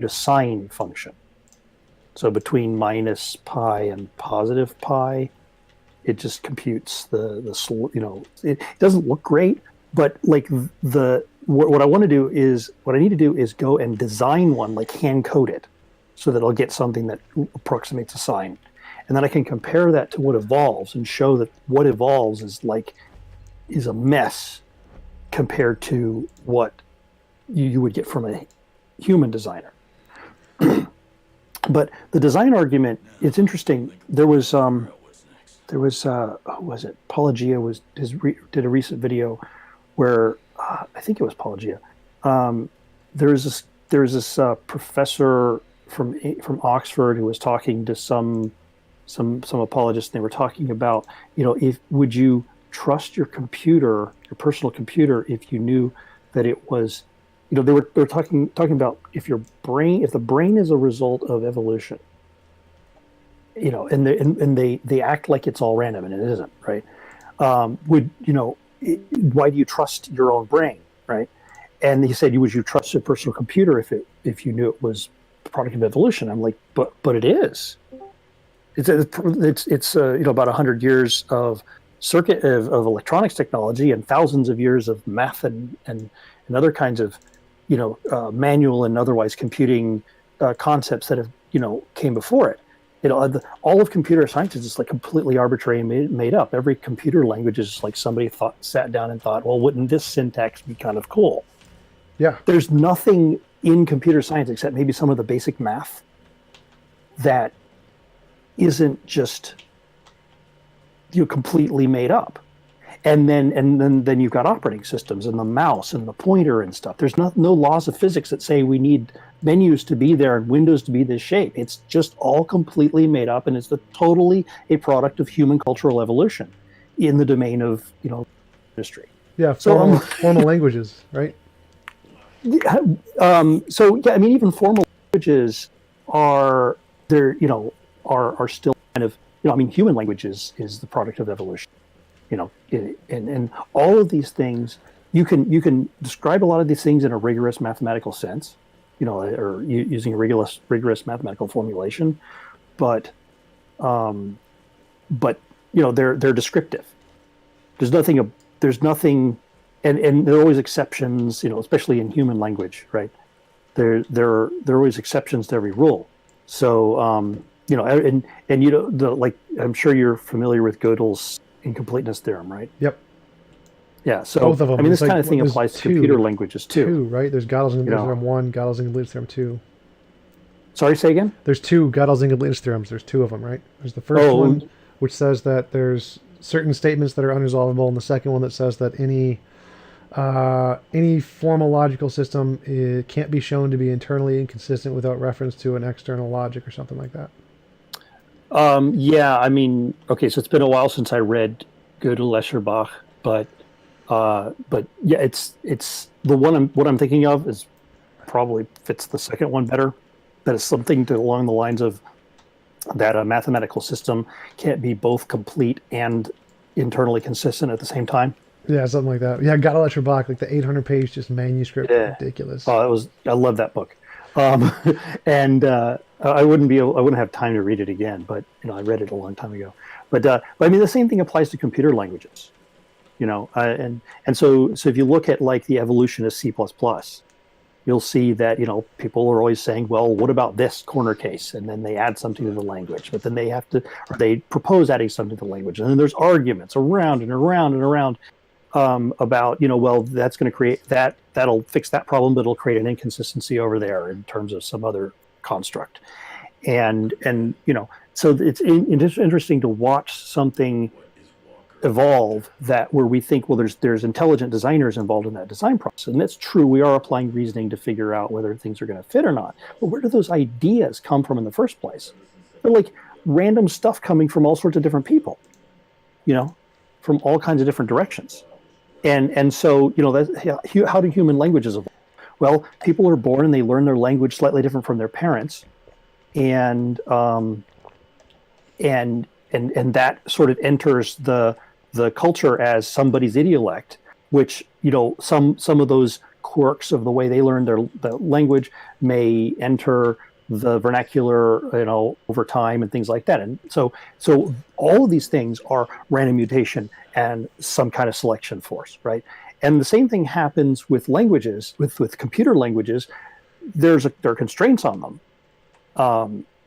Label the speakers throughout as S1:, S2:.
S1: a sine function. So between minus pi and positive pi, it just computes it doesn't look great, but like what I want to do is, what I need to do is go and design one, like hand code it, so that I'll get something that approximates a sine. And then I can compare that to what evolves and show that what evolves is a mess compared to what you would get from a human designer. But the design argument, it's interesting. There was who was it? Pelagia did a recent video where I think it was Pelagia. There was this professor from Oxford who was talking to some apologists, and they were talking about, would you trust your personal computer, if you knew that it was, they were talking about if the brain is a result of evolution, and they act like it's all random, and it isn't, right? Why do you trust your own brain, right? And he said, would you trust your personal computer if you knew it was the product of evolution? I'm like, but it is. It's about 100 years of electronics technology and thousands of years of math and other kinds of manual and otherwise computing concepts that have came before it. All of computer science is just like completely arbitrary and made up. Every computer language is like somebody sat down and thought, well, wouldn't this syntax be kind of cool?
S2: Yeah.
S1: There's nothing in computer science except maybe some of the basic math that isn't just completely made up. And then you've got operating systems and the mouse and the pointer and stuff. There's no laws of physics that say we need menus to be there and windows to be this shape. It's just all completely made up, and it's totally a product of human cultural evolution in the domain of industry.
S2: Yeah, formal languages, right?
S1: Even formal languages are still kind of human language is the product of evolution. And all of these things, you can describe a lot of these things in a rigorous mathematical sense, or using a rigorous mathematical formulation, but they're descriptive. There's nothing, and there are always exceptions, especially in human language, right? There are always exceptions to every rule. So I'm sure you're familiar with Gödel's incompleteness theorem, right?
S2: Yep.
S1: Yeah. So
S2: both of them.
S1: this kind of thing applies to computer languages too.
S2: Two, right? There's Gödel's incompleteness theorem 1, Gödel's incompleteness theorem 2.
S1: Sorry, say again?
S2: There's two Gödel's incompleteness theorems. There's two of them, right? There's the first one, which says that there's certain statements that are unresolvable, and the second one that says that any formal logical system can't be shown to be internally inconsistent without reference to an external logic or something like that.
S1: Okay, so it's been a while since I read Gödel Escherbach, but yeah, it's the one what I'm thinking of is probably fits the second one better. That is something along the lines of that a mathematical system can't be both complete and internally consistent at the same time.
S2: Yeah, something like that. Yeah, Gödel Escherbach, like the 800-page just manuscript, ridiculous.
S1: Oh, I love that book. And I wouldn't have time to read it again, but I read it a long time ago. But the same thing applies to computer languages, and so if you look at like the evolution of C++, you'll see that people are always saying, well, what about this corner case? And then they add something to the language, but then they propose adding something to the language, and then there's arguments around and around and around about well, that's going to create that'll fix that problem, but it'll create an inconsistency over there in terms of some other construct, and so it's interesting to watch something evolve where we think, well, there's intelligent designers involved in that design process, and that's true. We are applying reasoning to figure out whether things are going to fit or not. But where do those ideas come from in the first place? They're like random stuff coming from all sorts of different people, from all kinds of different directions. And so, how do human languages evolve? Well, people are born and they learn their language slightly different from their parents, and that sort of enters the culture as somebody's idiolect, which some of those quirks of the way they learn the language may enter the vernacular, over time and things like that. And so all of these things are random mutation and some kind of selection force, right? And the same thing happens with languages, with computer languages. There are constraints on them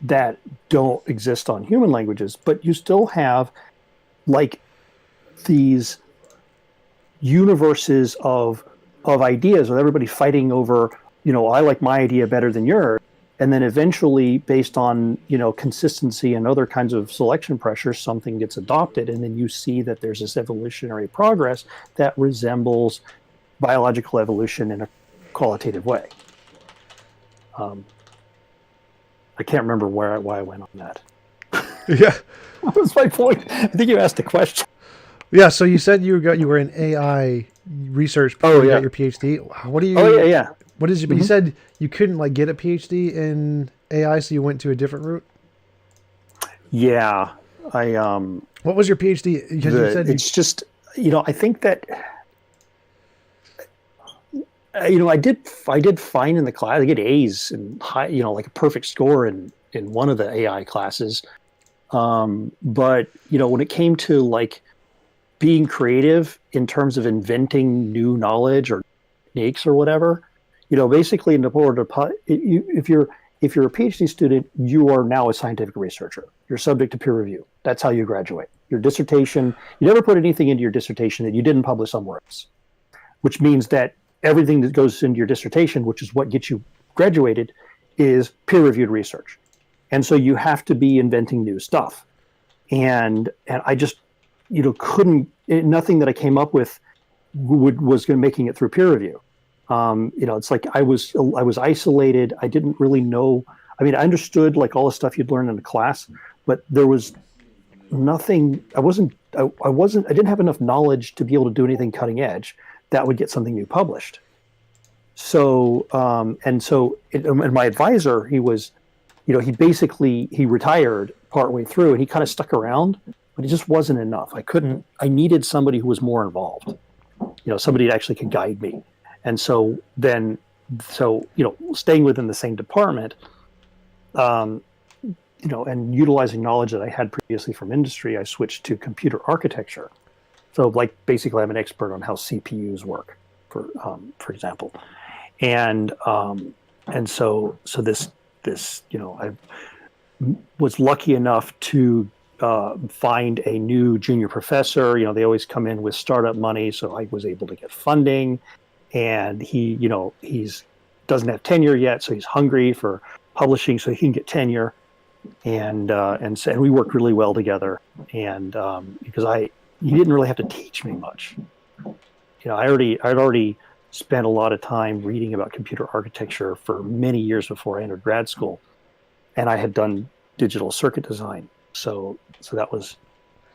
S1: that don't exist on human languages, but you still have like these universes of ideas with everybody fighting over, I like my idea better than yours. And then eventually, based on, consistency and other kinds of selection pressure, something gets adopted. And then you see that there's this evolutionary progress that resembles biological evolution in a qualitative way. I can't remember why I went on that.
S2: Yeah.
S1: What was my point? I think you asked a question.
S2: Yeah, so you said you were in AI research before you got your PhD. What do you?
S1: Oh yeah.
S2: What is it? But you said you couldn't get a PhD in AI, so you went to a different route. Yeah, What was your PhD? Because you said
S1: it's just I think that I did fine in the class. I get A's and high, like a perfect score in one of the AI classes. But when it came to being creative in terms of inventing new knowledge or techniques or whatever, basically in order to if you're a PhD student, you are now a scientific researcher. You're subject to peer review. That's how you graduate. Your dissertation, you never put anything into your dissertation that you didn't publish somewhere else, which means that everything that goes into your dissertation, which is what gets you graduated, is peer-reviewed research. And so you have to be inventing new stuff. And I just, nothing that I came up with was making it through peer review. It's like I was isolated. I didn't really know. I mean, I understood all the stuff you'd learn in the class, but there was nothing. I didn't have enough knowledge to be able to do anything cutting edge that would get something new published. So, and my advisor, he was, he retired partway through, and he kind of stuck around, but it just wasn't enough. I needed somebody who was more involved, somebody that actually could guide me. And so staying within the same department, and utilizing knowledge that I had previously from industry, I switched to computer architecture. So basically I'm an expert on how CPUs work, for example. And so this, I was lucky enough to find a new junior professor. They always come in with startup money, so I was able to get funding. And he doesn't have tenure yet, so he's hungry for publishing, so he can get tenure. And we worked really well together. And because he didn't really have to teach me much. I'd already spent a lot of time reading about computer architecture for many years before I entered grad school, and I had done digital circuit design. So that was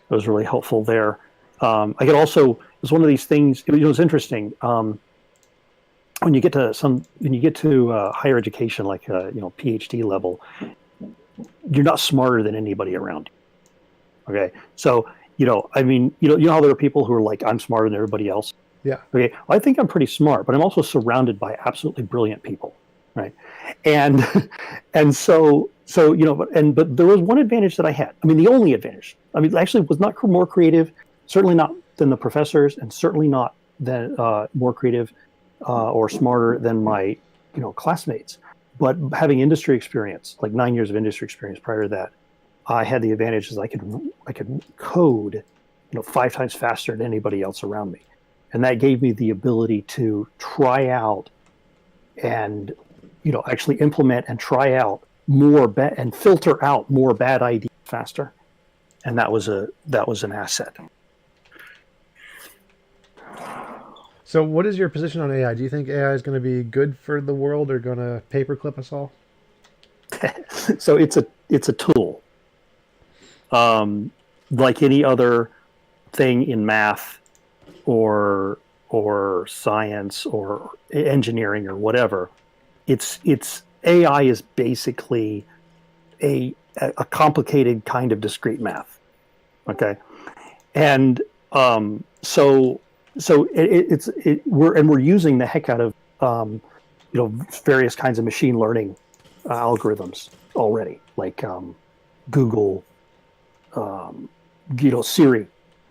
S1: really helpful there. I could also, it was one of these things. It's interesting. When you get to higher education, PhD level, you're not smarter than anybody around you. Okay, so how there are people who are like, I'm smarter than everybody else.
S2: Yeah.
S1: Okay, well, I think I'm pretty smart, but I'm also surrounded by absolutely brilliant people, right? And so but there was one advantage that I had. I mean, the only advantage. I mean, actually, was not more creative, certainly not than the professors, and certainly not than more creative or smarter than my classmates. But having industry experience, 9 years of industry experience prior to that, I had the advantage is I could code 5 times faster than anybody else around me. And that gave me the ability to try out and actually implement and try out more and filter out more bad ideas faster. And that was an asset.
S2: So what is your position on AI? Do you think AI is going to be good for the world or going to paperclip us all?
S1: So it's a tool. Like any other thing in math or science or engineering or whatever, it's AI is basically a complicated kind of discrete math. Okay, and we're using the heck out various kinds of machine learning algorithms already, like Google, Siri,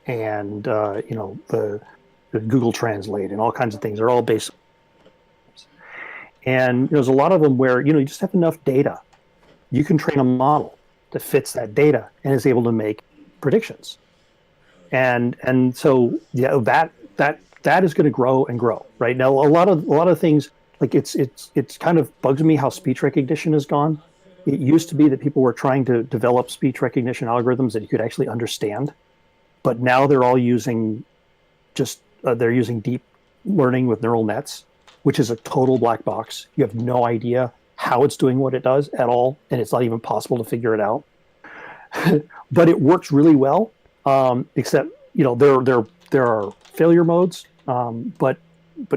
S1: and the Google Translate, and all kinds of things. They're all based. And there's a lot of them where you just have enough data. You can train a model that fits that data and is able to make predictions. And so that is going to grow and grow. Right now, a lot of things, like it's kind of bugs me how speech recognition has gone. It used to be that people were trying to develop speech recognition algorithms that you could actually understand, but now they're all using they're using deep learning with neural nets, which is a total black box. You have no idea how it's doing what it does at all, and it's not even possible to figure it out. But it works really well, except there are failure modes, but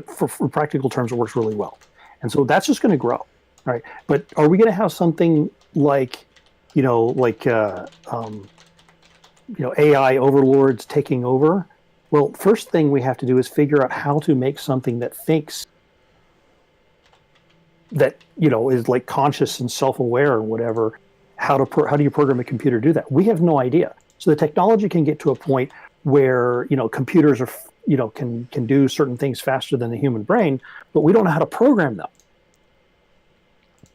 S1: for practical terms, it works really well. And so that's just going to grow, right? But are we going to have something like AI overlords taking over? Well, first thing we have to do is figure out how to make something that thinks, that is like conscious and self-aware or whatever. How do you program a computer to do that? We have no idea. So the technology can get to a point where computers are can do certain things faster than the human brain, but we don't know how to program them.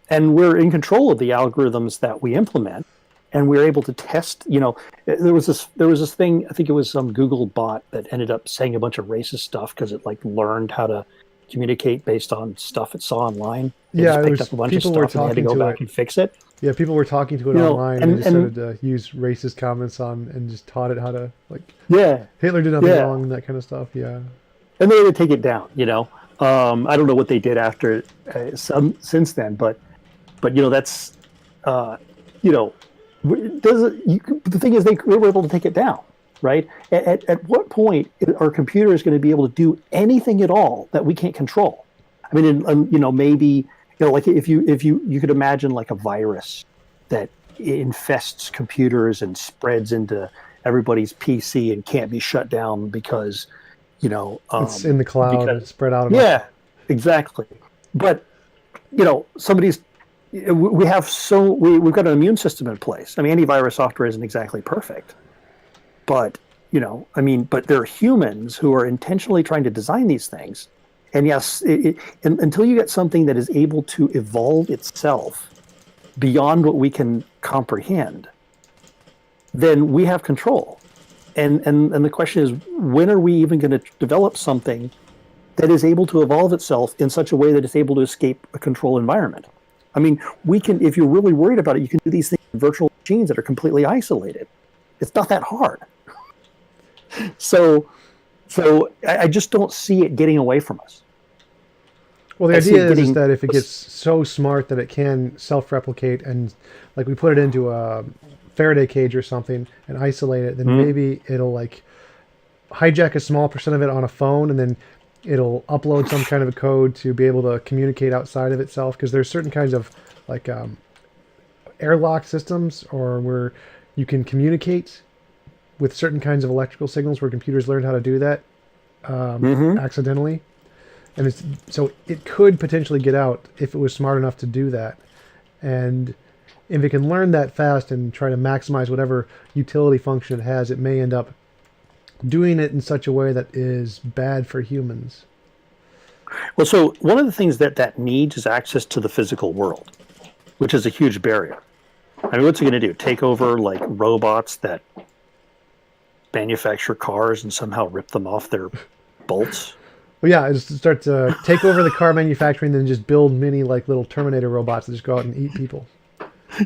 S1: And we're in control of the algorithms that we implement, and we're able to test. There was this thing, I think it was some Google bot that ended up saying a bunch of racist stuff because it learned how to communicate based on stuff it saw online. It just picked up a bunch of stuff and had to go back and fix it.
S2: Yeah, people were talking to it online and started to use racist comments on and just taught it how to Hitler did nothing wrong and that kind of stuff. Yeah,
S1: and they had to take it down. I don't know what they did after since then, but that's the thing is they were able to take it down, right? At what point are computers going to be able to do anything at all that we can't control? I mean, maybe like if you could imagine like a virus that infests computers and spreads into everybody's PC and can't be shut down because
S2: it's in the cloud, it's spread out.
S1: Yeah, exactly. But we've got an immune system in place. I mean, antivirus software isn't exactly perfect, but but there are humans who are intentionally trying to design these things. And yes, until you get something that is able to evolve itself beyond what we can comprehend, then we have control. And the question is, when are we even going to develop something that is able to evolve itself in such a way that it's able to escape a control environment? I mean, we can, if you're really worried about it, you can do these things in virtual machines that are completely isolated. It's not that hard. So I just don't see it getting away from us.
S2: Well, the idea is that if it gets so smart that it can self-replicate and like we put it into a Faraday cage or something and isolate it, then maybe it'll like hijack a small percent of it on a phone and then it'll upload some kind of a code to be able to communicate outside of itself, because there's certain kinds of like airlock systems or where you can communicate with certain kinds of electrical signals where computers learn how to do that accidentally. And so it could potentially get out if it was smart enough to do that. And if it can learn that fast and try to maximize whatever utility function it has, it may end up doing it in such a way that is bad for humans.
S1: Well, so one of the things that needs is access to the physical world, which is a huge barrier. I mean, what's it going to do? Take over like robots that manufacture cars and somehow rip them off their bolts?
S2: Well, yeah, just start to take over the car manufacturing, then just build mini like little Terminator robots that just go out and eat people.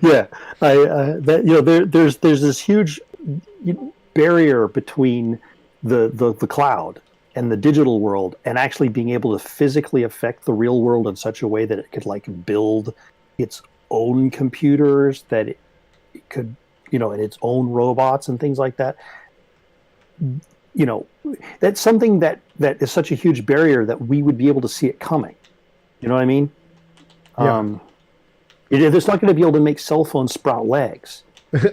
S1: Yeah, there's this huge barrier between the cloud and the digital world, and actually being able to physically affect the real world in such a way that it could like build its own computers, that it could, and its own robots and things like that. That's something that is such a huge barrier that we would be able to see it coming. You know what I mean?
S2: Yeah.
S1: It's not going to be able to make cell phones sprout legs. I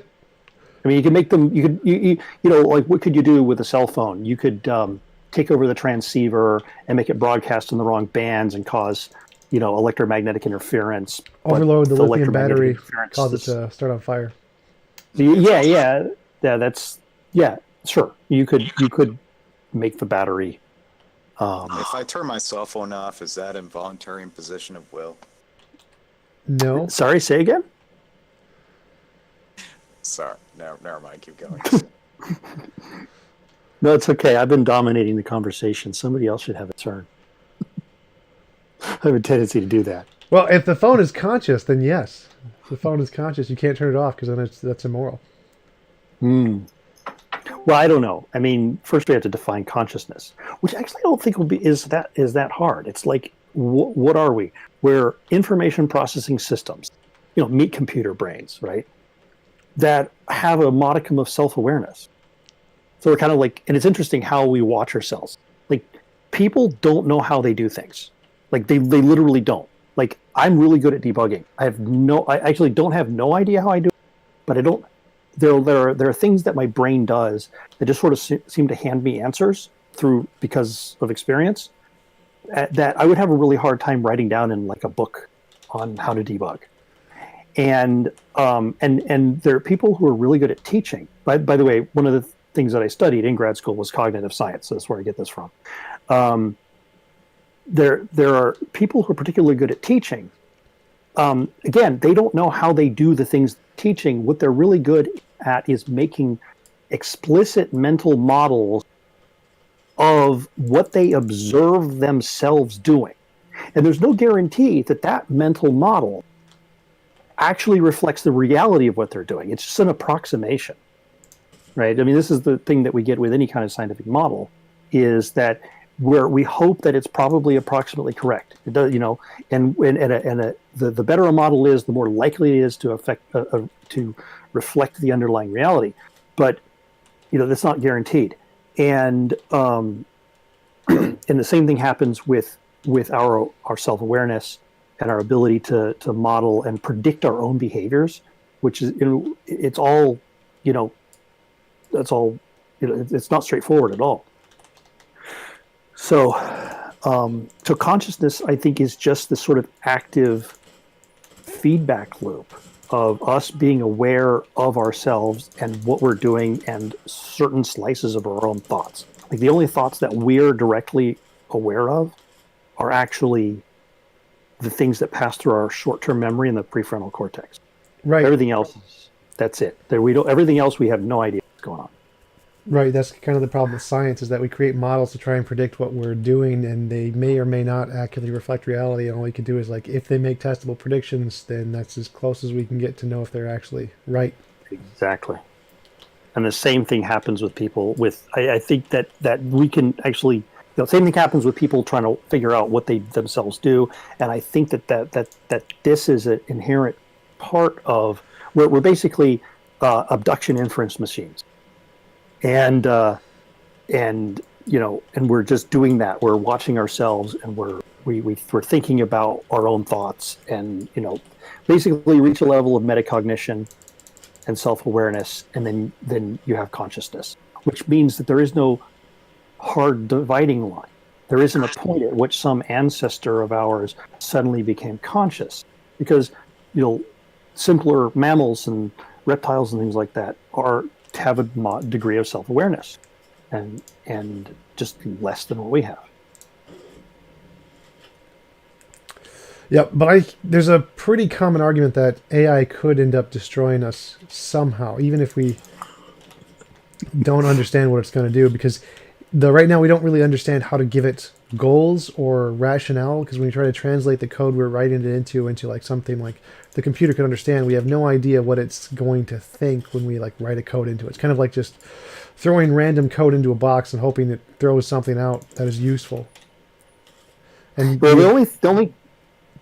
S1: mean, you can make them. You could, like, what could you do with a cell phone? You could take over the transceiver and make it broadcast in the wrong bands and cause, electromagnetic interference.
S2: Overload the lithium battery, cause it to start on fire.
S1: Yeah. Yeah, sure. You could make the battery.
S3: If I turn my cell phone off, is that involuntary imposition of will?
S2: No.
S1: Sorry, say again?
S3: Sorry, never mind. Keep going.
S1: No, it's okay. I've been dominating the conversation. Somebody else should have a turn. I have a tendency to do that.
S2: Well, if the phone is conscious, then yes. If the phone is conscious, you can't turn it off because then that's immoral.
S1: Well, I don't know. I mean, first we have to define consciousness, which actually I don't think is that hard. It's like, what are we? We're information processing systems, meet computer brains, right? That have a modicum of self-awareness. So we're kind of like, and it's interesting how we watch ourselves. Like, people don't know how they do things. Like, they literally don't. Like, I'm really good at debugging. I actually don't have no idea how I do it, but I don't. There are things that my brain does that just sort of seem to hand me answers because of experience that I would have a really hard time writing down in like a book on how to debug. And there are people who are really good at teaching. By the way, one of the things that I studied in grad school was cognitive science. So that's where I get this from. There are people who are particularly good at teaching. Again, they don't know how they do the things teaching. What they're really good at is making explicit mental models of what they observe themselves doing. And there's no guarantee that mental model actually reflects the reality of what they're doing. It's just an approximation, right? I mean, this is the thing that we get with any kind of scientific model, is that where we hope that it's probably approximately correct. It does, and the better a model is, the more likely it is to to reflect the underlying reality. But that's not guaranteed. And and the same thing happens with our self-awareness and our ability to model and predict our own behaviors, which is it's all that's all it's not straightforward at all. So consciousness, I think, is just this sort of active feedback loop of us being aware of ourselves and what we're doing and certain slices of our own thoughts. Like, the only thoughts that we're directly aware of are actually the things that pass through our short-term memory and the prefrontal cortex.
S2: Right.
S1: Everything else, that's it. Everything else, we have no idea what's going on.
S2: Right, that's kind of the problem with science, is that we create models to try and predict what we're doing, and they may or may not accurately reflect reality, and all we can do is, like, if they make testable predictions, then that's as close as we can get to know if they're actually right.
S1: Exactly. And the same thing happens with people I think that we can actually, the same thing happens with people trying to figure out what they themselves do, and I think that this is an inherent part of, we're basically abduction inference machines. And we're just doing that. We're watching ourselves, and we're thinking about our own thoughts, and basically reach a level of metacognition and self-awareness, and then you have consciousness, which means that there is no hard dividing line. There isn't a point at which some ancestor of ours suddenly became conscious, because simpler mammals and reptiles and things like that have a degree of self-awareness, and just less than what we have.
S2: Yeah, but there's a pretty common argument that AI could end up destroying us somehow, even if we don't understand what it's going to do, because right now we don't really understand how to give it goals or rationale, because when you try to translate the code we're writing it into like something like the computer could understand, we have no idea what it's going to think when we like write a code into it. It's kind of like just throwing random code into a box and hoping it throws something out that is useful. And
S1: well, the only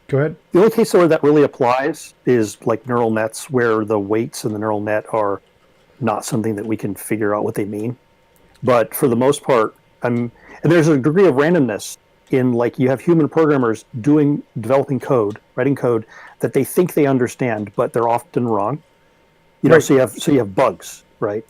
S2: go ahead.
S1: The only case where that really applies is like neural nets, where the weights in the neural net are not something that we can figure out what they mean. But for the most part, and there's a degree of randomness in, like, you have human programmers developing code, writing code that they think they understand, but they're often wrong.
S2: Right.
S1: So you have bugs, right?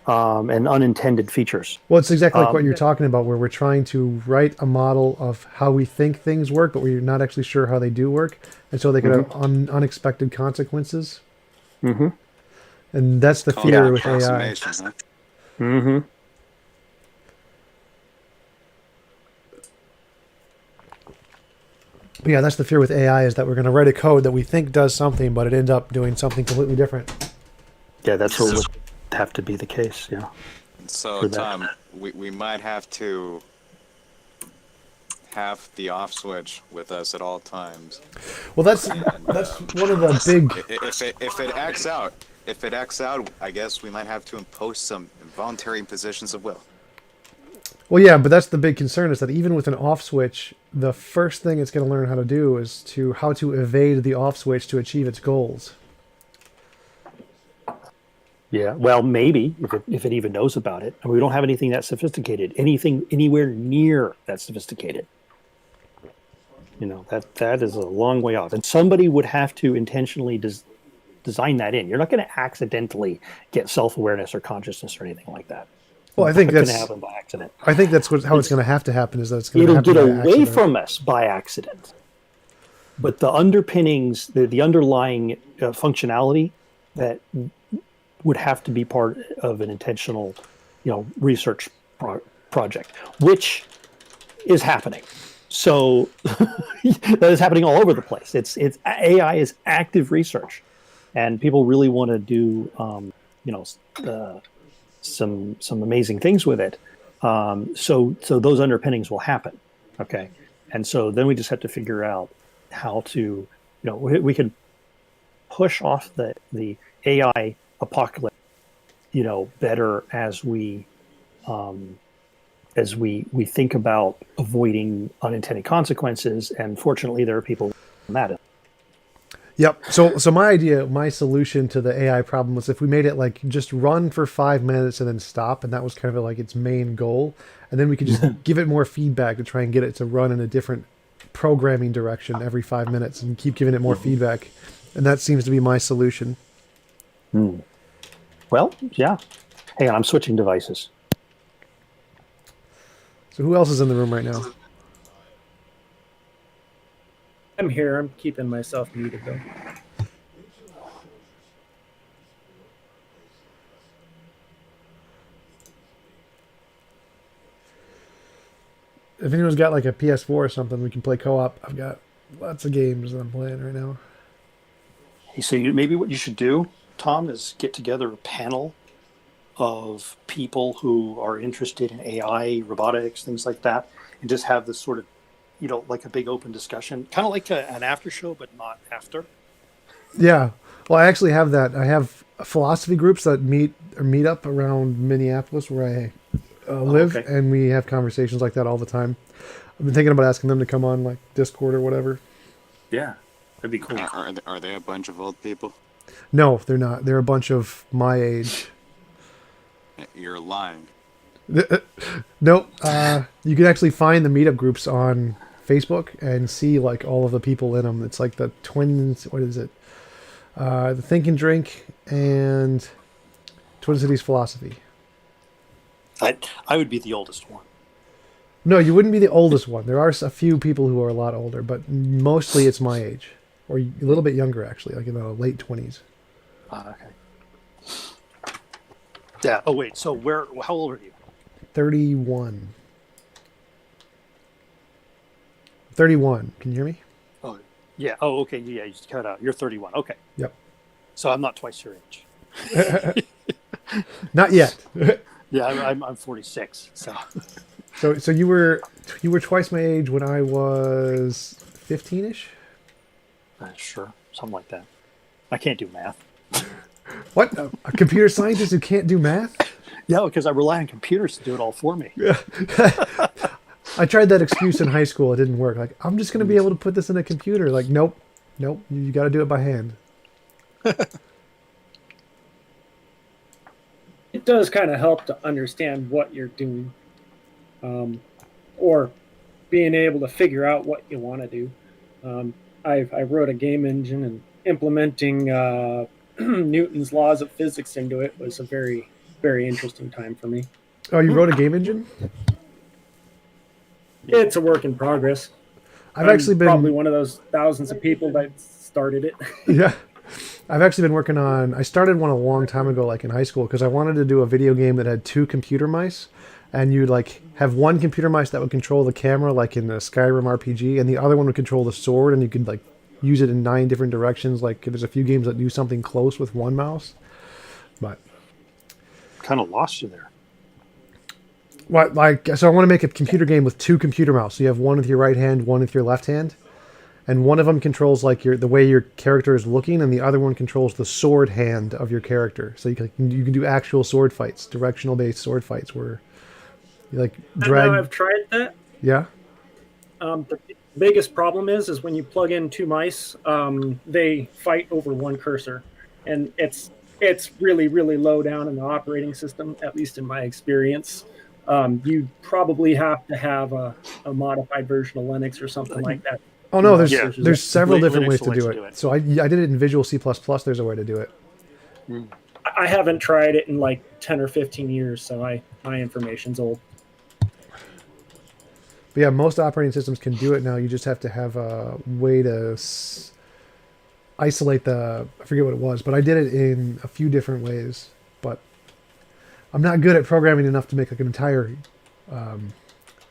S1: and unintended features.
S2: Well, it's exactly like what you're talking about, where we're trying to write a model of how we think things work, but we're not actually sure how they do work, and so they could have unexpected consequences.
S1: Mm-hmm.
S2: And that's the fear with AI.
S3: Huh?
S1: Mm-hmm.
S2: But yeah, that's the fear with AI, is that we're going to write a code that we think does something, but it ends up doing something completely different.
S1: Yeah, that's what would have to be the case. Yeah.
S3: So, Tom, we might have to have the off switch with us at all times.
S2: Well, that's one of the big.
S3: If it acts out, I guess we might have to impose some involuntary positions of will.
S2: Well, yeah, but that's the big concern, is that even with an off switch, the first thing it's going to learn how to do is how to evade the off switch to achieve its goals.
S1: Yeah, well, maybe if it even knows about it, and we don't have anything that sophisticated, anything anywhere near that sophisticated. That is a long way off, and somebody would have to intentionally design that in. You're not going to accidentally get self-awareness or consciousness or anything like that.
S2: Well, I think that's
S1: going to happen by accident.
S2: I think that's how it's going to have to happen. Is that it's going to happen
S1: It'll get
S2: by
S1: away
S2: accident.
S1: from us by accident, but the underpinnings, the underlying functionality that would have to be part of an intentional, research project, which is happening. So that is happening all over the place. It's AI is active research, and people really want to do some amazing things with it. So those underpinnings will happen. Okay, and so then we just have to figure out how to, we can push off the AI apocalypse, better as we think about avoiding unintended consequences. And fortunately, there are people on that.
S2: Yep. So my solution to the AI problem was if we made it like just run for 5 minutes and then stop, and that was kind of like its main goal, and then we could just give it more feedback to try and get it to run in a different programming direction every 5 minutes, and keep giving it more feedback, and that seems to be my solution.
S1: Well, yeah. Hang on, I'm switching devices.
S2: So who else is in the room right now?
S4: I'm here. I'm keeping myself muted, though.
S2: If anyone's got like a PS4 or something, we can play co-op. I've got lots of games that I'm playing right now.
S1: So maybe what you should do, Tom, is get together a panel of people who are interested in AI, robotics, things like that, and just have this sort of, like a big open discussion, kind of like an after show, but not after.
S2: Yeah. Well, I actually have that. I have philosophy groups that meet up around Minneapolis where I live, and we have conversations like that all the time. I've been thinking about asking them to come on like Discord or whatever.
S1: Yeah, that'd be cool.
S3: Are they a bunch of old people?
S2: No, they're not. They're a bunch of my age.
S3: You're lying.
S2: Nope. You can actually find the meetup groups on Facebook and see like all of the people in them. It's like the Twins. What is it? The Think and Drink and Twin Cities Philosophy.
S1: I would be the oldest one.
S2: No, you wouldn't be the oldest one. There are a few people who are a lot older, but mostly it's my age, or a little bit younger actually, like in the late 20s.
S1: Okay. Yeah. Oh wait. So how old are you?
S2: 31. 31. Can you hear me?
S1: Oh, yeah. Oh, okay. Yeah, you just cut out. You're 31. Okay.
S2: Yep.
S1: So I'm not twice your age.
S2: Not yet.
S1: Yeah, I'm 46.
S2: So you were twice my age when I was 15-ish?
S1: Sure, something like that. I can't do math.
S2: What? A computer scientist who can't do math?
S1: Yeah, because I rely on computers to do it all for me.
S2: I tried that excuse in high school. It didn't work. Like, I'm just going to be able to put this in a computer. Like, nope. You got to do it by hand.
S4: It does kind of help to understand what you're doing, or being able to figure out what you want to do. I wrote a game engine, and implementing Newton's laws of physics into it was a very very interesting time for me.
S2: Oh, you wrote a game engine?
S4: It's a work in progress.
S2: I've
S4: I'm
S2: actually been
S4: probably one of those thousands of people that started it.
S2: yeah. I've actually been working on. I started one a long time ago, like in high school, because I wanted to do a video game that had 2 computer mice, and you'd like have one computer mice that would control the camera, like in the Skyrim RPG, and the other one would control the sword, and you could like use it in 9 different directions. Like there's a few games that do something close with one mouse, but
S1: Kind of lost you there.
S2: what like so I want to make a computer game with 2 computer mouse. So you have one with your right hand, one with your left hand. And one of them controls like the way your character is looking, and the other one controls the sword hand of your character. So you can do actual sword fights, directional based sword fights where you like drag.
S4: Now I've tried that.
S2: Yeah.
S4: The biggest problem is when you plug in 2 mice, they fight over one cursor, and it's really really low down in the operating system, at least in my experience. You probably have to have a modified version of Linux or something like that.
S2: Oh no,
S1: Yeah.
S2: there's several different
S1: Linux
S2: ways to
S1: lets
S2: do
S1: you
S2: it. So I did it in Visual C++. There's a way to do it.
S4: I haven't tried it in like 10 or 15 years, so my information's old.
S2: But yeah, most operating systems can do it now. You just have to have a way to isolate the. I forget what it was, but I did it in a few different ways. But I'm not good at programming enough to make like an entire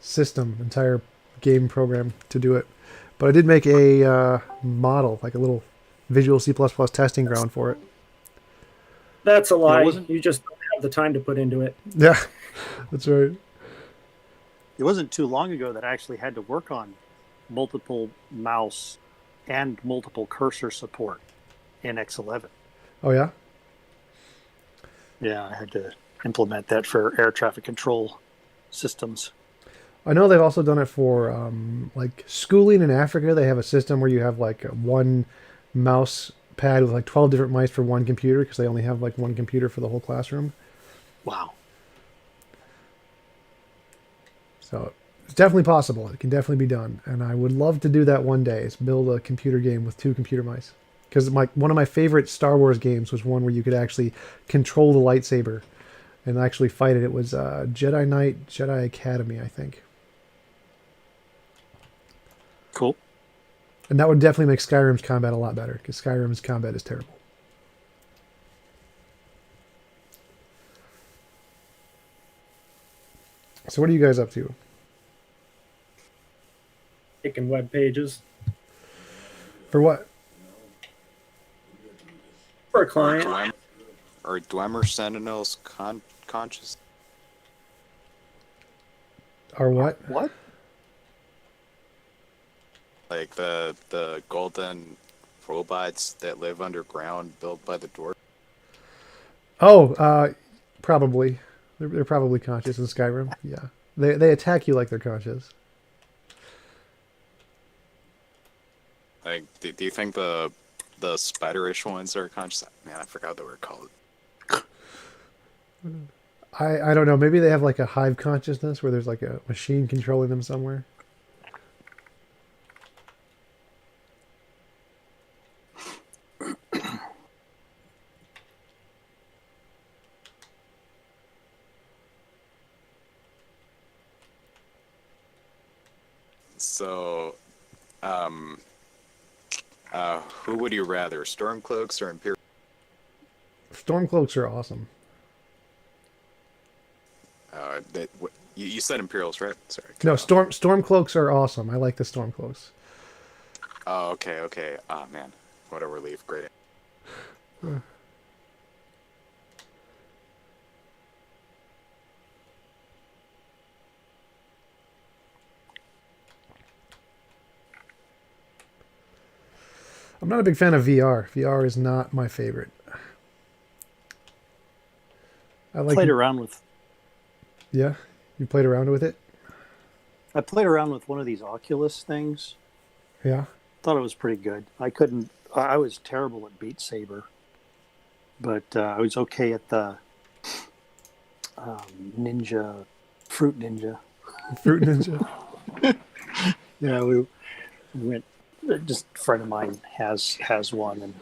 S2: system, entire game program to do it. But I did make a model, like a little Visual C++ testing ground for it.
S4: That's a lie.
S1: wasn't-
S4: You just don't have the time to put into it.
S2: Yeah, that's right.
S1: It wasn't too long ago that I actually had to work on multiple mouse and multiple cursor support in X11.
S2: Oh yeah.
S1: Yeah, I had to implement that for air traffic control systems.
S2: I know they've also done it for like schooling in Africa. They have a system where you have like one mouse pad with like 12 different mice for one computer because they only have like one computer for the whole classroom.
S1: Wow.
S2: So it's definitely possible. It can definitely be done. And I would love to do that one day, is build a computer game with 2 computer mice. Because one of my favorite Star Wars games was one where you could actually control the lightsaber and actually fight it. It was Jedi Knight, Jedi Academy, I think.
S1: Cool.
S2: And that would definitely make Skyrim's combat a lot better, because Skyrim's combat is terrible. So what are you guys up to?
S4: Making web pages
S2: For what?
S4: for a client.
S3: Or Dwemer Sentinel's conscious.
S2: Or what?
S1: What?
S3: Like the golden robots that live underground built by the dwarf.
S2: Oh, probably. They're probably conscious in Skyrim. Yeah. They attack you like they're conscious.
S3: Like, do you think the spiderish ones are conscious? Man, I forgot what they were called.
S2: I don't know. Maybe they have like a hive consciousness where there's like a machine controlling them somewhere.
S3: So, who would you rather, Stormcloaks or Imperial?
S2: Stormcloaks are awesome.
S3: You said Imperials, right? Sorry.
S2: No, Stormcloaks are awesome. I like the Stormcloaks.
S3: Oh, okay. Ah, man, what a relief! Great.
S2: I'm not a big fan of VR. VR is not my favorite. I like.
S1: Played around with.
S2: Yeah, you played around with it.
S1: I played around with one of these Oculus things.
S2: Yeah.
S1: Thought it was pretty good. I was terrible at Beat Saber, but I was okay at the Fruit Ninja.
S2: Fruit Ninja.
S1: Yeah, we went. Just a friend of mine has one and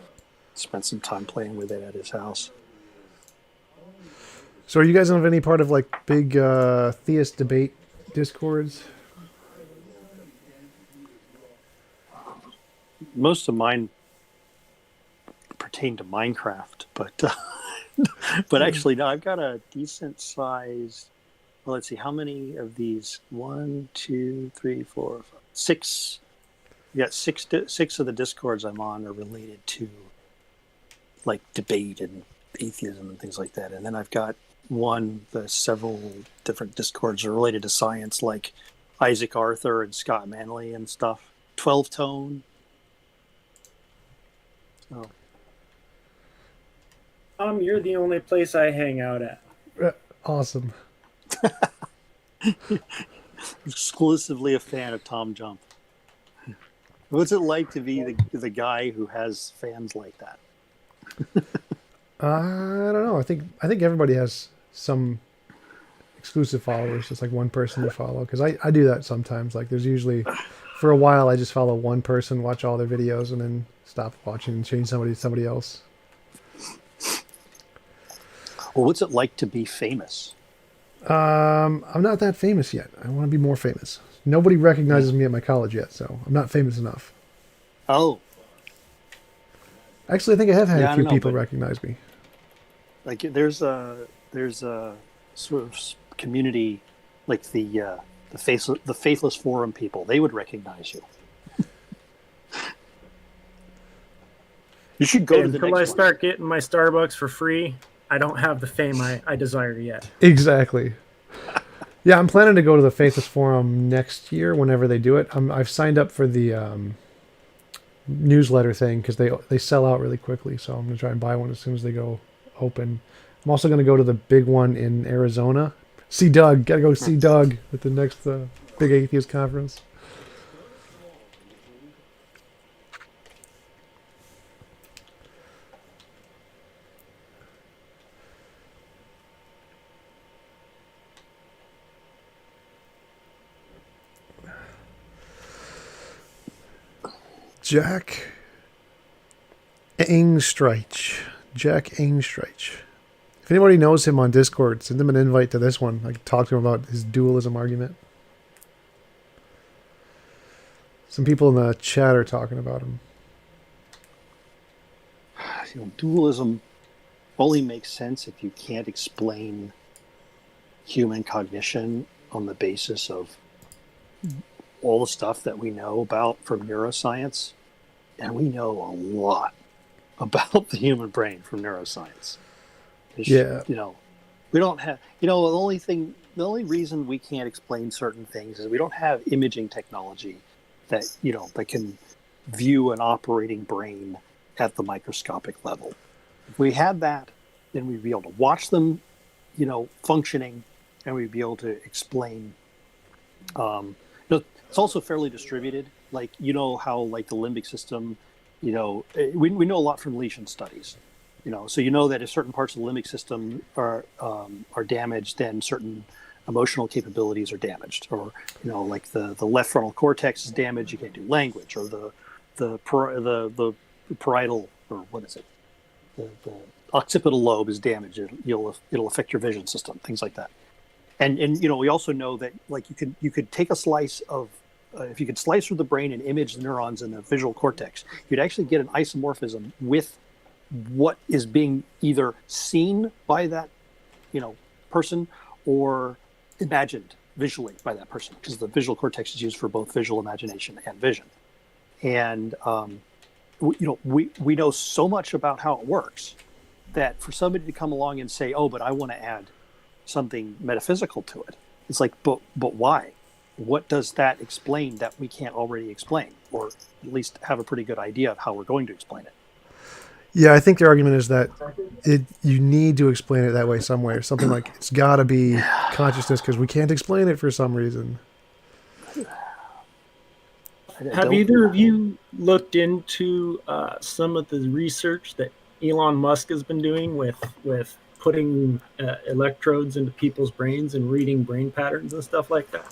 S1: spent some time playing with it at his house.
S2: So are you guys on any part of like big theist debate discords?
S1: Most of mine pertain to Minecraft, but but actually no, I've got a decent size. Well, let's see, how many of these? 1, 2, 3, 4, 5, 6. Yeah, six of the discords I'm on are related to like debate and atheism and things like that. And then I've got several different discords are related to science, like Isaac Arthur and Scott Manley and stuff. 12 Tone. Oh.
S4: You're the only place I hang out at.
S2: Awesome.
S1: Exclusively a fan of TJump. What's it like to be the guy who has fans like that?
S2: I don't know. I think everybody has some exclusive followers, just like one person you follow. Because I do that sometimes. Like there's usually, for a while, I just follow one person, watch all their videos, and then stop watching and change somebody else.
S1: Well, what's it like to be famous?
S2: I'm not that famous yet. I want to be more famous. Nobody recognizes me at my college yet, so I'm not famous enough.
S1: Oh.
S2: Actually, I think I have had a few people recognize me.
S1: Like there's a sort of community, like the Faithless Forum people. They would recognize you. You should go to the next
S4: Until I
S1: one.
S4: start getting my Starbucks for free, I don't have the fame I desire yet.
S2: Exactly. Yeah, I'm planning to go to the Faithless Forum next year whenever they do it. I've signed up for the newsletter thing because they sell out really quickly. So I'm going to try and buy one as soon as they go open. I'm also going to go to the big one in Arizona. See Doug. Got to go see Doug at the next big atheist conference. Jack Angstreich. If anybody knows him on Discord, send him an invite to this one. I can talk to him about his dualism argument. Some people in the chat are talking about him.
S1: Dualism only makes sense if you can't explain human cognition on the basis of all the stuff that we know about from neuroscience. And we know a lot about the human brain from neuroscience.
S2: Yeah.
S1: We don't have, the only reason we can't explain certain things is we don't have imaging technology that can view an operating brain at the microscopic level. If we had that, then we'd be able to watch them, functioning, and we'd be able to explain. It's also fairly distributed. Like, how like the limbic system, we know a lot from lesion studies. So that if certain parts of the limbic system are damaged, then certain emotional capabilities are damaged, or like the left frontal cortex is damaged, you can't do language, or the parietal, or what is it, the occipital lobe is damaged. It'll affect your vision system, things like that. And we also know that like you could take a slice of if you could slice through the brain and image the neurons in the visual cortex, you'd actually get an isomorphism with what is being either seen by that person or imagined visually by that person, because the visual cortex is used for both visual imagination and vision. And we know so much about how it works that for somebody to come along and say, oh, but I want to add something metaphysical to it, it's like, but why? What does that explain that we can't already explain, or at least have a pretty good idea of how we're going to explain it?
S2: Yeah, I think their argument is that you need to explain it that way somewhere. Something like it's got to be consciousness because we can't explain it for some reason.
S4: Have either of you looked into some of the research that Elon Musk has been doing with putting electrodes into people's brains and reading brain patterns and stuff like that?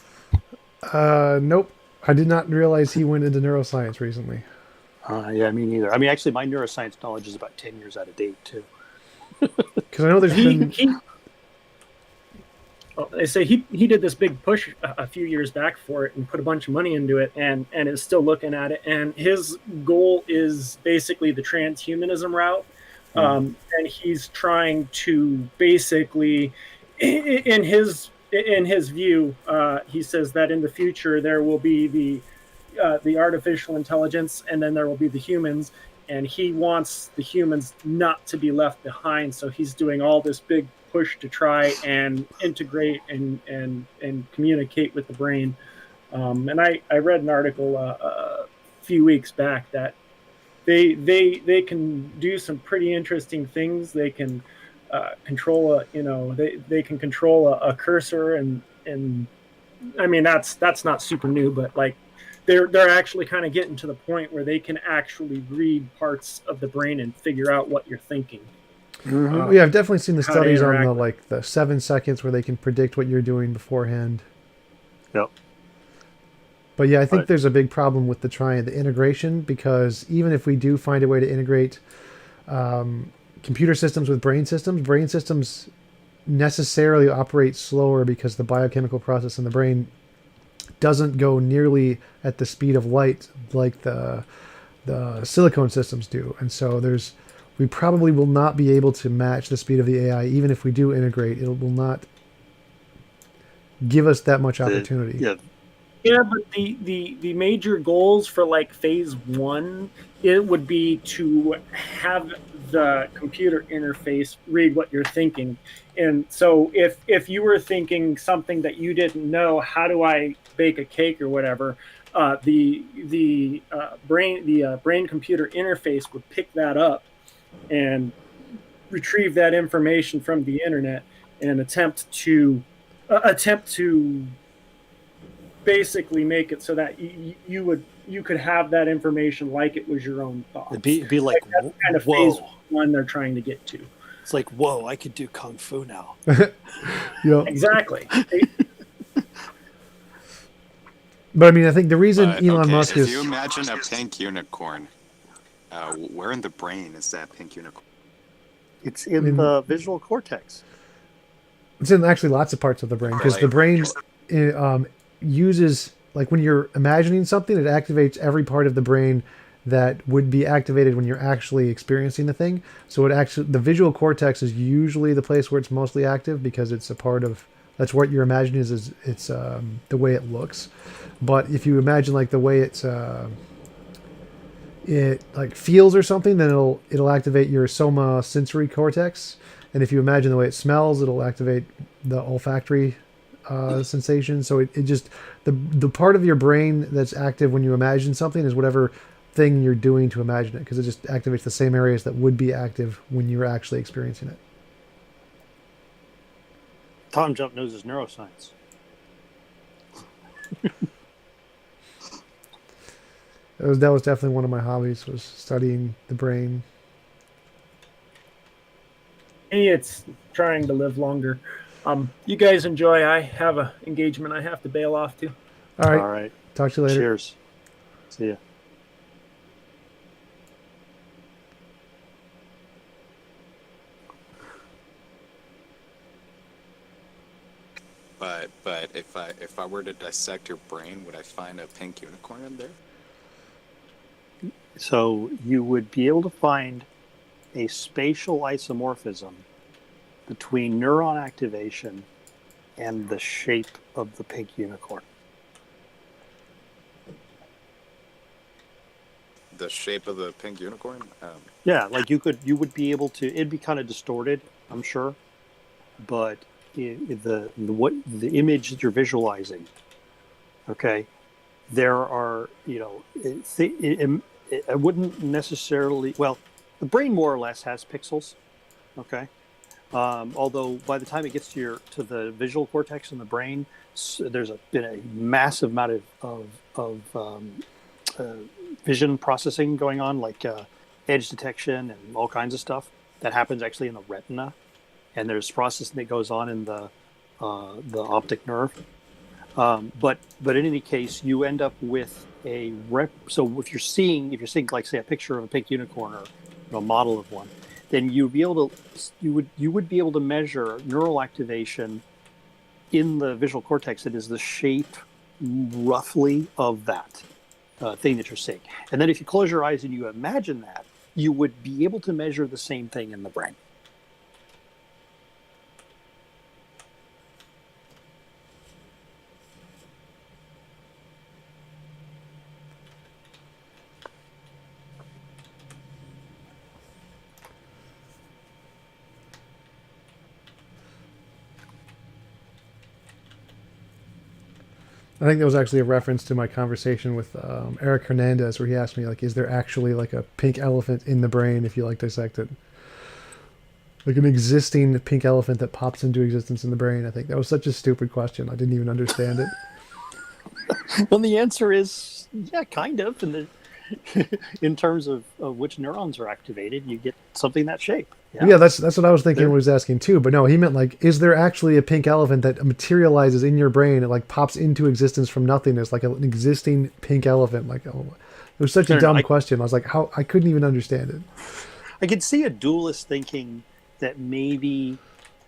S2: Nope. I did not realize he went into neuroscience recently.
S1: Yeah, me neither. I mean, actually, my neuroscience knowledge is about 10 years out of date, too.
S2: Because I know there's been...
S4: they say he did this big push a few years back for it and put a bunch of money into it and is still looking at it. And his goal is basically the transhumanism route. And he's trying to basically, in his view, he says that in the future there will be the artificial intelligence, and then there will be the humans, and he wants the humans not to be left behind. So he's doing all this big push to try and integrate and communicate with the brain. And I read an article a few weeks back that they can do some pretty interesting things. They can control they can control a cursor, and I mean that's not super new, but like they're actually kind of getting to the point where they can actually read parts of the brain and figure out what you're thinking.
S2: Yeah, I've definitely seen the studies on the 7 seconds where they can predict what you're doing beforehand.
S1: Yep.
S2: But yeah, I think there's a big problem with the integration, because even if we do find a way to integrate computer systems with brain systems necessarily operate slower because the biochemical process in the brain doesn't go nearly at the speed of light like the silicone systems do. And so we probably will not be able to match the speed of the AI. Even if we do integrate, it will not give us that much opportunity.
S4: Yeah, but the major goals for like phase 1, it would be to have the computer interface read what you're thinking. And so if you were thinking something that you didn't know, how do I bake a cake or whatever, the brain computer interface would pick that up and retrieve that information from the internet and attempt to basically make it so that you could have that information like it was your own thoughts.
S1: It'd be like
S4: that's kind of phase 1 they're trying to get to.
S1: It's like, whoa, I could do kung fu now.
S2: Yep.
S4: Exactly.
S2: But I mean, I think the reason Elon Musk is...
S3: If you imagine a pink unicorn, where in the brain is that pink unicorn?
S1: It's in the visual cortex.
S2: It's in actually lots of parts of the brain, because the brain uses, like when you're imagining something, it activates every part of the brain that would be activated when you're actually experiencing the thing. So the visual cortex is usually the place where it's mostly active, because it's a part of, that's what you're imagining is it's the way it looks. But if you imagine like the way it like feels or something, then it'll activate your soma sensory cortex. And if you imagine the way it smells, it'll activate the olfactory sensation. So it just, the part of your brain that's active when you imagine something is whatever thing you're doing to imagine it, because it just activates the same areas that would be active when you're actually experiencing it.
S1: TJump knows his neuroscience.
S2: That was definitely one of my hobbies, was studying the brain.
S4: It's trying to live longer. You guys enjoy. I have an engagement I have to bail off to.
S2: All right. Talk to you later.
S1: Cheers. See ya.
S3: But if I were to dissect your brain, would I find a pink unicorn in there?
S1: So you would be able to find a spatial isomorphism between neuron activation and the shape of the pink unicorn.
S3: The shape of the pink unicorn?
S1: Yeah, like you would be able to. It'd be kind of distorted, I'm sure, but the image that you're visualizing, okay, there are, I wouldn't necessarily. Well, the brain more or less has pixels, okay. Although by the time it gets to the visual cortex in the brain, there's been a massive amount of vision processing going on, like edge detection and all kinds of stuff that happens actually in the retina, and there's processing that goes on in the optic nerve. But in any case, you end up with a So if you're seeing like say a picture of a pink unicorn or a model of one, then you would be able to measure neural activation in the visual cortex, it is the shape roughly of that thing that you're seeing. And then if you close your eyes and you imagine that, you would be able to measure the same thing in the brain.
S2: I think that was actually a reference to my conversation with Eric Hernandez, where he asked me, like, is there actually like a pink elephant in the brain if you like dissect it? Like an existing pink elephant that pops into existence in the brain. I think that was such a stupid question. I didn't even understand it.
S1: Well, the answer is, yeah, kind of. In terms of which neurons are activated, you get something that shape.
S2: Yeah, that's what I was thinking. Was asking too, but no, he meant like, is there actually a pink elephant that materializes in your brain? It like pops into existence from nothingness, like an existing pink elephant. Like, oh, it was such a dumb question. I was like, how I couldn't even understand it.
S1: I could see a dualist thinking that maybe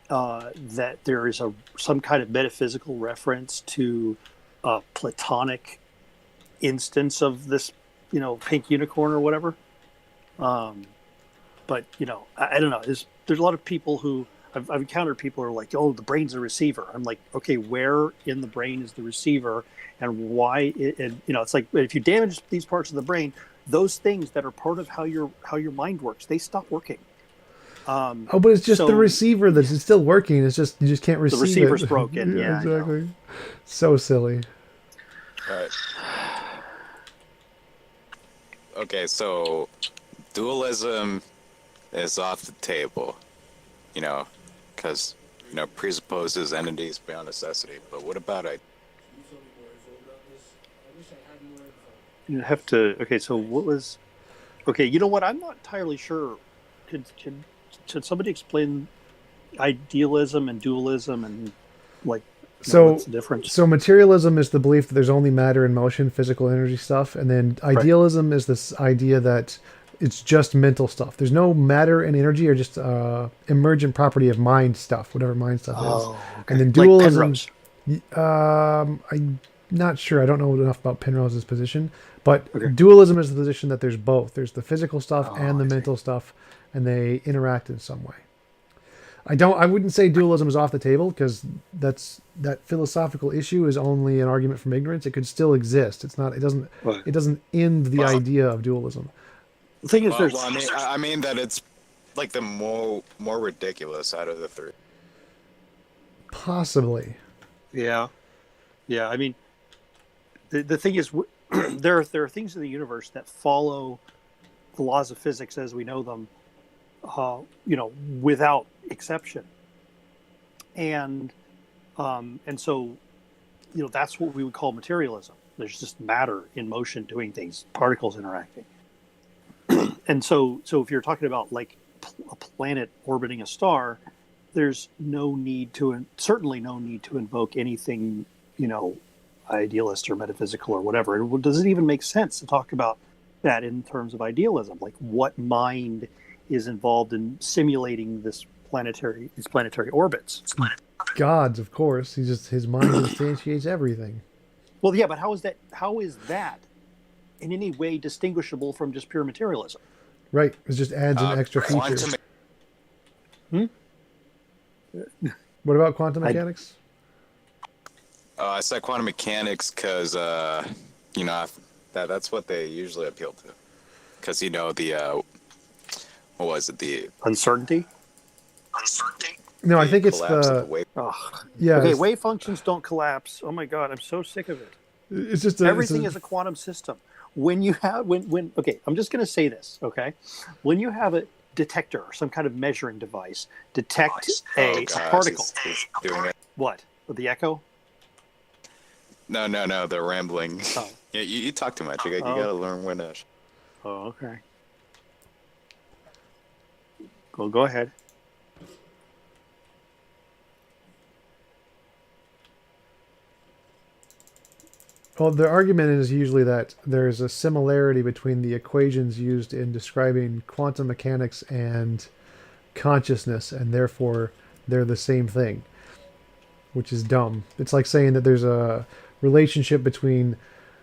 S1: that there is some kind of metaphysical reference to a Platonic instance of this, pink unicorn or whatever. But I don't know. There's a lot of people who I've encountered people who are like, oh, the brain's a receiver. I'm like, okay, where in the brain is the receiver, and why? It's like if you damage these parts of the brain, those things that are part of how your mind works, they stop working.
S2: But it's just the receiver that's still working. It's just you just can't receive it.
S1: The receiver's broken. Yeah,
S2: exactly. So silly.
S3: All right. Okay, so dualism is off the table, because, presupposes entities beyond necessity. But what about
S1: You have to. Okay, so what was? Okay, you know what? I'm not entirely sure. Should somebody explain idealism and dualism and what's the difference?
S2: So materialism is the belief that there's only matter and motion, physical energy stuff, and then idealism is this idea that it's just mental stuff. There's no matter and energy, or just emergent property of mind stuff, whatever mind stuff is.
S1: Okay.
S2: And then dualism. I'm not sure. I don't know enough about Penrose's position, but dualism is the position that there's both. There's the physical stuff and the mental stuff, and they interact in some way. I wouldn't say dualism is off the table, because that philosophical issue is only an argument from ignorance. It could still exist. It doesn't end the idea of dualism.
S1: The thing is,
S3: I mean that it's like the more ridiculous out of the three.
S2: Possibly.
S1: Yeah. I mean, the thing is, there are things in the universe that follow the laws of physics as we know them, without exception, and so, that's what we would call materialism. There's just matter in motion doing things, particles interacting. And so if you're talking about like a planet orbiting a star, there's certainly no need to invoke anything, idealist or metaphysical or whatever. And does it even make sense to talk about that in terms of idealism? Like, what mind is involved in simulating these planetary orbits?
S2: God's, of course. His mind instantiates everything.
S1: Well, yeah, but how is that in any way distinguishable from just pure materialism?
S2: Right. It just adds an extra feature. What about quantum mechanics?
S3: I said quantum mechanics because, that's what they usually appeal to. Because, what was it? The
S1: uncertainty?
S2: No, I think it's
S1: wave functions don't collapse. Oh my God, I'm so sick of it.
S2: It's just
S1: everything is a quantum system. When you have I'm just going to say this. Okay, when you have a detector, some kind of measuring device, detect a particle.
S3: He's doing it.
S1: What? With the echo?
S3: No, they're rambling. Oh. Yeah, you talk too much. You got to learn when to.
S1: Oh, okay. Go ahead.
S2: Well, the argument is usually that there's a similarity between the equations used in describing quantum mechanics and consciousness, and therefore they're the same thing. which is dumb. It's like saying that there's a relationship between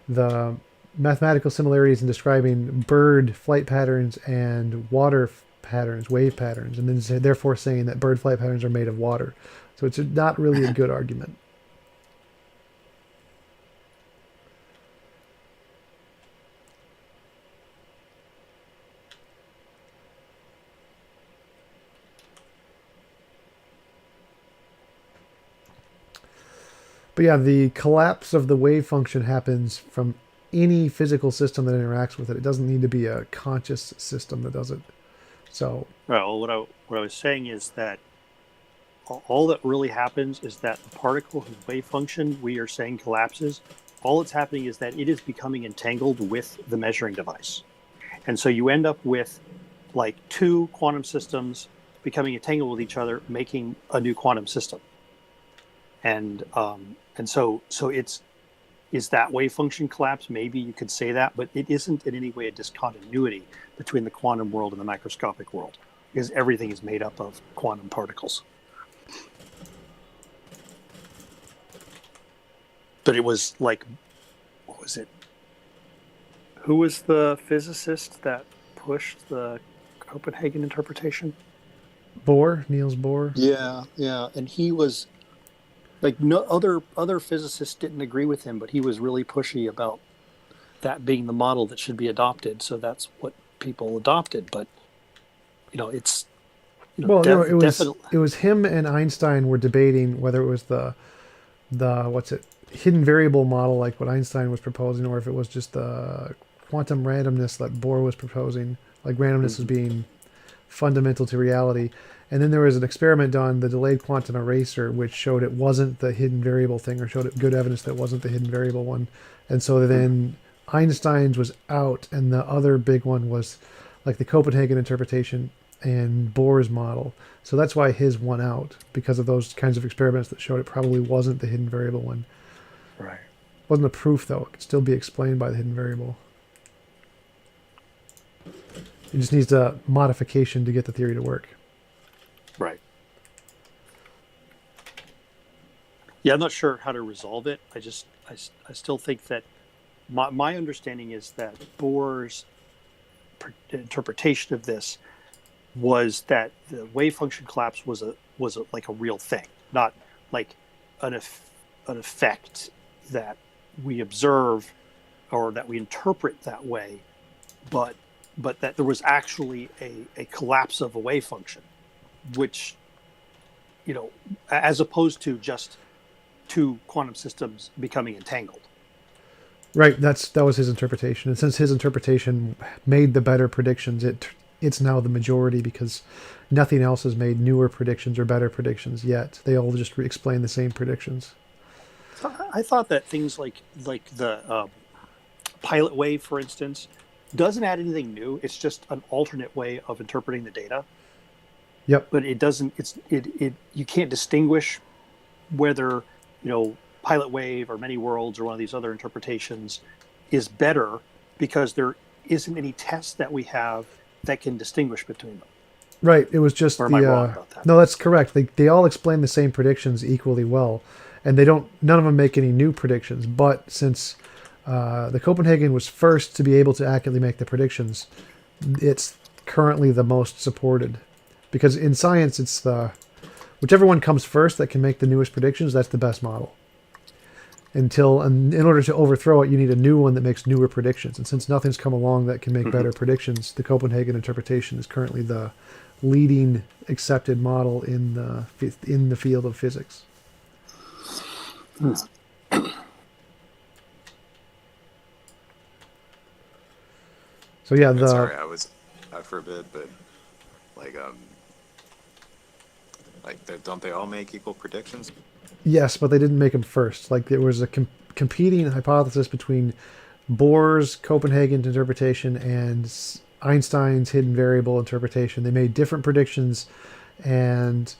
S2: the mathematical similarities in describing bird flight patterns and water patterns, wave patterns, and then therefore saying that bird flight patterns are made of water. So it's not really a good argument. But yeah, the collapse of the wave function happens from any physical system that interacts with it. It doesn't need to be a conscious system that does it. So,
S1: well, what I was saying is that all that really happens is that the particle whose wave function we are saying collapses, all that's happening is that it is becoming entangled with the measuring device. And so you end up with like two quantum systems becoming entangled with each other, making a new quantum system. And so is that wave function collapse? Maybe you could say that, but it isn't in any way a discontinuity between the quantum world and the microscopic world, because everything is made up of quantum particles. But it was like, what was it? Who was the physicist that pushed the Copenhagen interpretation?
S2: Bohr, Niels Bohr.
S1: Yeah, and he was like, no other physicists didn't agree with him, but he was really pushy about that being the model that should be adopted. So that's what people adopted. But it's
S2: it was him and Einstein were debating whether it was the hidden variable model like what Einstein was proposing, or if it was just the quantum randomness that Bohr was proposing, like randomness as being fundamental to reality. And then there was an experiment done, the delayed quantum eraser, which showed it wasn't the hidden variable thing, or showed it good evidence that it wasn't the hidden variable one. And so then Einstein's was out, and the other big one was like the Copenhagen interpretation and Bohr's model. So that's why his won out, because of those kinds of experiments that showed it probably wasn't the hidden variable one.
S1: Right.
S2: Wasn't a proof, though. It could still be explained by the hidden variable. It just needs a modification to get the theory to work.
S1: Right. Yeah, I'm not sure how to resolve it. I still think that my understanding is that Bohr's interpretation of this was that the wave function collapse was like a real thing, not like an effect that we observe or that we interpret that way, but that there was actually a collapse of a wave function, which, as opposed to just two quantum systems becoming entangled.
S2: Right, that was his interpretation. And since his interpretation made the better predictions, it's now the majority, because nothing else has made newer predictions or better predictions yet. They all just explain the same predictions.
S1: I thought that things like the pilot wave, for instance, doesn't add anything new. It's just an alternate way of interpreting the data.
S2: Yep.
S1: But it doesn't. You can't distinguish whether pilot wave or many worlds or one of these other interpretations is better, because there isn't any test that we have that can distinguish between them.
S2: Right. It was just
S1: or am I wrong about that?
S2: No, that's correct. They all explain the same predictions equally well, and none of them make any new predictions. But since the Copenhagen was first to be able to accurately make the predictions, it's currently the most supported, because in science it's whichever one comes first that can make the newest predictions, that's the best model. And in order to overthrow it, you need a new one that makes newer predictions. And since nothing's come along that can make better predictions, the Copenhagen interpretation is currently the leading accepted model in the field of physics. So yeah,
S3: sorry, I forbid, but don't they all make equal predictions?
S2: Yes, but they didn't make them first. Like, there was a competing hypothesis between Bohr's Copenhagen interpretation and Einstein's hidden variable interpretation. They made different predictions, and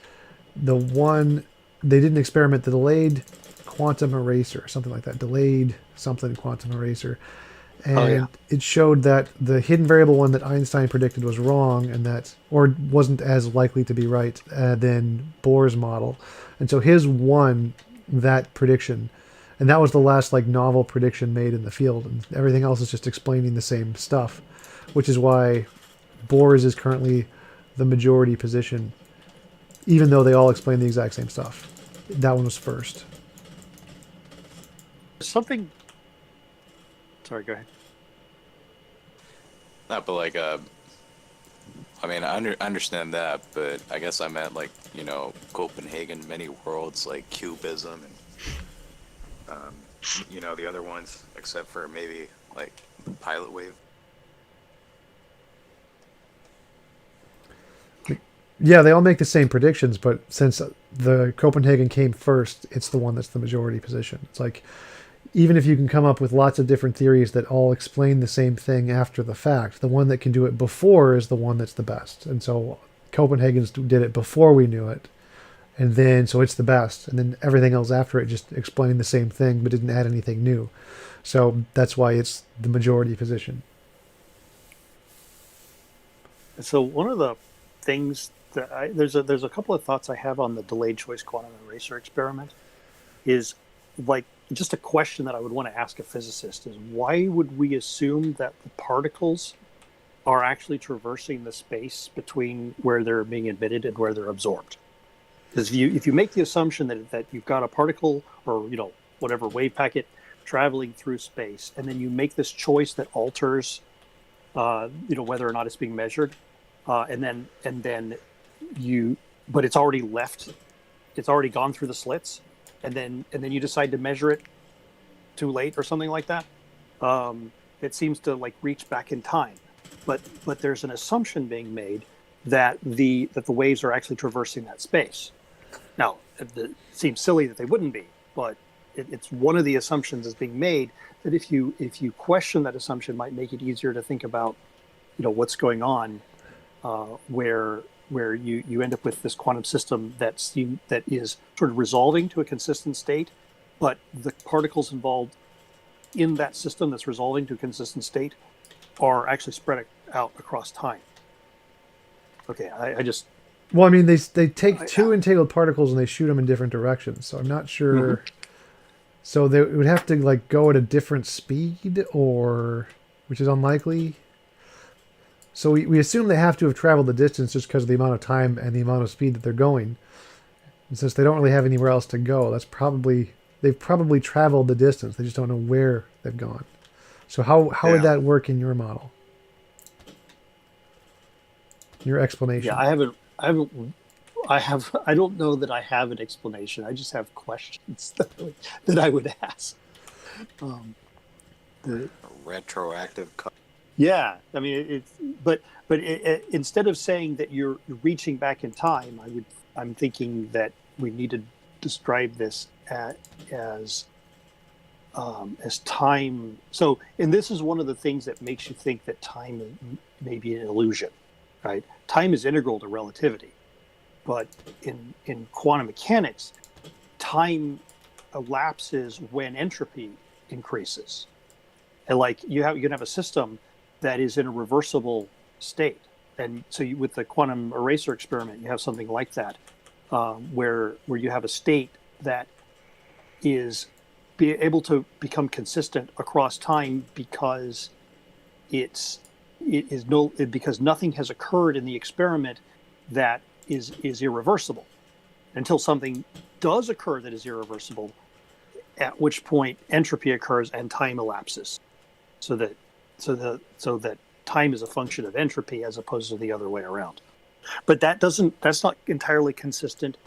S2: they didn't experiment the delayed quantum eraser, something like that, delayed something quantum eraser. and it showed that the hidden variable one that Einstein predicted was wrong, and that, or wasn't as likely to be right than Bohr's model, and so his won that prediction, and that was the last like novel prediction made in the field, and everything else is just explaining the same stuff, which is why Bohr's is currently the majority position, even though they all explain the exact same stuff. That one was first.
S1: Something. Sorry, go ahead.
S3: No, but like, I mean, I understand that, but I guess I meant like, you know, Copenhagen, many worlds, like Cubism, and you know, the other ones, except for maybe like Pilot Wave.
S2: Yeah, they all make the same predictions, but since the Copenhagen came first, it's the one that's the majority position. It's like, even if you can come up with lots of different theories that all explain the same thing after the fact, the one that can do it before is the one that's the best. And so Copenhagen's did it before we knew it, and then so it's the best. And then everything else after it just explained the same thing but didn't add anything new. So that's why it's the majority position.
S1: So one of the things that there's a couple of thoughts I have on the delayed choice quantum eraser experiment is like just a question that I would want to ask a physicist is why would we assume that the particles are actually traversing the space between where they're being emitted and where they're absorbed? Because if you make the assumption that you've got a particle or, you know, whatever wave packet traveling through space, and then you make this choice that alters, you know, whether or not it's being measured, and then but it's already left, it's already gone through the slits, and then you decide to measure it too late or something like that. It seems to like reach back in time, but there's an assumption being made that the waves are actually traversing that space. Now, it seems silly that they wouldn't be, but it's one of the assumptions that's being made that if you question that assumption, might make it easier to think about, you know, what's going on, where you end up with this quantum system that is sort of resolving to a consistent state, but the particles involved in that system that's resolving to a consistent state are actually spread out across time. Okay, I just...
S2: Well, I mean, they take two entangled particles and they shoot them in different directions, so I'm not sure... Mm-hmm. So they would have to like go at a different speed, or which is unlikely. So we assume they have to have traveled the distance just because of the amount of time and the amount of speed that they're going. And since they don't really have anywhere else to go, they've probably traveled the distance. They just don't know where they've gone. So how would that work in your model? Your explanation?
S1: Yeah, I don't know that I have an explanation. I just have questions that I would ask. The
S3: retroactive.
S1: Yeah, I mean, but instead of saying that you're reaching back in time, I'm thinking that we need to describe this as time. So, and this is one of the things that makes you think that time may be an illusion, right? Time is integral to relativity, but in quantum mechanics, time elapses when entropy increases, and like you can have a system that is in a reversible state. And so with the quantum eraser experiment, you have something like that, where you have a state that is able to become consistent across time because because nothing has occurred in the experiment that is irreversible until something does occur that is irreversible, at which point entropy occurs and time elapses, so that time is a function of entropy as opposed to the other way around. But that's not entirely consistent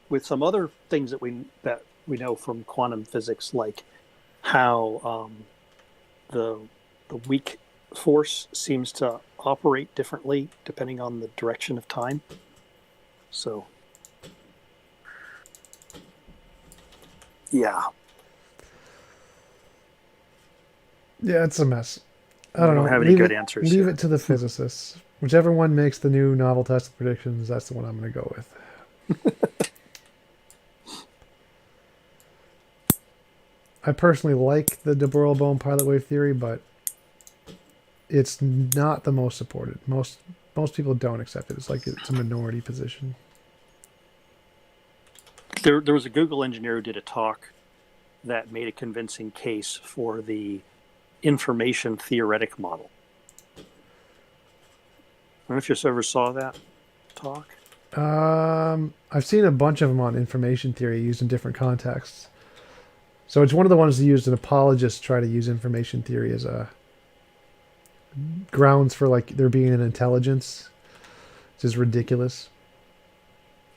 S1: with some other things that we know from quantum physics, like how the weak force seems to operate differently depending on the direction of time. So yeah,
S2: it's a mess. I don't know.
S1: Have any good answers.
S2: Leave it to the physicists. Whichever one makes the new novel test of predictions, that's the one I'm going to go with. I personally like the de Broglie-Bohm pilot wave theory, but it's not the most supported. Most people don't accept it. It's like it's a minority position.
S1: There was a Google engineer who did a talk that made a convincing case for the information theoretic model. I don't know if you ever saw that talk.
S2: I've seen a bunch of them on information theory used in different contexts. So it's one of the ones that used an apologist try to use information theory as a grounds for like there being an intelligence, which is ridiculous.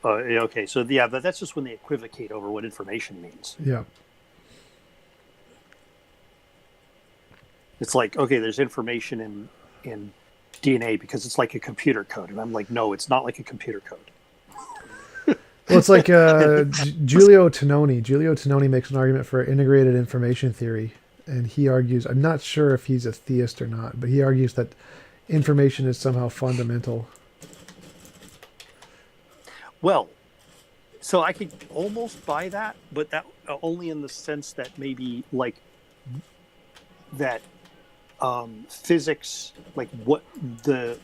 S1: Okay, so yeah, but that's just when they equivocate over what information means.
S2: Yeah.
S1: It's like, okay, there's information in DNA because it's like a computer code. And I'm like, no, it's not like a computer code.
S2: Well, it's like Giulio Tononi. Giulio Tononi makes an argument for integrated information theory. And he argues, I'm not sure if he's a theist or not, but he argues that information is somehow fundamental.
S1: Well, so I could almost buy that, but that only in the sense that maybe like that physics, like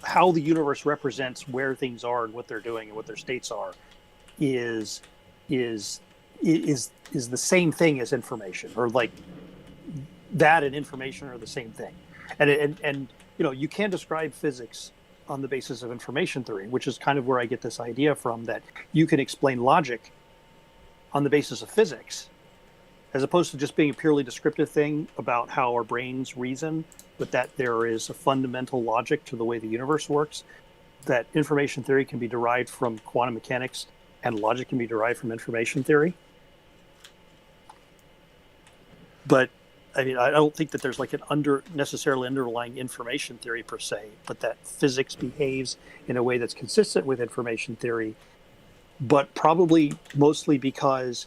S1: how the universe represents where things are and what they're doing and what their states are, is the same thing as information, or like that and information are the same thing, and you can describe physics on the basis of information theory, which is kind of where I get this idea from, that you can explain logic on the basis of physics, as opposed to just being a purely descriptive thing about how our brains reason, but that there is a fundamental logic to the way the universe works, that information theory can be derived from quantum mechanics and logic can be derived from information theory. But I mean, I don't think that there's like an necessarily underlying information theory per se, but that physics behaves in a way that's consistent with information theory, but probably mostly because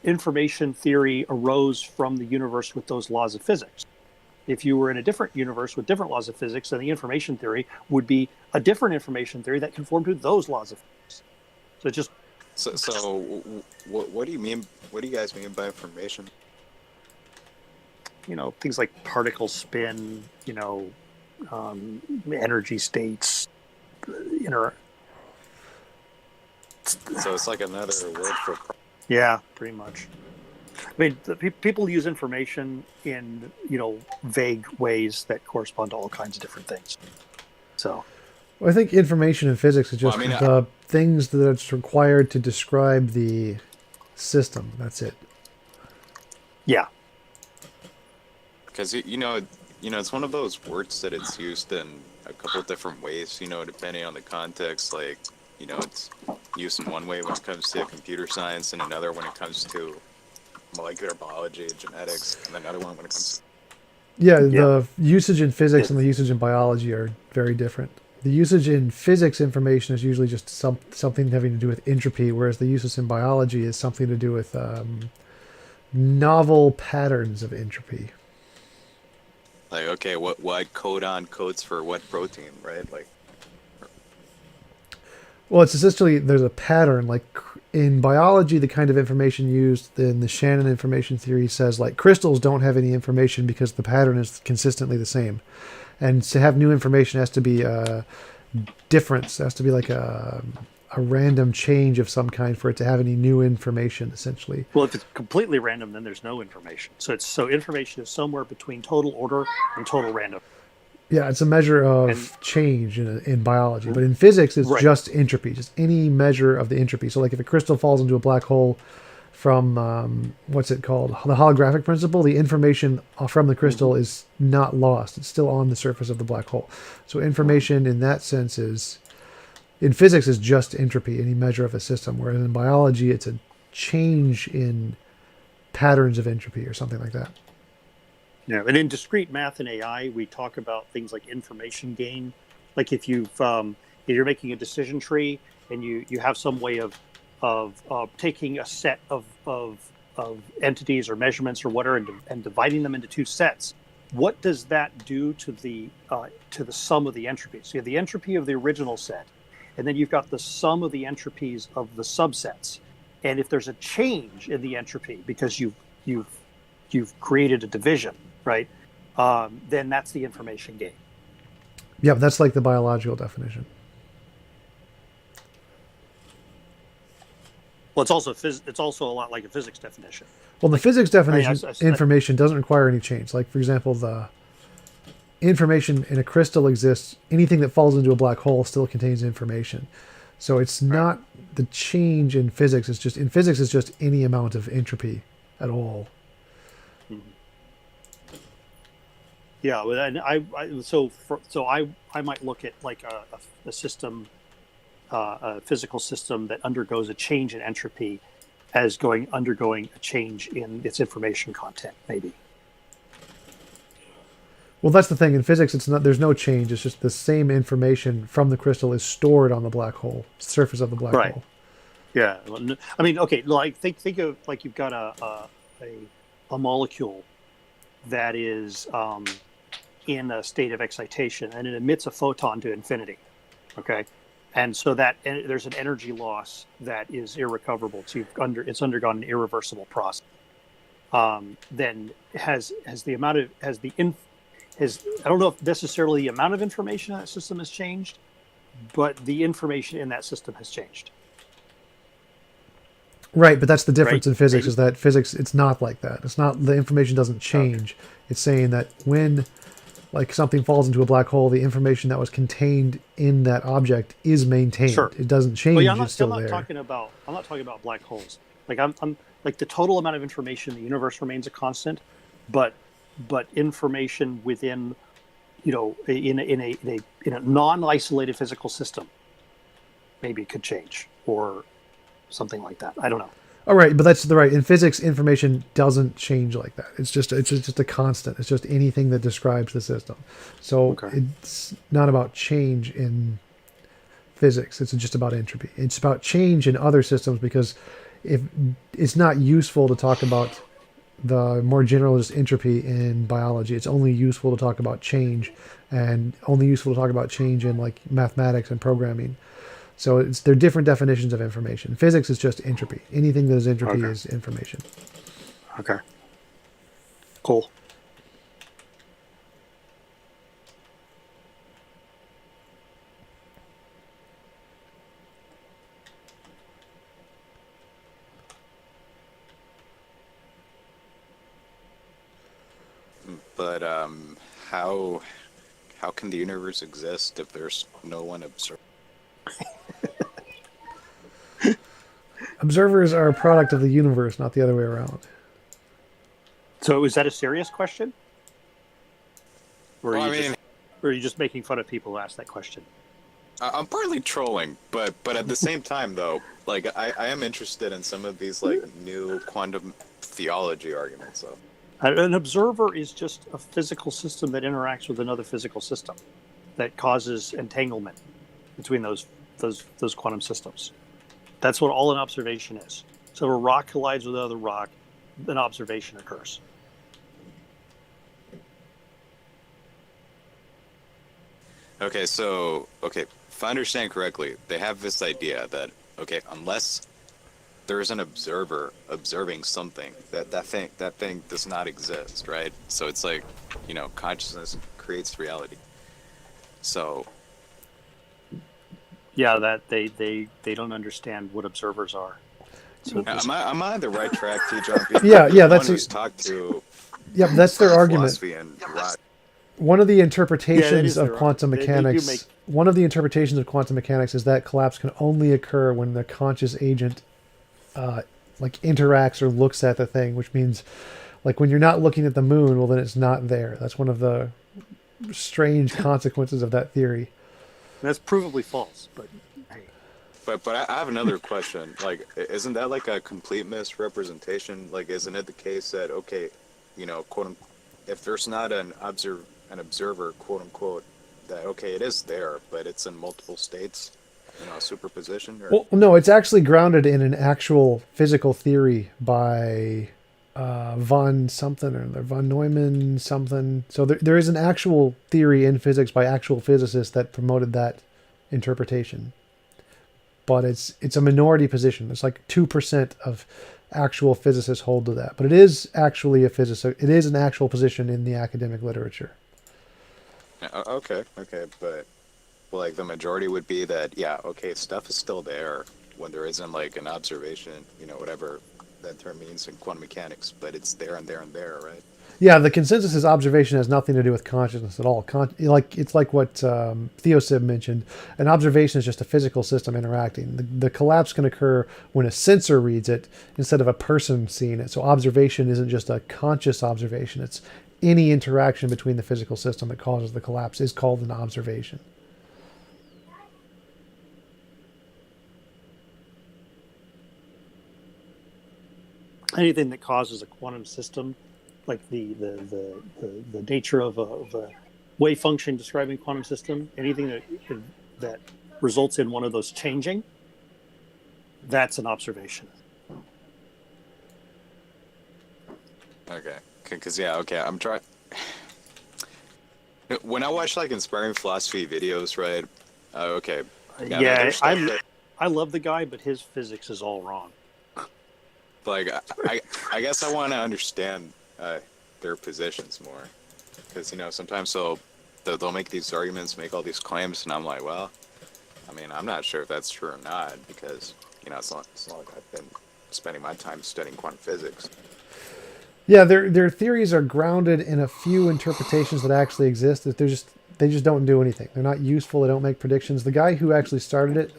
S1: information theory arose from the universe with those laws of physics. If you were in a different universe with different laws of physics, then the information theory would be a different information theory that conformed to those laws of physics. So just
S3: so what do you mean? What do you guys mean by information?
S1: Things like particle spin, energy states,
S3: So it's like another word for.
S1: Yeah, pretty much. I mean, people use information in vague ways that correspond to all kinds of different things. So,
S2: well, I think information in physics is just the things that's required to describe the system. That's it.
S1: Yeah.
S3: Because it's one of those words that it's used in a couple of different ways. Depending on the context, like it's used in one way when it comes to computer science, and another when it comes to molecular biology, genetics, and another one when it comes to...
S2: The usage in physics and the usage in biology are very different. The usage in physics information is usually just something having to do with entropy, whereas the usage in biology is something to do with novel patterns of entropy.
S3: Like, okay, what codon codes for what protein, right? Like,
S2: well, it's essentially there's a pattern. Like in biology, the kind of information used in the Shannon information theory says like crystals don't have any information because the pattern is consistently the same, and to have new information has to be a difference. It has to be like a random change of some kind for it to have any new information, essentially.
S1: Well, if it's completely random, then there's no information. So information is somewhere between total order and total random.
S2: Yeah, it's a measure of change in biology. But in physics, it's just entropy, just any measure of the entropy. So like if a crystal falls into a black hole from, what's it called? The holographic principle, the information from the crystal is not lost. It's still on the surface of the black hole. So information in that sense in physics is just entropy, any measure of a system. Whereas in biology, it's a change in patterns of entropy or something like that.
S1: Yeah, and in discrete math and AI, we talk about things like information gain. Like if you're making a decision tree and you have some way of taking a set of entities or measurements or whatever and dividing them into two sets, what does that do to the sum of the entropies? So you have the entropy of the original set, and then you've got the sum of the entropies of the subsets. And if there's a change in the entropy because you've created a division, right? then that's the information gain.
S2: Yeah, that's like the biological definition.
S1: Well, it's also a lot like a physics definition.
S2: Well, the physics definition
S1: I
S2: information doesn't require any change. Like, for example, the information in a crystal exists. Anything that falls into a black hole still contains information. So it's not the change in physics. It's just any amount of entropy at all.
S1: Yeah, and I might look at like a system, a physical system that undergoes a change in entropy as undergoing a change in its information content, maybe.
S2: Well, that's the thing. In physics, there's no change. It's just the same information from the crystal is stored on the black hole, surface of the black hole.
S1: Yeah. I mean, okay, like think of like you've got a molecule that is in a state of excitation, and it emits a photon to infinity. Okay. And so there's an energy loss that is irrecoverable. So it's undergone an irreversible process. Then I don't know if necessarily the amount of information in that system has changed, but the information in that system has changed.
S2: Right, but that's the difference in physics.
S1: Maybe.
S2: Is that physics? It's not like that. It's not, the information doesn't change. Okay. It's saying that when, like, something falls into a black hole, the information that was contained in that object is maintained. Sure. It doesn't change.
S1: Well, yeah,
S2: it's still
S1: I'm
S2: there.
S1: I'm not talking about black holes. Like I'm like the total amount of information in the universe remains a constant, but information within, in a non-isolated physical system, maybe it could change or something like that. I don't know.
S2: All right, but that's the right. In physics, information doesn't change like that. It's just a constant. It's just anything that describes the system. So It's not about change in physics. It's just about entropy. It's about change in other systems, because if it's not useful to talk about the more general just entropy in biology. It's only useful to talk about change, and only useful to talk about change in like mathematics and programming. So they're different definitions of information. Physics is just entropy. Anything that is entropy is information.
S1: Okay. Cool.
S3: But how can the universe exist if there's no one observing?
S2: Observers are a product of the universe, not the other way around.
S1: So is that a serious question? Or
S3: Well,
S1: are you just making fun of people who ask that question?
S3: I'm partly trolling, but at the same time, though, like I am interested in some of these like new quantum theology arguments. So
S1: an observer is just a physical system that interacts with another physical system that causes entanglement between those quantum systems. That's what all an observation is. So if a rock collides with another rock, an observation occurs.
S3: Okay, if I understand correctly, they have this idea that unless there is an observer observing something, that thing does not exist, right? So it's like, consciousness creates reality. So
S1: yeah, that they don't understand what observers are. So
S3: am I on the right track, TJump?
S2: Yeah, that's
S3: who's talked to.
S2: Yeah, that's their argument.
S3: And rock.
S2: One of the interpretations of quantum
S1: argument.
S2: mechanics. One of the interpretations of quantum mechanics is that collapse can only occur when the conscious agent, interacts or looks at the thing, which means, like, when you're not looking at the moon, well, then it's not there. That's one of the strange consequences of that theory.
S1: That's provably false, but hey.
S3: But I have another question. Like, isn't that like a complete misrepresentation? Like, isn't it the case that quote, if there's not an observer, quote unquote, that it is there, but it's in multiple states, superposition? Or?
S2: Well, no, it's actually grounded in an actual physical theory by von something or von Neumann something. So there is an actual theory in physics by actual physicists that promoted that interpretation. But it's a minority position. It's like 2% of actual physicists hold to that. But it is actually a physicist. It is an actual position in the academic literature.
S3: Okay, but well, like the majority would be that, yeah, okay, stuff is still there when there isn't like an observation, whatever that term means in quantum mechanics, but it's there and there and there, right?
S2: Yeah, the consensus is observation has nothing to do with consciousness at all. It's like what Theosib mentioned. An observation is just a physical system interacting. The collapse can occur when a sensor reads it instead of a person seeing it. So observation isn't just a conscious observation. It's any interaction between the physical system that causes the collapse is called an observation.
S1: Anything that causes a quantum system, like the nature of a wave function describing quantum system, anything that results in one of those changing, that's an observation.
S3: Okay, because yeah, okay, I'm trying. When I watch like inspiring philosophy videos, right? Okay.
S1: Yeah, I love the guy, but his physics is all wrong.
S3: Like, I guess I want to understand their positions more, because sometimes they'll make these arguments, make all these claims, and I'm like, well, I mean, I'm not sure if that's true or not, because it's not like I've been spending my time studying quantum physics.
S2: Yeah, their theories are grounded in a few interpretations that actually exist. That they just don't do anything. They're not useful. They don't make predictions. The guy who actually started it,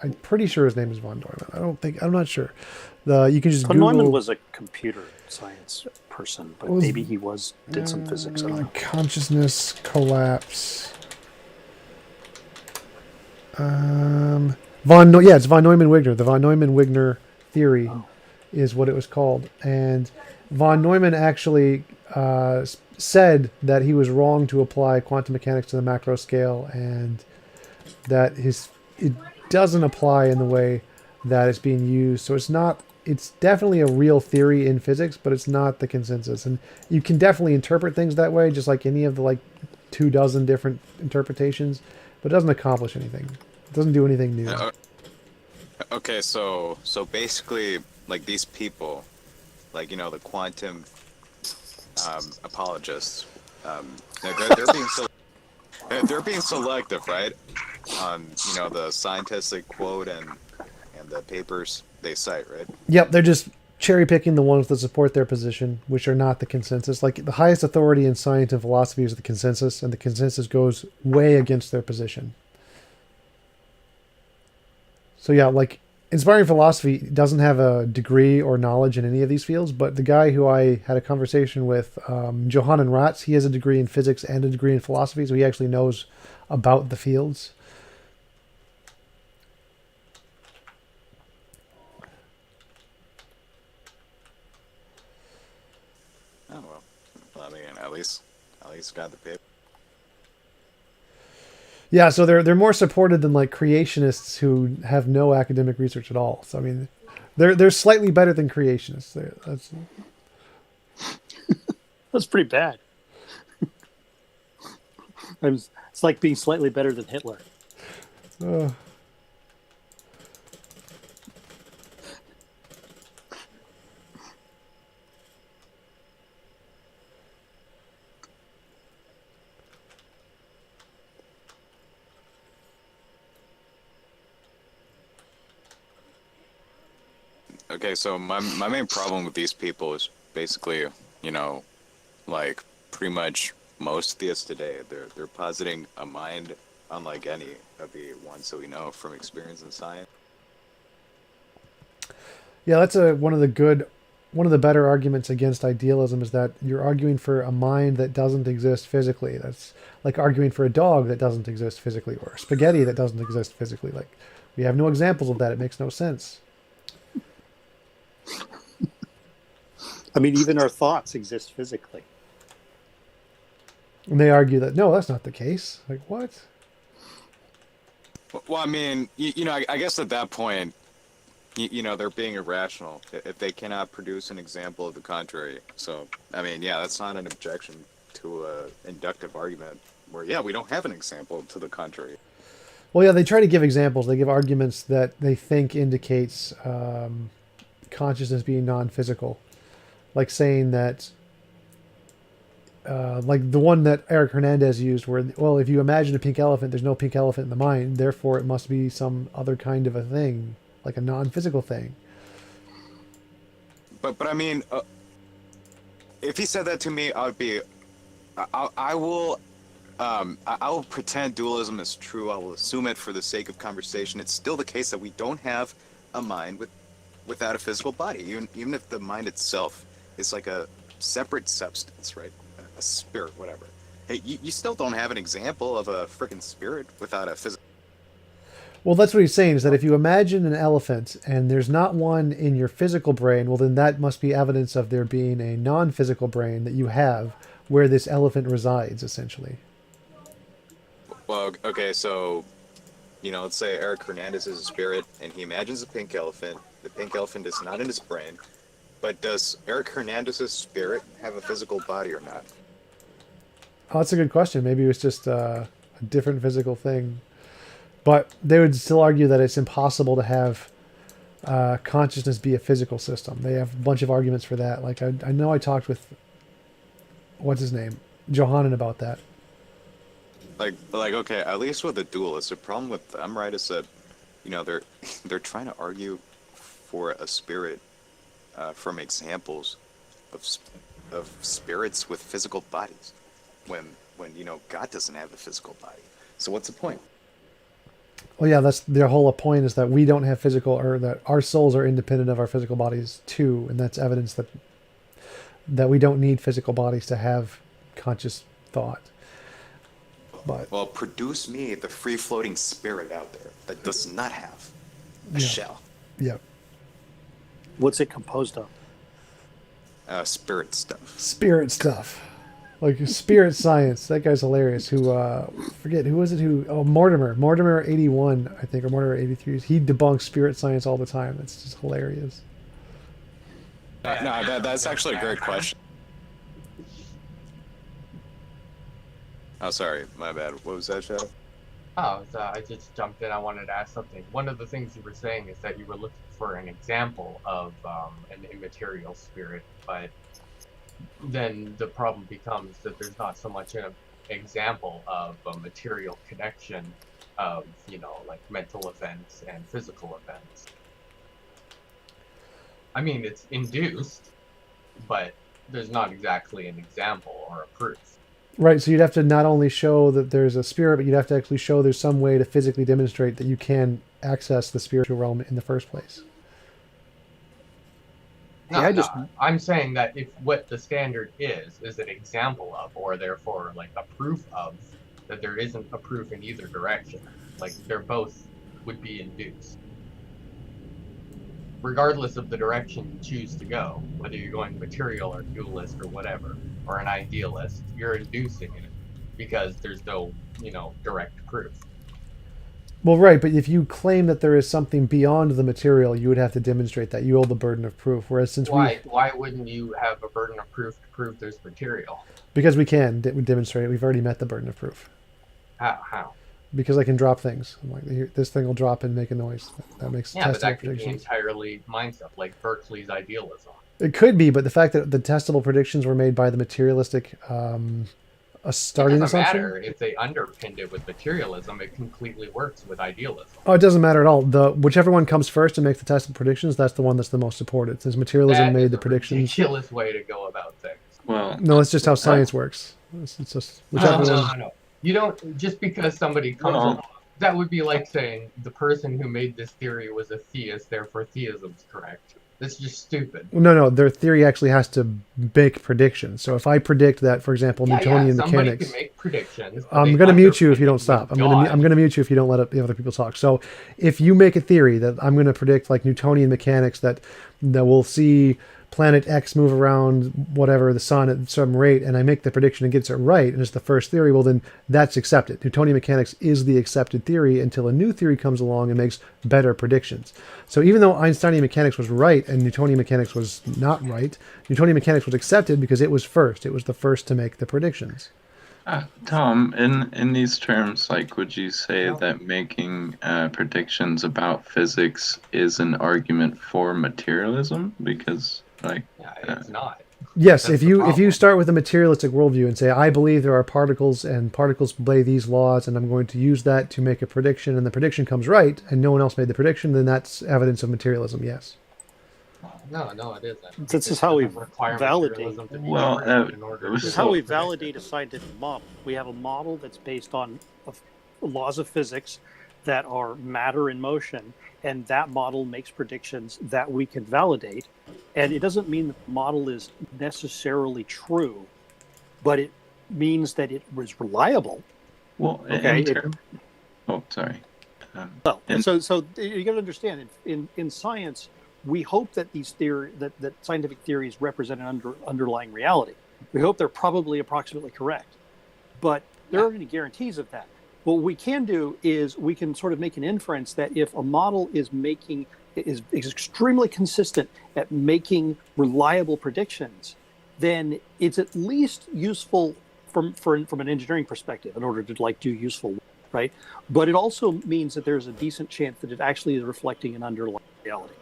S2: I'm pretty sure his name is von Neumann. I'm not sure. You can just
S1: von
S2: Google.
S1: Neumann was a computer science person, but maybe he did some physics. I don't know.
S2: Consciousness collapse. It's von Neumann-Wigner. The von Neumann-Wigner theory is what it was called, and von Neumann actually said that he was wrong to apply quantum mechanics to the macro scale, and that it doesn't apply in the way that it's being used. So it's definitely a real theory in physics, but it's not the consensus. And you can definitely interpret things that way, just like any of the 24 different interpretations, but it doesn't accomplish anything. It doesn't do anything new.
S3: Okay, so basically, like these people, like the quantum apologists, they're being selective, right? On the scientists they quote and the papers they cite, right?
S2: Yep, they're just cherry picking the ones that support their position, which are not the consensus. Like the highest authority in science and philosophy is the consensus, and the consensus goes way against their position. So yeah, like inspiring philosophy doesn't have a degree or knowledge in any of these fields, but the guy who I had a conversation with, Johannes Ratz, he has a degree in physics and a degree in philosophy, so he actually knows about the fields.
S3: Oh well, I mean, at least got the paper.
S2: Yeah, so they're more supported than creationists who have no academic research at all. So I mean, they're slightly better than creationists.
S1: That's pretty bad. It's like being slightly better than Hitler.
S3: Okay, so my main problem with these people is basically, like pretty much most theists today, they're positing a mind unlike any of the ones that we know from experience in science.
S2: Yeah, that's one of the better arguments against idealism is that you're arguing for a mind that doesn't exist physically. That's like arguing for a dog that doesn't exist physically, or spaghetti that doesn't exist physically. Like, we have no examples of that. It makes no sense.
S1: I mean, even our thoughts exist physically.
S2: And they argue that, no, that's not the case. Like, what?
S3: Well, I mean, I guess at that point, they're being irrational if they cannot produce an example of the contrary. So, I mean, yeah, that's not an objection to an inductive argument where, yeah, we don't have an example to the contrary.
S2: Well, yeah, they try to give examples. They give arguments that they think indicates consciousness being non-physical, like saying that, like the one that Eric Hernandez used, where, well, if you imagine a pink elephant, there's no pink elephant in the mind, therefore it must be some other kind of a thing, like a non-physical thing.
S3: But I mean, if he said that to me, I would be, I will pretend dualism is true. I will assume it for the sake of conversation. It's still the case that we don't have a mind without a physical body, even if the mind itself is like a separate substance, right? A spirit, whatever. Hey, you still don't have an example of a freaking spirit without a physical.
S2: Well, that's what he's saying, is that if you imagine an elephant and there's not one in your physical brain, well, then that must be evidence of there being a non-physical brain that you have where this elephant resides, essentially.
S3: Well, okay, so, let's say Eric Hernandez is a spirit and he imagines a pink elephant. The pink elephant is not in his brain, but does Eric Hernandez's spirit have a physical body or not?
S2: Oh, that's a good question. Maybe it was just a different physical thing. But they would still argue that it's impossible to have consciousness be a physical system. They have a bunch of arguments for that. Like, I know I talked with, what's his name? Johanan about that.
S3: Like, okay, at least with the dualists, the problem with them, right, is that, they're trying to argue for a spirit from examples of spirits with physical bodies, when God doesn't have a physical body. So what's the point?
S2: Well, yeah, that's their whole point, is that we don't have physical, or that our souls are independent of our physical bodies too, and that's evidence that we don't need physical bodies to have conscious thought. But
S3: well, produce me the free-floating spirit out there that does not have a shell.
S2: Yeah.
S1: What's it composed of?
S3: Spirit stuff.
S2: Spirit stuff. Like spirit science. That guy's hilarious. Who, forget, who was it who, Mortimer 81, I think, or Mortimer 83. He debunks spirit science all the time. It's just hilarious.
S3: No, that's actually a great question. Oh, sorry, my bad. What was that, Shadow?
S5: Oh, I just jumped in. I wanted to ask something. One of the things you were saying is that you were looking for an example of an immaterial spirit, but then the problem becomes that there's not so much an example of a material connection of, like mental events and physical events. I mean, it's induced, but there's not exactly an example or a proof.
S2: Right, so you'd have to not only show that there's a spirit, but you'd have to actually show there's some way to physically demonstrate that you can access the spiritual realm in the first place.
S5: No, I'm saying that if what the standard is an example of, or therefore like a proof of, that there isn't a proof in either direction. Like they're both would be induced. Regardless of the direction you choose to go, whether you're going material or dualist or whatever, or an idealist, you're inducing it because there's no, direct proof.
S2: Well, right, but if you claim that there is something beyond the material, you would have to demonstrate that. You hold the burden of proof. Whereas since
S5: why wouldn't you have a burden of proof to prove there's material?
S2: Because we can demonstrate it. We've already met the burden of proof.
S5: How?
S2: Because I can drop things. I'm like, this thing will drop and make a noise. That makes
S5: but that could be
S2: predictions.
S5: entirely mind stuff, like Berkeley's idealism.
S2: It could be, but the fact that the testable predictions were made by the materialistic a starting
S5: it doesn't
S2: assumption.
S5: Matter if they underpinned it with materialism, it completely works with idealism.
S2: Oh, it doesn't matter at all. Whichever one comes first and makes the testable predictions, that's the one that's the most supported. Since materialism made the predictions.
S5: Ridiculous way to go about things.
S6: Well,
S2: no, it's just how science works. It's just whichever one.
S5: No. You don't, just because somebody comes along, that would be like saying the person who made this theory was a theist, therefore theism's correct. That's just stupid.
S2: No, their theory actually has to make predictions. So if I predict that, for example, Newtonian mechanics,
S5: somebody can make predictions.
S2: I'm going to mute you if you don't stop. I'm going to mute you if you don't let the other people talk. So if you make a theory that I'm going to predict like Newtonian mechanics that we'll see planet X move around whatever the sun at some rate, and I make the prediction and gets it right, and it's the first theory, well then that's accepted. Newtonian mechanics is the accepted theory until a new theory comes along and makes better predictions. So even though Einsteinian mechanics was right and Newtonian mechanics was not right, Newtonian mechanics was accepted because it was first. It was the first to make the predictions.
S6: Tom, in these terms, like, would you say that making predictions about physics is an argument for materialism? Because, like,
S5: It's not.
S2: Yes,
S5: That's
S2: if
S5: the
S2: you
S5: problem.
S2: start with a materialistic worldview and say, I believe there are particles and particles obey these laws, and I'm going to use that to make a prediction, and the prediction comes right, and no one else made the prediction, then that's evidence of materialism. Yes.
S5: No, it isn't.
S1: This is
S5: It
S1: how we
S5: doesn't require
S1: validate.
S5: materialism to be
S6: Well,
S5: true in order
S1: This
S5: to
S1: is how we
S5: predict
S1: validate
S5: it.
S1: a scientific model. We have a model that's based on laws of physics that are matter in motion, and that model makes predictions that we can validate. And it doesn't mean that the model is necessarily true, but it means that it was reliable.
S6: well,
S1: Okay.
S6: Oh, sorry.
S1: Well,
S6: in-
S1: so you got to understand, in science, we hope that that scientific theories represent an underlying reality. We hope they're probably approximately correct, but there aren't any guarantees of that. What we can do is we can sort of make an inference that if a model is extremely consistent at making reliable predictions, then it's at least useful from an engineering perspective in order to like do useful work, right? But it also means that there's a decent chance that it actually is reflecting an underlying reality.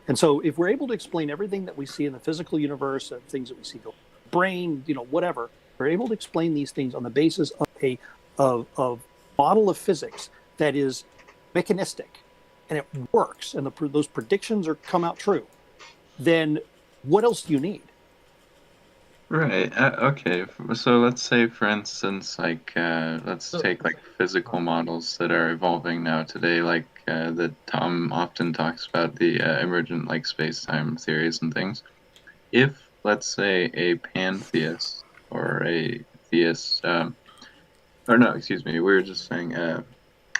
S1: And so if we're able to explain everything that we see in the physical universe, things that we see in the brain, whatever, we're able to explain these things on the basis of a model of physics that is mechanistic and it works, and those predictions come out true, then what else do you need?
S6: Right. Okay. So let's say, for instance, like let's take like physical models that are evolving now today, like that Tom often talks about, the emergent like space-time theories and things. If, let's say, a pantheist or a theist, or no, excuse me, we were just saying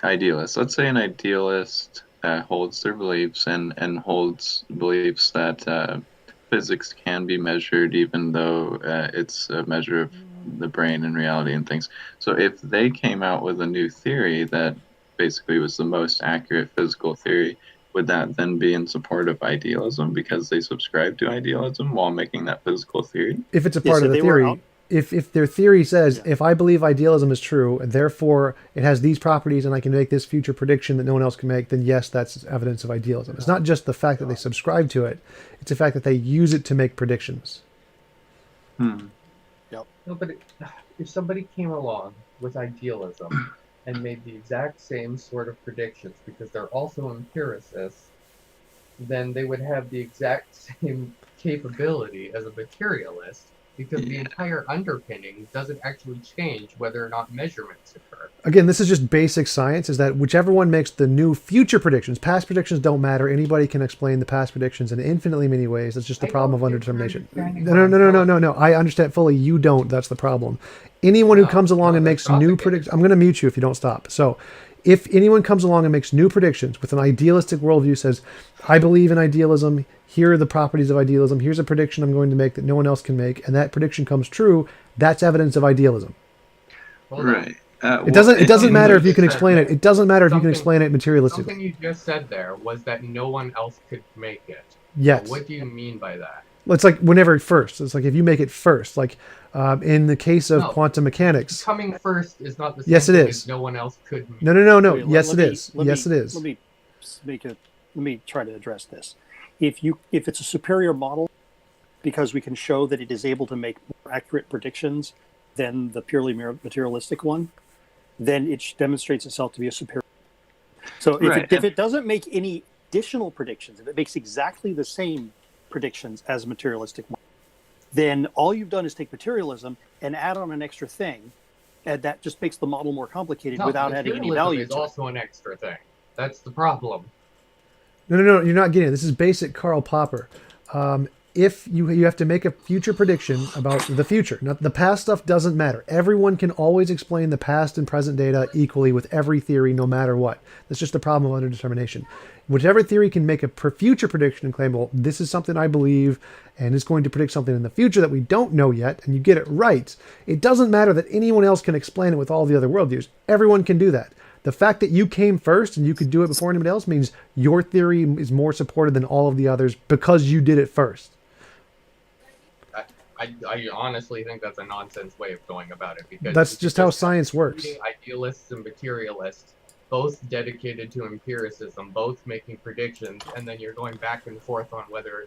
S6: idealist. Let's say an idealist holds their beliefs and holds beliefs that physics can be measured, even though it's a measure of the brain and reality and things. So if they came out with a new theory that basically was the most accurate physical theory, would that then be in support of idealism because they subscribe to idealism while making that physical theory?
S2: If it's a part of the theory, if their theory says, if I believe idealism is true, and therefore it has these properties and I can make this future prediction that no one else can make, then yes, that's evidence of idealism. It's not just the fact that they subscribe to it, it's the fact that they use it to make predictions.
S5: Yep. No, but if somebody came along with idealism and made the exact same sort of predictions, because they're also empiricists, then they would have the exact same capability as a materialist, because the entire underpinning doesn't actually change whether or not measurements occur.
S2: Again, this is just basic science, is that whichever one makes the new future predictions, past predictions don't matter. Anybody can explain the past predictions in infinitely many ways. That's just the problem of underdetermination. No. I understand fully. You don't. That's the problem. Anyone who comes along and makes new predictions, I'm going to mute you if you don't stop. So if anyone comes along and makes new predictions with an idealistic worldview, says, I believe in idealism, here are the properties of idealism, here's a prediction I'm going to make that no one else can make, and that prediction comes true, that's evidence of idealism.
S6: Right.
S2: It doesn't matter if you can explain it. It doesn't matter if you can explain it materialistically.
S5: Something you just said there was that no one else could make it.
S2: Yes.
S5: So what do you mean by that?
S2: Well, it's like whenever first. It's like if you make it first. Like in the case of quantum mechanics.
S5: Coming first is not the same
S2: yes, it
S5: thing
S2: is.
S5: as no one else could make.
S2: No. Yes, it is. Yes, it is.
S1: Let me try to address this. If it's a superior model, because we can show that it is able to make more accurate predictions than the purely materialistic one, then it demonstrates itself to be a superior. So if it doesn't make any additional predictions, if it makes exactly the same predictions as a materialistic one, then all you've done is take materialism and add on an extra thing, and that just makes the model more complicated without adding any value to it.
S5: Materialism is also an extra thing. That's the problem.
S2: No, you're not getting it. This is basic Karl Popper. If you have to make a future prediction about the future. Now, the past stuff doesn't matter. Everyone can always explain the past and present data equally with every theory, no matter what. That's just the problem of underdetermination. Whichever theory can make a future prediction and claim, well, this is something I believe, and it's going to predict something in the future that we don't know yet, and you get it right. It doesn't matter that anyone else can explain it with all the other worldviews. Everyone can do that. The fact that you came first and you could do it before anybody else means your theory is more supported than all of the others because you did it first.
S5: I honestly think that's a nonsense way of going about it, because
S2: That's just how science works.
S5: Idealists and materialists, both dedicated to empiricism, both making predictions, and then you're going back and forth on whether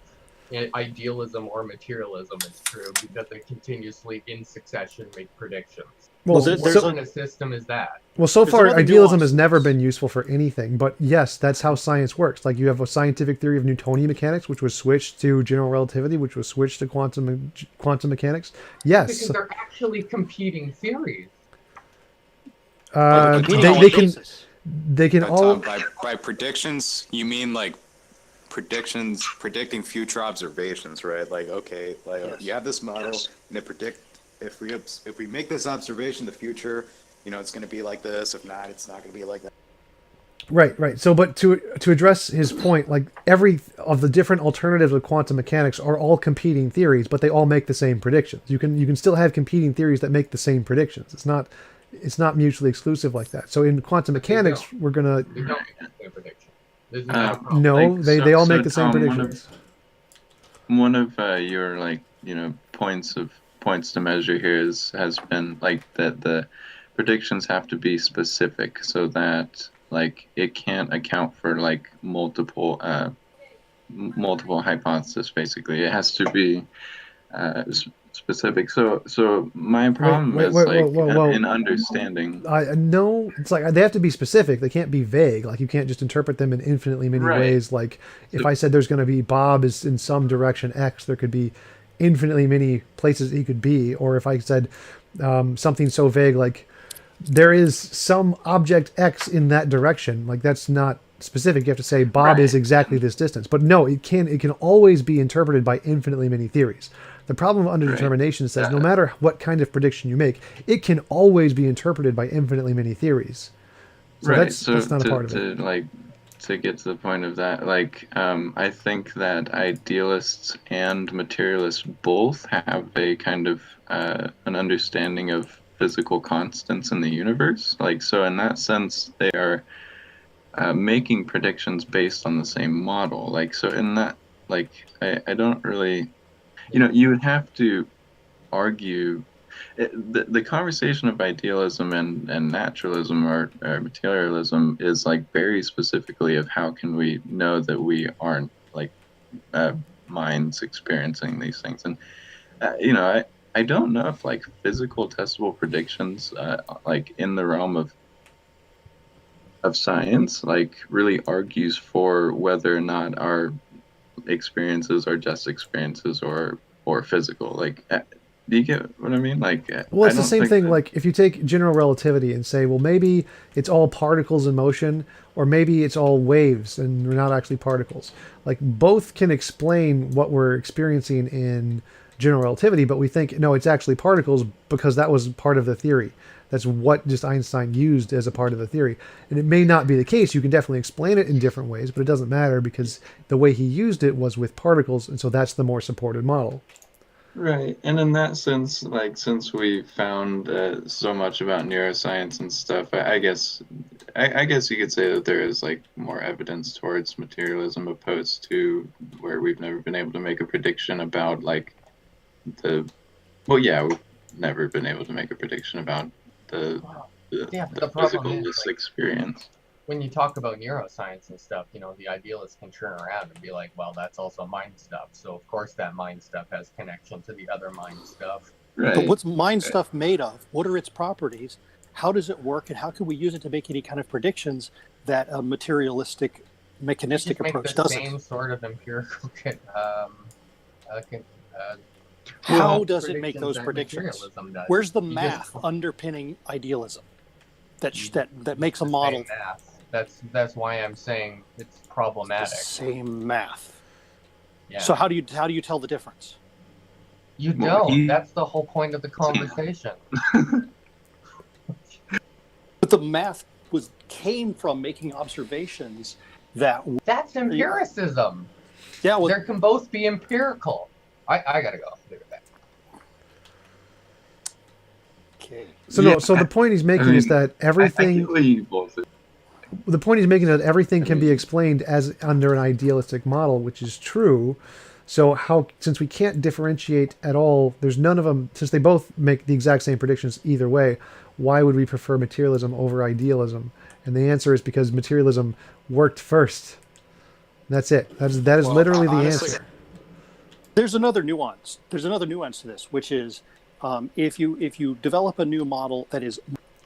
S5: idealism or materialism is true, because they continuously in succession make predictions.
S2: Well,
S5: What kind of system is that?
S2: Well, so far,
S1: another
S2: idealism
S1: nuance.
S2: has never been useful for anything. But yes, that's how science works. Like you have a scientific theory of Newtonian mechanics, which was switched to general relativity, which was switched to quantum mechanics. Yes,
S5: Because they're actually competing theories.
S2: They can
S3: But
S2: all.
S3: Tom, by predictions, you mean like predicting future observations, right? Like, okay, like you have this model, and it predict if we make this observation in the future, it's going to be like this. If not, it's not going to be like that.
S2: Right. So, but to address his point, like every of the different alternatives of quantum mechanics are all competing theories, but they all make the same predictions. You can still have competing theories that make the same predictions. It's not mutually exclusive like that. So in quantum mechanics, we're gonna
S5: They don't make the same prediction.
S2: no, they all make the same
S6: Tom,
S2: predictions.
S6: One of your points to measure here has been like that the predictions have to be specific so that like it can't account for like multiple hypotheses. Basically, it has to be specific. So my problem is in understanding.
S2: No, it's like they have to be specific. They can't be vague. Like you can't just interpret them in infinitely many ways. Like if I said there's going to be Bob is in some direction X, there could be infinitely many places he could be. Or if I said something so vague like there is some object X in that direction, like that's not specific. You have to say Bob is exactly this distance. But no, it can always be interpreted by infinitely many theories. The problem of underdetermination says no matter what kind of prediction you make, it can always be interpreted by infinitely many theories. So that's not a part of it.
S6: To get to the point of that, I think that idealists and materialists both have a kind of an understanding of physical constants in the universe. So in that sense, they are making predictions based on the same model. So in that, I don't really, you would have to argue the conversation of idealism and naturalism or materialism is very specifically of how can we know that we aren't minds experiencing these things. And I don't know if physical testable predictions in the realm of science really argues for whether or not our experiences are just experiences or physical. Do you get what I mean?
S2: Well, it's the same thing. If you take general relativity and say, well, maybe it's all particles in motion, or maybe it's all waves and they're not actually particles. Both can explain what we're experiencing in general relativity, but we think no, it's actually particles because that was part of the theory. That's what just Einstein used as a part of the theory. And it may not be the case. You can definitely explain it in different ways, but it doesn't matter because the way he used it was with particles, and so that's the more supported model.
S6: Right, and in that sense, since we found so much about neuroscience and stuff, I guess you could say that there is more evidence towards materialism opposed to where we've never been able to make a prediction about we've never been able to make a prediction about the physicalist experience.
S5: When you talk about neuroscience and stuff, the idealists can turn around and be like, well, that's also mind stuff. So, of course, that mind stuff has connection to the other mind stuff.
S6: Right.
S1: But what's mind stuff made of? What are its properties? How does it work? And how can we use it to make any kind of predictions that a materialistic, mechanistic approach doesn't?
S5: Same sort of empirical.
S1: How does it make those predictions? Where's the math underpinning idealism that makes a model?
S5: That's why I'm saying it's problematic.
S1: The same math.
S5: Yeah.
S1: So how do you tell the difference?
S5: You don't. That's the whole point of the conversation.
S1: But the math came from making observations
S5: That's empiricism.
S1: Yeah, well,
S5: there can both be empirical. I gotta go. Leave it back.
S1: Okay.
S2: So the point he's making is that everything. The point he's making is that everything can be explained as under an idealistic model, which is true, So since we can't differentiate at all, there's none of them, since they both make the exact same predictions either way, why would we prefer materialism over idealism? And the answer is because materialism worked first. That's it. That is
S3: Well,
S2: literally the
S3: honestly,
S2: answer.
S1: There's another nuance. There's another nuance to this, which is if you develop a new model that is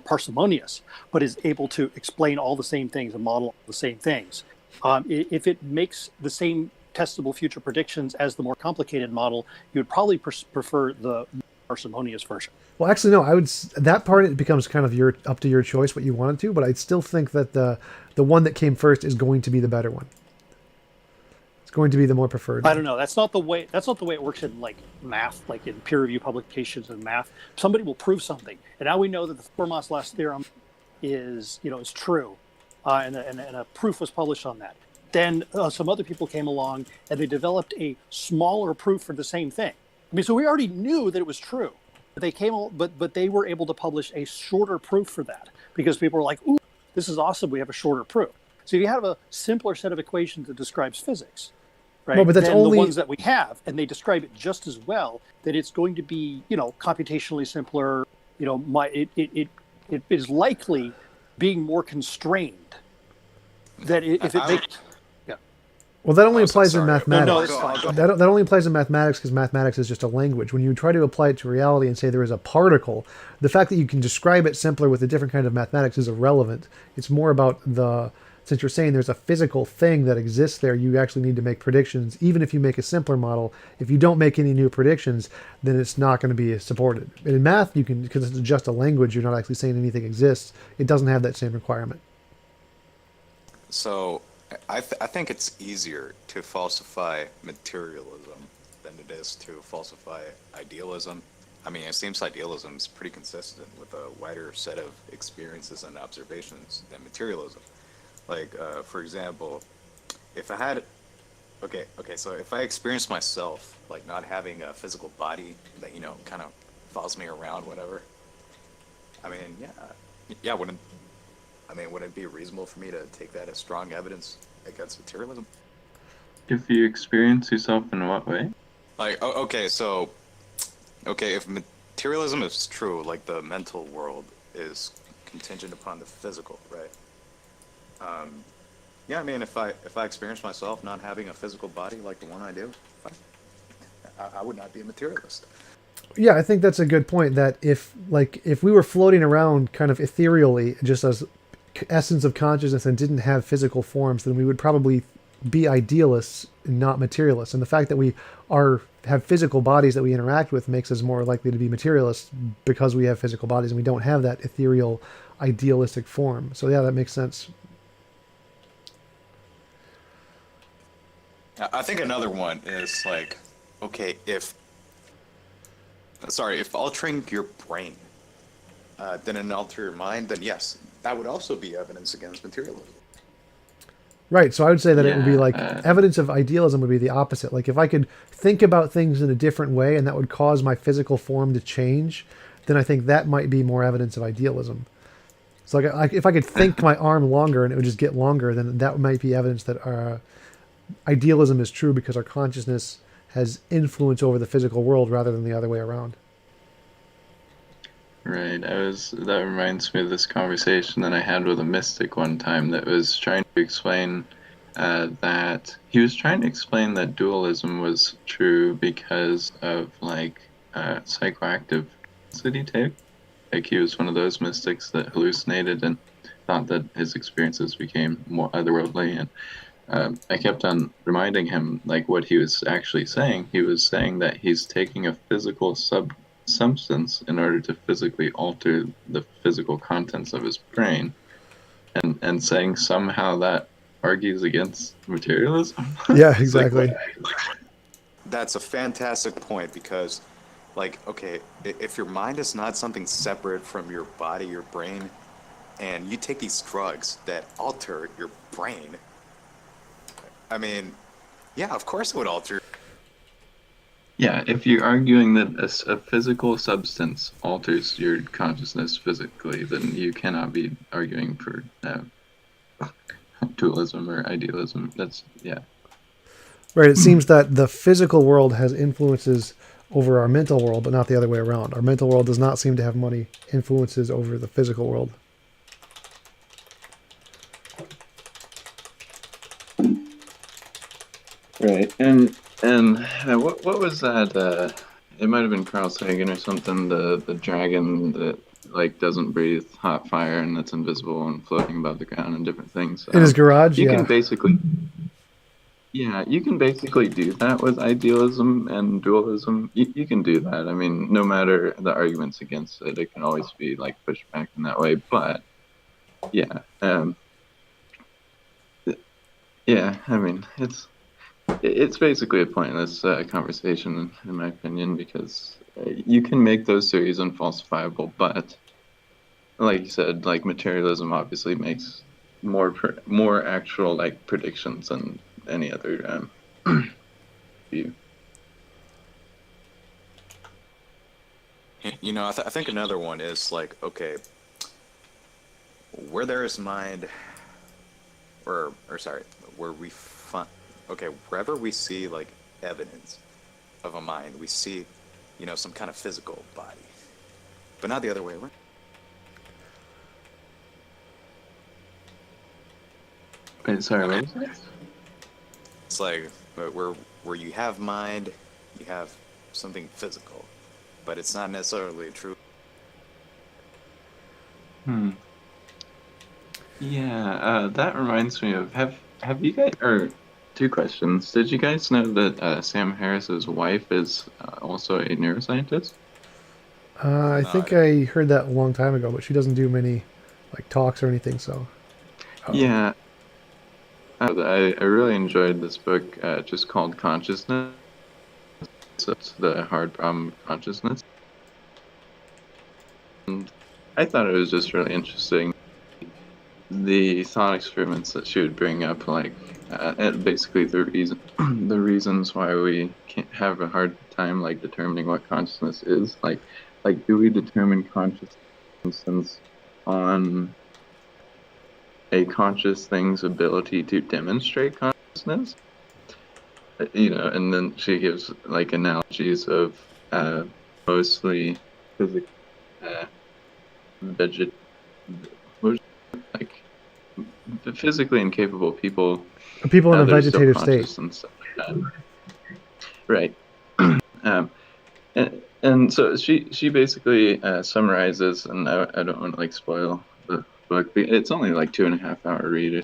S1: parsimonious, but is able to explain all the same things and model all the same things, if it makes the same testable future predictions as the more complicated model, you would probably prefer the parsimonious version.
S2: Well, actually, no. That part it becomes kind of up to your choice what you want it to, but I'd still think that the one that came first is going to be the better one. It's going to be the more preferred.
S1: I don't know. That's not the way it works in like math, like in peer review publications in math. Somebody will prove something, and now we know that the Fermat's last theorem is true, and a proof was published on that. Then some other people came along and they developed a smaller proof for the same thing. I mean, so we already knew that it was true. But they were able to publish a shorter proof for that because people were like, "Ooh, this is awesome! We have a shorter proof." So if you have a simpler set of equations that describes physics, right?
S2: No, but that's
S1: then
S2: only
S1: the ones that we have, and they describe it just as well. That it's going to be, computationally simpler. It is likely being more constrained. That if it makes
S2: Well, that only
S3: Oh,
S2: applies in
S3: sorry.
S2: mathematics.
S1: No, it's fine.
S2: That only applies in mathematics because mathematics is just a language. When you try to apply it to reality and say there is a particle, the fact that you can describe it simpler with a different kind of mathematics is irrelevant. It's more about since you're saying there's a physical thing that exists there, you actually need to make predictions. Even if you make a simpler model, if you don't make any new predictions, then it's not going to be supported. And in math, you can, because it's just a language, you're not actually saying anything exists. It doesn't have that same requirement.
S3: So I think it's easier to falsify materialism than it is to falsify idealism. I mean, it seems idealism is pretty consistent with a wider set of experiences and observations than materialism. Like, for example, if I had, okay, so if I experienced myself like not having a physical body that kind of follows me around, whatever. I mean, yeah, wouldn't it be reasonable for me to take that as strong evidence against materialism?
S6: If you experience yourself in what way?
S3: Like, if materialism is true, like the mental world is contingent upon the physical, right? Yeah, I mean, if I experience myself not having a physical body like the one I do, I would not be a materialist.
S2: Yeah, I think that's a good point. That if we were floating around kind of ethereally, just as essence of consciousness and didn't have physical forms, then we would probably be idealists and not materialists. And the fact that we have physical bodies that we interact with makes us more likely to be materialists because we have physical bodies and we don't have that ethereal idealistic form. So yeah, that makes sense.
S3: I think another one is like, okay, if altering your brain didn't alter your mind, then yes, that would also be evidence against materialism.
S2: Right. So I would say that it would be like
S6: Yeah,
S2: evidence of idealism would be the opposite. Like if I could think about things in a different way and that would cause my physical form to change, then I think that might be more evidence of idealism. So like if I could think my arm longer and it would just get longer, then that might be evidence that idealism is true because our consciousness has influence over the physical world rather than the other way around.
S6: right. That reminds me of this conversation that I had with a mystic one time that was trying to explain that he was trying to explain that dualism was true because of psychoactive city tape. Like he was one of those mystics that hallucinated and thought that his experiences became more otherworldly. And I kept on reminding him like what he was actually saying. He was saying that he's taking a physical substance in order to physically alter the physical contents of his brain, and saying somehow that argues against materialism.
S2: Yeah, exactly.
S3: That's a fantastic point because, like, okay, if your mind is not something separate from your body, your brain, and you take these drugs that alter your brain, I mean, yeah, of course it would alter.
S6: Yeah, if you're arguing that a physical substance alters your consciousness physically, then you cannot be arguing for dualism or idealism. Yeah.
S2: Right. It seems that the physical world has influences over our mental world, but not the other way around. Our mental world does not seem to have many influences over the physical world.
S6: Right. And what was that? It might have been Carl Sagan or something. The dragon that like doesn't breathe hot fire and that's invisible and floating above the ground and different things.
S2: In his garage,
S6: You
S2: yeah.
S6: can basically, yeah, you can basically do that with idealism and dualism. You can do that. I mean, no matter the arguments against it, it can always be like pushed back in that way. But yeah, yeah. I mean, it's basically a pointless conversation, in my opinion, because you can make those theories unfalsifiable, but like you said, like materialism obviously makes more actual like predictions than any other view.
S3: You know, I think another one is like, okay, where there is mind, or sorry, where we find, okay, wherever we see like evidence of a mind, we see, you know, some kind of physical body, but not the other way around.
S6: Wait, sorry, what was that?
S3: It's like where you have mind, you have something physical, but it's not necessarily true.
S6: Hmm. Yeah, that reminds me of have you guys or two questions. Did you guys know that Sam Harris's wife is also a neuroscientist?
S2: I
S3: No, I
S2: think
S3: didn't.
S2: I heard that a long time ago, but she doesn't do many like talks or anything. So,
S6: Yeah, I really enjoyed this book, just called Consciousness. So it's the hard problem of consciousness, and I thought it was just really interesting. The thought experiments that she would bring up, like and basically the reason, the reasons why we can't have a hard time like determining what consciousness is. Like do we determine consciousness, for instance, on a conscious thing's ability to demonstrate consciousness? You know, and then she gives like analogies of mostly physical, veget, like physically incapable people.
S2: people in a
S6: That are still
S2: vegetative state.
S6: conscious and stuff like that. Right. um, and so she basically summarizes, and I don't want to like spoil the book. But it's only like 2.5 hour read.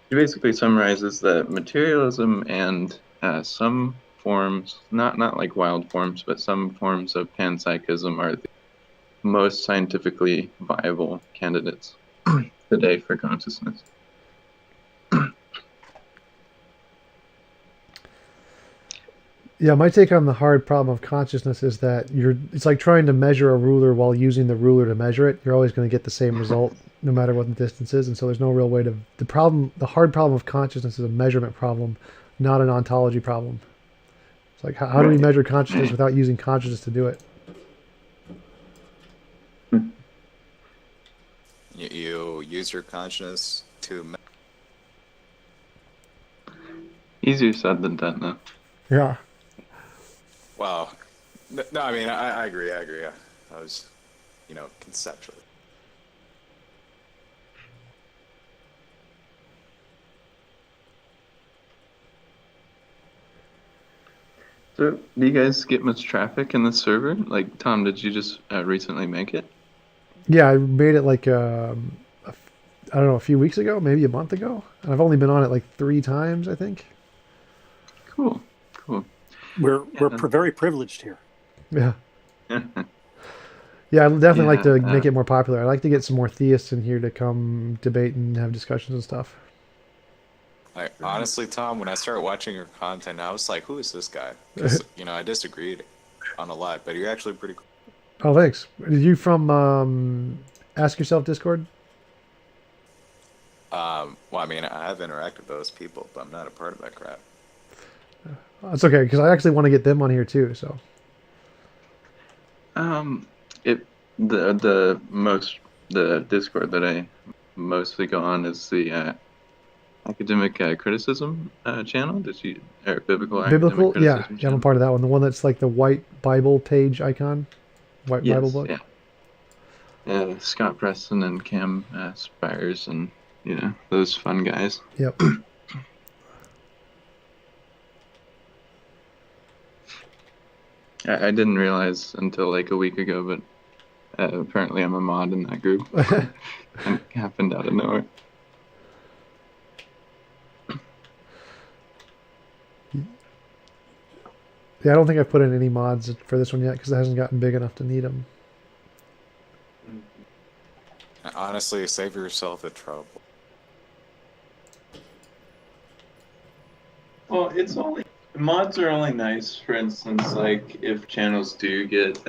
S6: She basically summarizes that materialism and some forms, not like wild forms, but some forms of panpsychism are the most scientifically viable candidates today for consciousness.
S2: Yeah, my take on the hard problem of consciousness is that it's like trying to measure a ruler while using the ruler to measure it. You're always going to get the same result no matter what the distance is, and so there's no real way to the hard problem of consciousness is a measurement problem, not an ontology problem. It's like how do we
S6: Right.
S2: measure consciousness
S6: Right.
S2: without using consciousness to do it?
S3: You use your consciousness to.
S6: Easier said than done, though.
S2: Yeah.
S3: Well, no, I mean, I agree. I agree. I was, you know, conceptually.
S6: So, do you guys get much traffic in the server? Like, Tom, did you just recently make it?
S2: Yeah, I made it like I don't know, a few weeks ago, maybe a month ago, and I've only been on it like 3 times, I think.
S6: Cool, cool.
S1: We're
S6: Yeah.
S1: very privileged here.
S2: Yeah. Yeah, I'd definitely like to
S6: Yeah,
S2: make it more popular. I'd like to get some more theists in here to come debate and have discussions and stuff.
S3: Like honestly, Tom, when I started watching your content, I was like, "Who is this guy?" Because you know, I disagreed on a lot, but you're actually pretty cool.
S2: Oh, thanks. Are you from Ask Yourself Discord?
S3: Well, I mean, I have interacted with those people, but I'm not a part of that crap.
S2: That's okay, because I actually want to get them on here too. So
S6: it the Discord that I mostly go on is the academic criticism channel? Did you or biblical academic
S2: Biblical, yeah,
S6: criticism
S2: yeah, I'm a
S6: channel?
S2: part of that one. The one that's like the white Bible page icon, white Bible
S6: Yes,
S2: book.
S6: yeah. Scott Preston and Cam Spires and those fun guys.
S2: Yep.
S6: I didn't realize until like a week ago, but apparently I'm a mod in that group. And it happened out of nowhere.
S2: Yeah, I don't think I've put in any mods for this one yet because it hasn't gotten big enough to need them.
S3: Honestly, save yourself the trouble.
S6: Well, it's only mods are only nice. For instance, like if channels do get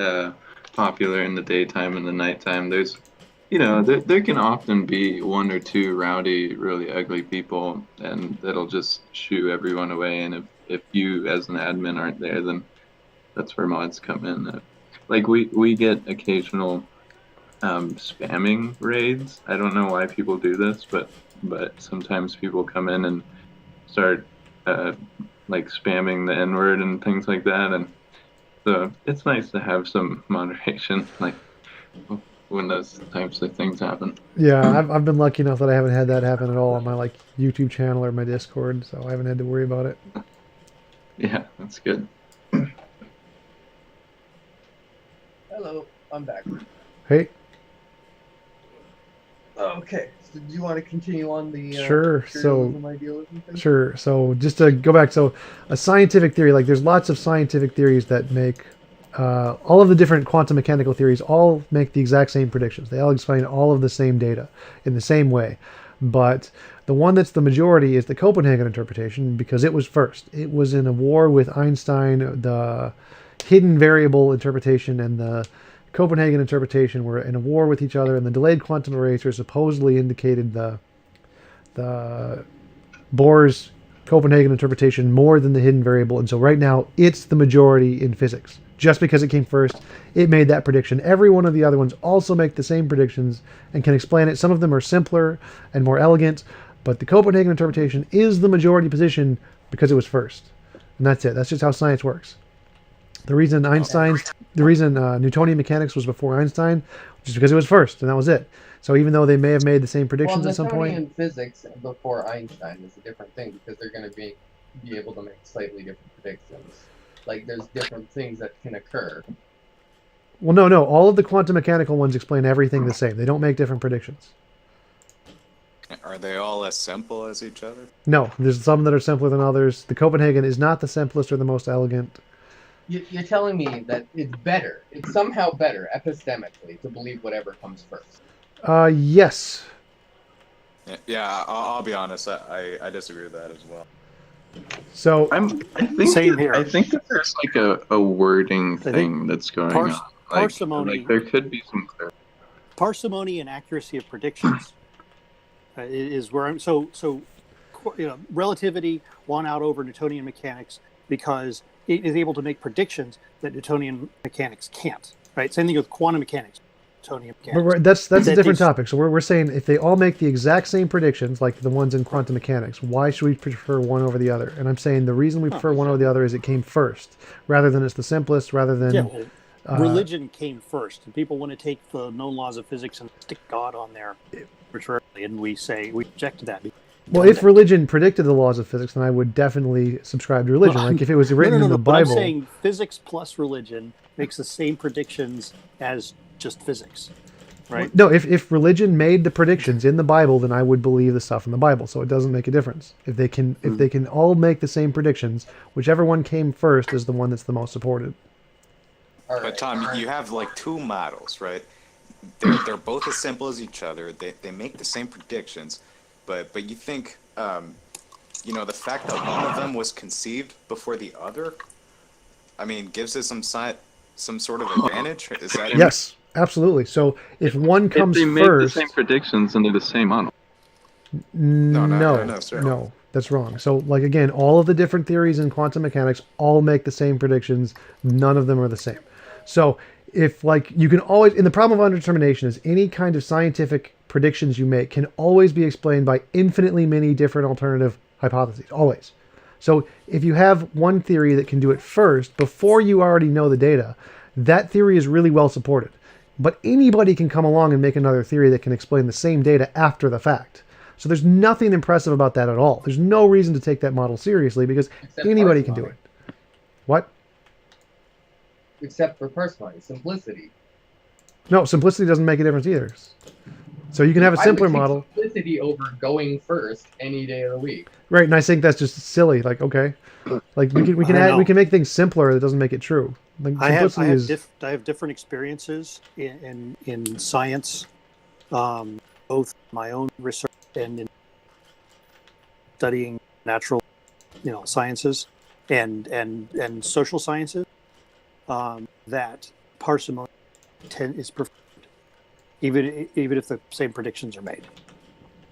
S6: popular in the daytime and the nighttime, there's there can often be one or two rowdy, really ugly people, and that'll just shoo everyone away. And if you as an admin aren't there, then that's where mods come in. Like we get occasional spamming raids. I don't know why people do this, but sometimes people come in and start like spamming the N word and things like that, and so it's nice to have some moderation, like when those types of things happen.
S2: Yeah, I've been lucky enough that I haven't had that happen at all on my like YouTube channel or my Discord, so I haven't had to worry about it.
S6: Yeah, that's good.
S5: Hello, I'm back.
S2: Hey,
S5: Okay, so do you want to continue on the
S2: Sure, so-
S5: materialism, idealism thing?
S2: sure. So just to go back, so a scientific theory, like there's lots of scientific theories that make all of the different quantum mechanical theories all make the exact same predictions. They all explain all of the same data in the same way. But the one that's the majority is the Copenhagen interpretation because it was first. It was in a war with Einstein. The hidden variable interpretation and the Copenhagen interpretation were in a war with each other, and the delayed quantum eraser supposedly indicated the Bohr's Copenhagen interpretation more than the hidden variable, and so right now it's the majority in physics. Just because it came first, it made that prediction. Every one of the other ones also make the same predictions and can explain it. Some of them are simpler and more elegant, but the Copenhagen interpretation is the majority position because it was first. And that's it. That's just how science works. The reason Newtonian mechanics was before Einstein, just because it was first, and that was it. So even though they may have made the same predictions at some point,
S5: Newtonian physics before Einstein is a different thing because they're going to be able to make slightly different predictions. Like there's different things that can occur.
S2: well, no, all of the quantum mechanical ones explain everything the same. They don't make different predictions.
S3: Are they all as simple as each other?
S2: No, there's some that are simpler than others. The Copenhagen is not the simplest or the most elegant.
S5: You're telling me that it's better, it's somehow better epistemically to believe whatever comes first.
S2: Yes.
S3: Yeah, I'll be honest. I disagree with that as well.
S2: So
S6: I think
S1: Same here.
S6: I think that there's like a wording thing that's going on.
S1: Parsimony.
S6: Like there could be some clarity.
S1: Parsimony and accuracy of predictions is where I'm. So relativity won out over Newtonian mechanics because it is able to make predictions that Newtonian mechanics can't. Right. Same thing with quantum mechanics. Newtonian mechanics.
S2: that's a different topic. So we're saying if they all make the exact same predictions, like the ones in quantum mechanics, why should we prefer one over the other? And I'm saying the reason we prefer one over the other is it came first, rather than it's the simplest, rather than
S1: religion came first, and people want to take the known laws of physics and stick God on there arbitrarily, and we object to that.
S2: Well, if religion predicted the laws of physics, then I would definitely subscribe to religion. Like if it was written in the Bible.
S1: But I'm saying physics plus religion makes the same predictions as just physics, right?
S2: No, if religion made the predictions in the Bible, then I would believe the stuff in the Bible. So it doesn't make a difference. If they can all make the same predictions, whichever one came first is the one that's the most supported.
S3: But Tom, you have like two models, right? They're both as simple as each other. They make the same predictions, but you think the fact that one of them was conceived before the other, I mean, gives it some sort of advantage? Is that
S2: Yes, absolutely. So if one comes
S6: if they make
S2: first,
S6: the same predictions and they're the same model.
S2: no, that's wrong. So like again, all of the different theories in quantum mechanics all make the same predictions. None of them are the same. So if like you can always, in the problem of undetermination is any kind of scientific predictions you make can always be explained by infinitely many different alternative hypotheses, always. So if you have one theory that can do it first, before you already know the data, that theory is really well supported. But anybody can come along and make another theory that can explain the same data after the fact. So there's nothing impressive about that at all. There's no reason to take that model seriously because
S5: Except
S2: anybody can do
S5: parsimony.
S2: it. What?
S5: Except for parsimony, simplicity.
S2: No, simplicity doesn't make a difference either. So you can have a simpler
S5: I would take
S2: model.
S5: simplicity over going first any day of the week.
S2: Right, and I think that's just silly. Like, okay. Like we can make things simpler that doesn't make it true. Like,
S1: I have
S2: simplicity
S1: I have different experiences in science, both my own research and in studying natural, sciences and social sciences. That parsimony is preferred, even if the same predictions are made.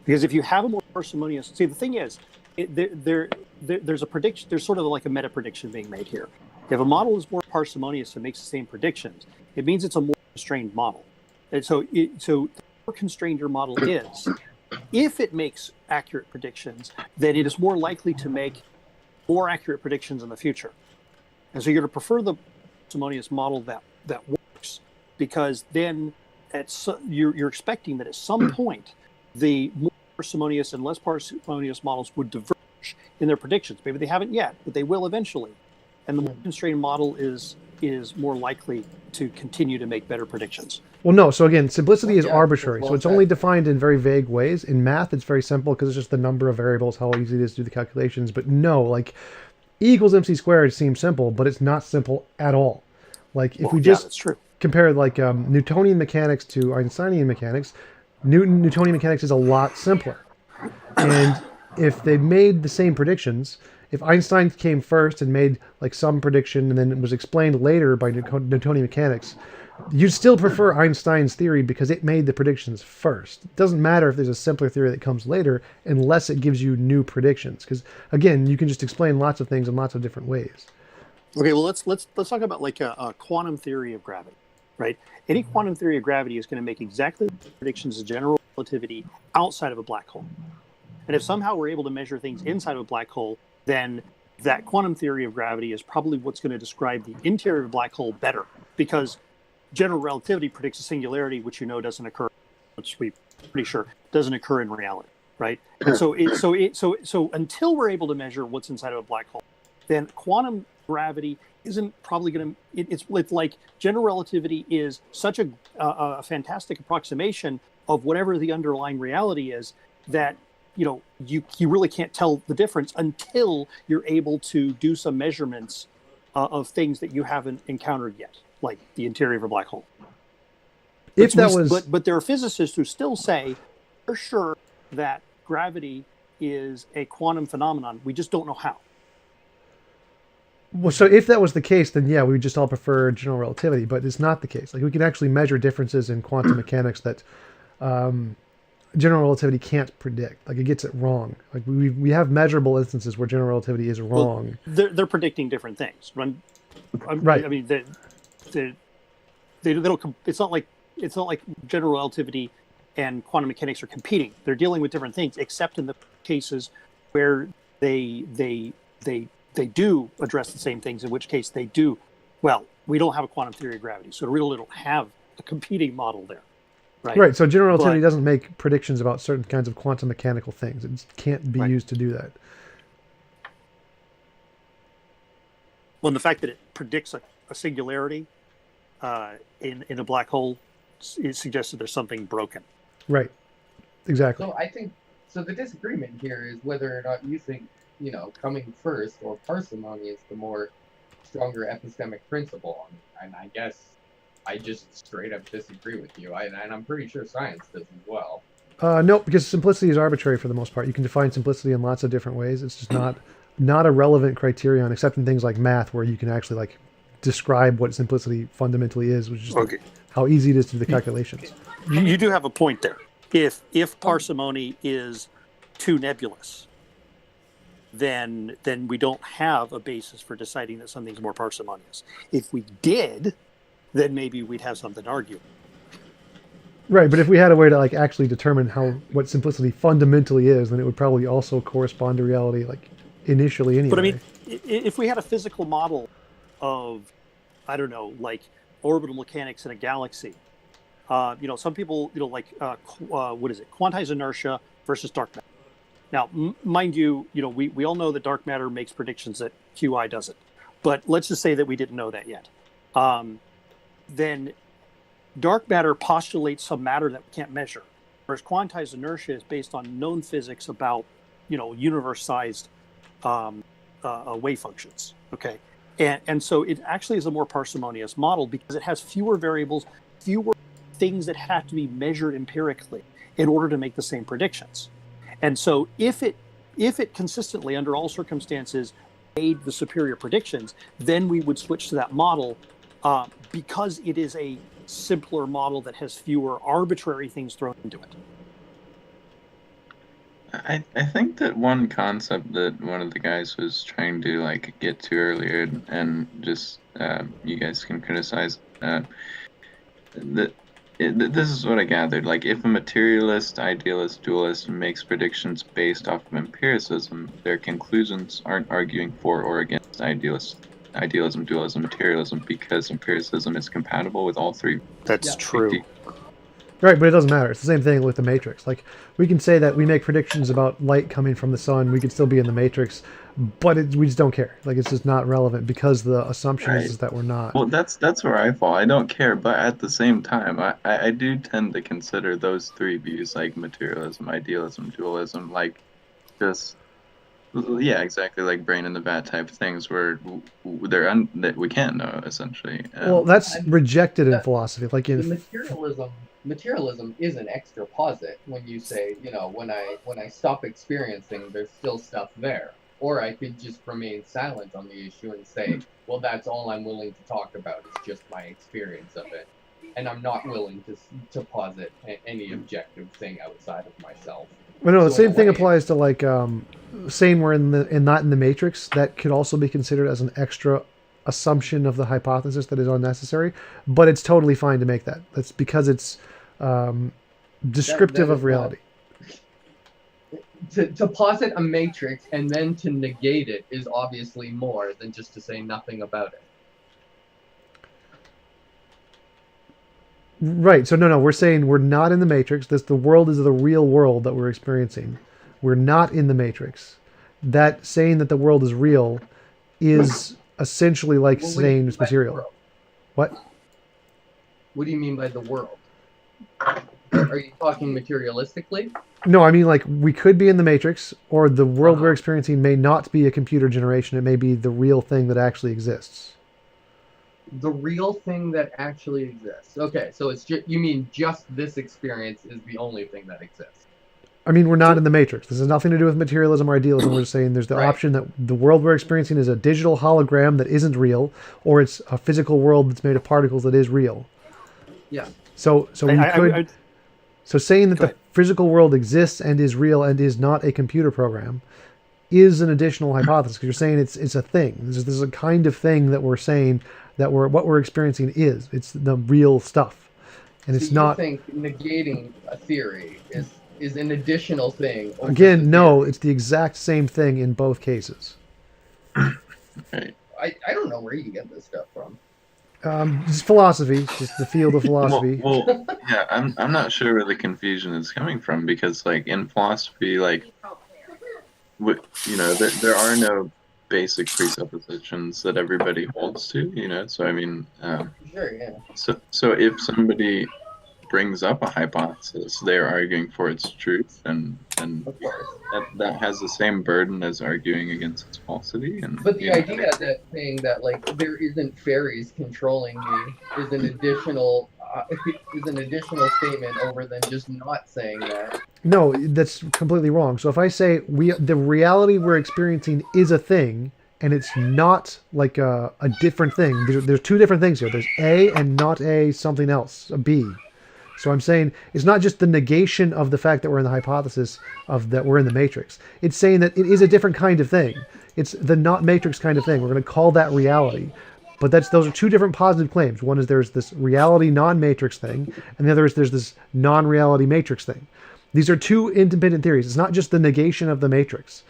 S1: Because if you have a more parsimonious, the thing is, there's a prediction. There's sort of like a meta prediction being made here. If a model is more parsimonious and makes the same predictions, it means it's a more constrained model. And so the more constrained your model is, if it makes accurate predictions, then it is more likely to make more accurate predictions in the future. And so you're going to prefer the parsimonious model that works, because then you're expecting that at some point the more parsimonious and less parsimonious models would diverge in their predictions. Maybe they haven't yet, but they will eventually. And the more constrained model is more likely to continue to make better predictions.
S2: Well, no. So again, simplicity is arbitrary.
S5: well
S2: So it's
S5: said.
S2: only defined in very vague ways. In math, it's very simple because it's just the number of variables, how easy it is to do the calculations. But no, like E equals MC squared seems simple, but it's not simple at all. Like if we just
S1: that's true.
S2: compare like Newtonian mechanics to Einsteinian mechanics, Newtonian mechanics is a lot simpler. And if they made the same predictions, if Einstein came first and made like some prediction and then it was explained later by Newtonian mechanics, you'd still prefer Einstein's theory because it made the predictions first. It doesn't matter if there's a simpler theory that comes later unless it gives you new predictions. Because again, you can just explain lots of things in lots of different ways.
S1: Okay, well let's talk about like a quantum theory of gravity, right? Any quantum theory of gravity is going to make exactly the predictions of general relativity outside of a black hole. And if somehow we're able to measure things inside of a black hole, then that quantum theory of gravity is probably what's going to describe the interior of a black hole better, because general relativity predicts a singularity, which doesn't occur, which we're pretty sure doesn't occur in reality, right? And so until we're able to measure what's inside of a black hole, then quantum gravity isn't probably going to. It's like general relativity is such a fantastic approximation of whatever the underlying reality is that you really can't tell the difference until you're able to do some measurements of things that you haven't encountered yet, like the interior of a black hole. But there are physicists who still say for sure that gravity is a quantum phenomenon. We just don't know how.
S2: Well, so if that was the case, then yeah, we would just all prefer general relativity, but it's not the case. Like we can actually measure differences in quantum mechanics that general relativity can't predict. Like it gets it wrong. Like we have measurable instances where general relativity is wrong.
S1: Well, they're predicting different things.
S2: Right.
S1: I mean, they don't. It's not like general relativity and quantum mechanics are competing. They're dealing with different things, except in the cases where they do address the same things. In which case they do. Well, we don't have a quantum theory of gravity, so we really don't have a competing model there.
S2: Right. So general relativity doesn't make predictions about certain kinds of quantum mechanical things. It can't be used to do that.
S1: Well, and the fact that it predicts a singularity in a black hole, it suggests that there's something broken.
S2: Right. Exactly.
S5: So I think the disagreement here is whether or not you think coming first or parsimony is the more stronger epistemic principle, and I guess I just straight up disagree with you, and I'm pretty sure science does as well.
S2: No, because simplicity is arbitrary for the most part. You can define simplicity in lots of different ways. It's just not a relevant criterion, except in things like math, where you can actually like describe what simplicity fundamentally is, which is like how easy it is to do the calculations.
S1: You do have a point there. If parsimony is too nebulous, then we don't have a basis for deciding that something's more parsimonious. If we did, then maybe we'd have something to argue.
S2: Right, but if we had a way to like actually determine what simplicity fundamentally is, then it would probably also correspond to reality, like initially anyway.
S1: But I mean, if we had a physical model of, I don't know, like orbital mechanics in a galaxy, some people, like what is it, quantized inertia versus dark matter. Now, mind you, we all know that dark matter makes predictions that QI doesn't. But let's just say that we didn't know that yet. Then dark matter postulates some matter that we can't measure, whereas quantized inertia is based on known physics about, universe-sized wave functions. Okay, and so it actually is a more parsimonious model because it has fewer variables, fewer things that have to be measured empirically in order to make the same predictions. And so if it consistently, under all circumstances, made the superior predictions, then we would switch to that model because it is a simpler model that has fewer arbitrary things thrown into it.
S6: I think that one concept that one of the guys was trying to like get to earlier, and just you guys can criticize that. This is what I gathered. Like, if a materialist, idealist, dualist makes predictions based off of empiricism, their conclusions aren't arguing for or against idealism, dualism, materialism, because empiricism is compatible with all three.
S1: That's true.
S2: Right, but it doesn't matter. It's the same thing with the Matrix. Like, we can say that we make predictions about light coming from the sun. We could still be in the Matrix, but we just don't care. Like, it's just not relevant because the assumption is that we're not.
S6: Well, that's where I fall. I don't care, but at the same time, I do tend to consider those three views, like materialism, idealism, dualism, like just, yeah, exactly, like brain in the vat type things where that we can't know, essentially.
S2: Well, that's rejected in philosophy. Like in
S5: materialism is an extra posit when you say, when I stop experiencing, there's still stuff there. Or I could just remain silent on the issue and say, well, that's all I'm willing to talk about is just my experience of it. And I'm not willing to posit any objective thing outside of myself.
S2: Well, no, the same thing applies to like saying we're not in the Matrix. That could also be considered as an extra assumption of the hypothesis that is unnecessary, but it's totally fine to make that. That's because it's descriptive of reality.
S5: To posit a matrix and then to negate it is obviously more than just to say nothing about it.
S2: Right. So no, we're saying we're not in the Matrix. The world is the real world that we're experiencing. We're not in the Matrix. That saying that the world is real is essentially like saying it's material. What?
S5: What do you mean by the world? Are you talking materialistically?
S2: No, I mean like we could be in the Matrix, or the world we're experiencing may not be a computer generation. It may be the real thing that actually exists.
S5: The real thing that actually exists. Okay, so it's you mean just this experience is the only thing that exists.
S2: I mean, we're not in the Matrix. This has nothing to do with materialism or idealism. We're just saying there's the option that the world we're experiencing is a digital hologram that isn't real, or it's a physical world that's made of particles that is real.
S5: Yeah.
S2: So saying that the physical world exists and is real and is not a computer program is an additional hypothesis, because you're saying it's a thing. This is a kind of thing that we're saying that what we're experiencing is. It's the real stuff, and it's not.
S5: You think negating a theory is an additional thing?
S2: Again, no, it's the exact same thing in both cases.
S5: I don't know where you get this stuff from.
S2: It's philosophy, just the field of philosophy.
S6: Well, yeah, I'm not sure where the confusion is coming from, because like in philosophy, like there are no basic presuppositions that everybody holds to, so I mean,
S5: sure, yeah.
S6: So if somebody brings up a hypothesis, they're arguing for its truth, and that has the same burden as arguing against its falsity.
S5: But the idea that saying that like there isn't fairies controlling me is an additional statement over than just not saying that.
S2: No, that's completely wrong. So if I say the reality we're experiencing is a thing, and it's not like a different thing. There's two different things here. There's A and not A something else, a B. So I'm saying it's not just the negation of the fact that we're in the hypothesis of that we're in the Matrix. It's saying that it is a different kind of thing. It's the not Matrix kind of thing. We're going to call that reality. But those are two different positive claims. One is there's this reality non-matrix thing, and the other is there's this non-reality matrix thing. These are two independent theories. It's not just the negation of the matrix.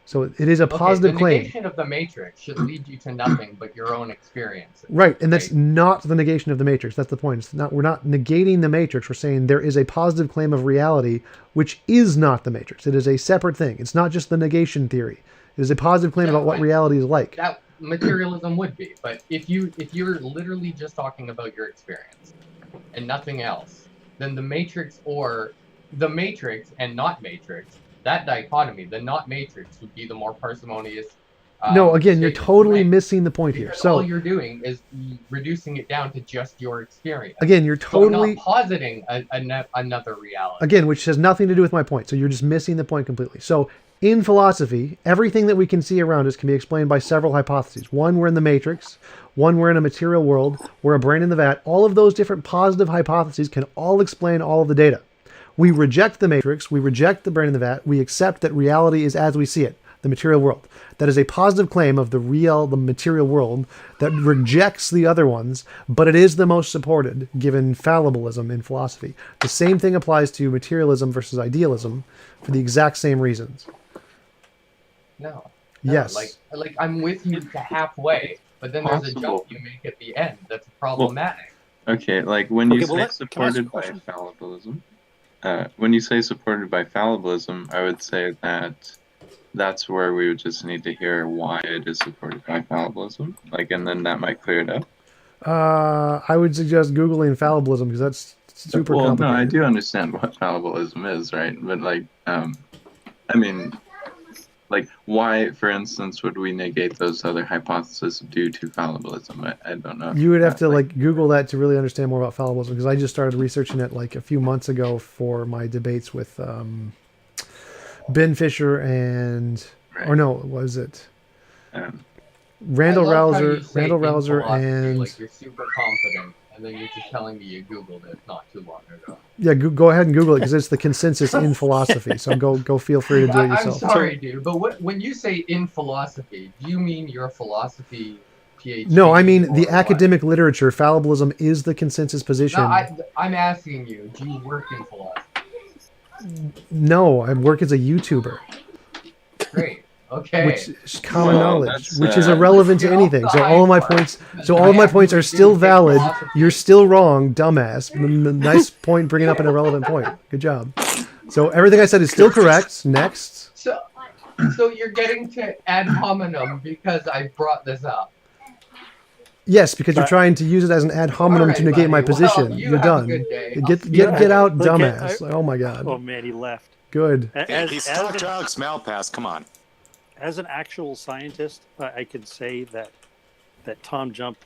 S2: So it is a positive claim.
S5: The negation of the matrix should lead you to nothing but your own experience.
S2: Right, and that's not the negation of the matrix. That's the point. We're not negating the matrix. We're saying there is a positive claim of reality, which is not the matrix. It is a separate thing. It's not just the negation theory. It is a positive claim about what reality is like.
S5: That materialism would be, but if you're literally just talking about your experience and nothing else, then the matrix and not matrix, that dichotomy, the not matrix, would be the more parsimonious.
S2: No, again, you're totally missing the point here. So
S5: all you're doing is reducing it down to just your experience.
S2: Again, you're totally
S5: not positing another reality.
S2: Again, which has nothing to do with my point. So you're just missing the point completely. So in philosophy, everything that we can see around us can be explained by several hypotheses. One, we're in the matrix. One, we're in a material world. We're a brain in the vat. All of those different positive hypotheses can all explain all of the data. We reject the matrix. We reject the brain in the vat. We accept that reality is as we see it, the material world. That is a positive claim of the material world that rejects the other ones, but it is the most supported given fallibilism in philosophy. The same thing applies to materialism versus idealism for the exact same reasons.
S5: No.
S2: Yes.
S5: Like I'm with you to halfway, but then there's a jump you make at the end that's problematic.
S6: Okay, like when you say supported by fallibilism, when you say supported by fallibilism, I would say that that's where we would just need to hear why it is supported by fallibilism, and then that might clear it up.
S2: I would suggest Googling fallibilism because that's super complicated.
S6: No, I do understand what fallibilism is, right? But why, for instance, would we negate those other hypotheses due to fallibilism? I don't know.
S2: You would have to Google that to really understand more about fallibilism because I just started researching it a few months ago for my debates with Ben Fisher and Randall Rouser and
S5: you're super confident, and then you're just telling me you Googled it not too long ago.
S2: Yeah, go ahead and Google it because it's the consensus in philosophy. So go feel free to do it yourself.
S5: I'm sorry, dude, but when you say in philosophy, do you mean your philosophy PhD?
S2: No, I mean the academic literature. Fallibilism is the consensus position.
S5: No, I'm asking you, do you work in philosophy?
S2: No, I work as a YouTuber.
S5: Great. Okay.
S2: Which is common knowledge, which is irrelevant to anything. So all of my points are still valid. You're still wrong, dumbass. Nice point bringing up an irrelevant point. Good job. So everything I said is still correct. Next.
S5: So you're getting to ad hominem because I brought this up.
S2: Yes, because you're trying to use it as an ad hominem to negate my position. You're done. Get out, dumbass. Oh my god.
S1: Oh man, he left.
S2: Good.
S3: He's still drugs, Malpass, come on.
S1: As an actual scientist, I can say that TJump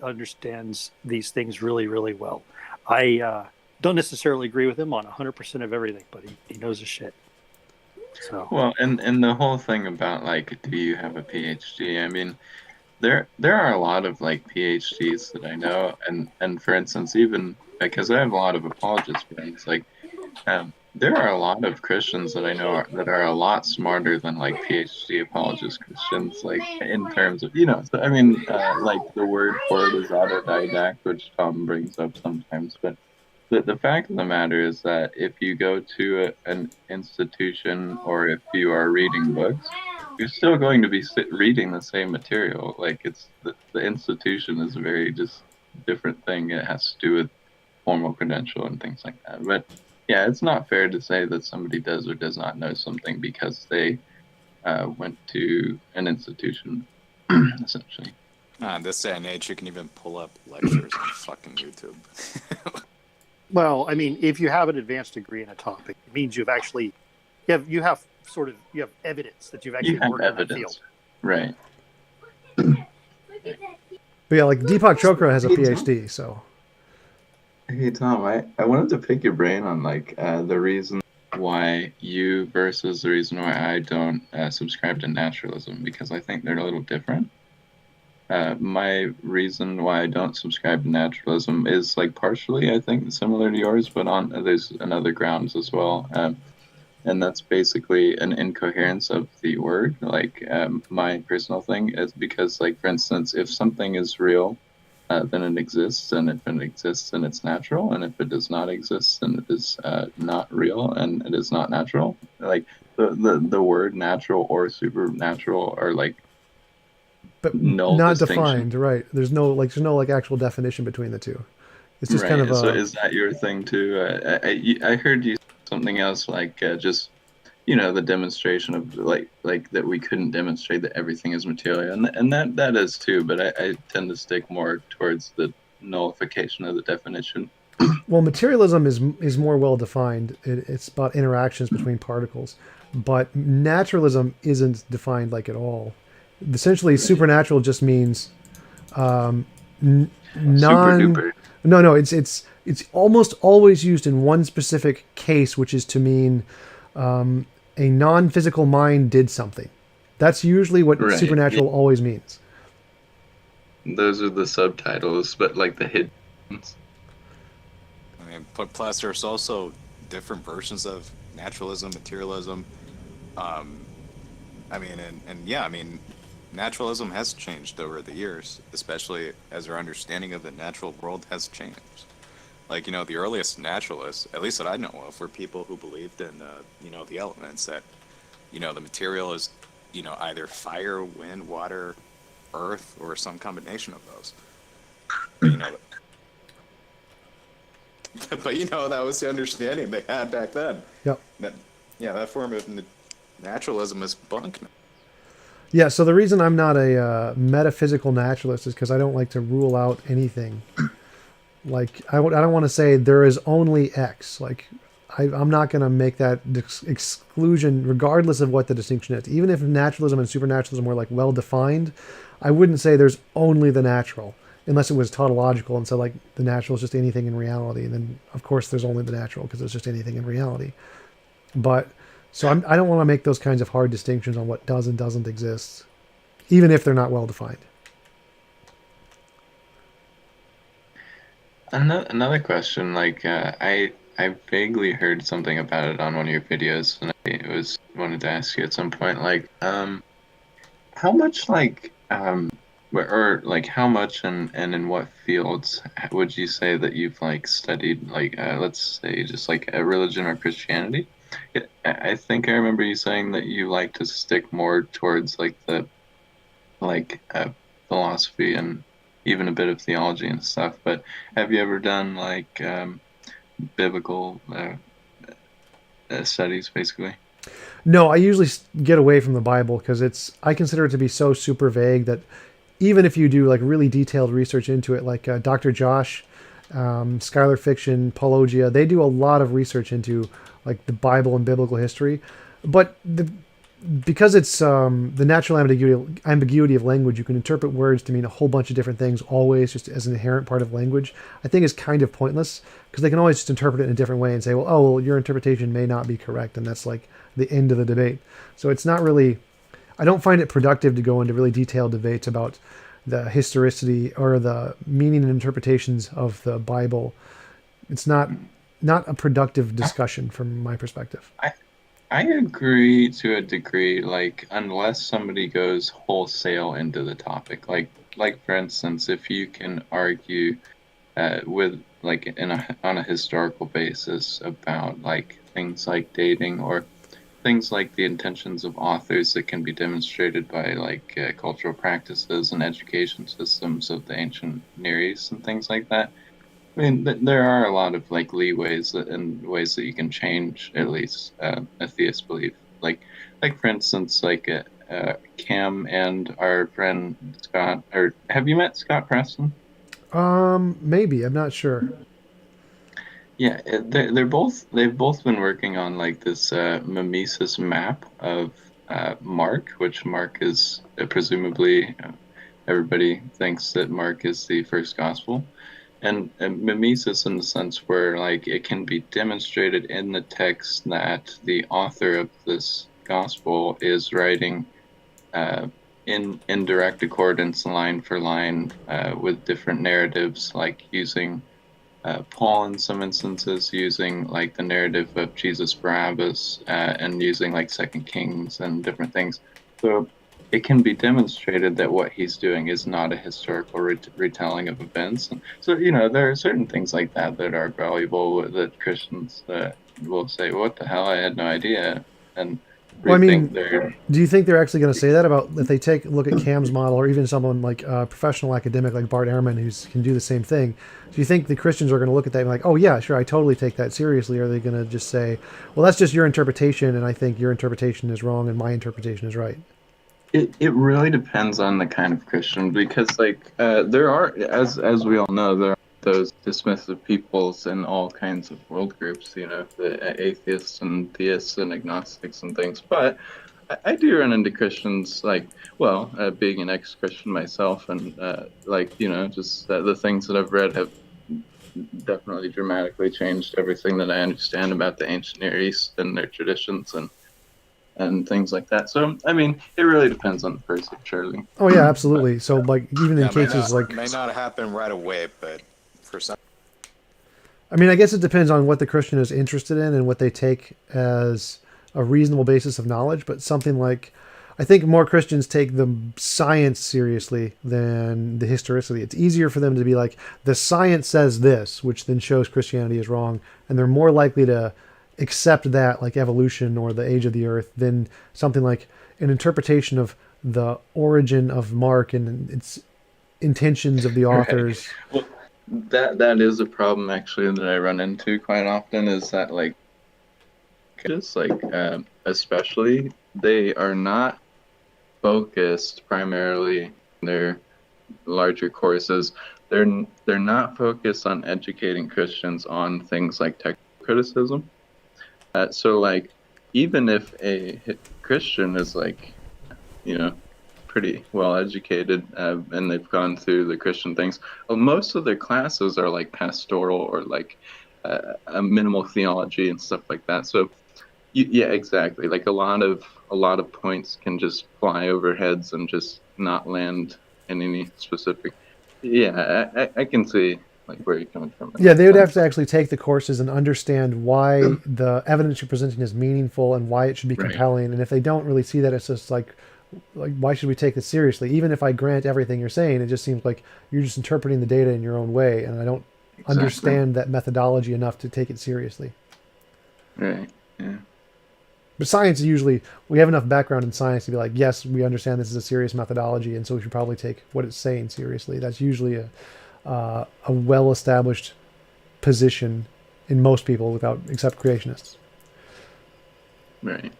S1: understands these things really, really well. I don't necessarily agree with him on 100% of everything, but he knows his shit. So.
S6: Well, and the whole thing about do you have a PhD? I mean, there are a lot of PhDs that I know, and for instance, even because I have a lot of apologist friends, there are a lot of Christians that I know that are a lot smarter than PhD apologist Christians, in terms of So I mean, the word for it is autodidact, which Tom brings up sometimes. But the fact of the matter is that if you go to an institution or if you are reading books, you're still going to be reading the same material. It's the institution is a very just different thing. It has to do with formal credential and things like that. But yeah, it's not fair to say that somebody does or does not know something because they went to an institution, essentially.
S3: This day and age, you can even pull up lectures on fucking YouTube.
S1: Well, I mean, if you have an advanced degree in a topic, it means you have evidence that you've actually worked in that field.
S6: Right.
S2: But yeah, Deepak Chopra has a PhD, so.
S6: Hey Tom, I wanted to pick your brain on the reason why you versus the reason why I don't subscribe to naturalism, because I think they're a little different. My reason why I don't subscribe to naturalism is partially, I think, similar to yours, but there's another grounds as well. and that's basically an incoherence of the word. Like my personal thing is because, like, for instance, if something is real, then it exists, and if it exists, then it's natural, and if it does not exist, then it is not real, and it is not natural. Like the word natural or supernatural are like
S2: But
S6: null
S2: not
S6: distinction.
S2: defined, right? There's no like actual definition between the two. It's just kind of
S6: Right. So
S2: a
S6: is that your thing too? I heard you say something else like just the demonstration of like that we couldn't demonstrate that everything is material, and that is too. But I tend to stick more towards the nullification of the definition.
S2: well, materialism is more well defined. It's about interactions between particles, but naturalism isn't defined like at all. Essentially, supernatural just means
S6: Super
S2: non.
S6: duper.
S2: No, it's almost always used in one specific case, which is to mean a non-physical mind did something. That's usually what
S6: Right. Yeah.
S2: supernatural always means.
S6: Those are the subtitles, but like the hidden ones.
S3: I mean, but plus there's also different versions of naturalism, materialism. Um, I mean, and yeah, I mean, naturalism has changed over the years, especially as our understanding of the natural world has changed. Like, the earliest naturalists, at least that I know of, were people who believed in, the elements that, the material is, either fire, wind, water, earth, or some combination of those. But, that was the understanding they had back then.
S2: Yep.
S3: That, yeah, that form of naturalism is bunk now.
S2: Yeah. So the reason I'm not a metaphysical naturalist is because I don't like to rule out anything. Like I don't want to say there is only X. Like I'm not going to make that exclusion, regardless of what the distinction is. Even if naturalism and supernaturalism were like well defined, I wouldn't say there's only the natural, unless it was tautological and so like the natural is just anything in reality. And then of course there's only the natural because it's just anything in reality. But so I don't want to make those kinds of hard distinctions on what does and doesn't exist, even if they're not well defined.
S6: Another question, like I vaguely heard something about it on one of your videos, and I was wanted to ask you at some point, like how much or like how much and in what fields would you say that you've like studied like let's say just like a religion or Christianity? I think I remember you saying that you like to stick more towards like the like philosophy and even a bit of theology and stuff. But have you ever done like biblical studies, basically?
S2: No, I usually get away from the Bible because I consider it to be so super vague that even if you do like really detailed research into it, like Dr. Josh, Scholar Fiction, Paulogia, they do a lot of research into like the Bible and biblical history. But because it's the natural ambiguity of language, you can interpret words to mean a whole bunch of different things always, just as an inherent part of language. I think is kind of pointless because they can always just interpret it in a different way and say, well, your interpretation may not be correct, and that's like the end of the debate. So it's not really. I don't find it productive to go into really detailed debates about the historicity or the meaning and interpretations of the Bible. It's not a productive discussion from my perspective.
S6: I agree to a degree, like unless somebody goes wholesale into the topic, like for instance, if you can argue with like on a historical basis about like things like dating or things like the intentions of authors that can be demonstrated by like cultural practices and education systems of the ancient Near East and things like that. I mean, there are a lot of like leeways and ways that you can change at least a theist belief. Like for instance, like Cam and our friend Scott. Or have you met Scott Preston?
S2: Maybe I'm not sure.
S6: Yeah, they've both been working on like this mimesis map of Mark, which Mark is presumably everybody thinks that Mark is the first gospel. And mimesis in the sense where like it can be demonstrated in the text that the author of this gospel is writing in direct accordance line for line with different narratives, like using Paul in some instances using like the narrative of Jesus Barabbas and using like Second Kings and different things. So it can be demonstrated that what he's doing is not a historical retelling of events. And so, there are certain things like that that are valuable that Christians will say, what the hell, I had no idea. And
S2: Well, I mean,
S6: they're...
S2: do you think they're actually going to say that about if they take a look at Cam's model, or even someone like a professional academic like Bart Ehrman who can do the same thing? Do you think the Christians are going to look at that and be like, oh yeah, sure, I totally take that seriously? Or are they going to just say, well, that's just your interpretation, and I think your interpretation is wrong and my interpretation is right?
S6: It really depends on the kind of Christian, because there are, as we all know, there are those dismissive peoples in all kinds of world groups, the atheists and theists and agnostics and things. But I do run into Christians being an ex-Christian myself, and just the things that I've read have definitely dramatically changed everything that I understand about the ancient Near East and their traditions and things like that. So, I mean, it really depends on the person, surely.
S2: Oh yeah, absolutely. So, like, even in cases
S3: it may not happen right away, but for some...
S2: I mean, I guess it depends on what the Christian is interested in and what they take as a reasonable basis of knowledge. But something like, I think more Christians take the science seriously than the historicity. It's easier for them to be like, the science says this, which then shows Christianity is wrong, and they're more likely to accept that, like evolution or the age of the earth, than something like an interpretation of the origin of Mark and its intentions of the authors.
S6: Right. Well, that is a problem actually that I run into quite often, is that especially they are not focused primarily in their larger courses. They're not focused on educating Christians on things like technical criticism. So even if a Christian is pretty well educated and they've gone through the Christian things, most of their classes are like pastoral or a minimal theology and stuff like that. So yeah, exactly. Like a lot of points can just fly over heads and just not land in any specific. Yeah, I can see where you're coming from.
S2: Yeah, they would have to actually take the courses and understand why the evidence you're presenting is meaningful and why it should be compelling. And if they don't really see that, it's just like why should we take this seriously? Even if I grant everything you're saying, it just seems like you're just interpreting the data in your own way, and I don't understand that methodology enough to take it seriously.
S6: Right. Yeah.
S2: But science is usually, we have enough background in science to be like, yes, we understand this is a serious methodology, and so we should probably take what it's saying seriously. That's usually a well-established position in most people, except creationists.
S6: Right.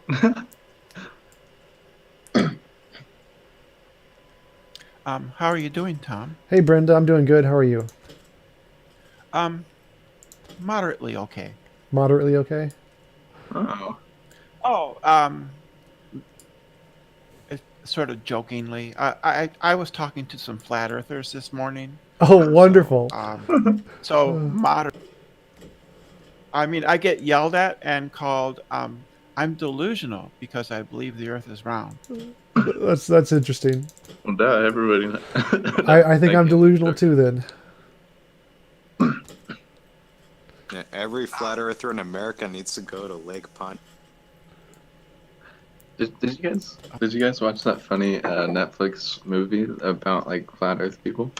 S7: How are you doing, Tom?
S2: Hey, Brenda, I'm doing good. How are you?
S7: Moderately okay.
S2: Moderately okay?
S7: Sort of jokingly, I was talking to some flat earthers this morning.
S2: Oh, wonderful.
S7: So moderate. I mean, I get yelled at and called, I'm delusional because I believe the earth is round.
S2: That's interesting.
S6: Well, duh, everybody.
S2: I think I'm delusional too, then.
S3: Yeah, every flat earther in America needs to go to Lake Pond.
S6: Did you guys watch that funny Netflix movie about flat Earth people?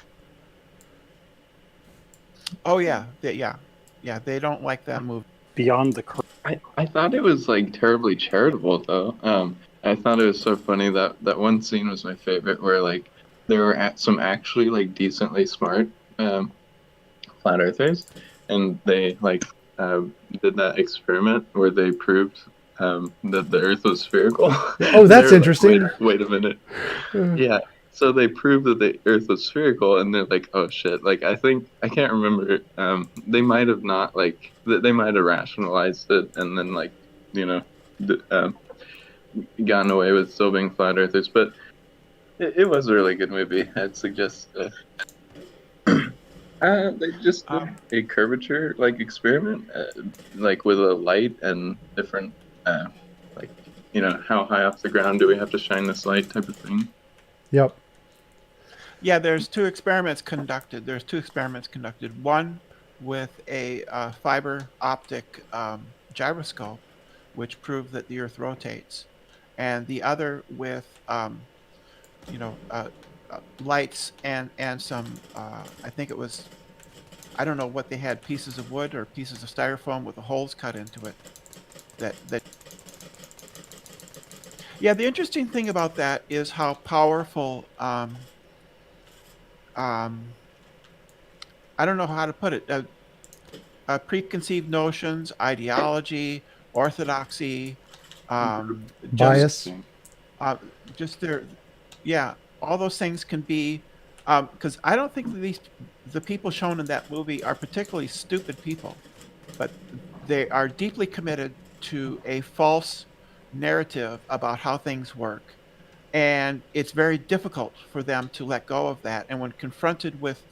S7: Oh yeah, they don't like that movie.
S1: Beyond the Curve.
S6: I thought it was terribly charitable though. I thought it was so funny that one scene was my favorite, where there were some actually decently smart flat earthers, and they did that experiment where they proved that the Earth was spherical.
S2: Oh, that's interesting.
S6: Wait a minute. Yeah. So they proved that the Earth was spherical, and they're like, "Oh shit!" I can't remember. They might have not they might have rationalized it, and then gotten away with still being flat earthers. But it was a really good movie. I'd suggest. They just did a curvature experiment, with a light and different, how high off the ground do we have to shine this light type of thing.
S2: Yep.
S7: Yeah, there's two experiments conducted. One with a fiber optic gyroscope, which proved that the Earth rotates, and the other with lights and some I think it was, I don't know what they had, pieces of wood or pieces of styrofoam with the holes cut into it. That Yeah, the interesting thing about that is how powerful um, I don't know how to put it. Preconceived notions, ideology, orthodoxy, just
S2: Bias.
S6: Interesting.
S7: uh, just their, yeah, all those things can be, because I don't think that the people shown in that movie are particularly stupid people, but they are deeply committed to a false narrative about how things work, and it's very difficult for them to let go of that. And when confronted with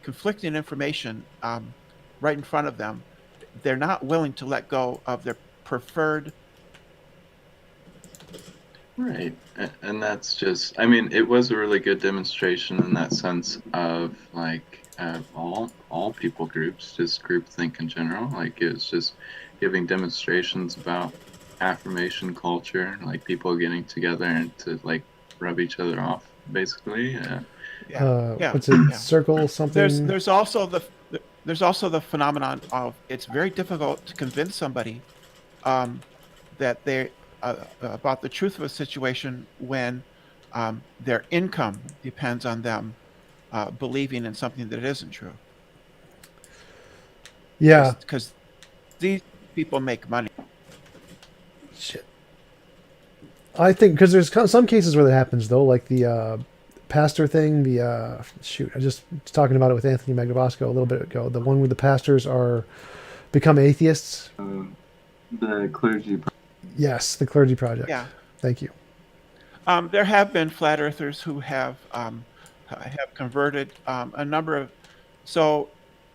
S7: conflicting information right in front of them, they're not willing to let go of their preferred.
S6: Right. And that's just, I mean, it was a really good demonstration in that sense of like all people groups, just groupthink in general. Like it was just giving demonstrations about affirmation culture, like people getting together and to like rub each other off, basically.
S7: Yeah, yeah,
S2: What's it?
S7: yeah.
S2: Circle
S7: There's
S2: something.
S7: there's also the there's also the phenomenon of it's very difficult to convince somebody um, that they about the truth of a situation when their income depends on them believing in something that isn't true.
S2: Yeah.
S7: Because these people make money.
S2: Shit. I think because there's some cases where that happens though, like the pastor thing. The shoot, I just was talking about it with Anthony Magnabosco a little bit ago. The one where the pastors are become atheists.
S6: The clergy.
S2: Yes, the Clergy Project.
S7: Yeah.
S2: Thank you.
S7: There have been flat earthers who have converted a number of. So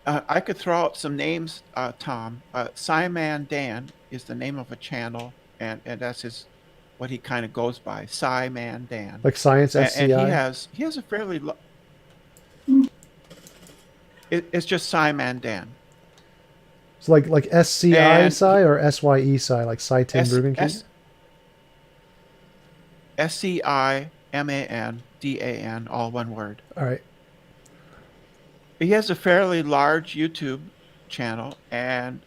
S7: I could throw out some names, Tom. Sci-Man Dan is the name of a channel, and that's his what he kind of goes by, Sci-Man Dan.
S2: Like Science
S7: And he
S2: SCI.
S7: has a fairly it's just Sci-Man Dan.
S2: It's like SCI
S7: And
S2: Sci or SYE Sci, like Sci Tim
S7: S
S2: Rugen King.
S7: S SCIMANDAN, all one word.
S2: All right.
S7: He has a fairly large YouTube channel, and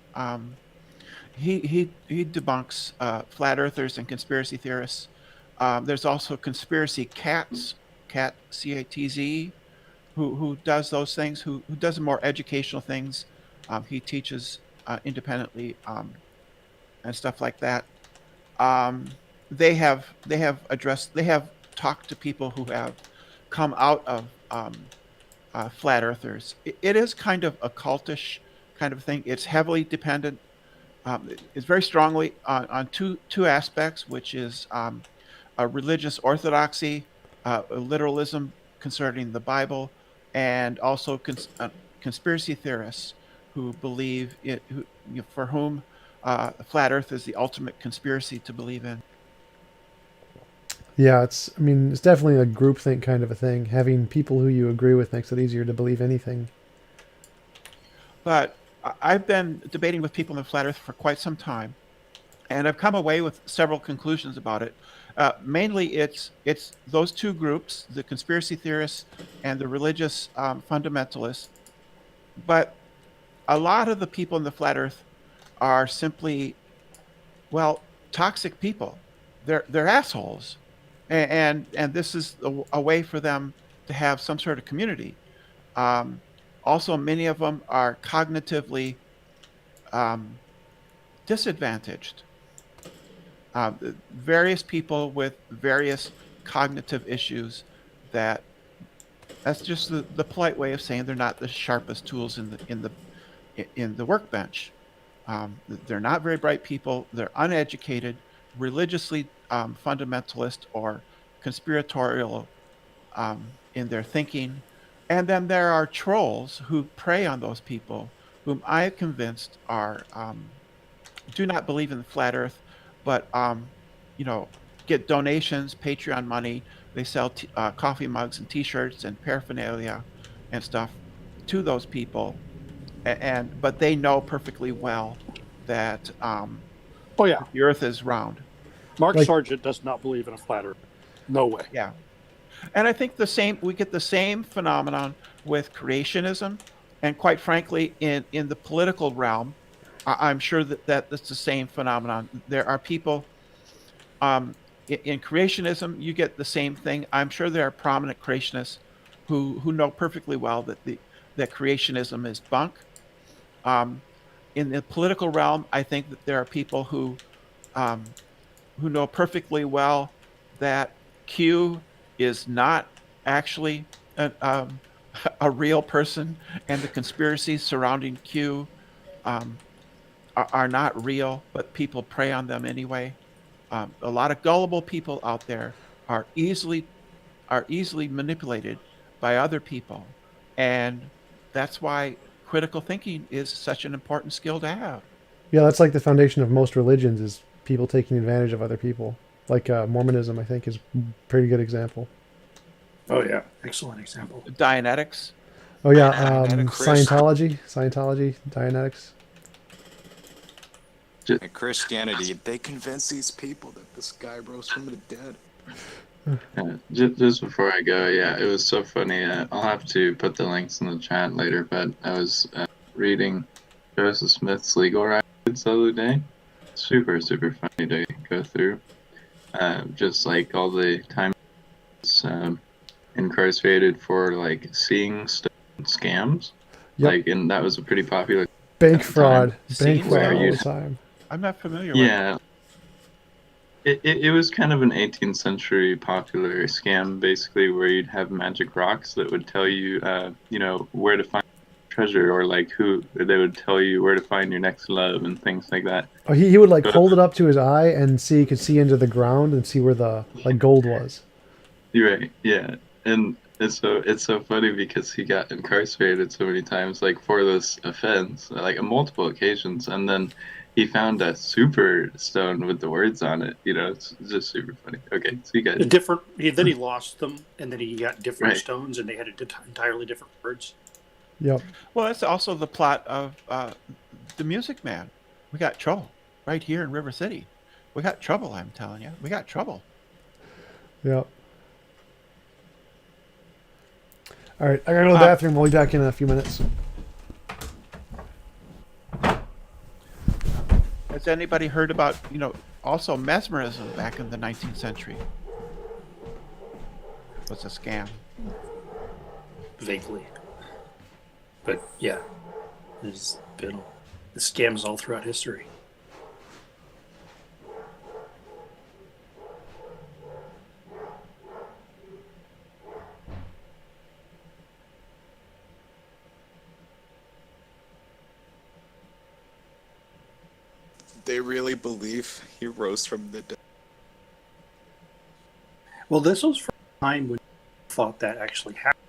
S7: he debunks flat earthers and conspiracy theorists. There's also conspiracy cats, cat CATZ, who does those things, who does more educational things. He teaches independently and stuff like that. Um, they have talked to people who have come out of flat earthers. It is kind of a cultish kind of thing. It's heavily dependent. It's very strongly on two aspects, which is a religious orthodoxy, a literalism concerning the Bible, and also conspiracy theorists who believe it, for whom flat Earth is the ultimate conspiracy to believe in.
S2: Yeah, I mean, it's definitely a groupthink kind of a thing. Having people who you agree with makes it easier to believe anything.
S7: But I've been debating with people in flat Earth for quite some time, and I've come away with several conclusions about it. Mainly, it's those two groups, the conspiracy theorists and the religious fundamentalists. But a lot of the people in the flat Earth are simply, well, toxic people. They're assholes, and this is a way for them to have some sort of community. Um, Also, many of them are cognitively um, disadvantaged. Various people with various cognitive issues that that's just the polite way of saying they're not the sharpest tools in the workbench. They're not very bright people. They're uneducated, religiously fundamentalist or conspiratorial in their thinking. And then there are trolls who prey on those people, whom I have convinced are do not believe in the flat Earth, but you know, get donations, Patreon money. They sell coffee mugs and T-shirts and paraphernalia and stuff to those people, but they know perfectly well that
S8: Oh yeah,
S7: the Earth is round.
S8: Mark
S2: Like-
S8: Sargent does not believe in a flat Earth. No way.
S7: Yeah, and I think we get the same phenomenon with creationism, and quite frankly, in the political realm, I'm sure that that's the same phenomenon. There are people in creationism, you get the same thing. I'm sure there are prominent creationists who know perfectly well that creationism is bunk. Um, in the political realm, I think that there are people um, who know perfectly well that Q is not actually a real person, and the conspiracies surrounding Q um, are not real, but people prey on them anyway. A lot of gullible people out there are easily manipulated by other people, and that's why critical thinking is such an important skill to have.
S2: Yeah, that's like the foundation of most religions is people taking advantage of other people. Like Mormonism, I think, is a pretty good example.
S1: Oh yeah, excellent example.
S7: Dianetics.
S2: Oh yeah,
S3: Dianetic Christ-
S2: Scientology, Dianetics.
S3: In Christianity, they convince these people that this guy rose from the dead.
S6: Just before I go, yeah, it was so funny. I'll have to put the links in the chat later, but I was reading Joseph Smith's legal records the other day. Super, super funny to go through. Just like all the time incarcerated for like seeing scams.
S2: Yep.
S6: Like, and that was a pretty popular
S2: Bank
S6: at the
S2: fraud,
S6: time.
S2: bank
S7: Seems
S2: fraud
S6: where
S2: all
S6: you'd
S2: the time.
S7: I'm not familiar with.
S6: Yeah, it was kind of an 18th century popular scam, basically, where you'd have magic rocks that would tell you, where to find treasure, or like they would tell you where to find your next love and things like that.
S2: Oh, he would like
S6: But-
S2: hold it up to his eye and he could see into the ground and see where the like gold was.
S6: You're right, yeah, and it's so funny because he got incarcerated so many times, like for this offense, like on multiple occasions, and then he found a super stone with the words on it. It's just super funny. Okay, so you guys.
S8: Then he lost them, and then he got different
S6: Right.
S8: stones, and they had entirely different words.
S2: Yep.
S7: Well, that's also the plot of the Music Man. We got trouble right here in River City. We got trouble. I'm telling you, we got trouble.
S2: Yep. All right, I gotta go to the bathroom. We'll be back in a few minutes.
S7: Has anybody heard about also mesmerism back in the 19th century? It was a scam.
S1: Vaguely, but yeah, there's been the scams all throughout history.
S3: They really believe he rose from the dead.
S1: Well, this was from a time when thought that actually happened.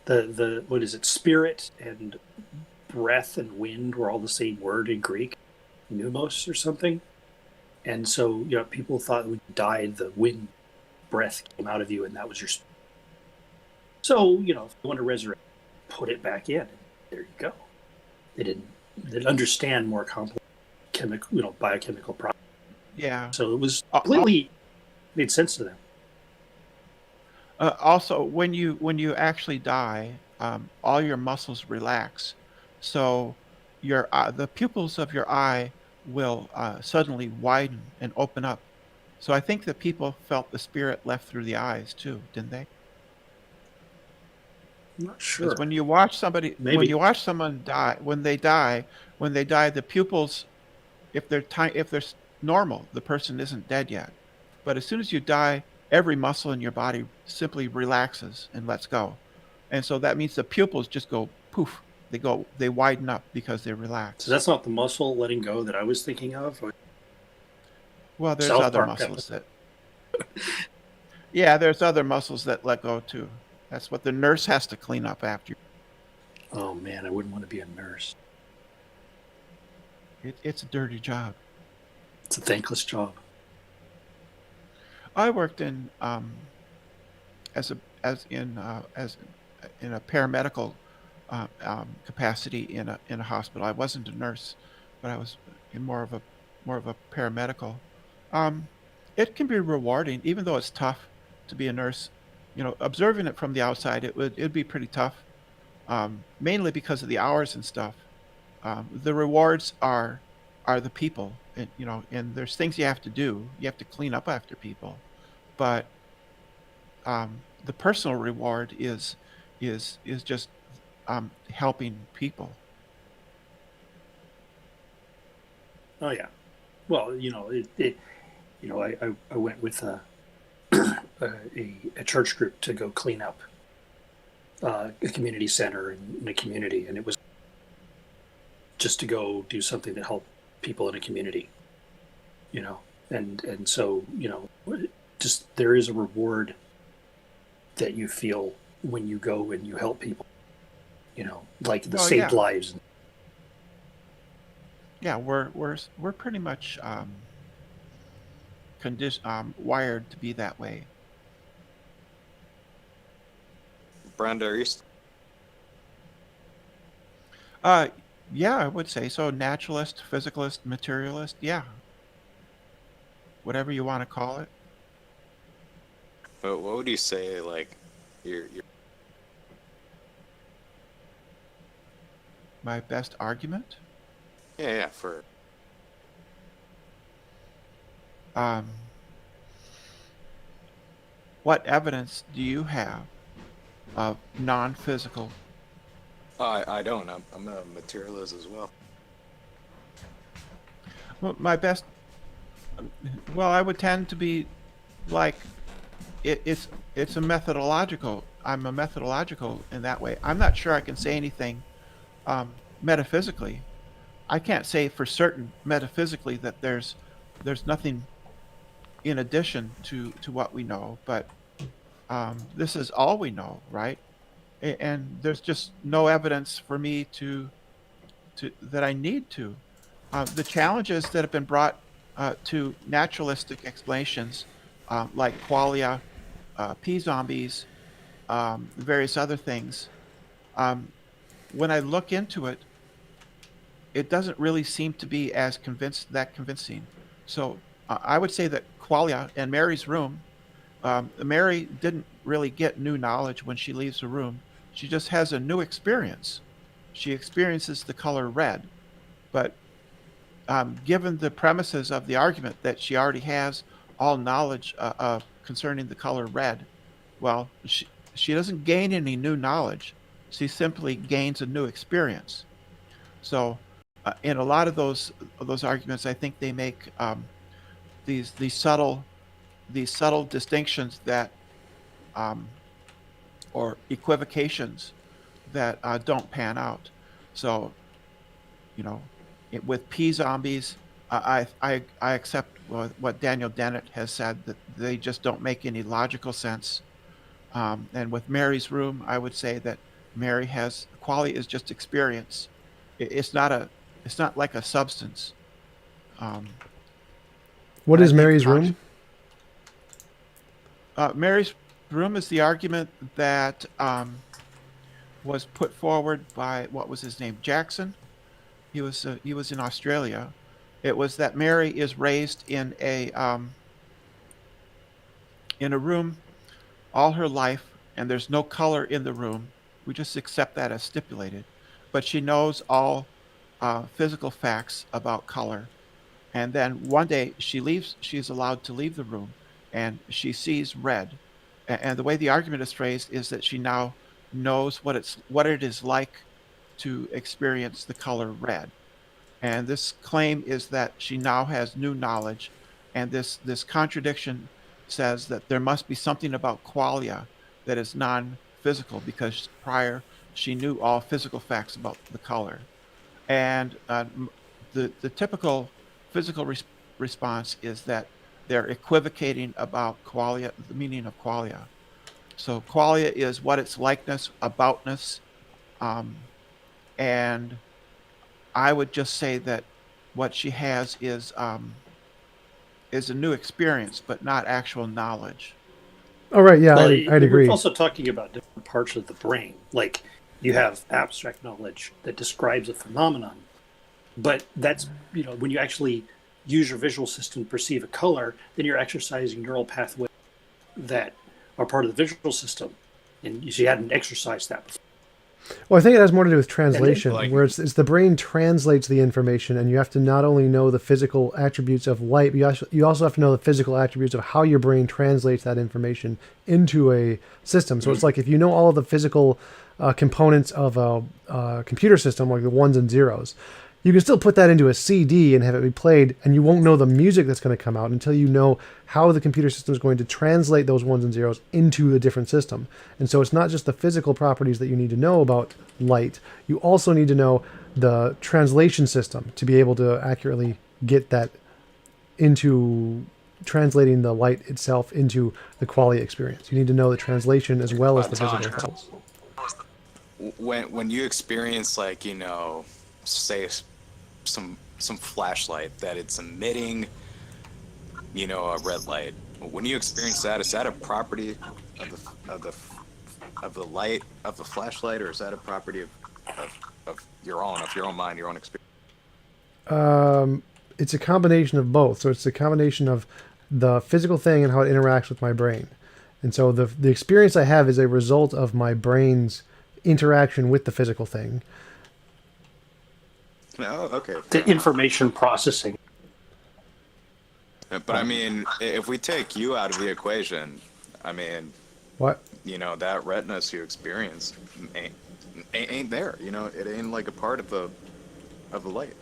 S1: The what is it? Spirit and breath and wind were all the same word in Greek, pneumos or something. And so people thought when you died, the wind breath came out of you, and that was your spirit. So if you want to resurrect, put it back in. And there you go. They didn't understand more complex chemical, biochemical process.
S7: Yeah.
S1: So it was completely made sense to them.
S7: Also, when you actually die, all your muscles relax, so the pupils of your eye will suddenly widen and open up. So I think that people felt the spirit left through the eyes too, didn't they?
S1: I'm not sure.
S7: Because when you watch somebody,
S1: Maybe.
S7: when you watch someone die, when they die, the pupils, if they're normal, the person isn't dead yet. But as soon as you die, every muscle in your body simply relaxes and lets go, and so that means the pupils just go poof. They widen up because they relax.
S1: So that's not the muscle letting go that I was thinking of.
S7: Well, there's
S1: South
S7: other
S1: Park
S7: muscles that. Yeah, there's other muscles that let go too. That's what the nurse has to clean up after.
S1: Oh man, I wouldn't want to be a nurse.
S7: It's a dirty job.
S1: It's a thankless job.
S7: I worked in as in a paramedical capacity in a hospital. I wasn't a nurse, but I was in more of a paramedical. Um, it can be rewarding, even though it's tough to be a nurse. You know, observing it from the outside, it'd be pretty tough, mainly because of the hours and stuff. The rewards are the people, and there's things you have to do. You have to clean up after people, but the personal reward is just helping people.
S8: Oh yeah. Well, I went with a church group to go clean up a community center in a community, and it was just to go do something to help people in a community, and so just there is a reward that you feel when you go and you help people, like the
S7: Well,
S8: saved
S7: yeah,
S8: lives.
S7: yeah, we're pretty much wired to be that way.
S3: Brenda, are you
S7: Uh, yeah, I would say so. Naturalist, physicalist, materialist, yeah, whatever you want to call it.
S3: but what would you say, like, your
S7: My best argument.
S3: yeah, for
S7: Um, what evidence do you have of non-physical?
S3: I don't. I'm a materialist as well.
S7: Well, my best. Well, I would tend to be like it's a methodological. I'm a methodological in that way. I'm not sure I can say anything metaphysically. I can't say for certain metaphysically that there's nothing in addition to what we know, but this is all we know, right? And there's just no evidence for me to that I need to. The challenges that have been brought to naturalistic explanations, like qualia, pea zombies, various other things, um, when I look into it, it doesn't really seem to be as convincing. So I would say that qualia and Mary's room. Mary didn't really get new knowledge when she leaves the room. She just has a new experience. She experiences the color red, but given the premises of the argument that she already has all knowledge concerning the color red, well, she doesn't gain any new knowledge. She simply gains a new experience. So, in a lot of those arguments, I think they make these subtle distinctions that or equivocations that don't pan out. So, you know, with P zombies, I accept what Daniel Dennett has said, that they just don't make any logical sense. And with Mary's room, I would say that Mary has quality is just experience. It's not like a substance. Um,
S2: What
S7: and I
S2: is
S7: think
S2: Mary's room?
S7: Mary's room is the argument that was put forward by, what was his name, Jackson. He was in Australia. It was that Mary is raised in a room all her life, and there's no color in the room. We just accept that as stipulated. But she knows all physical facts about color. And then one day she leaves. She's allowed to leave the room, and she sees red. And the way the argument is phrased is that she now knows what it is like to experience the color red. And this claim is that she now has new knowledge, and this contradiction says that there must be something about qualia that is non-physical, because prior she knew all physical facts about the color. And the typical physical response is that they're equivocating about qualia, the meaning of qualia. So qualia is what its likeness, aboutness, um, and I would just say that what she has is a new experience, but not actual knowledge.
S2: Oh, right. Yeah,
S8: Well,
S2: I'd
S8: we're
S2: agree.
S8: also talking about different parts of the brain. Like You have abstract knowledge that describes a phenomenon, but that's, when you actually use your visual system to perceive a color, then you're exercising neural pathways that are part of the visual system, and you hadn't exercised that before.
S2: Well, I think it has more to do with translation,
S3: like-
S2: where it's the brain translates the information, and you have to not only know the physical attributes of light, but you also have to know the physical attributes of how your brain translates that information into a system. So it's like if you know all of the physical components of a computer system, like the ones and zeros, you can still put that into a CD and have it be played, and you won't know the music that's going to come out until you know how the computer system is going to translate those ones and zeros into a different system. And so it's not just the physical properties that you need to know about light. You also need to know the translation system to be able to accurately get that into translating the light itself into the quality experience. You need to know the translation as well as the physical levels.
S3: When you experience, like, say some flashlight that it's emitting, a red light. When you experience that, is that a property of the light of the flashlight, or is that a property of your own mind, your own experience?
S2: It's a combination of both. So it's a combination of the physical thing and how it interacts with my brain. And so the experience I have is a result of my brain's interaction with the physical thing.
S3: Oh, okay.
S8: The information processing.
S3: But I mean, if we take you out of the equation, I mean,
S2: What?
S3: That redness you experience ain't there. It ain't like a part of the light.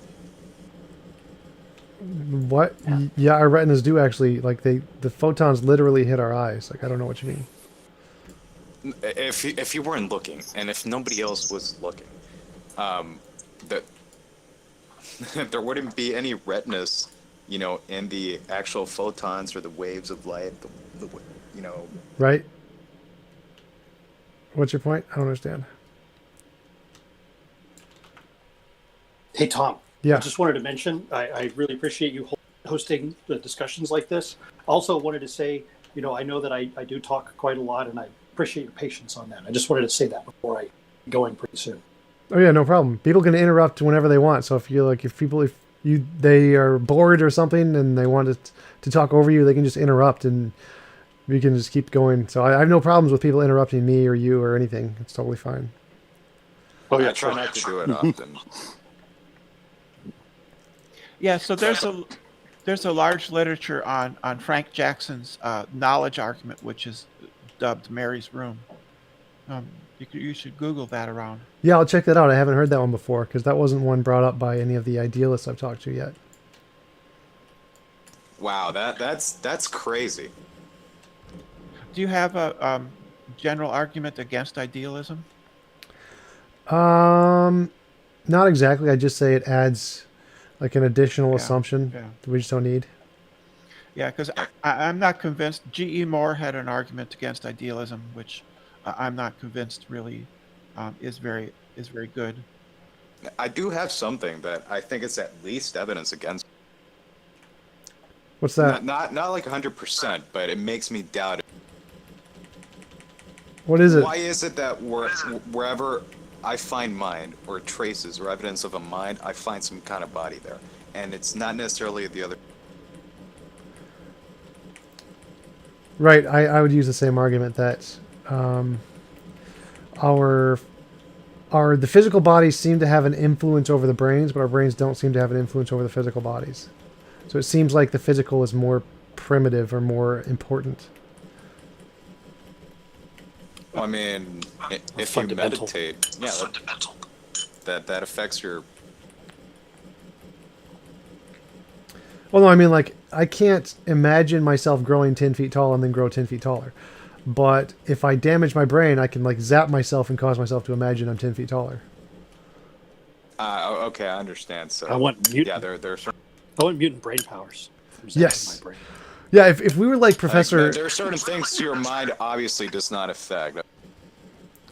S2: What? Yeah, our retinas do actually, like the photons literally hit our eyes. Like, I don't know what you mean.
S3: If you weren't looking, and if nobody else was looking, that there wouldn't be any redness, in the actual photons or the waves of light.
S2: Right? What's your point? I don't understand.
S8: Hey, Tom.
S2: Yeah.
S8: I just wanted to mention, I really appreciate you hosting the discussions like this. Also wanted to say, I know that I do talk quite a lot, and I appreciate your patience on that. I just wanted to say that before I go in pretty soon.
S2: Oh yeah, no problem. People can interrupt whenever they want. So if they are bored or something and they want to talk over you, they can just interrupt and we can just keep going. So I have no problems with people interrupting me or you or anything. It's totally fine.
S8: Oh yeah,
S3: I try not to do it often.
S7: Yeah, so there's a large literature on Frank Jackson's knowledge argument, which is dubbed Mary's Room. You should Google that around.
S2: Yeah, I'll check that out. I haven't heard that one before because that wasn't one brought up by any of the idealists I've talked to yet.
S3: Wow, that's crazy.
S7: Do you have a general argument against idealism?
S2: Not exactly. I just say it adds like an additional assumption that we just don't need.
S7: Yeah, because I'm not convinced. G.E. Moore had an argument against idealism, which I'm not convinced really is very good.
S3: I do have something that I think is at least evidence against.
S2: What's that?
S3: Not like 100%, but it makes me doubt it.
S2: What is it?
S3: Why is it that wherever I find mind or traces or evidence of a mind, I find some kind of body there, and it's not necessarily the other.
S2: Right. I would use the same argument that the physical bodies seem to have an influence over the brains, but our brains don't seem to have an influence over the physical bodies. So it seems like the physical is more primitive or more important.
S3: I mean, if you meditate, yeah, that affects your.
S2: Well, no, I mean, like, I can't imagine myself growing 10 feet tall and then grow 10 feet taller. But if I damage my brain, I can, like, zap myself and cause myself to imagine I'm 10 feet taller.
S3: Okay, I understand. So
S8: I want mutant.
S3: Yeah, there are
S8: I want mutant brain powers. from zapping
S2: Yes.
S8: my brain.
S2: Yeah, if we were like Professor...
S3: there are certain things your mind obviously does not affect.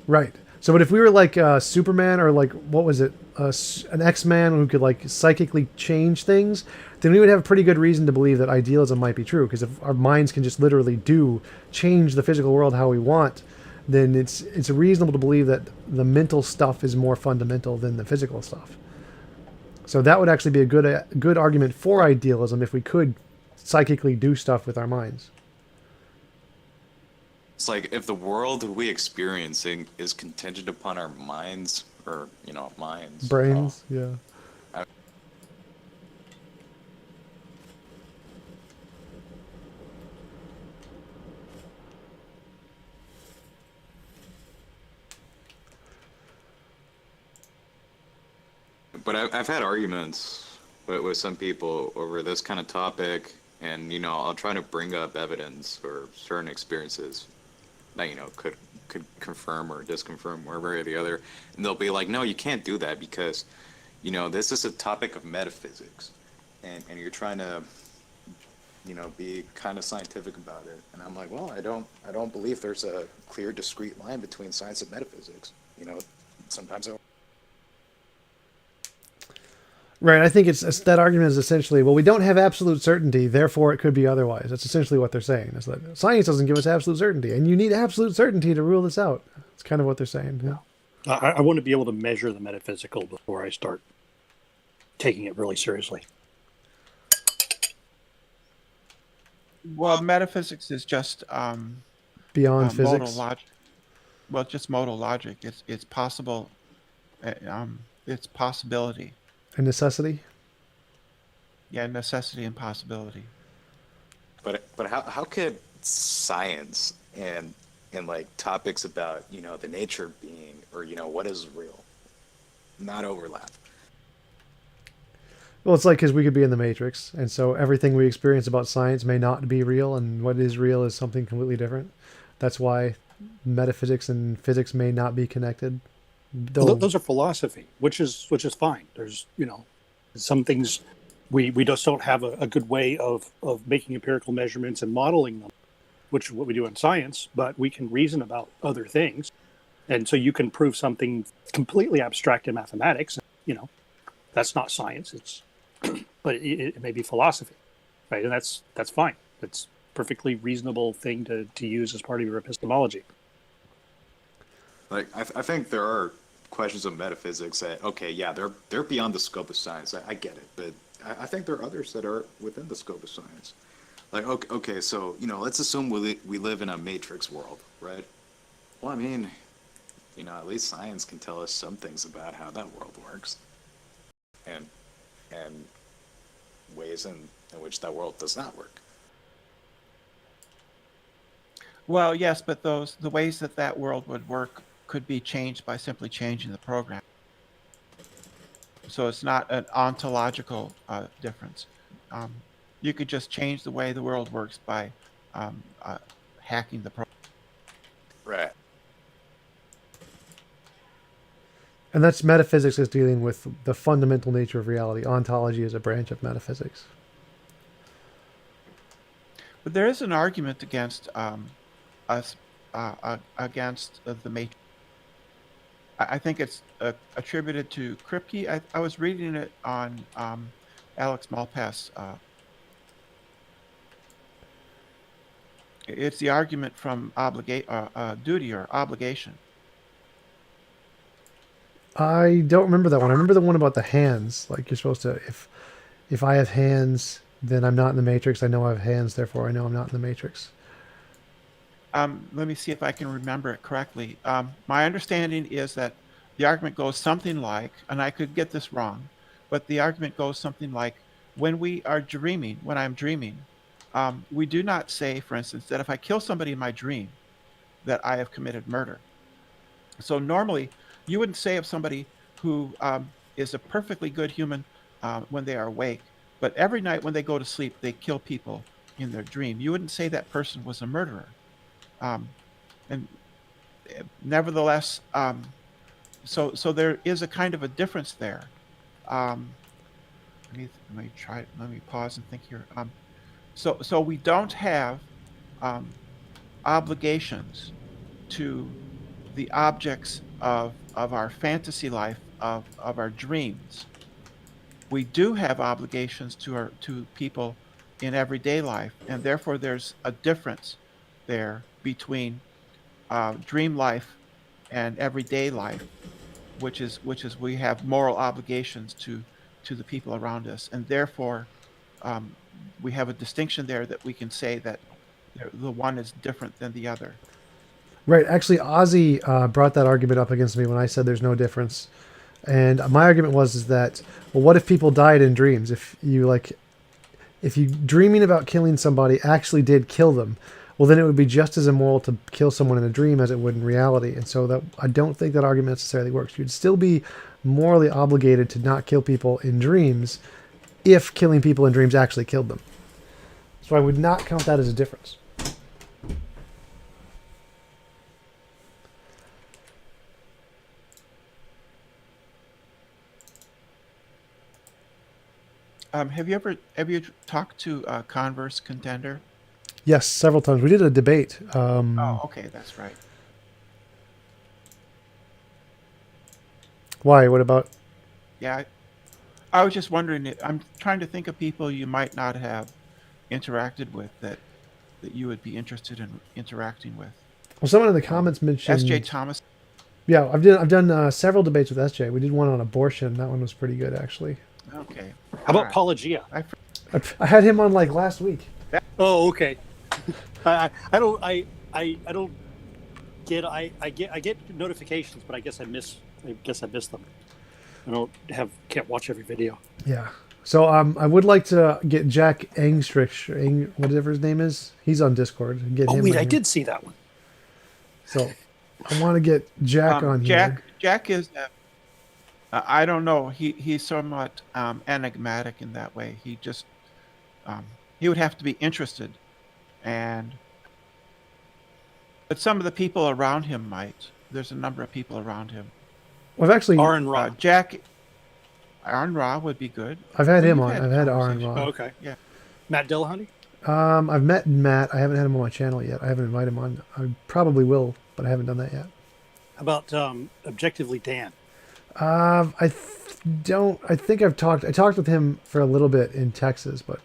S2: Right. So, but if we were like Superman or like, what was it? An X-Man who could like psychically change things, then we would have a pretty good reason to believe that idealism might be true. Because if our minds can just literally change the physical world how we want, then it's reasonable to believe that the mental stuff is more fundamental than the physical stuff. So that would actually be a good argument for idealism if we could psychically do stuff with our minds.
S3: It's like if the world we experiencing is contingent upon our minds, or minds.
S2: Brains, yeah.
S3: I- But I've had arguments with some people over this kind of topic, and I'll try to bring up evidence or certain experiences that could confirm or disconfirm one way or the other, and they'll be like, no, you can't do that because this is a topic of metaphysics, and you're trying to be kind of scientific about it. And I'm like, well, I don't believe there's a clear discrete line between science and metaphysics. Sometimes
S2: Right. I think it's that argument is essentially, well, we don't have absolute certainty, therefore it could be otherwise. That's essentially what they're saying. Is that science doesn't give us absolute certainty, and you need absolute certainty to rule this out. It's kind of what they're saying. Yeah.
S8: I want to be able to measure the metaphysical before I start taking it really seriously.
S7: Well, metaphysics is just
S2: Beyond
S7: modal
S2: physics.
S7: logic. Well, it's just modal logic. It's possible. It's possibility.
S2: A necessity.
S7: Yeah, necessity and possibility.
S3: But how could science and like topics about the nature of being, or what is real, not overlap?
S2: Well, it's like because we could be in the Matrix, and so everything we experience about science may not be real, and what is real is something completely different. That's why metaphysics and physics may not be connected.
S8: Well, those are philosophy, which is fine. There's some things we just don't have a good way of making empirical measurements and modeling them, which is what we do in science. But we can reason about other things, and so you can prove something completely abstract in mathematics. That's not science. It's but it may be philosophy, right? And that's fine. It's perfectly reasonable thing to use as part of your epistemology.
S3: Like I think there are questions of metaphysics that, okay, yeah, they're beyond the scope of science. I get it, but I think there are others that are within the scope of science. Like okay, so let's assume we live in a matrix world, right? Well, I mean, at least science can tell us some things about how that world works, and ways in which that world does not work.
S7: Well, yes, but the ways that world would work could be changed by simply changing the program. So it's not an ontological difference. You could just change the way the world works by hacking the program.
S3: Right.
S2: And that's metaphysics is dealing with the fundamental nature of reality. Ontology is a branch of metaphysics.
S7: But there is an argument against against the matrix. I think it's attributed to Kripke. I was reading it on Alex Malpass. It's the argument from duty or obligation.
S2: I don't remember that one. I remember the one about the hands. Like you're supposed to, if I have hands, then I'm not in the matrix. I know I have hands, therefore I know I'm not in the matrix.
S7: Let me see if I can remember it correctly. My understanding is that the argument goes something like, and I could get this wrong, but the argument goes something like, when I'm dreaming, we do not say, for instance, that if I kill somebody in my dream, that I have committed murder. So normally, you wouldn't say of somebody who is a perfectly good human when they are awake, but every night when they go to sleep, they kill people in their dream. You wouldn't say that person was a murderer. And nevertheless, so there is a kind of a difference there. Let me pause and think here. So we don't have obligations to the objects of our fantasy life, of our dreams. We do have obligations to people in everyday life, and therefore there's a difference there between dream life and everyday life, which is we have moral obligations to the people around us, and therefore we have a distinction there that we can say that the one is different than the other.
S2: Right. Actually, Ozzy brought that argument up against me when I said there's no difference. And my argument was that, well, what if people died in dreams? If you dreaming about killing somebody actually did kill them, well, then it would be just as immoral to kill someone in a dream as it would in reality. And so that I don't think that argument necessarily works. You'd still be morally obligated to not kill people in dreams if killing people in dreams actually killed them. So I would not count that as a difference.
S7: Have you talked to Converse Contender?
S2: Yes, several times. We did a debate.
S7: Oh, okay, that's right.
S2: Why? What about?
S7: Yeah, I was just wondering. I'm trying to think of people you might not have interacted with that you would be interested in interacting with.
S2: Well, someone in the comments mentioned
S7: S.J. Thomas.
S2: Yeah, I've done several debates with SJ. We did one on abortion. That one was pretty good, actually.
S7: Okay.
S8: How about Apologia?
S2: I had him on like last week.
S8: Oh, okay. I don't get I get notifications, but I guess I miss them. Can't watch every video.
S2: Yeah. So I would like to get Jack Angstrich, whatever his name is. He's on Discord. Get him.
S8: Wait, I did see that one.
S2: So I want to get Jack on here.
S7: Jack is. I don't know. He's somewhat enigmatic in that way. He just he would have to be interested, but some of the people around him might. There's a number of people around him.
S2: Well, I've actually
S8: Aaron Ra.
S7: Aaron Ra would be good.
S2: I've had him on. I've had Aaron Ra.
S8: Oh, okay.
S7: Yeah.
S8: Matt Dillahunty?
S2: I've met Matt. I haven't had him on my channel yet. I haven't invited him on. I probably will, but I haven't done that yet.
S8: How about Objectively Dan?
S2: I think I talked with him for a little bit in Texas, but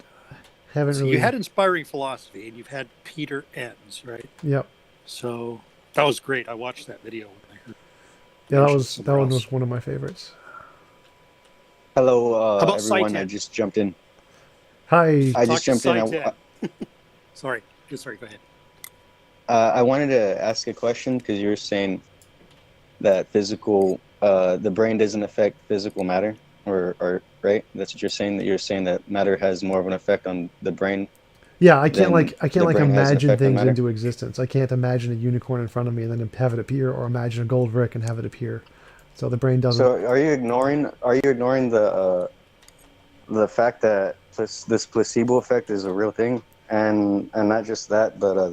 S2: haven't
S8: So
S2: really.
S8: you had Inspiring Philosophy, and you've had Peter Enns, right?
S2: Yep.
S8: So that was great. I watched that video.
S2: Yeah, that one was one of my favorites.
S9: Hello,
S8: How about
S9: everyone.
S8: Sci-Tech?
S9: I just jumped in.
S2: Hi.
S9: I just jumped in.
S8: Sorry, go ahead.
S9: I wanted to ask a question because you were saying that the brain doesn't affect physical matter, or right? That's what you're saying. That you're saying that matter has more of an effect on the brain.
S2: Yeah, I can't
S9: brain has an
S2: imagine
S9: effect on
S2: things
S9: matter.
S2: into existence. I can't imagine a unicorn in front of me and then have it appear, or imagine a gold brick and have it appear. So the brain doesn't.
S9: So are you ignoring the fact that this placebo effect is a real thing, and not just that, but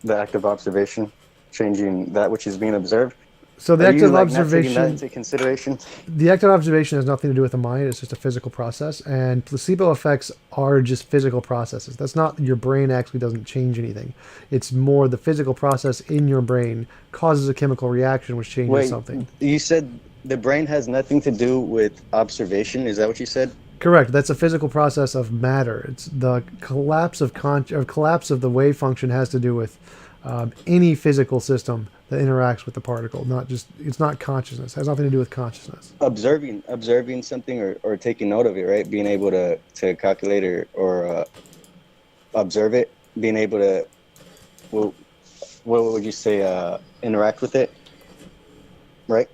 S9: the act of observation changing that which is being observed?
S2: So the
S9: Are
S2: act
S9: you,
S2: of
S9: like, not taking
S2: observation.
S9: that into consideration?
S2: The act of observation has nothing to do with the mind. It's just a physical process, and placebo effects are just physical processes. That's not your brain actually doesn't change anything. It's more the physical process in your brain causes a chemical reaction which changes something.
S9: You said the brain has nothing to do with observation. Is that what you said?
S2: Correct. That's a physical process of matter. It's the collapse of the wave function has to do with any physical system that interacts with the particle. It's not consciousness. It has nothing to do with consciousness.
S9: Observing something or taking note of it, right? Being able to calculate or observe it, being able to, what would you say, interact with it, right?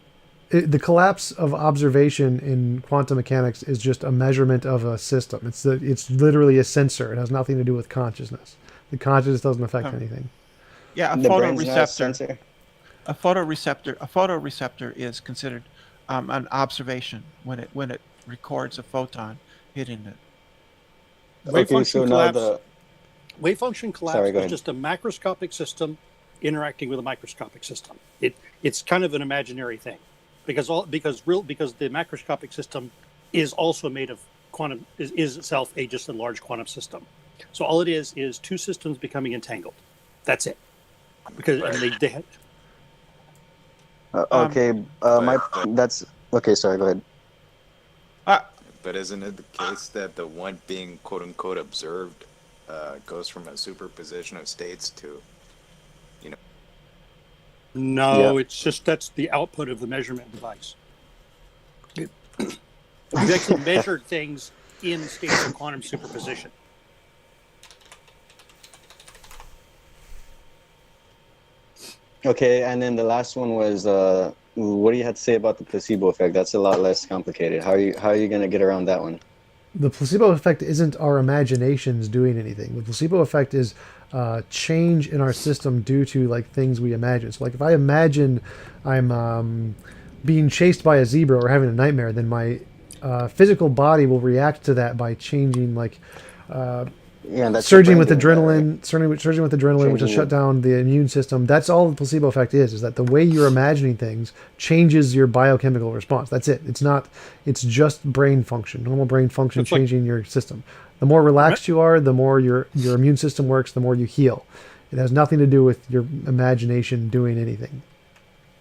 S2: The collapse of observation in quantum mechanics is just a measurement of a system. It's literally a sensor. It has nothing to do with consciousness. The consciousness doesn't affect anything.
S7: Yeah, a
S9: The brain's not a sensor.
S7: photoreceptor is considered an observation when it records a photon hitting it.
S8: Wave
S9: Okay,
S8: function
S9: so now
S8: collapse. Wave function collapse
S9: Sorry, go
S8: is
S9: ahead.
S8: just a macroscopic system interacting with a microscopic system. It's kind of an imaginary thing, because the macroscopic system is also made of quantum is itself just a large quantum system. So all it is two systems becoming entangled. That's it. Because they had.
S9: That's okay. Sorry, go ahead.
S3: But isn't it the case that the one being quote unquote observed goes from a superposition of states to,
S8: No,
S9: Yep.
S8: it's just that's the output of the measurement device. You've actually measured things in states of quantum superposition.
S9: Okay, and then the last one was what do you have to say about the placebo effect? That's a lot less complicated. How are you gonna get around that one?
S2: The placebo effect isn't our imaginations doing anything. The placebo effect is change in our system due to like things we imagine. So like if I imagine I'm being chased by a zebra or having a nightmare, then my physical body will react to that by changing like
S9: Yeah, and that's your
S2: surging
S9: brain
S2: with
S9: doing that, right?
S2: adrenaline, surging with adrenaline, which will
S9: Changing
S2: shut down the immune system. That's all the placebo effect is that the way you're imagining things changes your biochemical response. That's it. It's just brain function, normal brain function
S8: It's like-
S2: changing your system. The more relaxed you are, the more your immune system works, the more you heal. It has nothing to do with your imagination doing anything.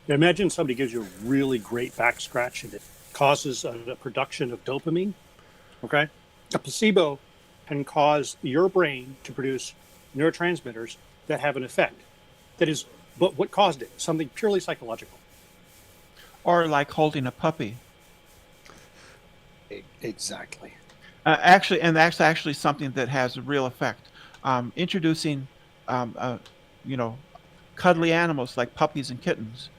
S8: Imagine somebody gives you a really great back scratch and it causes a production of dopamine. Okay, a placebo can cause your brain to produce neurotransmitters that have an effect. That is, but what caused it? Something purely psychological.
S7: Or like holding a puppy.
S8: Exactly.
S7: Actually, and that's actually something that has a real effect. Introducing, you know, cuddly animals like puppies and kittens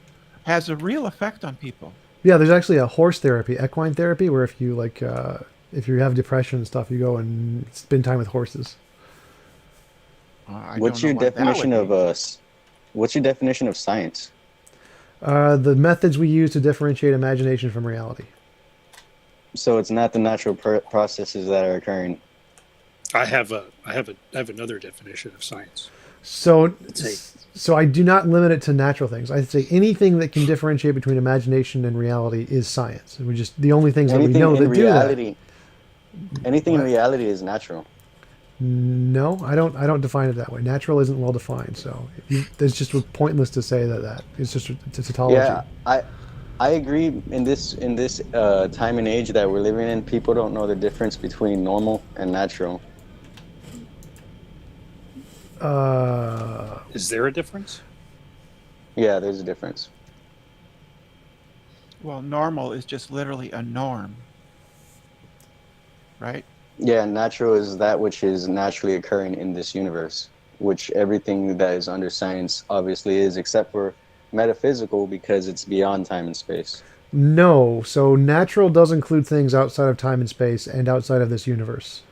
S7: has a real effect on people.
S2: Yeah, there's actually a horse therapy, equine therapy, where if you like, if you have depression and stuff, you go and spend time with horses.
S7: I
S9: What's
S7: don't
S9: your
S7: know what that
S9: definition
S7: would
S9: of
S7: be.
S9: what's your definition of science?
S2: The methods we use to differentiate imagination from reality.
S9: So it's not the natural processes that are occurring.
S8: I have another definition of science.
S2: So,
S8: It's
S2: so I do not limit it to natural things. I say anything that can differentiate between imagination and reality is science. We just the only things that we
S9: Anything
S2: know
S9: in
S2: that do
S9: reality, anything in
S2: What?
S9: reality is natural.
S2: that. No, I don't. I don't define it that way. Natural isn't well defined, so it's just pointless to say that. It's just it's a tautology.
S9: Yeah, I agree. In this time and age that we're living in, people don't know the difference between normal and natural.
S8: Is there a difference?
S9: Yeah, there's a difference.
S7: Well, normal is just literally a norm, right?
S9: Yeah, natural is that which is naturally occurring in this universe, which everything that is under science obviously is, except for metaphysical because it's beyond time and space.
S2: No, so natural does include things outside of time and space and outside of this universe.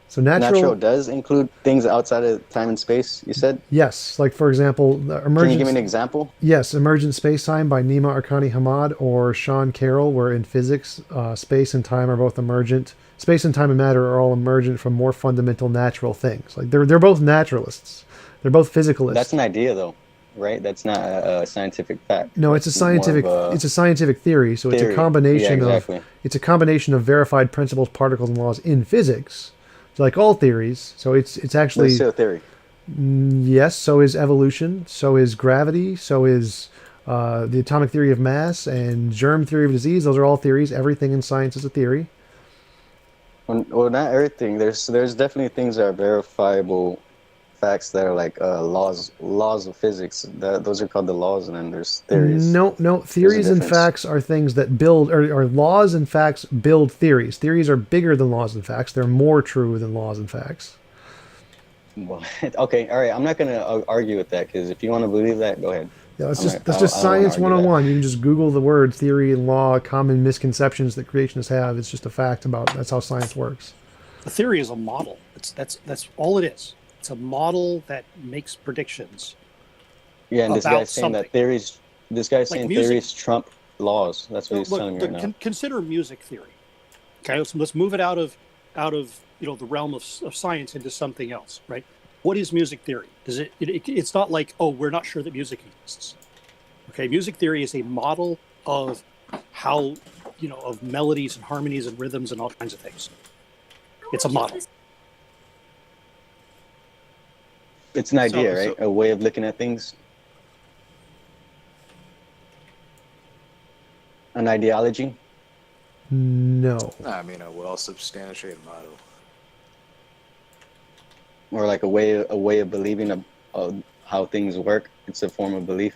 S2: So
S9: Natural does include things outside of time and space, you said?
S2: yes, like for example, the
S9: Can you give me an
S2: emergence.
S9: example?
S2: Yes, Emergent Space-Time by Nima Arkani Hamad or Sean Carroll, where in physics, space and time are both emergent. Space and time and matter are all emergent from more fundamental natural things. Like they're both naturalists. They're both physicalists.
S9: That's an idea, though, right? That's not a scientific fact.
S2: No, it's a
S9: That's more of
S2: scientific. It's a scientific theory. So it's
S9: theory.
S2: a combination
S9: Yeah, exactly.
S2: of. It's a combination of verified principles, particles, and laws in physics. So like all theories. So it's
S9: But
S2: actually
S9: it's still a theory.
S2: yes. So is evolution. So is gravity. So is the atomic theory of mass and germ theory of disease. Those are all theories. Everything in science is a theory.
S9: Well, not everything. There's definitely things that are verifiable facts that are like laws of physics. Those are called the laws, and then there's theories.
S2: No. Theories and
S9: difference.
S2: facts are things that build, or laws and facts build theories. Theories are bigger than laws and facts. They're more true than laws and facts.
S9: Well, okay, all right. I'm not gonna argue with that because if you want to believe that, go ahead.
S2: Yeah, that's
S9: I'm
S2: just
S9: not-
S2: that's
S9: I
S2: just
S9: don't wanna
S2: science
S9: argue
S2: 101. You can just Google the word theory and law, common misconceptions that creationists have. It's just a fact about that's how science works.
S8: A theory is a model. That's all it is. It's a model that makes predictions.
S9: Yeah, and this
S8: About
S9: guy's saying
S8: something.
S9: that theories. This guy's
S8: Like
S9: saying
S8: music.
S9: theories trump laws. That's what he's telling me right now.
S8: Consider music theory. Okay, let's move it out of the realm of science into something else, right? What is music theory? It's not like, oh, we're not sure that music exists. Okay, music theory is a model of how of melodies and harmonies and rhythms and all kinds of things. It's a model.
S9: It's an idea,
S7: So-
S9: right? A way of looking at things. An ideology.
S2: No.
S3: I mean, a well-substantiated model.
S9: Or like a way of believing of how things work. It's a form of belief.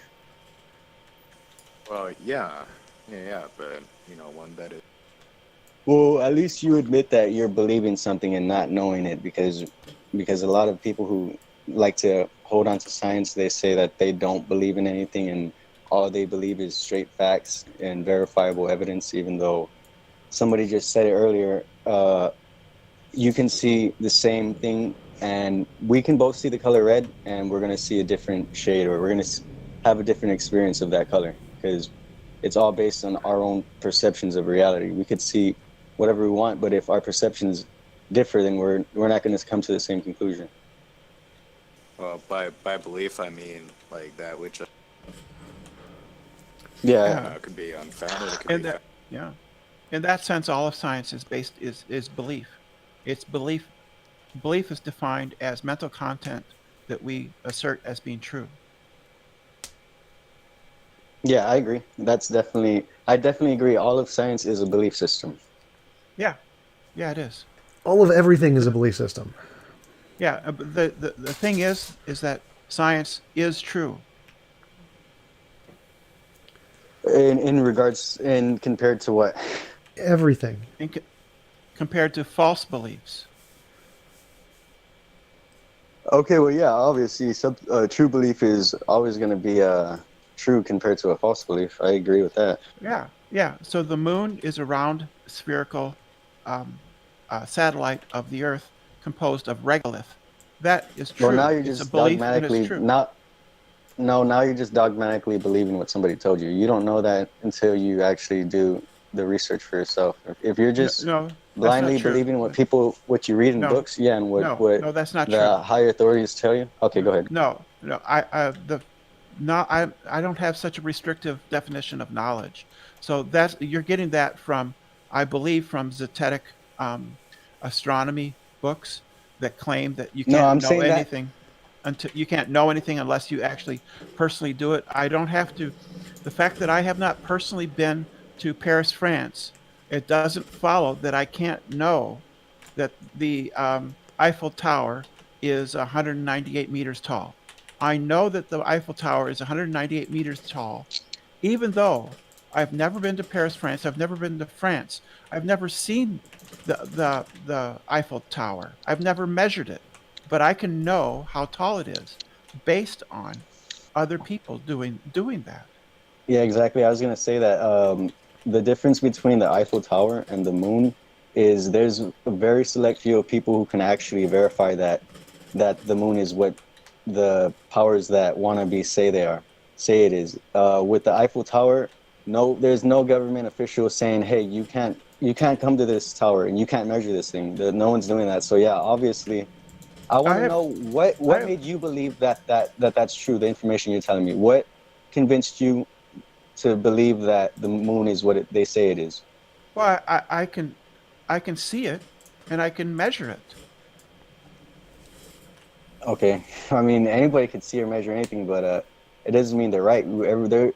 S3: Well, yeah, yeah, but one that is.
S9: Well, at least you admit that you're believing something and not knowing it, because a lot of people who like to hold on to science, they say that they don't believe in anything and all they believe is straight facts and verifiable evidence, even though somebody just said it earlier. You can see the same thing, and we can both see the color red, and we're going to see a different shade, or we're going to have a different experience of that color, because it's all based on our own perceptions of reality. We could see whatever we want, but if our perceptions differ, then we're not going to come to the same conclusion.
S3: Well, by belief, I mean like that which
S9: Yeah.
S3: could be unfounded. It could
S7: And
S3: be
S7: that, yeah, in that sense, all of science is based is belief. It's belief. Belief is defined as mental content that we assert as being true.
S9: Yeah, I agree. I definitely agree. All of science is a belief system.
S7: Yeah, yeah, it is.
S2: All of everything is a belief system.
S7: Yeah, but the thing is that science is true.
S9: In regards, in compared to what?
S2: Everything.
S7: Compared to false beliefs.
S9: Okay, well, yeah, obviously, true belief is always going to be true compared to a false belief. I agree with that.
S7: Yeah, yeah. So the moon is a round spherical satellite of the Earth composed of regolith. That is true.
S9: Well, now you're
S7: It's a
S9: just
S7: belief and it's
S9: dogmatically
S7: true.
S9: now you're just dogmatically believing what somebody told you. You don't know that until you actually do the research for yourself. If you're just
S7: No,
S9: blindly
S7: that's not true.
S9: believing what you read in
S7: No,
S9: books, yeah, and what
S7: no, that's not
S9: the
S7: true.
S9: higher authorities tell you. Okay, go ahead.
S7: No, no. I don't have such a restrictive definition of knowledge. So you're getting that from, I believe, from Zetetic astronomy books that claim that you
S9: No,
S7: can't
S9: I'm
S7: know
S9: saying that.
S7: anything until you can't know anything unless you actually personally do it. I don't have to. The fact that I have not personally been to Paris, France, it doesn't follow that I can't know that the Eiffel Tower is 198 meters tall. I know that the Eiffel Tower is 198 meters tall, even though I've never been to Paris, France. I've never been to France. I've never seen the Eiffel Tower. I've never measured it, but I can know how tall it is based on other people doing that.
S9: Yeah, exactly. I was gonna say that the difference between the Eiffel Tower and the moon is there's a very select few of people who can actually verify that the moon is what the powers that wannabe say it is. With the Eiffel Tower, no, there's no government official saying, "Hey, you can't come to this tower and you can't measure this thing." No one's doing that. So yeah, obviously, I want to know what made you believe that's true. The information you're telling me, what convinced you to believe that the moon is what they say it is?
S7: Well, I can see it, and I can measure it.
S9: Okay, I mean anybody could see or measure anything, but it doesn't mean they're right. They're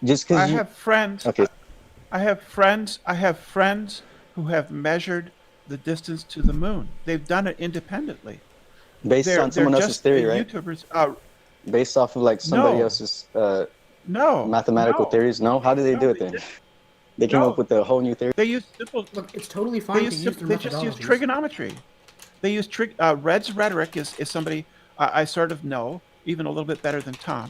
S9: just because
S7: I have friends.
S9: Okay.
S7: I have friends who have measured the distance to the moon. They've done it independently.
S9: Based on someone else's theory, right?
S7: YouTubers.
S9: Based off of like somebody
S7: No.
S9: else's
S7: No.
S9: mathematical theories. No, how did they do it then? They came up with a whole new theory.
S7: They use simple.
S10: Look, it's totally fine to use their
S7: They just use
S10: methodologies.
S7: trigonometry. They use Red's rhetoric is somebody I sort of know even a little bit better than Tom.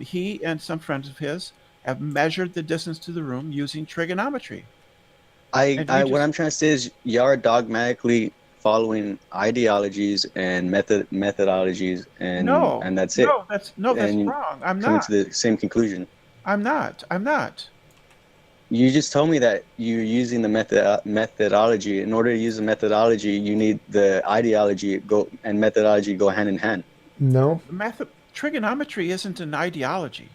S7: He and some friends of his have measured the distance to the room using trigonometry.
S9: What I'm trying to say is y'all are dogmatically following ideologies and methodologies, and that's it.
S7: That's
S9: And
S7: wrong. I'm
S9: coming
S7: not.
S9: to the same conclusion.
S7: I'm not.
S9: You just told me that you're using the methodology. In order to use the methodology, you need the ideology and methodology go hand in hand.
S2: No.
S7: Trigonometry isn't an ideology.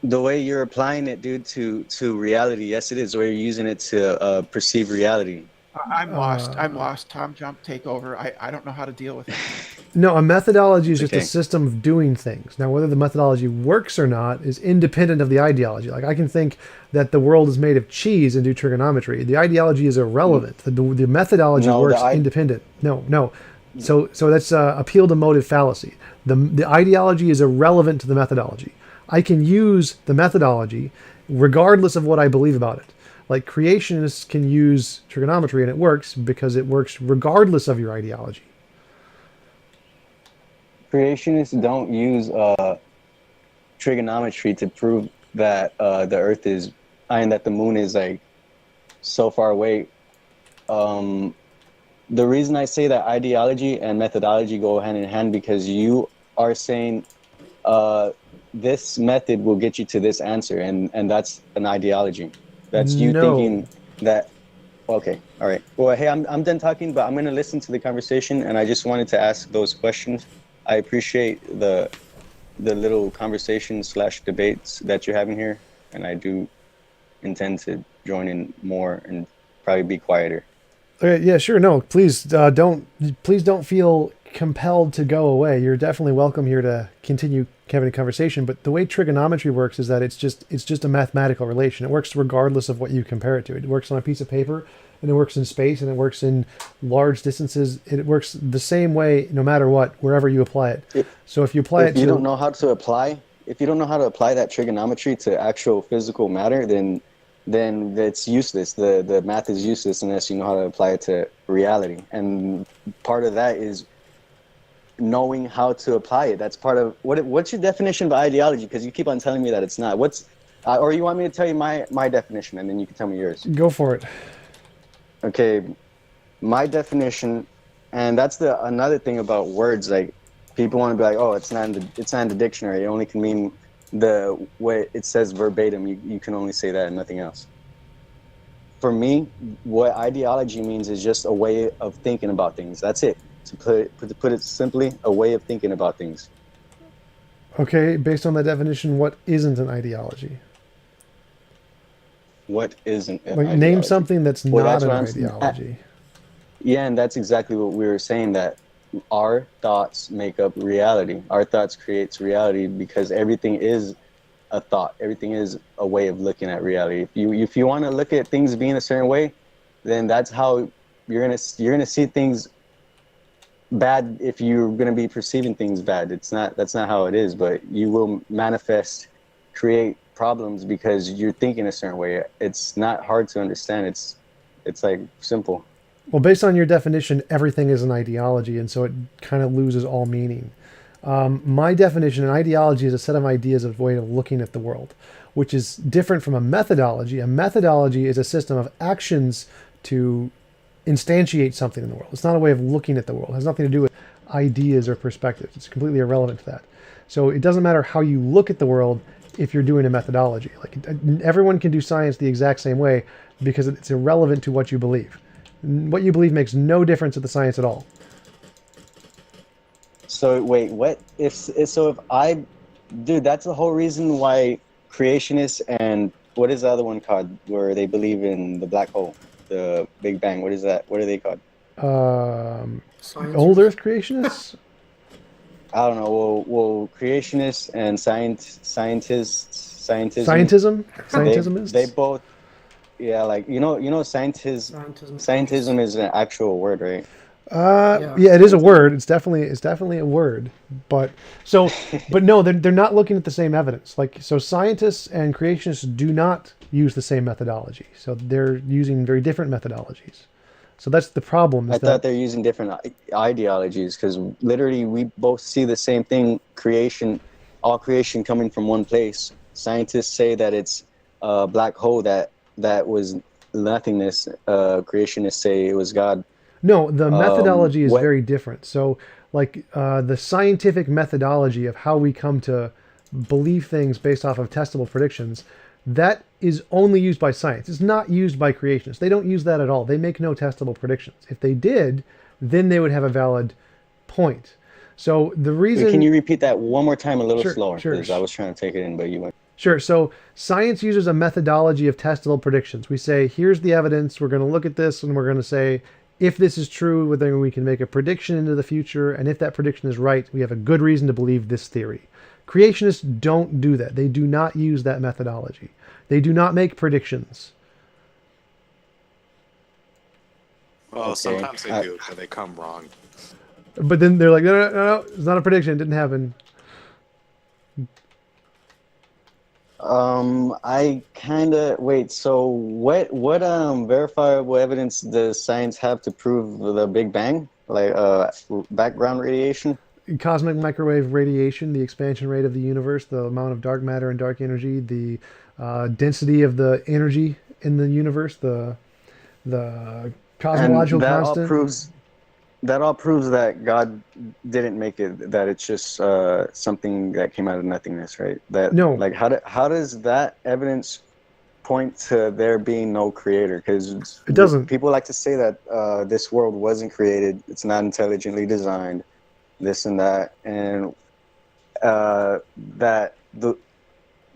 S9: The way you're applying it, dude, to reality, yes, it is. The way you're using it to perceive reality.
S7: I'm lost. TJump, take over. I don't know how to deal with it.
S2: No, a methodology is just
S9: Okay.
S2: a system of doing things. Now, whether the methodology works or not is independent of the ideology. Like, I can think that the world is made of cheese and do trigonometry. The ideology is irrelevant. The methodology works independent. No. So that's appeal to motive fallacy. The ideology is irrelevant to the methodology. I can use the methodology regardless of what I believe about it. Like creationists can use trigonometry and it works because it works regardless of your ideology.
S9: Creationists don't use trigonometry to prove that the Earth is, and that the moon is like so far away. The reason I say that ideology and methodology go hand in hand because you are saying this method will get you to this answer, and that's an ideology. That's you thinking that. Okay, all right. Well, hey, I'm done talking, but I'm going to listen to the conversation, and I just wanted to ask those questions. I appreciate the little conversations / debates that you're having here, and I do intend to join in more and probably be quieter.
S2: Okay, yeah, sure. No, please don't feel compelled to go away. You're definitely welcome here to continue having a conversation. But the way trigonometry works is that it's just a mathematical relation. It works regardless of what you compare it to. It works on a piece of paper, and it works in space, and it works in large distances. It works the same way no matter what, wherever you apply it. So if you apply it to,
S9: if you don't know how to apply that trigonometry to actual physical matter, then it's useless. The math is useless unless you know how to apply it to reality. And part of that is knowing how to apply it. That's part of what's your definition of ideology? Because you keep on telling me that it's not. Or you want me to tell you my definition, and then you can tell me yours.
S2: Go for it.
S9: Okay, my definition, and that's another thing about words. Like people want to be like, oh, it's not in the dictionary. It only can mean the way it says verbatim. You can only say that and nothing else. For me, what ideology means is just a way of thinking about things. That's it. To put it simply, a way of thinking about things.
S2: Okay, based on that definition, what isn't an ideology?
S9: What isn't an
S2: like
S9: ideology?
S2: Name something that's not an
S9: that's
S2: ideology.
S9: Yeah, and that's exactly what we were saying, that our thoughts make up reality. Our thoughts creates reality because everything is a thought. Everything is a way of looking at reality. If you want to look at things being a certain way, then that's how you're gonna see things bad. If you're gonna be perceiving things bad, that's not how it is. But you will create problems because you're thinking a certain way. It's not hard to understand. It's like simple.
S2: Well, based on your definition, everything is an ideology, and so it kind of loses all meaning. My definition, an ideology is a set of ideas, a way of looking at the world, which is different from a methodology. A methodology is a system of actions to instantiate something in the world. It's not a way of looking at the world. It has nothing to do with ideas or perspectives. It's completely irrelevant to that. So it doesn't matter how you look at the world if you're doing a methodology. Like everyone can do science the exact same way because it's irrelevant to what you believe. What you believe makes no difference to the science at all.
S9: So wait, what if I, dude, that's the whole reason why creationists and what is the other one called where they believe in the black hole, the Big Bang? What is that? What are they called?
S2: Old Earth creationists?
S9: I don't know. Well, creationists and scientism.
S2: Scientism.
S9: They both, yeah, like scientism is an actual word, right?
S2: Yeah, it is a word. It's definitely a word. But no, they're not looking at the same evidence. Like, so scientists and creationists do not use the same methodology. So they're using very different methodologies. So that's the problem.
S9: I thought they're using different ideologies because literally we both see the same thing: all creation coming from one place. Scientists say that it's a black hole that was nothingness. Creationists say it was God.
S2: No, the methodology is very different. So, like the scientific methodology of how we come to believe things based off of testable predictions, that is only used by science. It's not used by creationists. They don't use that at all. They make no testable predictions. If they did, then they would have a valid point. So the reason...
S9: Wait, can you repeat that one more time a little slower?
S2: Sure.
S9: Because I was trying to take it in, but you went...
S2: Sure. So science uses a methodology of testable predictions. We say, here's the evidence. We're going to look at this, and we're going to say, if this is true, then we can make a prediction into the future. And if that prediction is right, we have a good reason to believe this theory. Creationists don't do that. They do not use that methodology. They do not make predictions.
S3: Well, sometimes they do, but they come wrong.
S2: But then they're like, no, it's not a prediction. It didn't happen.
S9: I kind of wait. So what verifiable evidence does science have to prove the Big Bang? Like background radiation?
S2: Cosmic microwave radiation, the expansion rate of the universe, the amount of dark matter and dark energy, the density of the energy in the universe, the cosmological
S9: And
S2: constant.
S9: that all proves that God didn't make it. That it's just something that came out of nothingness, right? That
S2: No,
S9: like how does that evidence point to there being no creator? Because
S2: it doesn't.
S9: people like to say that this world wasn't created. It's not intelligently designed. This and that, and that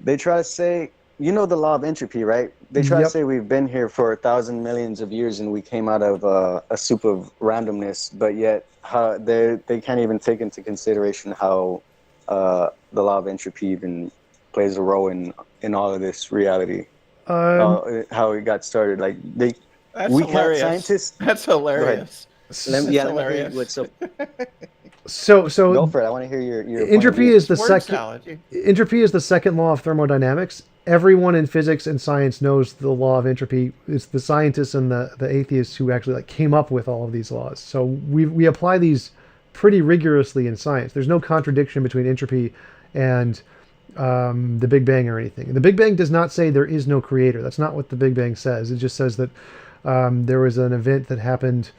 S9: they try to say, you know, the law of entropy, right? They try to
S2: Yep.
S9: say we've been here for 1,000 millions of years and we came out of a soup of randomness, but yet how they can't even take into consideration how the law of entropy even plays a role in all of this reality. How it got started, like
S7: That's
S9: we can't
S7: hilarious.
S9: scientists.
S7: That's hilarious.
S9: Let me hear
S7: hilarious.
S9: what's up.
S2: So
S9: Go for it. I want to hear your point of
S2: entropy
S9: view.
S2: is the
S7: Word
S2: second.
S7: salad.
S2: Entropy is the second law of thermodynamics. Everyone in physics and science knows the law of entropy. It's the scientists and the atheists who actually like came up with all of these laws. So we apply these pretty rigorously in science. There's no contradiction between entropy and the Big Bang or anything. The Big Bang does not say there is no creator. That's not what the Big Bang says. It just says that there was an event that happened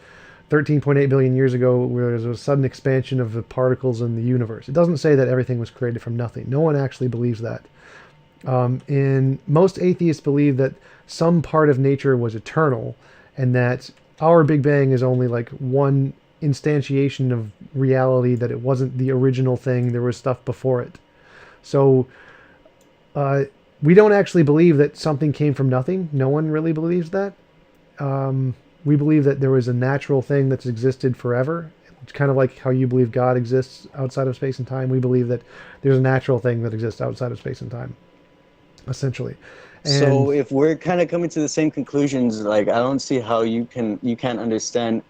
S2: 13.8 billion years ago where there was a sudden expansion of the particles in the universe. It doesn't say that everything was created from nothing. No one actually believes that. And most atheists believe that some part of nature was eternal and that our Big Bang is only like one instantiation of reality, that it wasn't the original thing. There was stuff before it. So we don't actually believe that something came from nothing. No one really believes that. We believe that there was a natural thing that's existed forever. It's kind of like how you believe God exists outside of space and time. We believe that there's a natural thing that exists outside of space and time, essentially. And
S9: so if we're kind of coming to the same conclusions, like I don't see how you can't understand.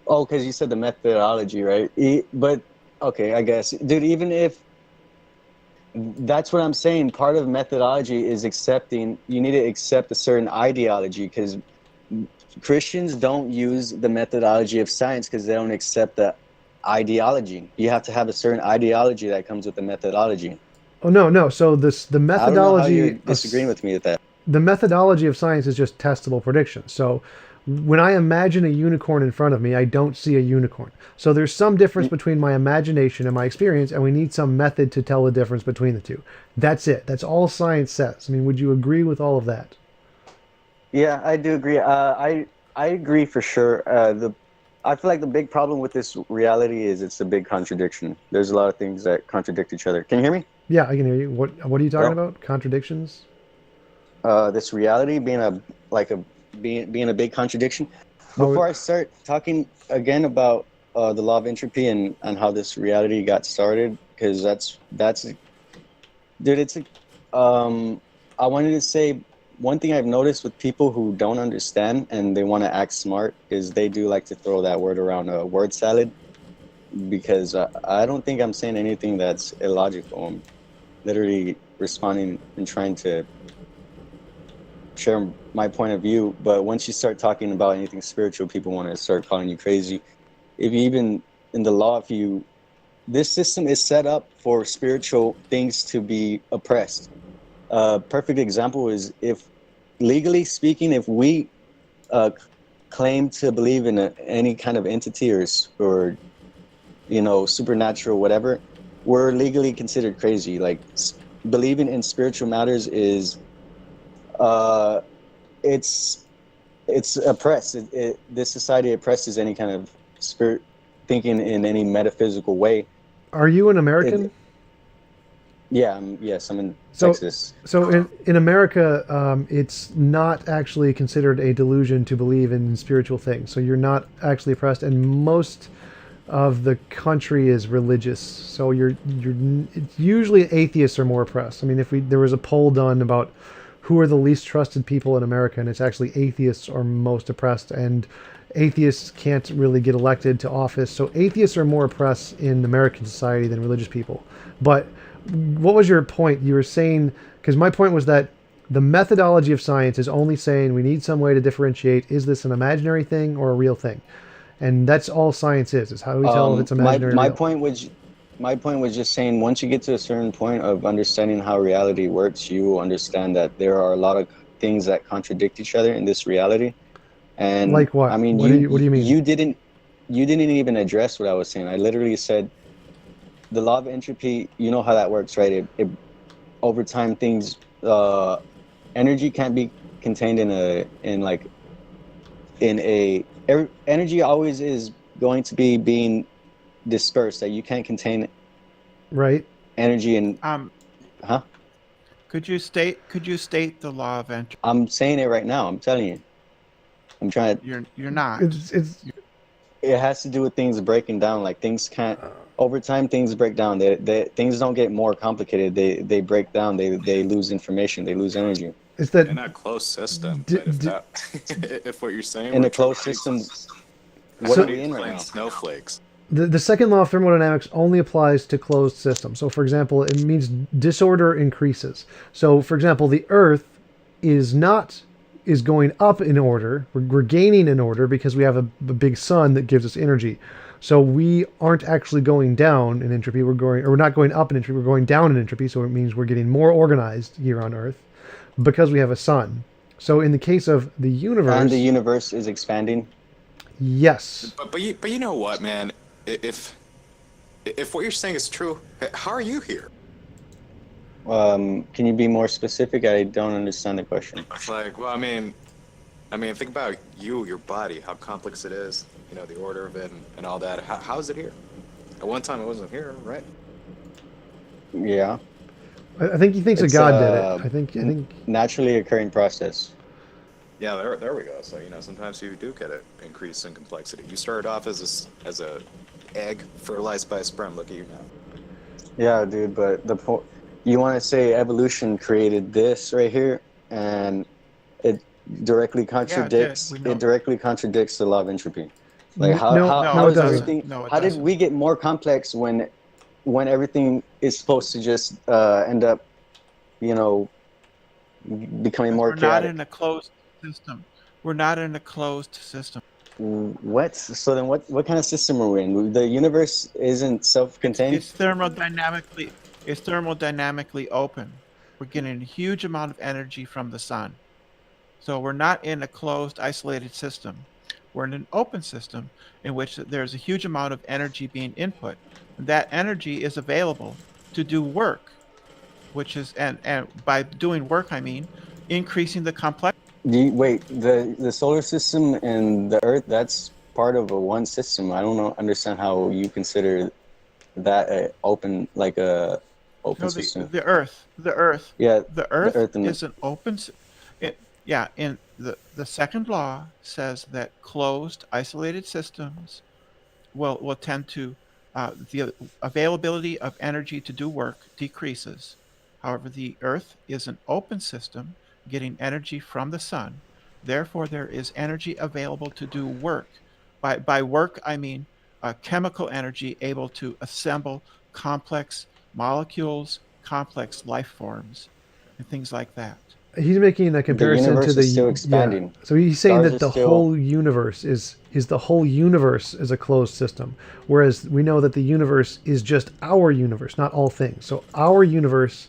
S9: Oh, because you said the methodology, right? But okay, I guess, dude. Even if that's what I'm saying, part of methodology is accepting. You need to accept a certain ideology, because Christians don't use the methodology of science because they don't accept the ideology. You have to have a certain ideology that comes with the methodology.
S2: oh no. So the
S9: I don't know how
S2: methodology
S9: you're disagreeing with me with that.
S2: the methodology of science is just testable prediction. So when I imagine a unicorn in front of me, I don't see a unicorn. So there's some difference between my imagination and my experience, and we need some method to tell the difference between the two. That's it. That's all science says. I mean, would you agree with all of that?
S9: Yeah, I do agree. I agree for sure. I feel like the big problem with this reality is it's a big contradiction. There's a lot of things that contradict each other. Can you hear me?
S2: Yeah, I can hear you. What are you talking
S9: Well,
S2: about? Contradictions?
S9: This reality being a big contradiction.
S2: Oh,
S9: Before I start talking again about the law of entropy and how this reality got started, because that's dude, it's I wanted to say one thing I've noticed with people who don't understand and they want to act smart is they do like to throw that word around, word salad, because I don't think I'm saying anything that's illogical. I'm literally responding and trying to share my point of view. But once you start talking about anything spiritual, people want to start calling you crazy. If you even in the law, this system is set up for spiritual things to be oppressed. Perfect example is, if legally speaking, if we claim to believe in any kind of entity or supernatural whatever, we're legally considered crazy. Like believing in spiritual matters is it's oppressed. This society oppresses any kind of spirit thinking in any metaphysical way.
S2: Are you an American?
S9: Yes, I'm in
S2: So-
S9: Texas.
S2: So in America, it's not actually considered a delusion to believe in spiritual things. So you're not actually oppressed, and most of the country is religious. So it's usually atheists are more oppressed. I mean, there was a poll done about who are the least trusted people in America, and it's actually atheists are most oppressed, and atheists can't really get elected to office. So atheists are more oppressed in American society than religious people. But what was your point? You were saying Because my point was that the methodology of science is only saying we need some way to differentiate, is this an imaginary thing or a real thing? And that's all science is how do we tell if it's imaginary or
S9: my
S2: real?
S9: point was just saying, once you get to a certain point of understanding how reality works, you will understand that there are a lot of things that contradict each other in this reality. And
S2: Like what?
S9: I mean,
S2: What do you mean?
S9: you didn't even address what I was saying. I literally said the law of entropy. You know how that works, right? It over time, things energy can't be contained energy always is going to be being dispersed. That you can't contain
S2: Right.
S9: energy in. Huh?
S7: Could you state the law of entropy?
S9: I'm saying it right now. I'm telling you. I'm trying to.
S7: You're not.
S9: It has to do with things breaking down. Like things can't. Over time, things break down. Things don't get more complicated. They break down. They lose information. They lose energy.
S2: It's that
S3: In a closed system. But if what you're saying
S9: In
S3: we're
S9: a closed
S3: trying to-
S9: system, what are we in right
S3: playing
S9: now?
S3: snowflakes.
S2: the second law of thermodynamics only applies to closed systems. So, for example, it means disorder increases. So, for example, the Earth is going up in order. We're gaining in order because we have a big sun that gives us energy. So we aren't actually going down in entropy. We're not going up in entropy. We're going down in entropy. So it means we're getting more organized here on Earth because we have a sun. So in the case of the universe,
S9: And the universe is expanding.
S2: yes.
S3: But you know what, man? If what you're saying is true, how are you here?
S9: Can you be more specific? I don't understand the question.
S3: It's like, well, I mean, think about your body, how complex it is. You know, the order of it and all that. How is it here? At one time, it wasn't here, right?
S9: Yeah.
S2: I think he thinks
S9: It's,
S2: that God did it. I think
S9: naturally occurring process.
S3: Yeah, there we go. So sometimes you do get an increase in complexity. You started off as a egg fertilized by a sperm. Look at you now.
S9: Yeah, dude. But you want to say evolution created this right here, and it directly contradicts.
S7: we know.
S9: It directly contradicts the law of entropy. Like
S2: No,
S9: how
S2: it
S9: is
S2: doesn't.
S9: everything?
S7: No, it
S9: How did
S7: doesn't.
S9: we get more complex when everything is supposed to just end up, becoming more
S7: We're not
S9: chaotic?
S7: in a closed system. We're not in a closed system.
S9: What? So then, what kind of system are we in? The universe isn't self-contained.
S7: It's thermodynamically open. We're getting a huge amount of energy from the sun. So we're not in a closed, isolated system. We're in an open system in which there's a huge amount of energy being input. That energy is available to do work, which is, and by doing work, I mean increasing the complexity.
S9: Wait, the solar system and the Earth, that's part of one system. I don't understand how you consider that a open system.
S7: The Earth.
S9: Yeah,
S7: The Earth,
S9: and
S7: is an open. In the second law says that closed, isolated systems will tend to the availability of energy to do work decreases. However, the Earth is an open system, getting energy from the sun. Therefore, there is energy available to do work. By work, I mean chemical energy able to assemble complex molecules, complex life forms, and things like that.
S2: he's making a comparison
S9: universe
S2: to the
S9: is still expanding.
S2: Yeah. So he's saying
S9: Stars
S2: that
S9: are
S2: the
S9: still-
S2: whole universe is the whole universe is a closed system, whereas we know that the universe is just our universe, not all things. So our universe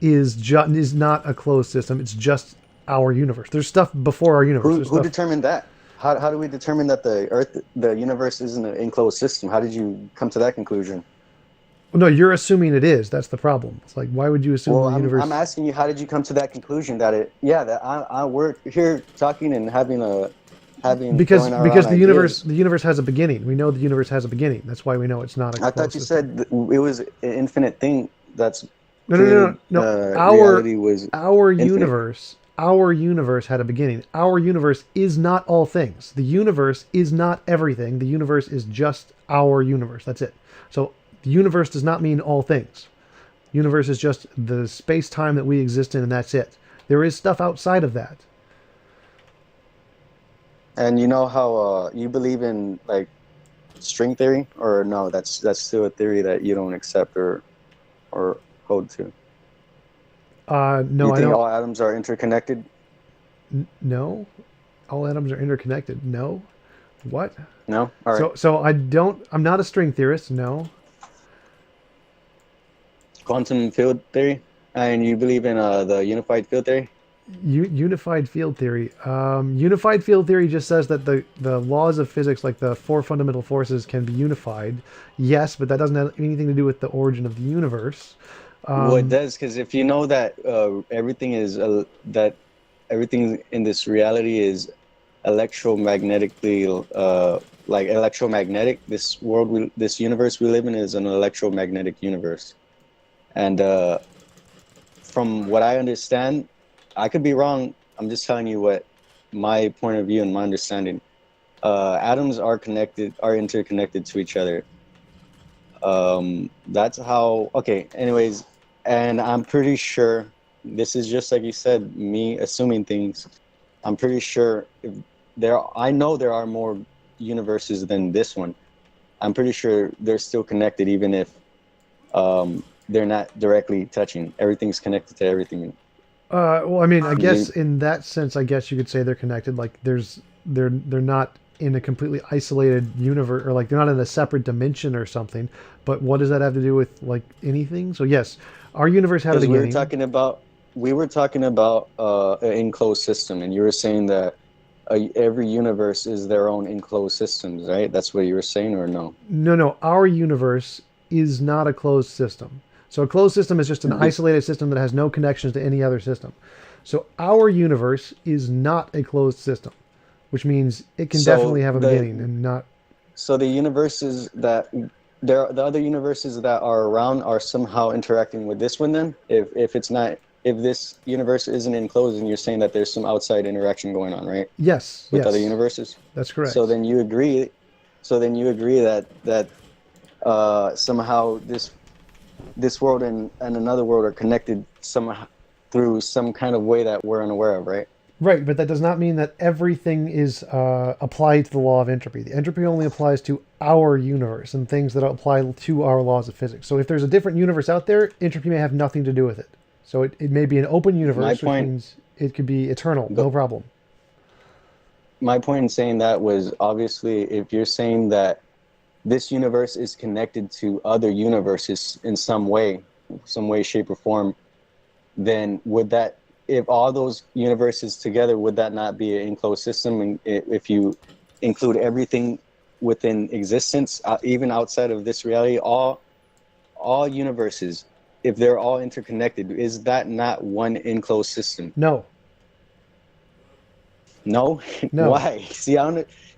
S2: is not a closed system. It's just our universe. There's stuff before our universe. There's
S9: Who
S2: stuff-
S9: determined that? How do we determine that the universe isn't an enclosed system? How did you come to that conclusion?
S2: Well, no, you're assuming it is. That's the problem. It's like, why would you assume
S9: Well,
S2: the universe?
S9: I'm asking you, how did you come to that conclusion that we're here talking and having
S2: because
S9: throwing
S2: because
S9: around
S2: the
S9: ideas.
S2: universe has a beginning. We know the universe has a beginning. That's why we know it's not a
S9: I
S2: closed
S9: thought you
S2: system.
S9: said it was an infinite thing. That's
S2: No.
S9: reality was
S2: Our
S9: infinite.
S2: universe had a beginning. Our universe is not all things. The universe is not everything. The universe is just our universe. That's it. So the universe does not mean all things. Universe is just the space-time that we exist in, and that's it. There is stuff outside of that.
S9: And you know how you believe in like string theory, or no? That's still a theory that you don't accept or hold to.
S2: No,
S9: You
S2: I
S9: think
S2: don't.
S9: all atoms are interconnected?
S2: No, all atoms are interconnected. No, what?
S9: No. All right.
S2: So I don't. I'm not a string theorist. No.
S9: Quantum field theory, and you believe in the unified field theory?
S2: Unified field theory. Unified field theory just says that the laws of physics, like the four fundamental forces, can be unified. Yes, but that doesn't have anything to do with the origin of the universe.
S9: Well, it does, because if you know that everything is that everything in this reality is electromagnetically like electromagnetic. This world, this universe we live in is an electromagnetic universe, and from what I understand, I could be wrong. I'm just telling you what my point of view and my understanding. Atoms are interconnected to each other. That's how. Okay. Anyways, and I'm pretty sure this is just like you said, me assuming things. I'm pretty sure I know there are more universes than this one. I'm pretty sure they're still connected, even if they're not directly touching. Everything's connected to everything.
S2: Well, I mean, I guess in that sense, I guess you could say they're connected. Like they're not in a completely isolated universe, or like they're not in a separate dimension or something. But what does that have to do with like anything? So yes, our universe had a beginning.
S9: We were talking about an enclosed system, and you were saying that every universe is their own enclosed systems, right? That's what you were saying, or no?
S2: No. Our universe is not a closed system. So a closed system is just an isolated system that has no connections to any other system. So our universe is not a closed system, which means it can definitely have a beginning and not.
S9: So the universes that the other universes that are around are somehow interacting with this one. Then, if this universe isn't enclosed, and you're saying that there's some outside interaction going on, right?
S2: Yes.
S9: With other universes.
S2: That's correct.
S9: So then you agree. That somehow this world and another world are connected somehow through some kind of way that we're unaware of, right?
S2: Right, but that does not mean that everything is applied to the law of entropy. The entropy only applies to our universe and things that apply to our laws of physics. So if there's a different universe out there, entropy may have nothing to do with it. So it may be an open universe, which means it could be eternal, no problem.
S9: My point in saying that was, obviously, if you're saying that this universe is connected to other universes in some way, shape, or form, then would that, if all those universes together, would that not be an enclosed system? And if you include everything within existence, even outside of this reality, all universes, if they're all interconnected, is that not one enclosed system?
S2: No.
S9: No? Why? See,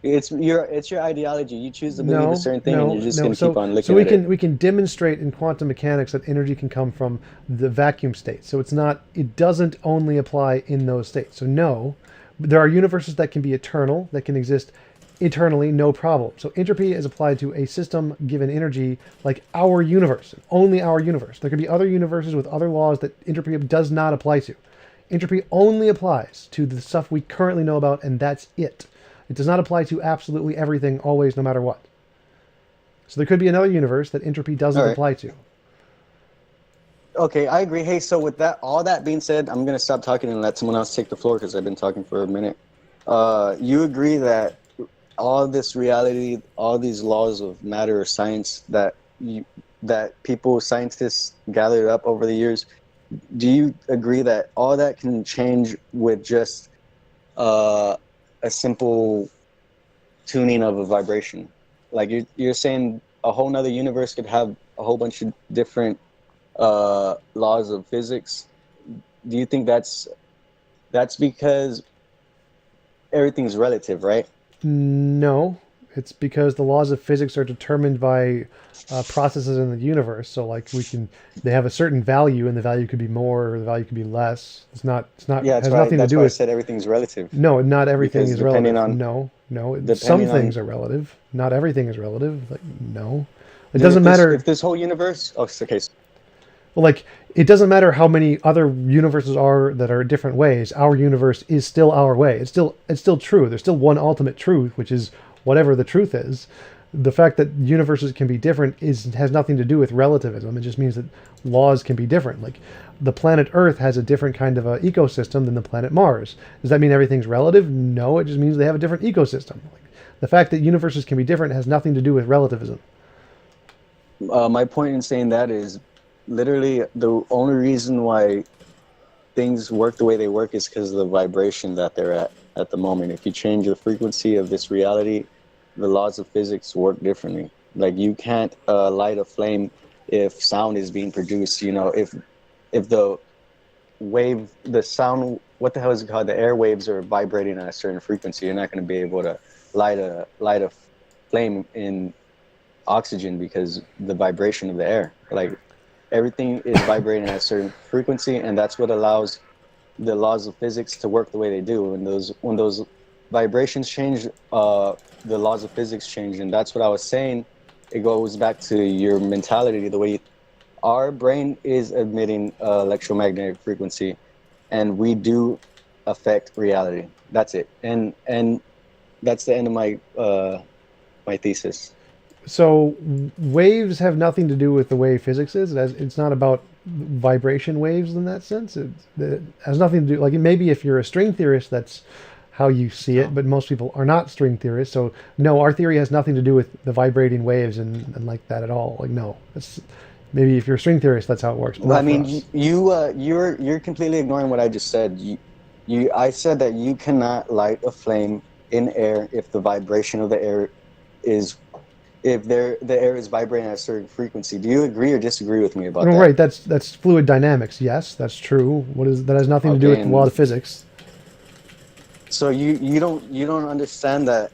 S9: it's your ideology. You choose to believe a certain thing, and you're just going to keep on looking at it.
S2: So we can demonstrate in quantum mechanics that energy can come from the vacuum state. So it doesn't only apply in those states. So no, there are universes that can be eternal, that can exist eternally, no problem. So entropy is applied to a system given energy like our universe, only our universe. There could be other universes with other laws that entropy does not apply to. Entropy only applies to the stuff we currently know about, and that's it. It does not apply to absolutely everything, always, no matter what. So there could be another universe that entropy doesn't apply to.
S9: Okay, I agree. Hey, so with all that being said, I'm going to stop talking and let someone else take the floor because I've been talking for a minute. You agree that all this reality, all these laws of matter or science that scientists gathered up over the years, do you agree that all that can change with just a simple tuning of a vibration? Like you're saying a whole nother universe could have a whole bunch of different laws of physics. Do you think that's because everything's relative, right?
S2: No, it's because the laws of physics are determined by processes in the universe. So like they have a certain value, and the value could be more or the value could be less. It's not.
S9: Yeah,
S2: has nothing to do
S9: with.
S2: I
S9: said everything's relative.
S2: No, not everything is relative. No. Some things are relative. Not everything is relative. Like no, it doesn't matter
S9: if this whole universe. Oh, okay.
S2: Well, like it doesn't matter how many other universes are that are different ways. Our universe is still our way. It's still true. There's still one ultimate truth, which is whatever the truth is. The fact that universes can be different has nothing to do with relativism. It just means that laws can be different. Like the planet Earth has a different kind of a ecosystem than the planet Mars. Does that mean everything's relative? No, it just means they have a different ecosystem. The fact that universes can be different has nothing to do with relativism.
S9: My point in saying that is literally the only reason why things work the way they work is because of the vibration that they're at the moment. If you change the frequency of this reality, the laws of physics work differently. Like you can't light a flame if sound is being produced. You know, if the wave, the sound, what the hell is it called? The airwaves are vibrating at a certain frequency. You're not going to be able to light a flame in oxygen because the vibration of the air. Like everything is vibrating at a certain frequency, and that's what allows the laws of physics to work the way they do. When those vibrations change, the laws of physics change, and that's what I was saying. It goes back to your mentality, the way our brain is emitting electromagnetic frequency, and we do affect reality. That's it, and that's the end of my my thesis.
S2: So waves have nothing to do with the way physics is. It's not about vibration waves in that sense. It has nothing to do. Like maybe if you're a string theorist, that's how you see it. But most people are not string theorists. So no, our theory has nothing to do with the vibrating waves and like that at all. Like no, it's maybe if you're a string theorist, that's how it works. But
S9: well, I mean, you're completely ignoring what I just said. I said that you cannot light a flame in air if the vibration of the air is. If the air is vibrating at a certain frequency. Do you agree or disagree with me about that?
S2: Right, that's fluid dynamics. Yes, that's true. That has nothing to do with the law of physics.
S9: So you don't understand that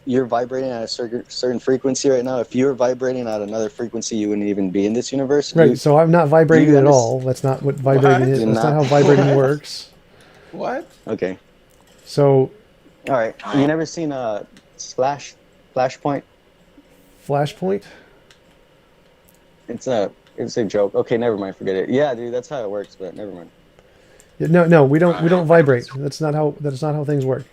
S9: you're vibrating at a certain frequency right now. If you were vibrating at another frequency, you wouldn't even be in this universe.
S2: Right. So I'm not vibrating at all. That's not what vibrating is. That's not how vibrating works.
S7: What?
S9: Okay.
S2: So.
S9: All right. You never seen a Flashpoint?
S2: Flashpoint?
S9: It's a joke. Okay, never mind. Forget it. Yeah, dude, that's how it works. But never mind.
S2: No, we don't vibrate. That's not how things work.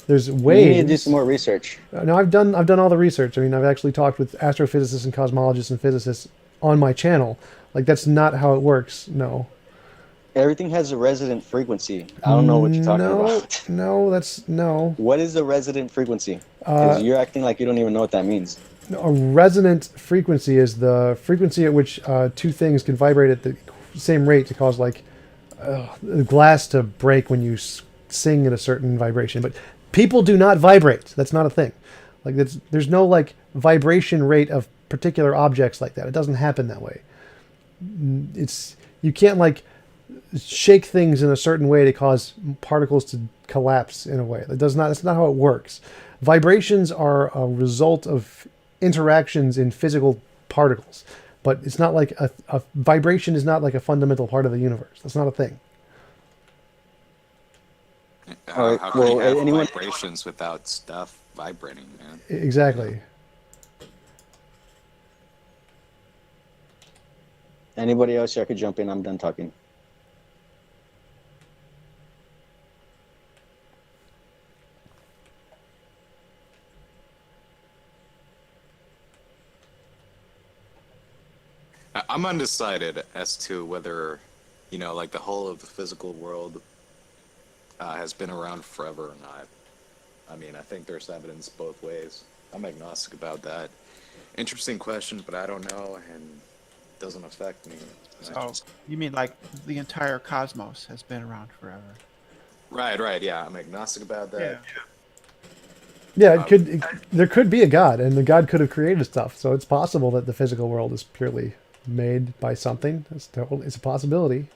S2: There's waves.
S9: You need to do some more research.
S2: No, I've done all the research. I mean, I've actually talked with astrophysicists and cosmologists and physicists on my channel. Like that's not how it works. No.
S9: Everything has a resonant frequency. I don't know what you're talking about.
S2: No.
S9: What is a resonant frequency? Because you're acting like you don't even know what that means.
S2: A resonant frequency is the frequency at which two things can vibrate at the same rate to cause like the glass to break when you sing at a certain vibration. But people do not vibrate. That's not a thing. Like there's no like vibration rate of particular objects like that. It doesn't happen that way. You can't like shake things in a certain way to cause particles to collapse in a way. That's not how it works. Vibrations are a result of interactions in physical particles, but it's not like a vibration is not like a fundamental part of the universe. That's not a thing.
S3: How can you have vibrations without stuff vibrating, man?
S2: Exactly.
S9: Anybody else? I could jump in. I'm done talking.
S3: I'm undecided as to whether, like the whole of the physical world has been around forever or not. I mean, I think there's evidence both ways. I'm agnostic about that. Interesting question, but I don't know, and it doesn't affect me.
S7: So, you mean like the entire cosmos has been around forever?
S3: Right, yeah. I'm agnostic about that.
S2: Yeah, there could be a God, and the God could have created stuff, so it's possible that the physical world is purely made by something. It's a possibility.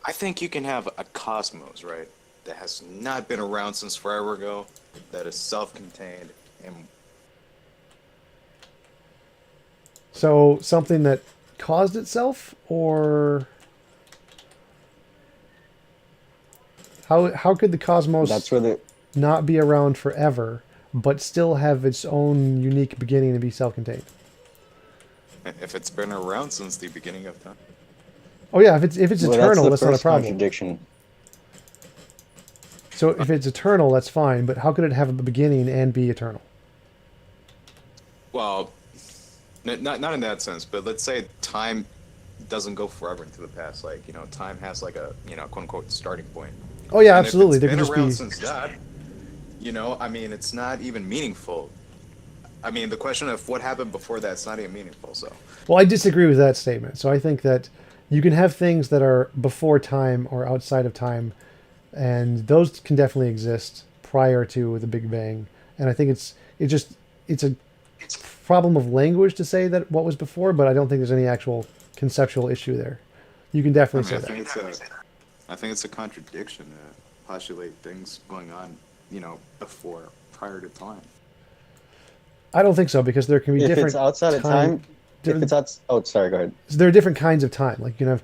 S3: I think you can have a cosmos, right, that has not been around since forever ago, that is self-contained, and
S2: so something that caused itself, or how could the cosmos not be around forever, but still have its own unique beginning and be self-contained?
S3: if it's been around since the beginning of time.
S2: Oh yeah, if it's eternal, that's not a problem.
S9: Contradiction.
S2: So if it's eternal, that's fine. But how could it have a beginning and be eternal?
S3: Well, not in that sense. But let's say time doesn't go forever into the past. Like, time has like a, quote unquote starting point.
S2: Oh yeah,
S3: And if
S2: absolutely.
S3: it's
S2: There
S3: been
S2: could just
S3: around
S2: be.
S3: since that, I mean, it's not even meaningful. I mean, the question of what happened before that's not even meaningful. So,
S2: Well, I disagree with that statement. So I think that you can have things that are before time or outside of time, and those can definitely exist prior to the Big Bang. And I think it's a problem of language to say that what was before, but I don't think there's any actual conceptual issue there. You can
S3: I
S2: definitely
S3: mean,
S2: say that.
S3: I think it's a contradiction to postulate things going on, prior to time.
S2: I don't think so because there can be
S9: If it's
S2: different
S9: outside of time, if
S2: there,
S9: it's out, oh, sorry, go ahead.
S2: so there are different kinds of time. Like you can have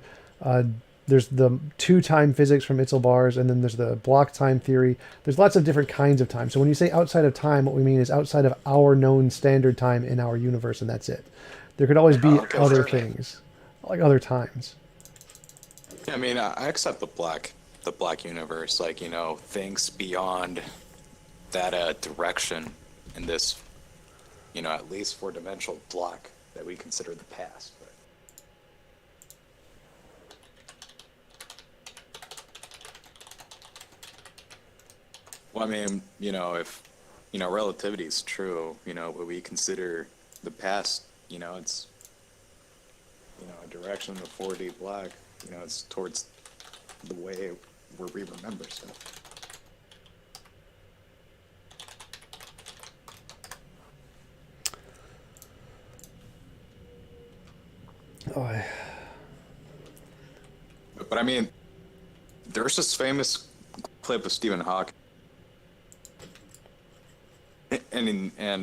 S2: there's the two-time physics from Itzelbars, and then there's the block time theory. There's lots of different kinds of time. So when you say outside of time, what we mean is outside of our known standard time in our universe, and that's it. There could always be
S3: Okay,
S2: other
S3: sure.
S2: things, like other times.
S3: Yeah, I mean, I accept the black universe, like, things beyond that direction in this, at least four-dimensional block that we consider the past. But well, I mean, if relativity is true, what we consider the past, it's a direction of 4D block, it's towards the way where we remember stuff.
S2: Oh,
S3: But I mean, there's this famous clip of Stephen Hawking, and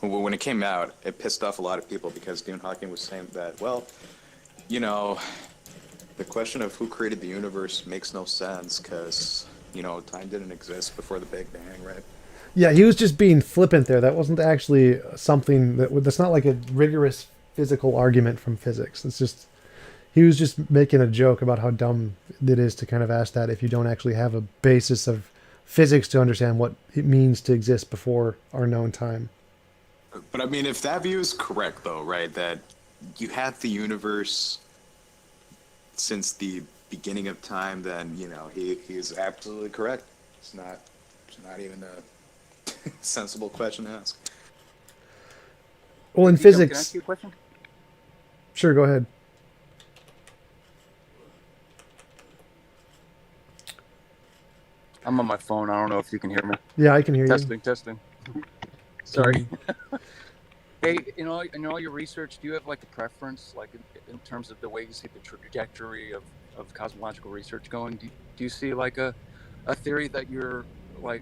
S3: when it came out, it pissed off a lot of people because Stephen Hawking was saying that, well, the question of who created the universe makes no sense because time didn't exist before the Big Bang, right?
S2: yeah, he was just being flippant there. That wasn't actually something that's not like a rigorous physical argument from physics. It's just he was just making a joke about how dumb it is to kind of ask that if you don't actually have a basis of physics to understand what it means to exist before our known time.
S3: But I mean, if that view is correct, though, right, that you have the universe since the beginning of time, then he is absolutely correct. It's not even a sensible question to ask.
S2: Well, in
S10: TJump, can I
S2: physics,
S10: ask you a question?
S2: sure, go ahead.
S10: I'm on my phone. I don't know if you can hear me.
S2: Yeah, I can hear you.
S10: Testing. Sorry. Hey, in all your research, do you have like a preference, like in terms of the way you see the trajectory of cosmological research going? Do you see like a theory that you're like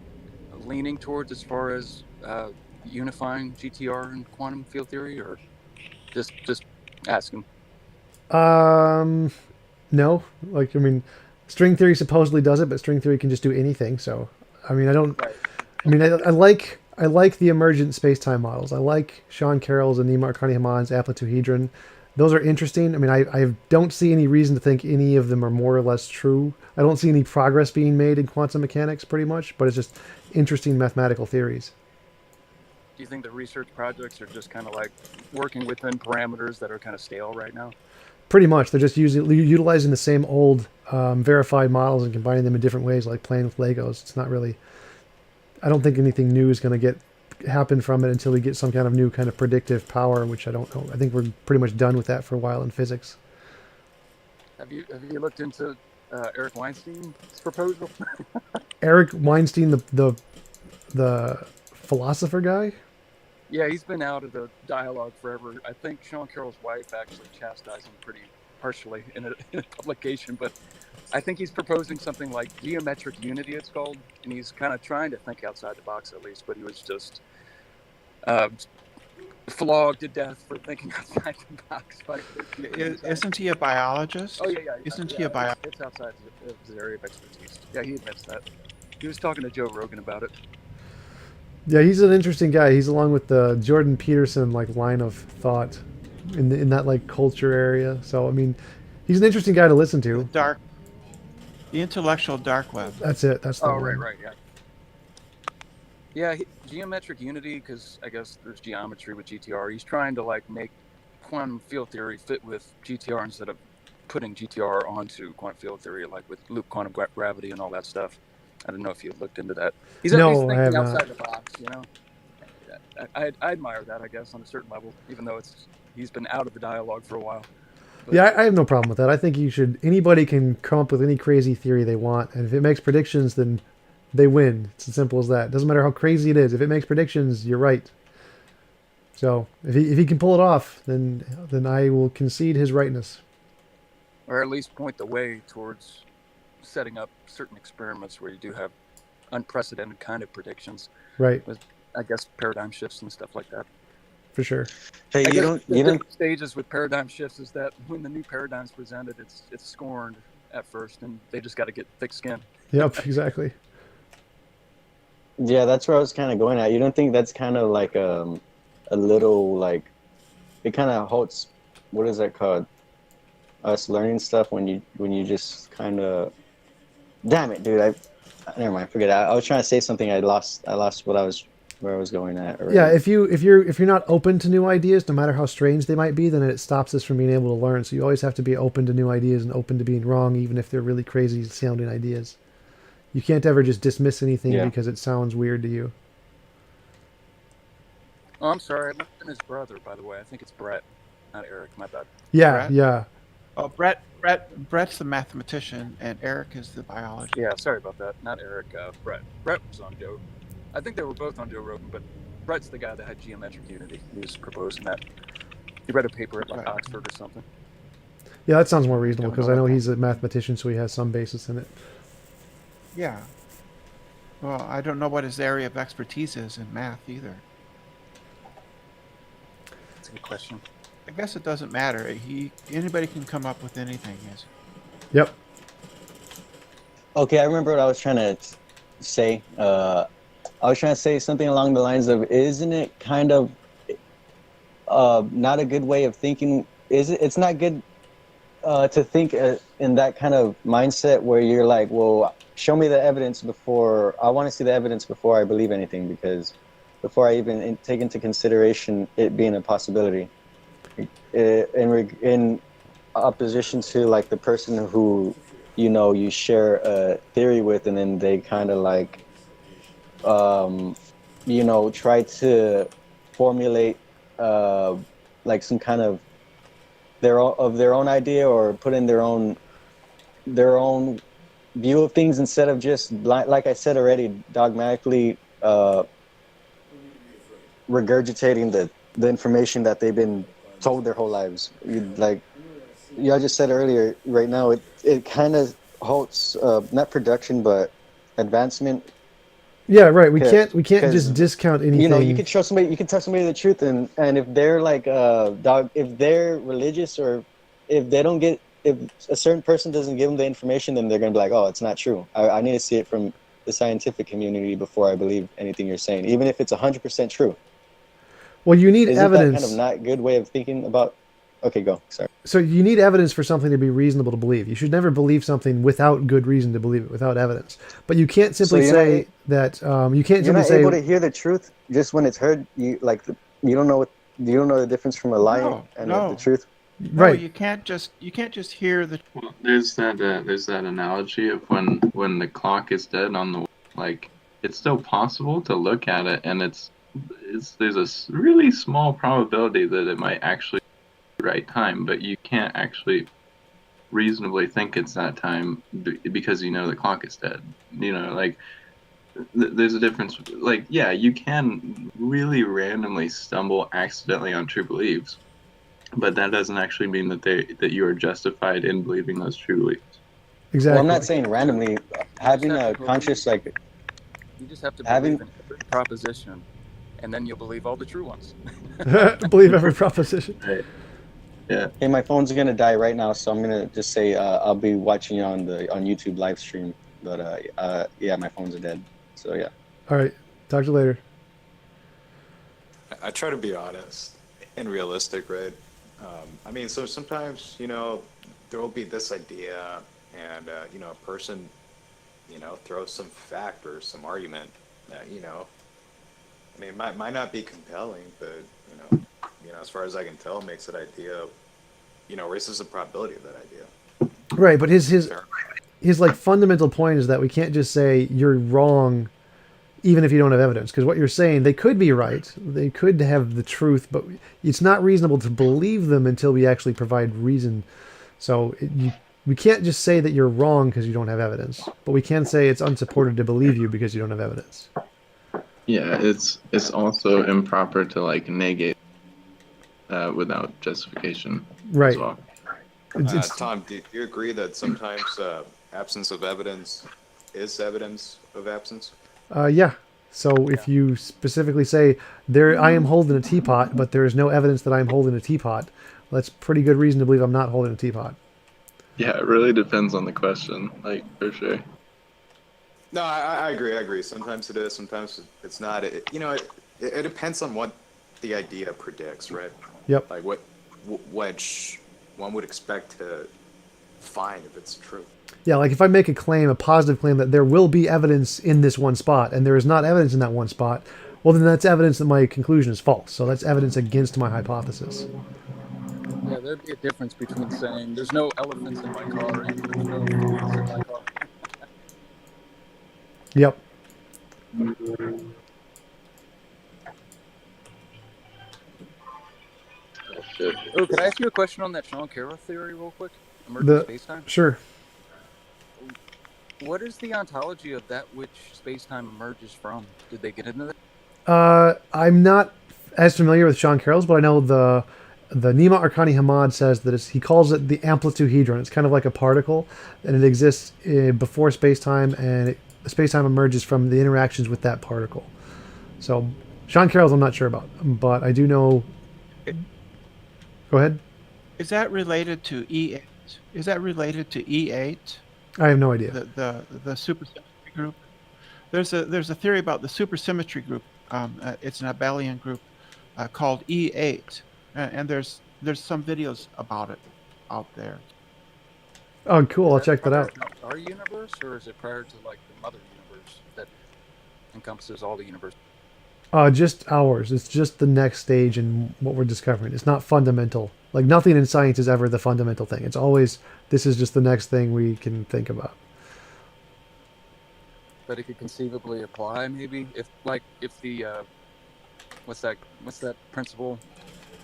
S10: leaning towards as far as unifying GTR and quantum field theory, or just asking?
S2: No, like I mean, string theory supposedly does it, but string theory can just do anything. So, I mean, I don't.
S10: Right.
S2: I mean, I like the emergent space-time models. I like Sean Carroll's and Nima Arkani-Hammond's amplituhedron. Those are interesting. I mean, I don't see any reason to think any of them are more or less true. I don't see any progress being made in quantum mechanics, pretty much. But it's just interesting mathematical theories.
S10: Do you think the research projects are just kind of like working within parameters that are kind of stale right now?
S2: Pretty much, they're just utilizing the same old verified models and combining them in different ways, like playing with Legos. It's not really. I don't think anything new is going to happen from it until we get some kind of new kind of predictive power, which I don't know. I think we're pretty much done with that for a while in physics.
S10: Have you looked into Eric Weinstein's proposal?
S2: Eric Weinstein, the philosopher guy.
S10: Yeah, he's been out of the dialogue forever. I think Sean Carroll's wife actually chastised him pretty harshly in a publication, but I think he's proposing something like geometric unity, it's called, and he's kind of trying to think outside the box at least, but he was just flogged to death for thinking outside the box.
S7: Isn't he a biologist?
S10: Oh, yeah.
S7: Isn't
S10: yeah,
S7: he a biologist?
S10: It's outside his area of expertise. Yeah, he admits that. He was talking to Joe Rogan about it.
S2: Yeah, he's an interesting guy. He's along with the Jordan Peterson line of thought in that culture area. So I mean, he's an interesting guy to listen to.
S7: The intellectual dark web.
S2: That's it. That's the one.
S10: Right, yeah. Yeah, geometric unity, because I guess there's geometry with GTR. He's trying to make quantum field theory fit with GTR instead of putting GTR onto quantum field theory, like with loop quantum gravity and all that stuff. I don't know if you looked into that. He's at least
S2: No, I
S10: thinking
S2: have
S10: outside
S2: not.
S10: the box, you know. I admire that, I guess, on a certain level, even though he's been out of the dialogue for a while. But,
S2: Yeah, I have no problem with that. I think anybody can come up with any crazy theory they want, and if it makes predictions, then they win. It's as simple as that. It doesn't matter how crazy it is. If it makes predictions, you're right. So if he can pull it off, then I will concede his rightness.
S10: or at least point the way towards setting up certain experiments where you do have unprecedented kind of predictions
S2: Right,
S10: with, I guess, paradigm shifts and stuff like that.
S2: for sure.
S9: Hey,
S10: I
S9: you
S10: guess
S9: don't
S10: the
S9: you don't
S10: different stages with paradigm shifts is that when the new paradigm's presented, it's scorned at first, and they just got to get thick skin.
S2: Yep, exactly.
S9: Yeah, that's where I was kind of going at. You don't think that's kind of like a little like it kind of halts, what is that called? Us learning stuff when you just kind of, damn it, dude. Never mind, forget it. I was trying to say something. I lost where I was going at already.
S2: Yeah, if you're not open to new ideas, no matter how strange they might be, then it stops us from being able to learn. So you always have to be open to new ideas and open to being wrong, even if they're really crazy sounding ideas. You can't ever just dismiss anything
S9: Yeah.
S2: because it sounds weird to you.
S10: Oh, I'm sorry, I mentioned his brother, by the way. I think it's Brett, not Eric. My bad.
S2: Yeah,
S7: Brett?
S2: yeah.
S7: Oh, Brett's the mathematician, and Eric is the biologist.
S10: Yeah, sorry about that. Not Eric. Brett. Brett was on Joe. I think they were both on Joe Rogan, but Brett's the guy that had geometric unity. He was proposing that. He read a paper at like
S7: Right.
S10: Oxford or something.
S2: Yeah, that sounds more reasonable
S7: Don't
S2: because
S7: know
S2: I know
S7: what that-
S2: he's a mathematician, so he has some basis in it.
S7: Yeah. Well, I don't know what his area of expertise is in math either.
S10: That's a good question.
S7: I guess it doesn't matter. Anybody can come up with anything. Yes.
S2: Yep.
S9: Okay, I remember what I was trying to say. I was trying to say something along the lines of, isn't it kind of not a good way of thinking? It's not good to think in that kind of mindset where you're like, well, show me the evidence before, I want to see the evidence before I believe anything, because before I even take into consideration it being a possibility. In opposition to like the person who, you know, you share a theory with, and then they kind of like, you know, try to formulate like some kind of their own idea, or put in their own view of things, instead of just like I said already, dogmatically regurgitating the information that they've been told their whole lives. Like I just said earlier, right now it kind of halts not production but advancement.
S2: Yeah, right. We can't
S9: Because,
S2: just discount anything.
S9: you know, you can tell somebody the truth, and if they're like if they're religious, or if they don't get, if a certain person doesn't give them the information, then they're gonna be like, oh, it's not true. I need to see it from the scientific community before I believe anything you're saying, even if it's 100% true.
S2: Well, you need
S9: Isn't
S2: evidence.
S9: that kind of not good way of thinking about? Okay, go. Sorry.
S2: So you need evidence for something to be reasonable to believe. You should never believe something without good reason to believe it, without evidence. But you can't simply
S9: So
S2: say that. You can't
S9: You're
S2: simply
S9: not
S2: say.
S9: able to hear the truth just when it's heard. You don't know the difference from a lie and the truth.
S7: No,
S2: Right.
S7: you can't just hear the.
S6: Well, there's that analogy of when the clock is dead on the, like, it's still possible to look at it, and there's a really small probability that it might actually be the right time, but you can't actually reasonably think it's that time because you know the clock is dead. You know, like, there's a difference. Like, yeah, you can really randomly stumble accidentally on true beliefs, but that doesn't actually mean that you are justified in believing those true beliefs.
S2: Exactly.
S9: Well, I'm not saying randomly. Having a conscious, like,
S10: You just have to
S9: having
S10: believe in every proposition, and then you'll believe all the true ones.
S2: Believe every proposition.
S6: Right. Yeah.
S9: Hey, my phone's gonna die right now, so I'm gonna just say I'll be watching you on YouTube live stream. But yeah, my phone's dead. So yeah.
S2: All right. Talk to you later.
S3: I try to be honest and realistic, right? I mean, so sometimes, you know, there will be this idea, and you know, a person, you know, throws some fact or some argument that, you know, I mean, might not be compelling, but, you know, as far as I can tell, makes that idea, raises the probability of that idea.
S2: Right, but his like fundamental point is that we can't just say you're wrong even if you don't have evidence, because what you're saying, they could be right, they could have the truth, but it's not reasonable to believe them until we actually provide reason. So we can't just say that you're wrong because you don't have evidence, but we can say it's unsupported to believe you because you don't have evidence.
S6: Yeah, it's also improper to like negate without justification
S2: Right.
S6: as well.
S3: Tom, do you agree that sometimes absence of evidence is evidence of absence?
S2: Yeah. So if you specifically say I am holding a teapot, but there is no evidence that I'm holding a teapot, well, that's pretty good reason to believe I'm not holding a teapot.
S6: Yeah, it really depends on the question, like for sure.
S3: No, I agree. Sometimes it is, sometimes it's not. It depends on what the idea predicts, right?
S2: Yep.
S3: Like which one would expect to find if it's true.
S2: Yeah, like if I make a positive claim that there will be evidence in this one spot, and there is not evidence in that one spot, well, then that's evidence that my conclusion is false. So that's evidence against my hypothesis.
S10: Yeah, there'd be a difference between saying there's no elephants in my car and there's no police in my car.
S2: Yep.
S10: Oh, could I ask you a question on that Sean Carroll theory real quick? Emergent space-time?
S2: Sure.
S10: What is the ontology of that which space-time emerges from? Did they get into that?
S2: I'm not as familiar with Sean Carroll's, but I know the Nima Arkani Hamad says that he calls it the amplituhedron. It's kind of like a particle, and it exists before space-time, and space-time emerges from the interactions with that particle. So Sean Carroll's I'm not sure about, but I do know. Go ahead.
S7: Is that related to E8? Is that related to E8?
S2: I have no idea.
S7: The supersymmetry group. There's a theory about the supersymmetry group. It's an abelian group called E8, and there's some videos about it out there.
S2: Oh, cool! I'll check that out.
S10: Our universe, or is it prior to like the mother universe that encompasses all the universe?
S2: Just ours. It's just the next stage in what we're discovering. It's not fundamental. Like nothing in science is ever the fundamental thing. It's always this is just the next thing we can think about.
S10: But it could conceivably apply, maybe if the what's that principle?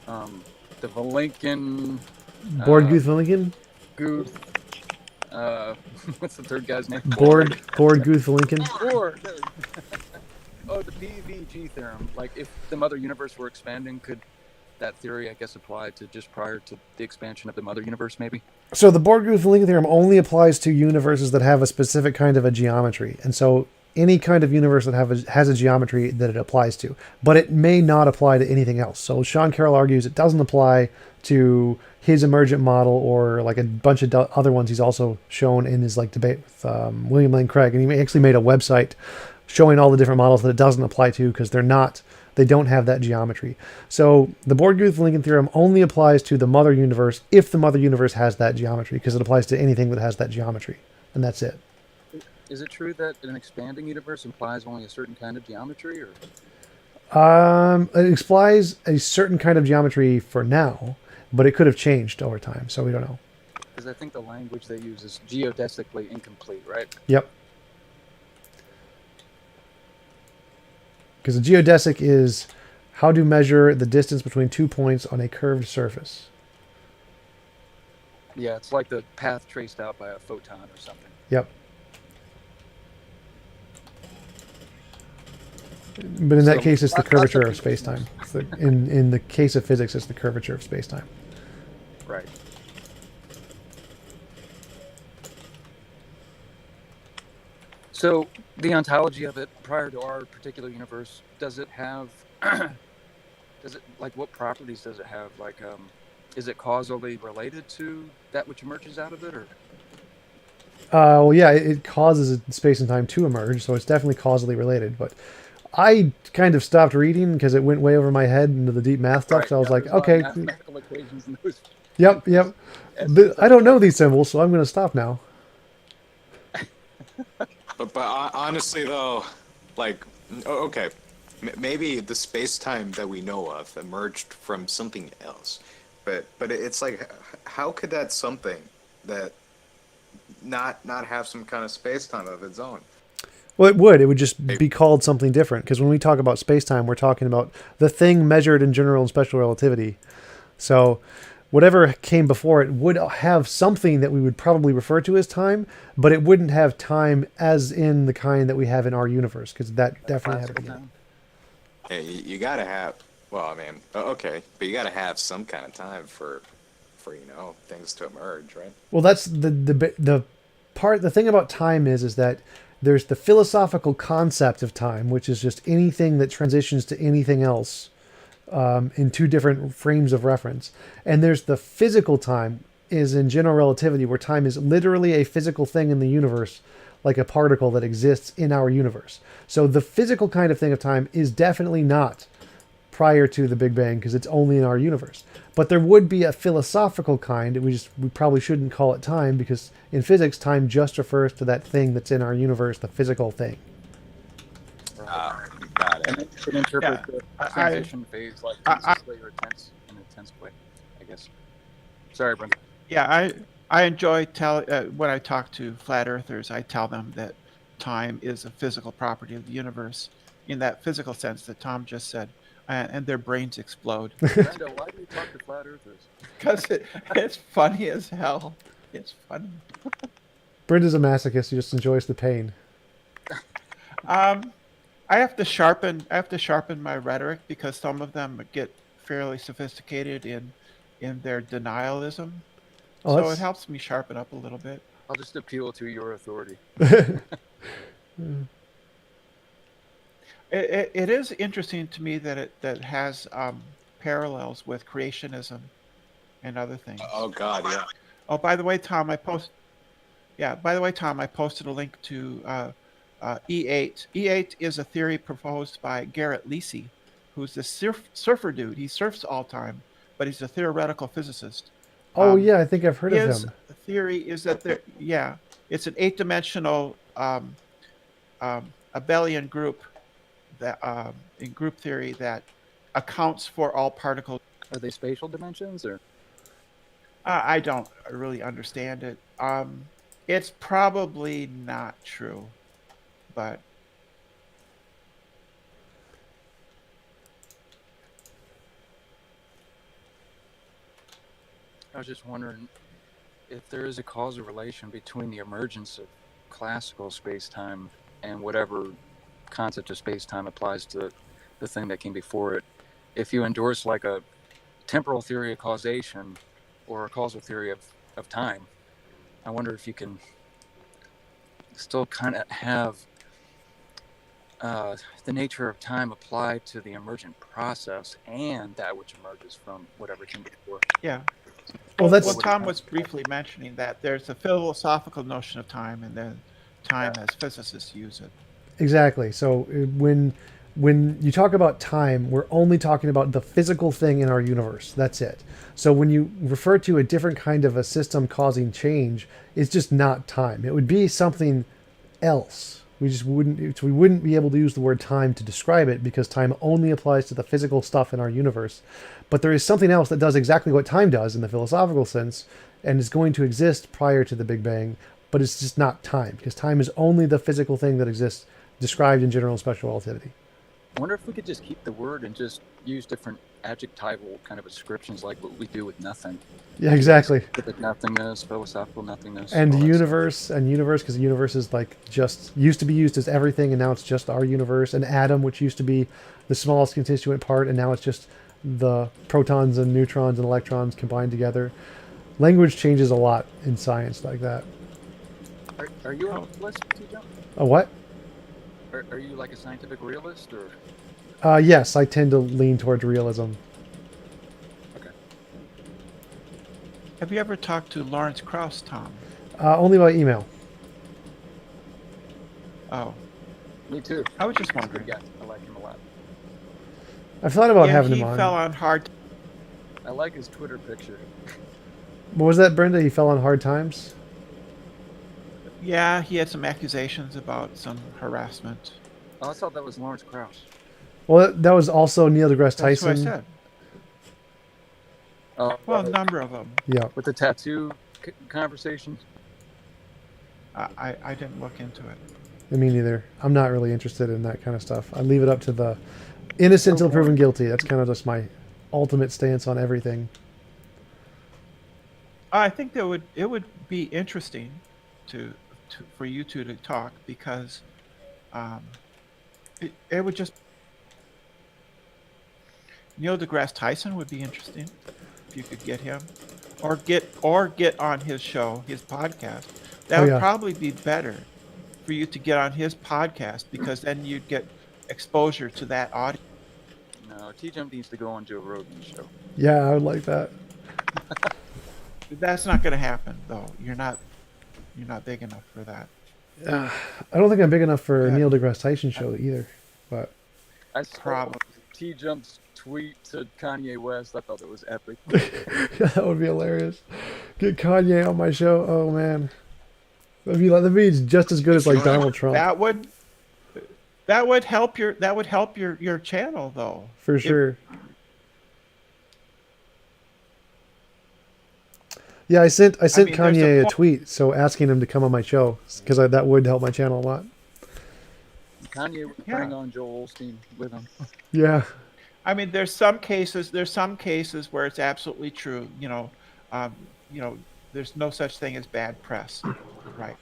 S10: The Vilenkin.
S2: Guth-Vilenkin?
S10: Guth. What's the third guy's name?
S2: Guth-Vilenkin.
S10: Oh, the PVG theorem. Like, if the mother universe were expanding, could that theory, I guess, apply to just prior to the expansion of the mother universe, maybe?
S2: So the Guth-Vilenkin theorem only applies to universes that have a specific kind of a geometry. And so any kind of universe that has a geometry that it applies to. But it may not apply to anything else. So Sean Carroll argues it doesn't apply to his emergent model or like a bunch of other ones he's also shown in his like debate with William Lane Craig. And he actually made a website showing all the different models that it doesn't apply to because they don't have that geometry. So the Guth-Vilenkin theorem only applies to the mother universe if the mother universe has that geometry, because it applies to anything that has that geometry, and that's it.
S10: Is it true that an expanding universe implies only a certain kind of geometry, or?
S2: It implies a certain kind of geometry for now, but it could have changed over time, so we don't know.
S10: Because I think the language they use is geodesically incomplete, right?
S2: Yep. Because a geodesic is how to measure the distance between 2 points on a curved surface.
S10: Yeah, it's like the path traced out by a photon or something.
S2: Yep. But in that case, it's the curvature of space-time. In the case of physics, it's the curvature of space-time.
S10: Right. So the ontology of it prior to our particular universe, does it have what properties does it have? Like, is it causally related to that which emerges out of it, or?
S2: Well, yeah, it causes space and time to emerge, so it's definitely causally related. But I kind of stopped reading because it went way over my head into the deep math stuff.
S10: Right,
S2: so I was like,
S10: there's a lot of
S2: okay.
S10: mathematical equations in those.
S2: Yep. I don't know these symbols, so I'm going to stop now.
S3: But honestly, though, like, okay, maybe the space-time that we know of emerged from something else, but it's like, how could that something that not have some kind of space-time of its own?
S2: Well, it would. It would just be called something different. Because when we talk about space-time, we're talking about the thing measured in general and special relativity. So whatever came before it would have something that we would probably refer to as time, but it wouldn't have time as in the kind that we have in our universe, because that definitely had a beginning.
S3: Hey, you gotta have. Well, I mean, okay, but you gotta have some kind of time for things to emerge, right?
S2: Well, that's the part. The thing about time is that there's the philosophical concept of time, which is just anything that transitions to anything else in two different frames of reference. And there's the physical time, is in general relativity, where time is literally a physical thing in the universe, like a particle that exists in our universe. So the physical kind of thing of time is definitely not prior to the Big Bang, because it's only in our universe. But there would be a philosophical kind. We probably shouldn't call it time, because in physics, time just refers to that thing that's in our universe, the physical thing.
S3: Got
S10: And
S3: it.
S10: you could interpret the transition phase like tensely or tense in a tense way, I guess. Sorry, Brenda.
S7: Yeah, I enjoy when I talk to flat earthers, I tell them that time is a physical property of the universe in that physical sense that Tom just said, and their brains explode.
S10: Brenda, why do you talk to flat earthers?
S7: Because it's funny as hell. It's funny.
S2: Brenda's a masochist who just enjoys the pain.
S7: I have to sharpen my rhetoric, because some of them get fairly sophisticated in their denialism.
S2: Oh,
S7: So
S2: that's-
S7: it helps me sharpen up a little bit.
S10: I'll just appeal to your authority.
S7: It is interesting to me that it has parallels with creationism and other things.
S3: Oh God, yeah.
S7: Oh, by the way, Tom, I posted a link to E8. E8 is a theory proposed by Garrett Lisi, who's the surfer dude. He surfs all time, but he's a theoretical physicist.
S2: Oh yeah, I think I've heard of
S7: His
S2: him.
S7: theory is that it's an 8-dimensional abelian group that in group theory that accounts for all particles.
S10: Are they spatial dimensions or?
S7: I don't really understand it. It's probably not true, but
S10: I was just wondering if there is a causal relation between the emergence of classical space-time and whatever concept of space-time applies to the thing that came before it. If you endorse like a temporal theory of causation or a causal theory of time, I wonder if you can still kind of have the nature of time applied to the emergent process and that which emerges from whatever came before.
S7: yeah.
S2: Well, that's
S7: Tom was briefly mentioning that there's a philosophical notion of time, and then time as physicists use it.
S2: exactly. So when you talk about time, we're only talking about the physical thing in our universe. That's it. So when you refer to a different kind of a system causing change, it's just not time. It would be something else. We wouldn't be able to use the word time to describe it, because time only applies to the physical stuff in our universe. But there is something else that does exactly what time does in the philosophical sense, and is going to exist prior to the Big Bang, but it's just not time, because time is only the physical thing that exists described in general and special relativity.
S10: I wonder if we could just keep the word and just use different adjectival kind of descriptions like what we do with nothing.
S2: Yeah, exactly.
S10: Specific nothingness, philosophical nothingness.
S2: And
S10: all that
S2: universe, because the universe is like just used to be used as everything, and now it's just our universe. And atom, which used to be the smallest constituent part, and now it's just the protons and neutrons and electrons combined together. Language changes a lot in science like that.
S10: stuff. Are you a realist, TJump?
S2: A what?
S10: Are you like a scientific realist or?
S2: Yes, I tend to lean towards realism.
S10: Okay.
S7: Have you ever talked to Lawrence Krauss, Tom?
S2: Only by email.
S7: Oh,
S10: Me too.
S7: I was just wondering.
S10: Yeah, I like him a lot.
S2: I've thought about
S7: Yeah,
S2: having
S7: he
S2: him on.
S7: fell on hard.
S10: I like his Twitter picture.
S2: What was that, Brenda? He fell on hard times?
S7: Yeah, he had some accusations about some harassment.
S10: Oh, I thought that was Lawrence Krauss.
S2: Well, that was also Neil deGrasse
S7: That's what I
S2: Tyson.
S7: said. Well, a number of them.
S2: Yeah.
S10: With the tattoo conversations.
S7: I didn't look into it.
S2: Me neither. I'm not really interested in that kind of stuff. I leave it up to the innocent until proven guilty. That's kind of just my ultimate stance on everything.
S7: I think that it would be interesting for you two to talk, because it would just Neil deGrasse Tyson would be interesting if you could get him, or get on his show, his podcast. That would probably be better for you to get on his podcast, because then you'd get exposure to that audience.
S10: No, TJump needs to go on Joe Rogan's show.
S2: Yeah, I would like that.
S7: That's not going to happen, though. You're not big enough for that.
S2: I don't think I'm big enough for Neil deGrasse Tyson show either. But
S10: I saw TJump's tweet to Kanye West. I thought it was epic.
S2: Yeah, that would be hilarious. Get Kanye on my show. Oh man, that'd be just as good as like Donald Trump.
S7: That would help your channel, though.
S2: For sure. Yeah, I sent Kanye a tweet, so asking him to come on my show, because that would help my channel a lot.
S10: Kanye would bring on Joel Osteen with him.
S2: Yeah.
S7: I mean, there's some cases where it's absolutely true. There's no such thing as bad press, right?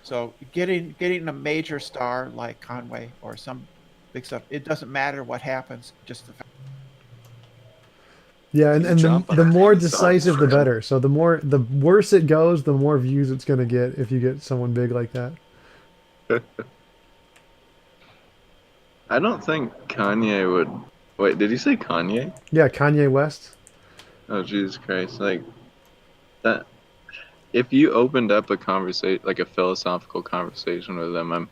S7: So getting a major star like Conway or some big stuff, it doesn't matter what happens, just the fact.
S2: Yeah, and the more decisive, the better. So the worse it goes, the more views it's going to get if you get someone big like that.
S6: I don't think Kanye would... Wait, did you say Kanye?
S2: Yeah, Kanye West.
S6: Oh, Jesus Christ. Like, that... If you opened up a conversation, like a philosophical conversation with him, I'm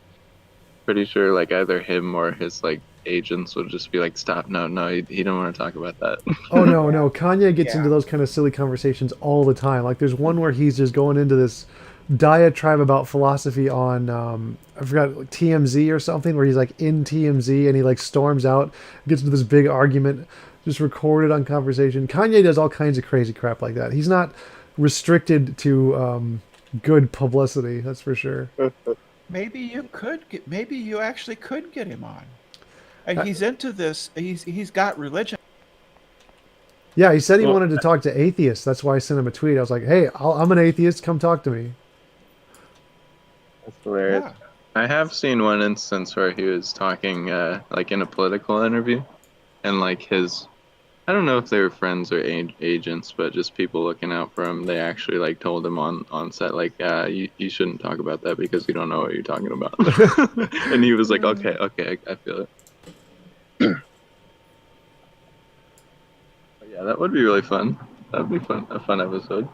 S6: pretty sure, like, either him or his, like, agents would just be like, stop, no, he don't want to talk about that.
S2: Oh, no, Kanye gets into those kind of silly conversations all the time. Like, there's one where he's just going into this diatribe about philosophy on, I forgot, like TMZ or something, where he's, like, in TMZ, and he, like, storms out, gets into this big argument, just recorded on conversation. Kanye does all kinds of crazy crap like that. He's not restricted to good publicity, that's for sure.
S7: Maybe you actually could get him on. And he's into this. He's got religion.
S2: Yeah, he said he wanted to talk to atheists. That's why I sent him a tweet. I was like, "Hey, I'm an atheist. Come talk to me."
S6: That's hilarious. Yeah. I have seen one instance where he was talking, like in a political interview, and like I don't know if they were friends or agents, but just people looking out for him. They actually like told him on set, like, you shouldn't talk about that because you don't know what you're talking about. And he was like, okay, I feel it. Yeah, that would be really fun. That would be a fun episode.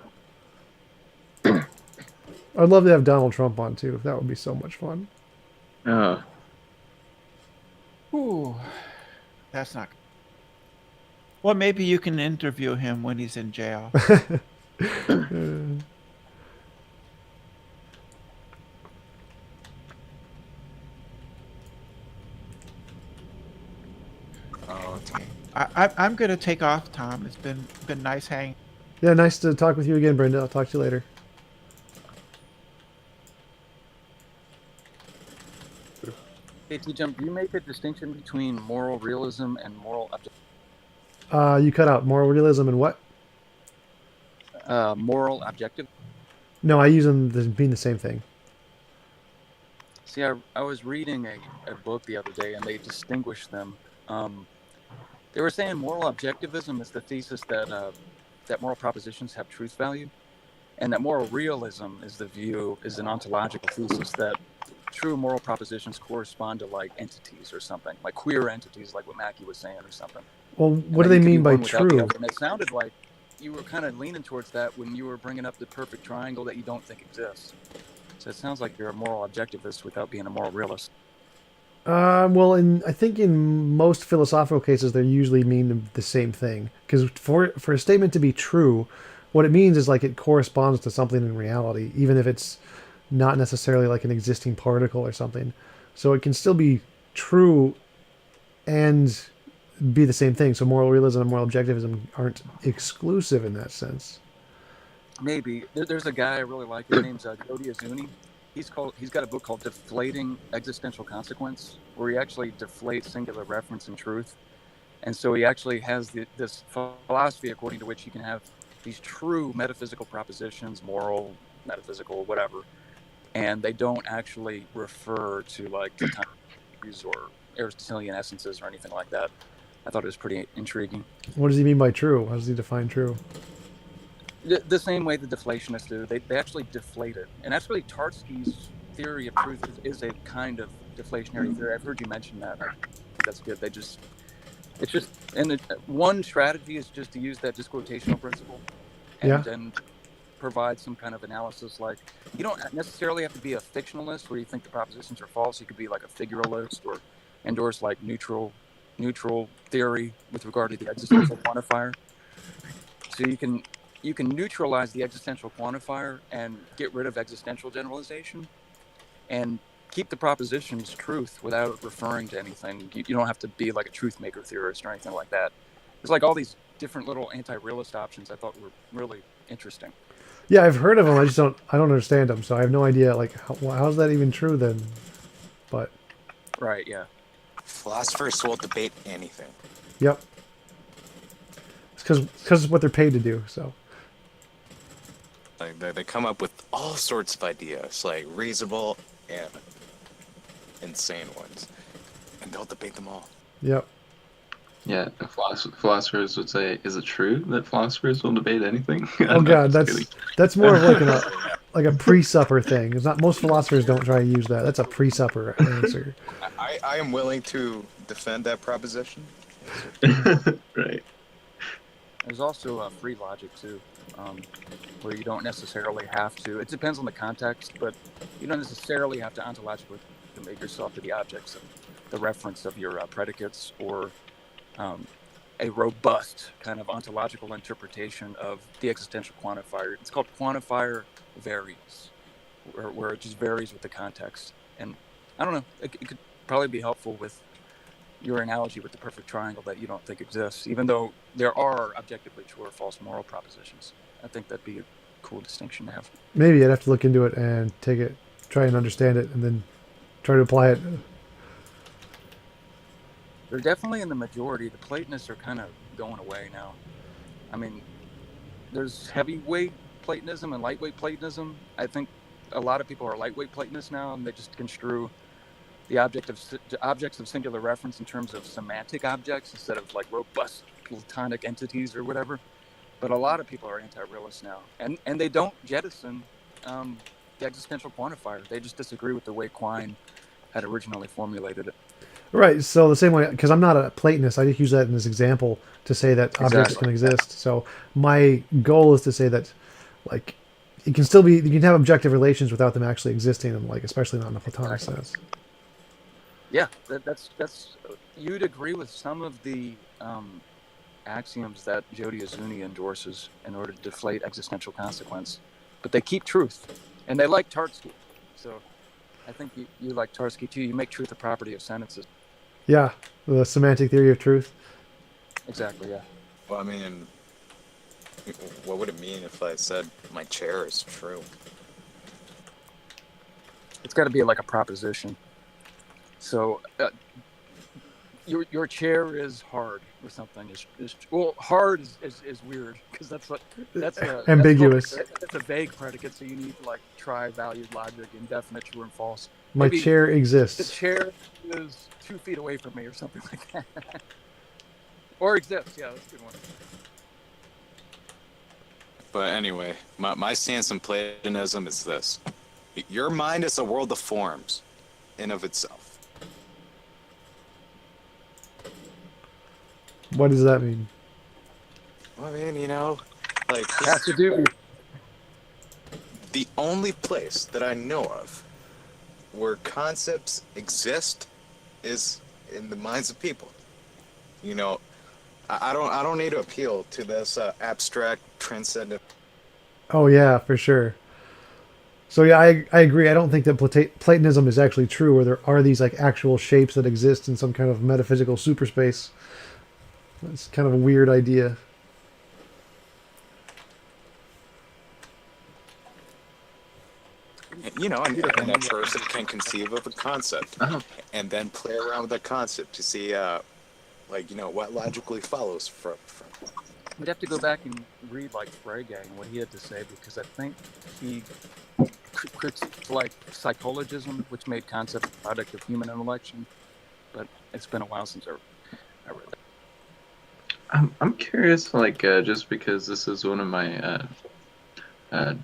S2: I'd love to have Donald Trump on too. That would be so much fun.
S7: Ooh, that's not. Well, maybe you can interview him when he's in jail.
S3: Okay.
S7: I'm going to take off, Tom. It's been nice hanging.
S2: Yeah, nice to talk with you again, Brenda. I'll talk to you later.
S10: Hey, TJump, do you make a distinction between moral realism and moral objectivity?
S2: You cut out moral realism and what?
S10: Moral objective.
S2: No, I use them as being the same thing.
S10: See, I was reading a book the other day, and they distinguished them. They were saying moral objectivism is the thesis that moral propositions have truth value, and that moral realism is an ontological thesis that true moral propositions correspond to like entities or something, like queer entities, like what Mackie was saying or something.
S2: Well, what do they mean by true?
S10: And it sounded like you were kind of leaning towards that when you were bringing up the perfect triangle that you don't think exists. So it sounds like you're a moral objectivist without being a moral realist.
S2: Well, I think in most philosophical cases, they usually mean the same thing. Because for a statement to be true, what it means is like it corresponds to something in reality, even if it's not necessarily like an existing particle or something. So it can still be true and be the same thing. So moral realism and moral objectivism aren't exclusive in that sense.
S10: Maybe there's a guy I really like. His name's Jody Azuni. He's got a book called Deflating Existential Consequence, where he actually deflates singular reference and truth. And so he actually has this philosophy according to which you can have these true metaphysical propositions, moral, metaphysical, whatever, and they don't actually refer to like Platonic views or Aristotelian essences or anything like that. I thought it was pretty intriguing.
S2: What does he mean by true? How does he define true?
S10: The same way the deflationists do. They actually deflate it. And actually Tarski's theory of truth is a kind of deflationary theory. I've heard you mention that. I think that's good. One strategy is just to use that disquotational principle and then provide some kind of analysis. Like, you don't necessarily have to be a fictionalist where you think the propositions are false. You could be like a figuralist or endorse like neutral theory with regard to the existential quantifier. So you can neutralize the existential quantifier and get rid of existential generalization and keep the proposition's truth without referring to anything. You don't have to be like a truth maker theorist or anything like that. There's like all these different little anti-realist options I thought were really interesting.
S2: Yeah, I've heard of them. I don't understand them. So I have no idea, like, how's that even true then? But.
S10: Right, yeah.
S3: Philosophers will debate anything.
S2: Yep. It's because it's what they're paid to do, so.
S3: Like they come up with all sorts of ideas, like reasonable and insane ones, and they'll debate them all.
S2: Yep.
S6: Yeah, philosophers would say, "Is it true that philosophers will debate anything?"
S2: Oh God, that's more of like a pre-supper thing. It's not, most philosophers don't try to use that. That's a pre-supper answer.
S3: I am willing to defend that proposition.
S6: Right.
S10: There's also free logic too, where you don't necessarily have to. It depends on the context, but you don't necessarily have to ontologically commit yourself to the objects of the reference of your predicates or a robust kind of ontological interpretation of the existential quantifier. It's called quantifier varies, where it just varies with the context. And I don't know, it could probably be helpful with your analogy with the perfect triangle that you don't think exists, even though there are objectively true or false moral propositions. I think that'd be a cool distinction to have.
S2: Maybe I'd have to look into it and try and understand it, and then try to apply it.
S10: They're definitely in the majority. The Platonists are kind of going away now. I mean, there's heavyweight Platonism and lightweight Platonism. I think a lot of people are lightweight Platonists now, and they just construe the objects of singular reference in terms of semantic objects instead of like robust Platonic entities or whatever. But a lot of people are anti-realists now, and they don't jettison the existential quantifier. They just disagree with the way Quine had originally formulated it.
S2: Right. So the same way, because I'm not a Platonist, I just use that as an example to say that objects can exist. So my goal is to say that, like, it can still be, you can have objective relations without them actually existing, and like, especially not in a Platonic sense.
S10: Yeah, that's you'd agree with some of the axioms that Jody Azuni endorses in order to deflate existential consequence, but they keep truth, and they like Tarski. So I think you like Tarski too. You make truth a property of sentences.
S2: Yeah, the semantic theory of truth.
S10: Exactly, yeah.
S3: Well, I mean, what would it mean if I said my chair is true?
S10: It's got to be like a proposition. So your chair is hard or something. Well, hard is weird because that's
S2: ambiguous.
S10: That's a vague predicate. So you need like tri-valued logic, indefinite, true and false.
S2: My chair exists.
S10: The chair is 2 feet away from me or something like that. Or exists. Yeah, that's a good one.
S3: But anyway, my stance on Platonism is this: your mind is a world of forms, in of itself.
S2: What does that mean?
S3: Well, I mean, like
S10: it has to do.
S3: The only place that I know of where concepts exist is in the minds of people. I don't need to appeal to this abstract, transcendent.
S2: Oh yeah, for sure. So yeah, I agree. I don't think that Platonism is actually true, or there are these like actual shapes that exist in some kind of metaphysical superspace. It's kind of a weird idea.
S3: You know, and a person can conceive of a concept and then play around with that concept to see, like, you know, what logically follows from.
S10: We'd have to go back and read like Frege and what he had to say, because I think he critiqued like psychologism, which made concept a product of human intellection. But it's been a while since I read that.
S6: I'm curious, like, just because this is one of my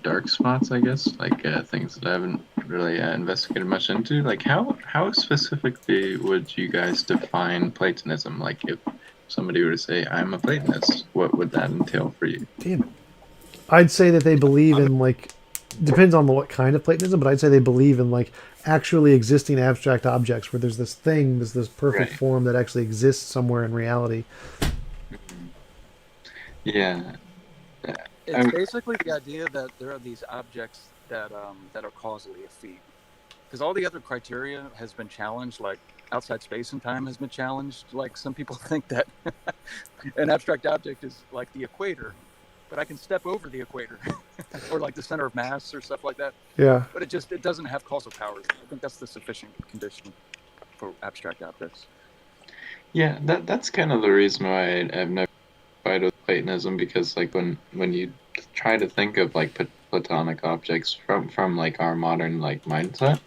S6: dark spots, I guess, like things that I haven't really investigated much into. Like, how specifically would you guys define Platonism? Like, if somebody were to say, "I'm a Platonist," what would that entail for you?
S2: Damn it. I'd say that they believe in like, depends on what kind of Platonism, but I'd say they believe in like actually existing abstract objects where there's this thing, there's this perfect
S6: Right.
S2: form that actually exists somewhere in reality.
S6: Yeah.
S10: It's basically the idea that there are these objects that are causally effete. Because all the other criteria has been challenged, like outside space and time has been challenged. Like some people think that an abstract object is like the equator, but I can step over the equator, or like the center of mass or stuff like that.
S2: Yeah.
S10: But it doesn't have causal powers. I think that's the sufficient condition for abstract objects.
S6: Yeah, that's kind of the reason why I've never tried with Platonism, because like when you try to think of like Platonic objects from like our modern like mindset,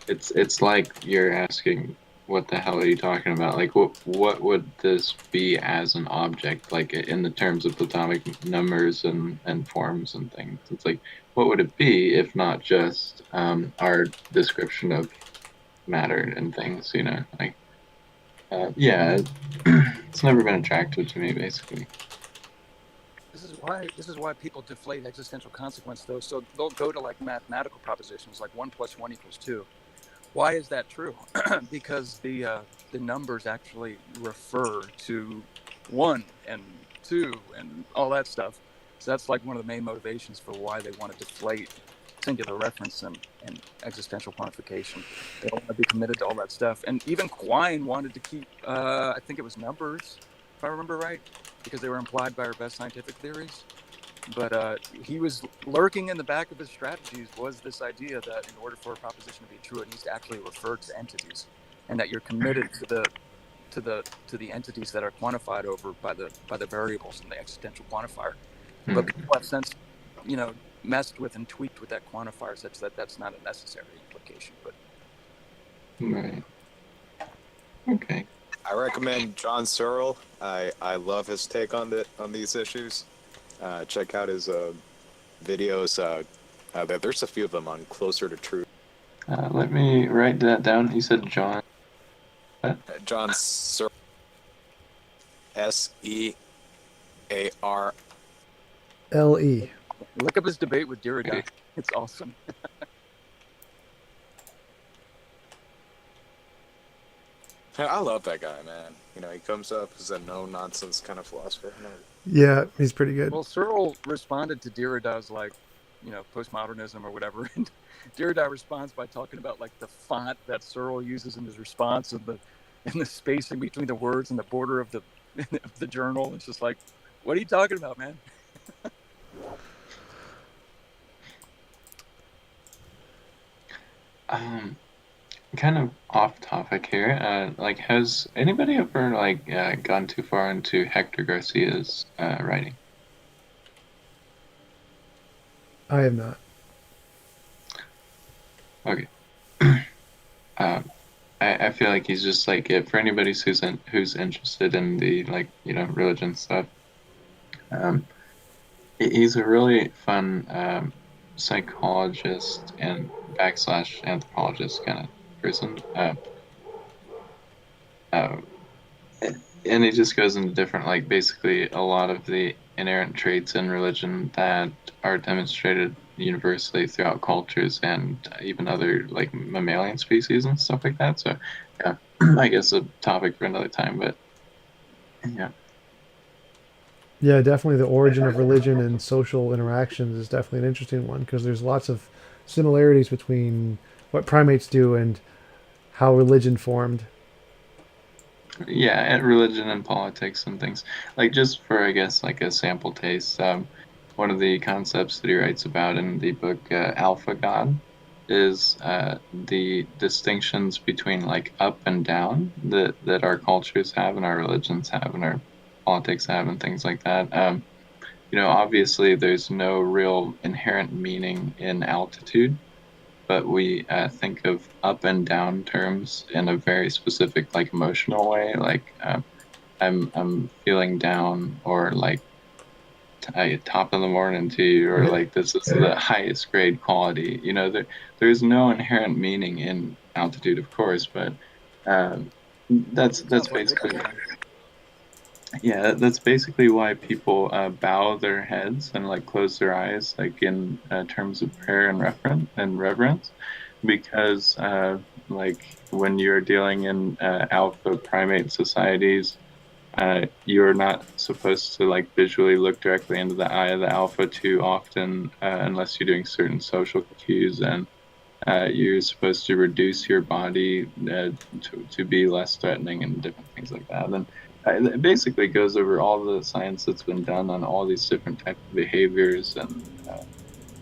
S6: it's like you're asking, what the hell are you talking about? Like, what would this be as an object, like in the terms of Platonic numbers and forms and things? It's like, what would it be if not just our description of matter and things? You know, like yeah, it's never been attractive to me, basically.
S10: This is why people deflate existential consequence, though. So they'll go to like mathematical propositions, like 1 + 1 = 2. Why is that true? Because the numbers actually refer to 1 and 2 and all that stuff. So that's like one of the main motivations for why they want to deflate singular reference and existential quantification. They don't want to be committed to all that stuff. And even Quine wanted to keep, I think it was numbers, if I remember right, because they were implied by our best scientific theories. But he was lurking in the back of his strategies was this idea that in order for a proposition to be true, it needs to actually refer to entities, and that you're committed to the entities that are quantified over by the variables in the existential quantifier. But people have since, messed with and tweaked with that quantifier such that that's not a necessary implication. But
S6: Right. Okay.
S3: I recommend John Searle. I love his take on these issues. Check out his videos. There's a few of them on Closer to Truth.
S6: Let me write that down. You said John. What?
S3: John Searle. SEAR.
S2: LE.
S10: look up his debate with Derrida. It's awesome.
S3: I love that guy, man. You know, he comes up as a no-nonsense kind of philosopher.
S2: Yeah, he's pretty good.
S10: Well, Searle responded to Derrida's postmodernism or whatever, and Derrida responds by talking about like the font that Searle uses in his response and the spacing between the words and the border of the journal. It's just like, what are you talking about, man?
S6: Kind of off topic here. Has anybody ever gone too far into Hector Garcia's writing?
S2: I have not.
S6: Okay. I feel like he's just like, for anybody who's interested in the religion stuff. He's a really fun psychologist and / anthropologist kind of person. And he just goes into different, basically a lot of the inherent traits in religion that are demonstrated universally throughout cultures and even other mammalian species and stuff like that. So yeah, I guess a topic for another time, but yeah.
S2: Yeah, definitely the origin of religion and social interactions is definitely an interesting one, because there's lots of similarities between what primates do and how religion formed.
S6: Yeah, and religion and politics and things. Like just for, I guess, like a sample taste, one of the concepts that he writes about in the book Alpha God is the distinctions between like up and down that our cultures have and our religions have and our politics have and things like that. Obviously there's no real inherent meaning in altitude, but we think of up and down terms in a very specific, like emotional way. Like I'm feeling down, or like top of the morning to you, or like this is the highest grade quality. There's no inherent meaning in altitude, of course, but that's
S10: Sounds like
S6: basically.
S10: Bitcoin.
S6: Yeah, that's basically why people bow their heads and like close their eyes, like in terms of prayer and reverence, because like when you're dealing in alpha primate societies, you're not supposed to like visually look directly into the eye of the alpha too often, unless you're doing certain social cues, and you're supposed to reduce your body to be less threatening and different things like that. And it basically goes over all the science that's been done on all these different types of behaviors, and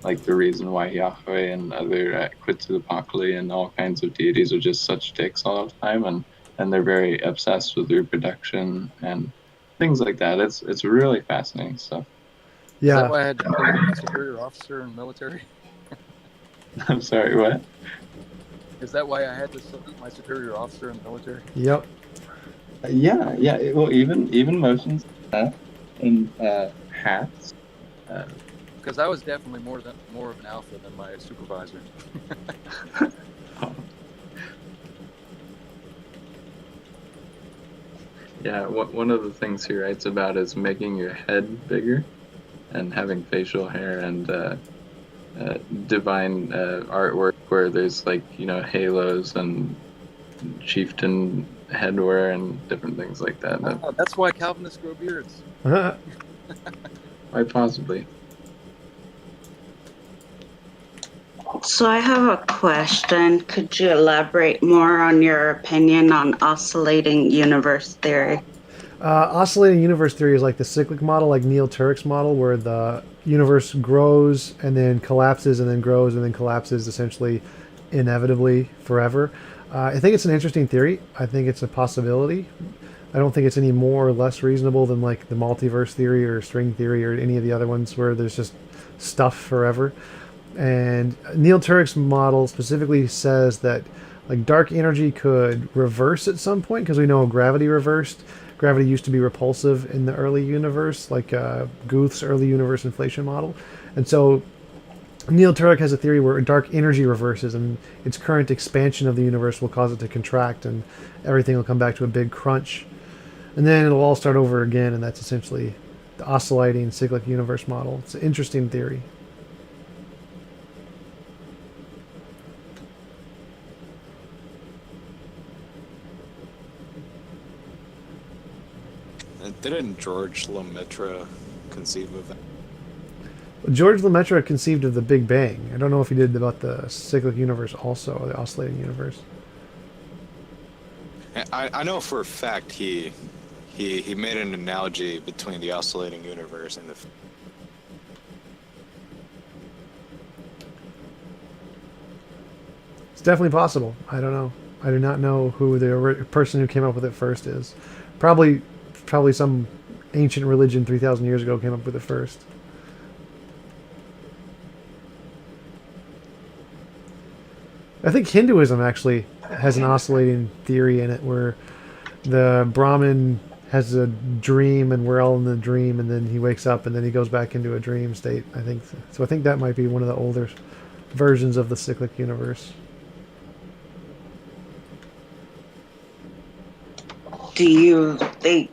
S6: like the reason why Yahweh and other Quetzalcoatl and all kinds of deities are just such dicks all the time, and they're very obsessed with reproduction and things like that. It's really fascinating stuff.
S10: Is that
S2: Yeah.
S10: why I had to salute my superior officer in the military?
S6: I'm sorry, what?
S10: Is that why I had to salute my superior officer in the military?
S2: Yep.
S6: Yeah. Well, even motions like that and hats.
S10: Because I was definitely more of an alpha than my supervisor.
S6: Yeah, one of the things he writes about is making your head bigger and having facial hair and divine artwork where there's like halos and chieftain headwear and different things like that.
S10: That's why Calvinists grow beards.
S6: Quite possibly.
S11: So I have a question. Could you elaborate more on your opinion on oscillating universe theory?
S2: Oscillating universe theory is like the cyclic model, like Neil Turek's model, where the universe grows and then collapses and then grows and then collapses, essentially inevitably forever. I think it's an interesting theory. I think it's a possibility. I don't think it's any more or less reasonable than like the multiverse theory or string theory or any of the other ones where there's just stuff forever. And Neil Turek's model specifically says that like dark energy could reverse at some point, because we know gravity reversed. Gravity used to be repulsive in the early universe, like Guth's early universe inflation model. And so Neil Turek has a theory where dark energy reverses, and its current expansion of the universe will cause it to contract, and everything will come back to a big crunch. And then it'll all start over again, and that's essentially the oscillating cyclic universe model. It's an interesting theory.
S3: Didn't George Lemaitre conceive of that?
S2: George Lemaitre conceived of the Big Bang. I don't know if he did about the cyclic universe also, or the oscillating universe.
S3: I know for a fact he made an analogy between the oscillating universe and the.
S2: It's definitely possible. I don't know. I do not know who the person who came up with it first is. Probably some ancient religion 3,000 years ago came up with it first. I think Hinduism actually has an oscillating theory in it where the Brahmin has a dream and we're all in the dream, and then he wakes up and then he goes back into a dream state, I think. So I think that might be one of the older versions of the cyclic universe.
S11: Do you think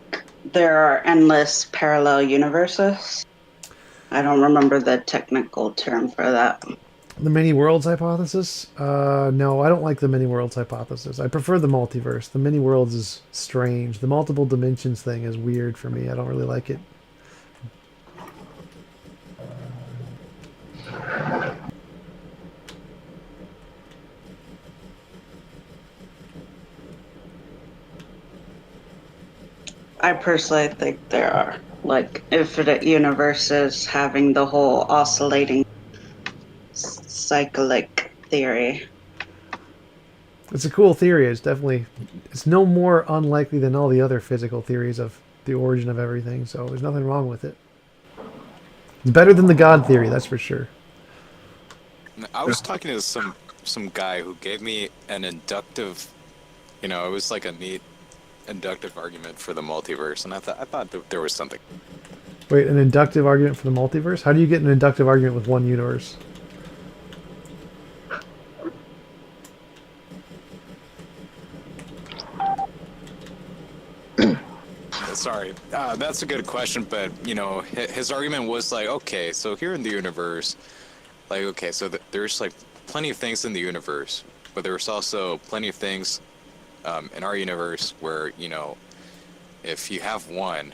S11: there are endless parallel universes? I don't remember the technical term for that.
S2: The many worlds hypothesis? No, I don't like the many worlds hypothesis. I prefer the multiverse. The many worlds is strange. The multiple dimensions thing is weird for me. I don't really like it.
S11: I personally think there are. Like, infinite universes having the whole oscillating cyclic theory.
S2: It's a cool theory. It's no more unlikely than all the other physical theories of the origin of everything. So there's nothing wrong with it. It's better than the God theory, that's for sure.
S3: I was talking to some guy who gave me an inductive, it was like a neat inductive argument for the multiverse, and I thought that there was something.
S2: Wait, an inductive argument for the multiverse? How do you get an inductive argument with one universe?
S3: Sorry, that's a good question, but his argument was like, okay, so here in the universe, like, okay, so there's like plenty of things in the universe, but there's also plenty of things in our universe where if you have one,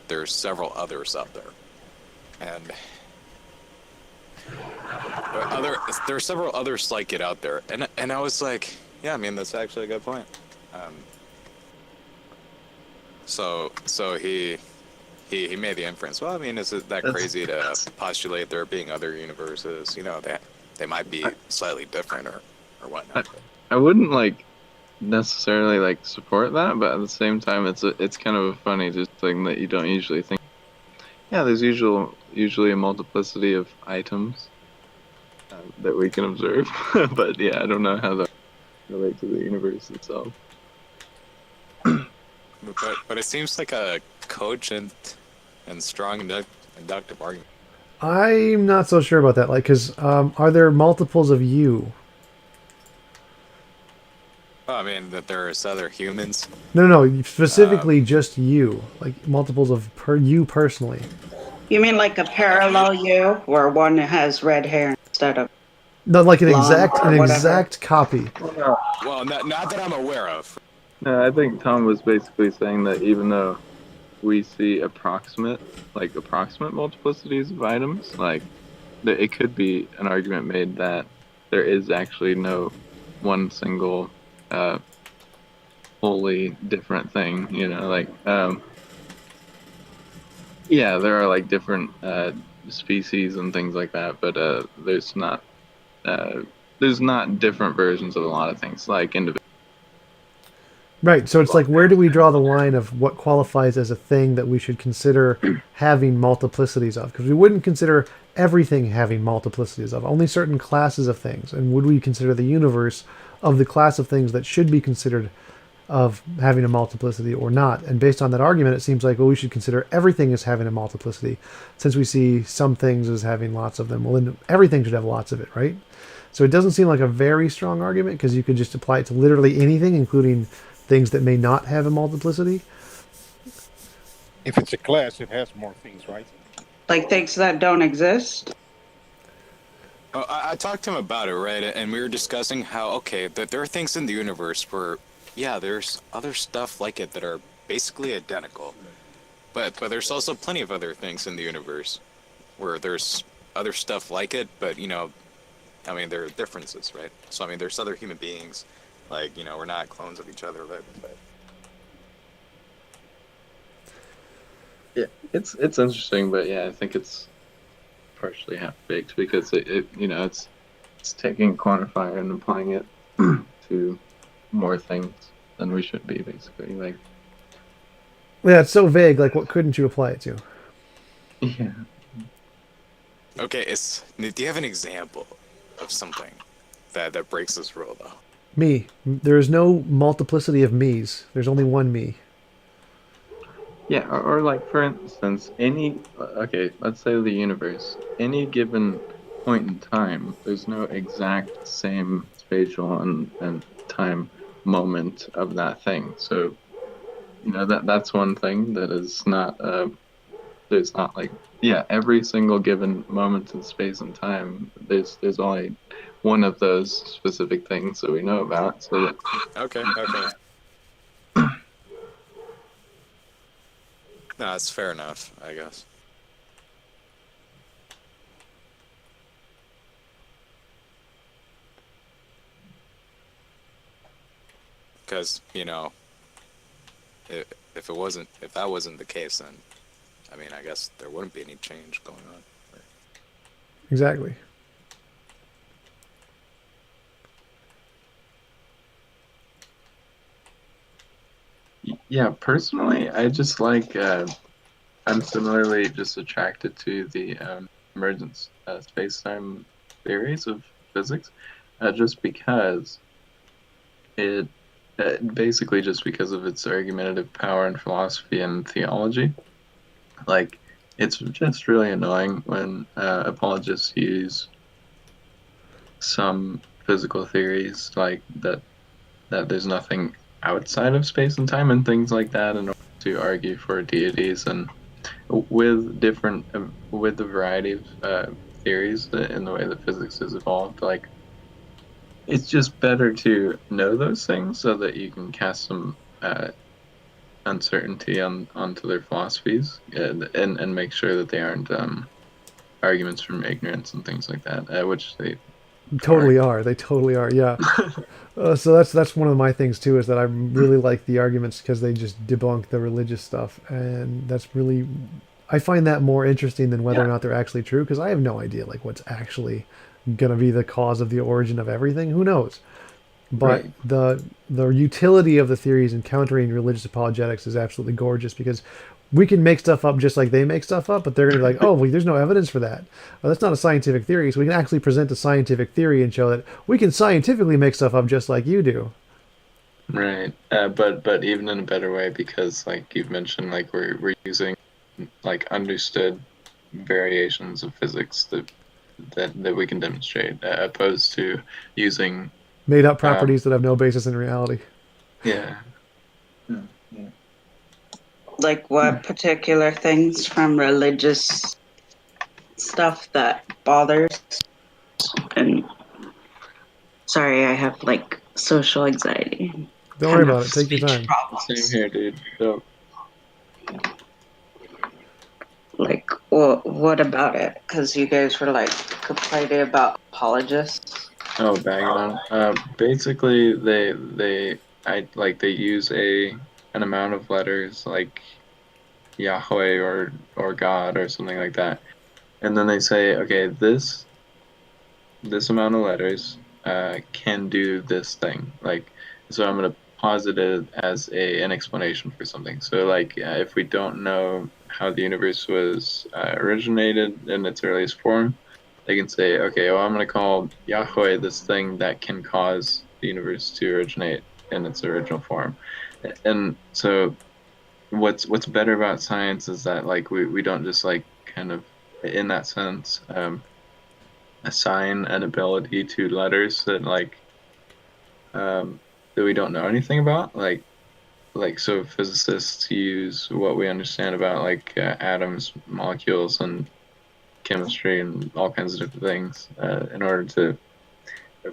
S3: there's several others out there, and there are several others like it out there, and I was like, yeah, I mean that's actually a good point. So he made the inference. Well, I mean, is it that crazy to postulate there being other universes? They might be slightly different or whatnot.
S6: I wouldn't necessarily support that, but at the same time, it's kind of a funny just thing that you don't usually think. Yeah, there's usually a multiplicity of items that we can observe, but yeah, I don't know how that relates to the universe itself.
S3: But it seems like a cogent and strong inductive argument.
S2: I'm not so sure about that. Because are there multiples of you?
S3: Oh, I mean, that there's other humans.
S2: No. Specifically, just you. Like multiples of you personally.
S11: You mean like a parallel you, where one has red hair instead of
S2: Not like an
S11: blonde or whatever?
S2: exact copy.
S3: Well, not that I'm aware of.
S6: No, I think Tom was basically saying that even though we see approximate multiplicities of items, it could be an argument made that there is actually no one single wholly different thing. Yeah, there are different species and things like that, but there's not different versions of a lot of things individual.
S2: Right, so it's where do we draw the line of what qualifies as a thing that we should consider having multiplicities of? Because we wouldn't consider everything having multiplicities of, only certain classes of things. And would we consider the universe of the class of things that should be considered of having a multiplicity or not? And based on that argument, it seems like, well, we should consider everything as having a multiplicity. Since we see some things as having lots of them, well, then everything should have lots of it, right? So it doesn't seem like a very strong argument, because you could just apply it to literally anything, including things that may not have a multiplicity.
S12: If it's a class, it has more things, right?
S11: Like things that don't exist?
S3: I talked to him about it, right? And we were discussing how, that there are things in the universe where, yeah, there's other stuff like it that are basically identical. But there's also plenty of other things in the universe where there's other stuff like it, but, I mean, there are differences, right? So, I mean, there's other human beings. We're not clones of each other, but
S6: yeah, it's interesting, but yeah, I think it's partially half-baked because it's taking a quantifier and applying it to more things than we should be, basically.
S2: Yeah, it's so vague. What couldn't you apply it to?
S6: Yeah.
S3: Okay, do you have an example of something that breaks this rule, though?
S2: Me. There is no multiplicity of me's. There's only one me.
S6: Yeah, or for instance, let's say the universe. Any given point in time, there's no exact same spatial and time moment of that thing. So, that's one thing that is not, there's not every single given moment in space and time, there's only one of those specific things that we know about. So that...
S3: Okay. No, that's fair enough, I guess. Because, if that wasn't the case, then I mean, I guess there wouldn't be any change going on.
S2: Exactly.
S6: Yeah, personally, I just like I'm similarly just attracted to the emergent space-time theories of physics, just because it basically just because of its argumentative power in philosophy and theology. Like, it's just really annoying when apologists use some physical theories like that there's nothing outside of space and time and things like that in order to argue for deities, and with different with the variety of theories in the way that physics has evolved, like it's just better to know those things so that you can cast some uncertainty onto their philosophies, and make sure that they aren't arguments from ignorance and things like that, which they
S2: Totally are. They totally are. Yeah. So that's one of my things too, is that I really like the arguments because they just debunk the religious stuff, and that's really, I find that more interesting than whether or not they're actually true, because I have no idea like what's actually gonna be the cause of the origin of everything. Who knows? But
S6: Right.
S2: the utility of the theories in countering religious apologetics is absolutely gorgeous, because we can make stuff up just like they make stuff up, but they're going to be like, oh, well, there's no evidence for that. Well, that's not a scientific theory. So we can actually present a scientific theory and show that we can scientifically make stuff up just like you do.
S6: Right. But even in a better way, because like you've mentioned, like we're using like understood variations of physics that we can demonstrate, opposed to using
S2: Made up
S6: um
S2: properties that have no basis in reality.
S6: yeah.
S11: Like what particular things from religious stuff that bothers? And sorry, I have like social anxiety.
S2: Don't worry
S11: Kind
S2: about
S11: of
S2: it. Take your
S11: speech
S2: time.
S6: Same
S11: problems.
S6: here, dude. So
S11: Like, what about it? Because you guys were like complaining about apologists.
S6: bagging on. Basically, they use an amount of letters like Yahweh or God or something like that, and then they say, okay, this amount of letters can do this thing. Like, so I'm gonna posit it as an explanation for something. So like, if we don't know how the universe was originated in its earliest form, they can say, okay, well, I'm gonna call Yahweh this thing that can cause the universe to originate in its original form. And so what's better about science is that like we don't just like kind of in that sense assign an ability to letters that that we don't know anything about, so physicists use what we understand about like atoms, molecules, and chemistry and all kinds of different things in order to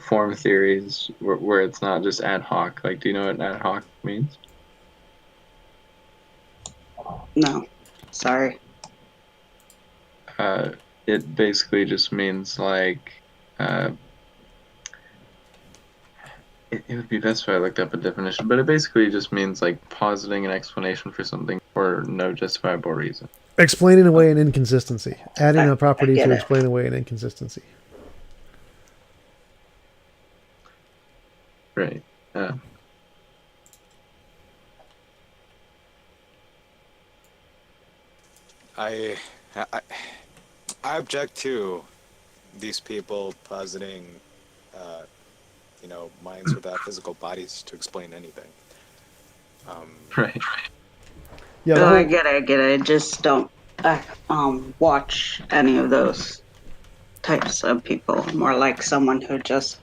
S6: form theories where it's not just ad hoc. Like, do you know what ad hoc means?
S11: No, sorry.
S6: It basically just means like it would be best if I looked up a definition, but it basically just means like positing an explanation for something for no justifiable reason.
S2: Explaining away an inconsistency. Adding
S11: I
S2: a property
S11: get
S2: to
S11: it.
S2: explain away an inconsistency.
S6: Right.
S3: I, I I object to these people positing, minds without physical bodies to explain anything.
S6: Right.
S2: Yeah,
S11: Oh, I get it. I get it. I just don't watch any of those types of people. More like someone who just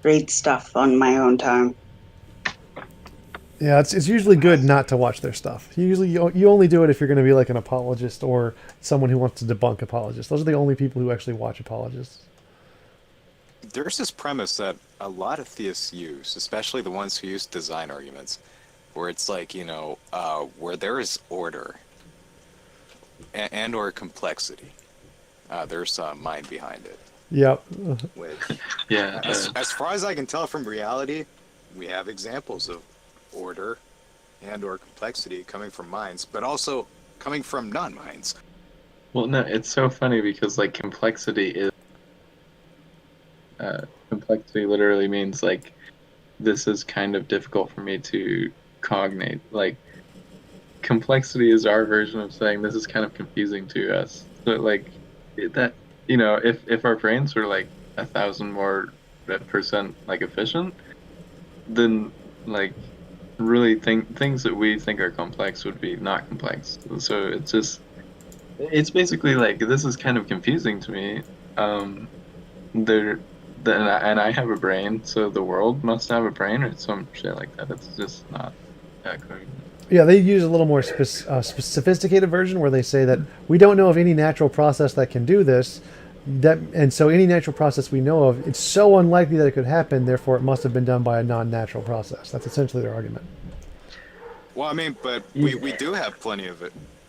S11: reads stuff on my own time.
S2: yeah, it's usually good not to watch their stuff. Usually, you only do it if you're going to be like an apologist or someone who wants to debunk apologists. Those are the only people who actually watch apologists.
S3: There's this premise that a lot of theists use, especially the ones who use design arguments, where it's like, where there is order and or complexity, there's mind behind it.
S2: Yep.
S3: Which,
S6: Yeah.
S3: as far as I can tell from reality, we have examples of order and or complexity coming from minds, but also coming from non-minds.
S6: Well, no, it's so funny because like complexity literally means like this is kind of difficult for me to cognate. Like complexity is our version of saying this is kind of confusing to us. So like that, if our brains were like 1,000 more percent like efficient, then like really things that we think are complex would be not complex. So it's basically like this is kind of confusing to me. There, and I have a brain, so the world must have a brain or some shit like that. It's just not that clear.
S2: Yeah, they use a little more sophisticated version where they say that we don't know of any natural process that can do this. And so any natural process we know of, it's so unlikely that it could happen, therefore it must have been done by a non-natural process. That's essentially their argument.
S3: Well, I mean, but we do have plenty of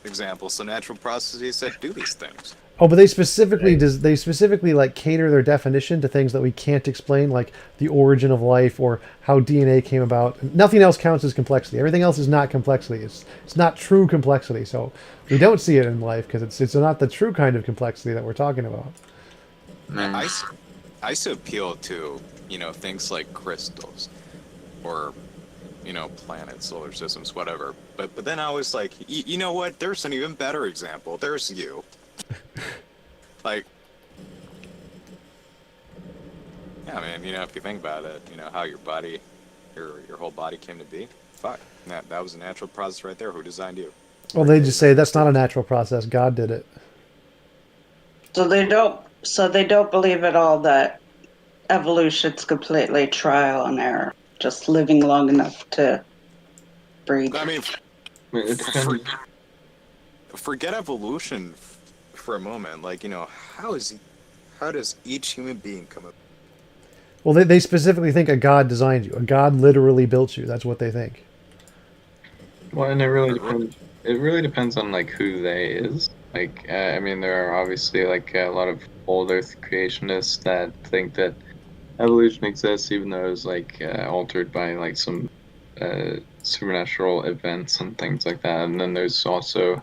S3: examples, so natural processes that do these things.
S2: Oh, but they specifically like cater their definition to things that we can't explain, like the origin of life or how DNA came about. Nothing else counts as complexity. Everything else is not complexity. It's not true complexity. So we don't see it in life because it's not the true kind of complexity that we're talking about.
S3: I used to appeal to things like crystals, or planets, solar systems, whatever. But then I was like, you know what? There's an even better example. There's you. Like, yeah, man. If you think about it, how your body, your whole body came to be. Fuck, that was a natural process right there. Who designed you?
S2: Well, they just say that's not a natural process. God did it.
S11: So they don't believe at all that evolution's completely trial and error. Just living long enough to breed.
S3: I mean, forget evolution for a moment. Like, how does each human being come up?
S2: Well, they specifically think a God designed you. A God literally built you. That's what they think.
S6: Well, and it really depends. It really depends on like who they is. Like, I mean, there are obviously like a lot of old Earth creationists that think that evolution exists, even though it was like altered by like some supernatural events and things like that. And then there's also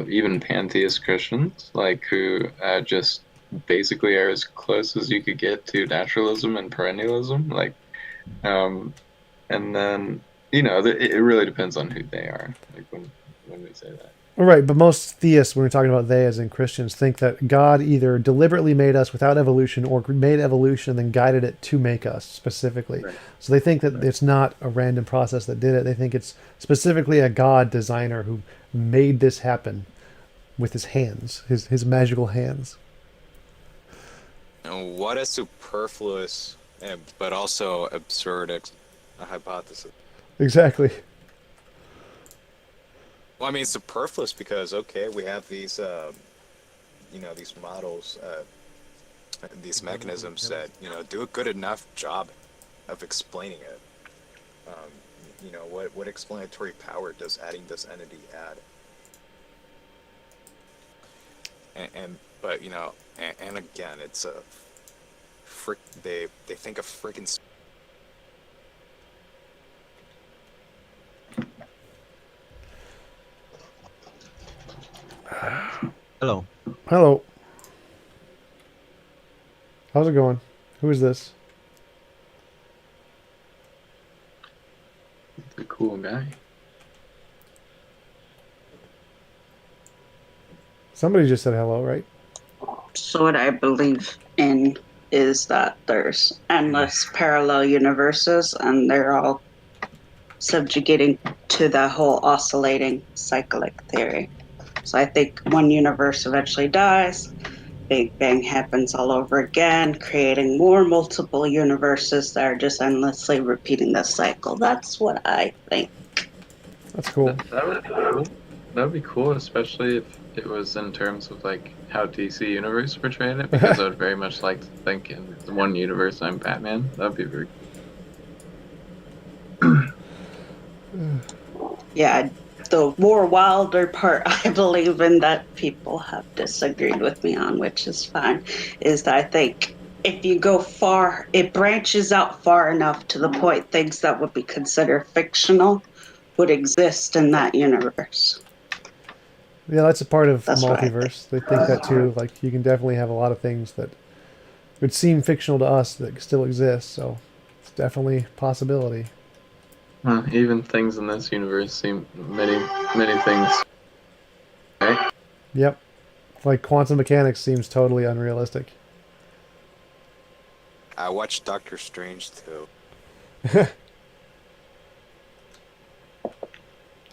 S6: even pantheist Christians, like who just basically are as close as you could get to naturalism and perennialism. Like, and then it really depends on who they are. Like when we say that.
S2: Right, but most theists, when we're talking about they as in Christians, think that God either deliberately made us without evolution or made evolution and then guided it to make us specifically. Right. So they think that it's not a random process that did it. They think it's specifically a God designer who made this happen with his hands, his magical hands.
S3: And what a superfluous but also absurd hypothesis.
S2: Exactly.
S3: Well, I mean, superfluous because, okay, we have these, these models, these mechanisms that, do a good enough job of explaining it. What explanatory power does adding this entity add? But again, it's a they think of freaking.
S13: Hello.
S2: Hello. How's it going? Who is this?
S6: It's a cool guy.
S2: Somebody just said hello, right?
S11: So what I believe in is that there's endless parallel universes and they're all subjugating to the whole oscillating cyclic theory. So I think one universe eventually dies, Big Bang happens all over again, creating more multiple universes that are just endlessly repeating the cycle. That's what I think.
S2: That's cool.
S6: That would be cool. That would be cool, especially if it was in terms of like how DC Universe portrayed it, because I would very much like to think in one universe I'm Batman. That would be very
S11: cool. Yeah, the more wilder part I believe in that people have disagreed with me on, which is fine, is that I think if you go far, it branches out far enough to the point things that would be considered fictional would exist in that universe.
S2: Yeah, that's a part of
S11: That's what I think.
S2: multiverse. They think that too. Like you can definitely have a lot of things that would seem fictional to us that still exist. So it's definitely a possibility.
S6: Even things in this universe seem many things. Right?
S2: Yep. Like quantum mechanics seems totally unrealistic.
S3: I watched Doctor Strange too.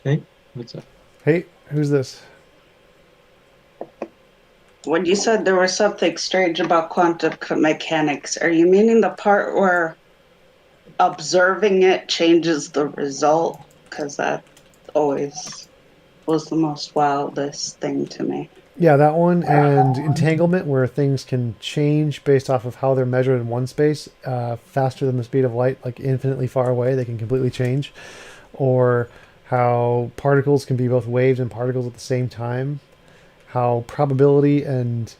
S6: Hey, what's up?
S2: Hey, who's this?
S11: When you said there was something strange about quantum mechanics, are you meaning the part where observing it changes the result? Because that always was the most wildest thing to me.
S2: Yeah, that one, and entanglement, where things can change based off of how they're measured in one space, faster than the speed of light, like infinitely far away. They can completely change, or how particles can be both waves and particles at the same time. How probability and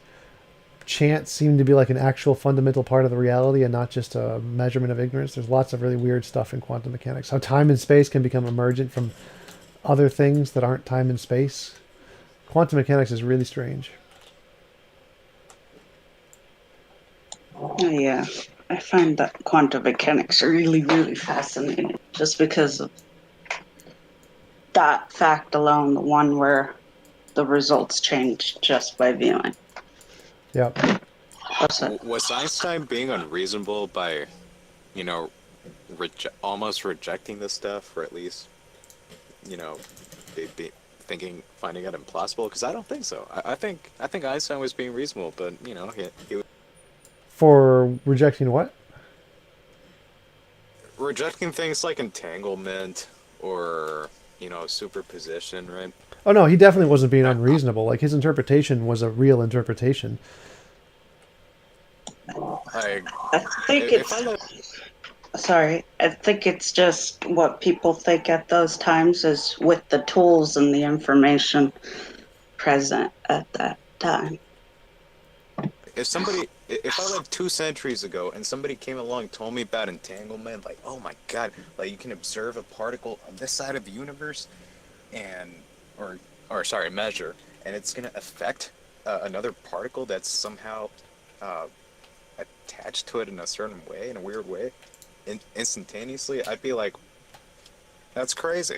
S2: chance seem to be like an actual fundamental part of the reality and not just a measurement of ignorance. There's lots of really weird stuff in quantum mechanics. How time and space can become emergent from other things that aren't time and space. Quantum mechanics is really strange.
S11: Yeah, I find that quantum mechanics really, really fascinating just because of that fact alone, the one where the results change just by viewing.
S2: Yep.
S3: Was Einstein being unreasonable by, almost rejecting this stuff, or at least, finding it impossible? Because I don't think so. I think Einstein was being reasonable, but he
S2: For rejecting what?
S3: rejecting things like entanglement or superposition, right?
S2: Oh no, he definitely wasn't being unreasonable. Like his interpretation was a real interpretation.
S11: I think sorry, I think it's just what people think at those times is with the tools and the information present at that time.
S3: If I lived 2 centuries ago and somebody came along and told me about entanglement, like, oh my god, like you can observe a particle on this side of the universe and, measure, and it's going to affect another particle that's somehow attached to it in a certain way, in a weird way, instantaneously, I'd be like, that's crazy.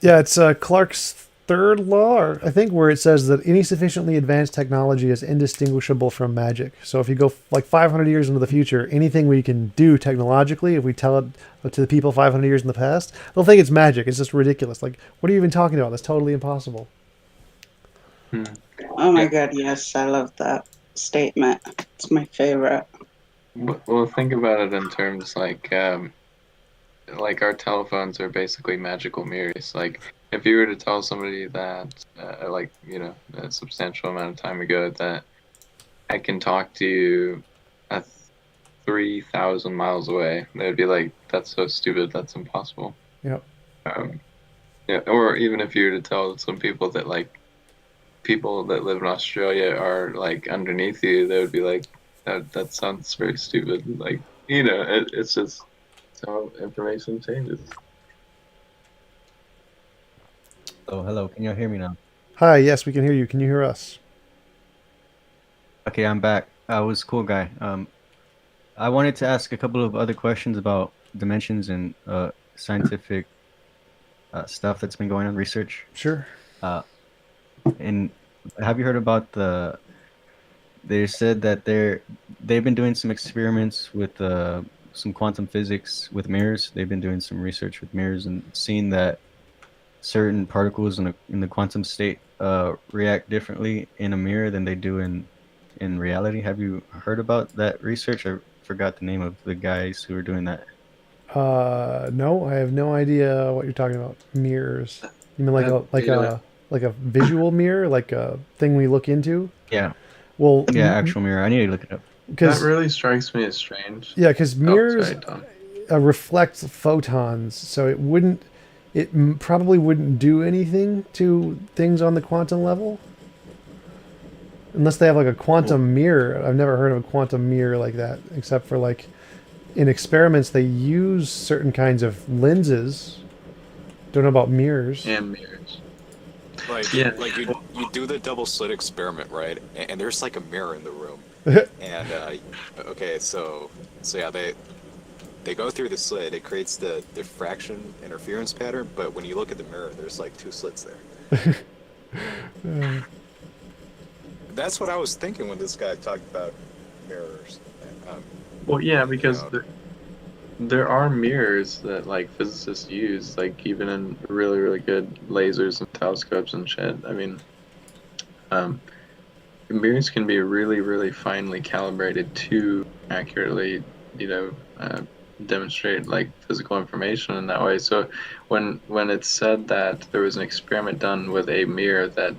S2: Yeah, it's Clark's third law, or I think, where it says that any sufficiently advanced technology is indistinguishable from magic. So if you go like 500 years into the future, anything we can do technologically, if we tell it to the people 500 years in the past, they'll think it's magic. It's just ridiculous. Like, what are you even talking about? That's totally impossible.
S11: Oh my god, yes, I love that statement. It's my favorite.
S6: Well, think about it in terms like our telephones are basically magical mirrors. Like, if you were to tell somebody that, a substantial amount of time ago, that I can talk to you at 3,000 miles away, they would be like, that's so stupid, that's impossible.
S2: Yep.
S6: Yeah, or even if you were to tell some people that, like, people that live in Australia are, like, underneath you, they would be like, that sounds very stupid. Like, it's just how information changes.
S13: Oh, hello. Can you hear me now?
S2: Hi, yes, we can hear you. Can you hear us?
S13: Okay, I'm back. I was cool, guy. I wanted to ask a couple of other questions about dimensions and scientific stuff that's been going on, research.
S2: Sure.
S13: And have you heard about they said that they've been doing some experiments with some quantum physics with mirrors. They've been doing some research with mirrors and seeing that certain particles in the quantum state react differently in a mirror than they do in reality. Have you heard about that research? I forgot the name of the guys who were doing that.
S2: No, I have no idea what you're talking about. Mirrors. You mean like a visual mirror, like a thing we look into?
S13: Yeah.
S2: Well,
S13: yeah, actual mirror. I need to look it up.
S6: That really strikes me as strange.
S2: Yeah, because mirrors
S6: sorry, Tom.
S2: reflect photons, so it probably wouldn't do anything to things on the quantum level. Unless they have like a quantum mirror. I've never heard of a quantum mirror like that, except for like in experiments they use certain kinds of lenses. Don't know about mirrors.
S6: And mirrors.
S3: Like,
S6: Yeah.
S3: like you do the double slit experiment, right? And there's like a mirror in the room. And okay, so yeah, they go through the slit. It creates the diffraction interference pattern, but when you look at the mirror, there's like 2 slits there. That's what I was thinking when this guy talked about mirrors.
S6: Well, yeah, because
S3: you know,
S6: there are mirrors that like physicists use, like even in really, really good lasers and telescopes and shit. I mean, mirrors can be really, really finely calibrated to accurately, demonstrate like physical information in that way. So when it's said that there was an experiment done with a mirror, that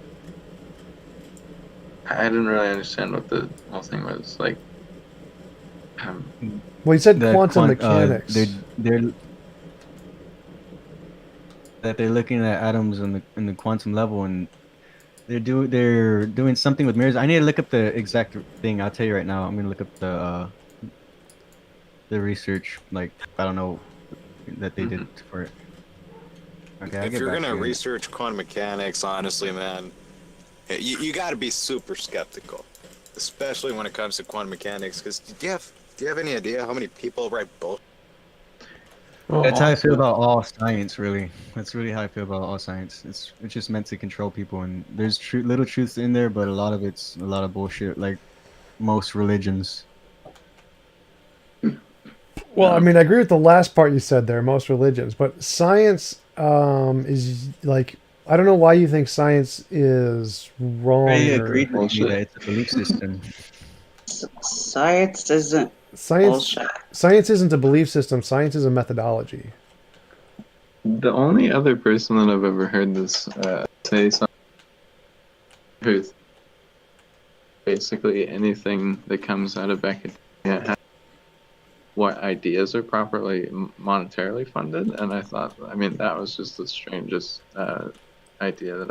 S6: I didn't really understand what the whole thing was like.
S2: Well, he said quantum mechanics.
S13: They're looking at atoms in the quantum level, and they're doing something with mirrors. I need to look up the exact thing. I'll tell you right now. I'm gonna look up the research. Like, I don't know that they did for it. Okay,
S3: if you're gonna research quantum mechanics, honestly, man, you got to be super skeptical, especially when it comes to quantum mechanics. Because do you have any idea how many people write bullshit?
S13: Well, that's how I feel about all science, really. That's really how I feel about all science. It's just meant to control people, and there's little truths in there, but a lot of it's a lot of bullshit, like most religions.
S2: Well, I mean, I agree with the last part you said there, most religions, but science is like, I don't know why you think science is wrong.
S13: I agreed with you that it's a belief system.
S11: Science isn't bullshit.
S6: Science
S2: isn't a belief system. Science is a methodology.
S6: The only other person that I've ever heard this say something truth, basically anything that comes out of academia, what ideas are properly monetarily funded, and I thought, I mean, that was just the strangest idea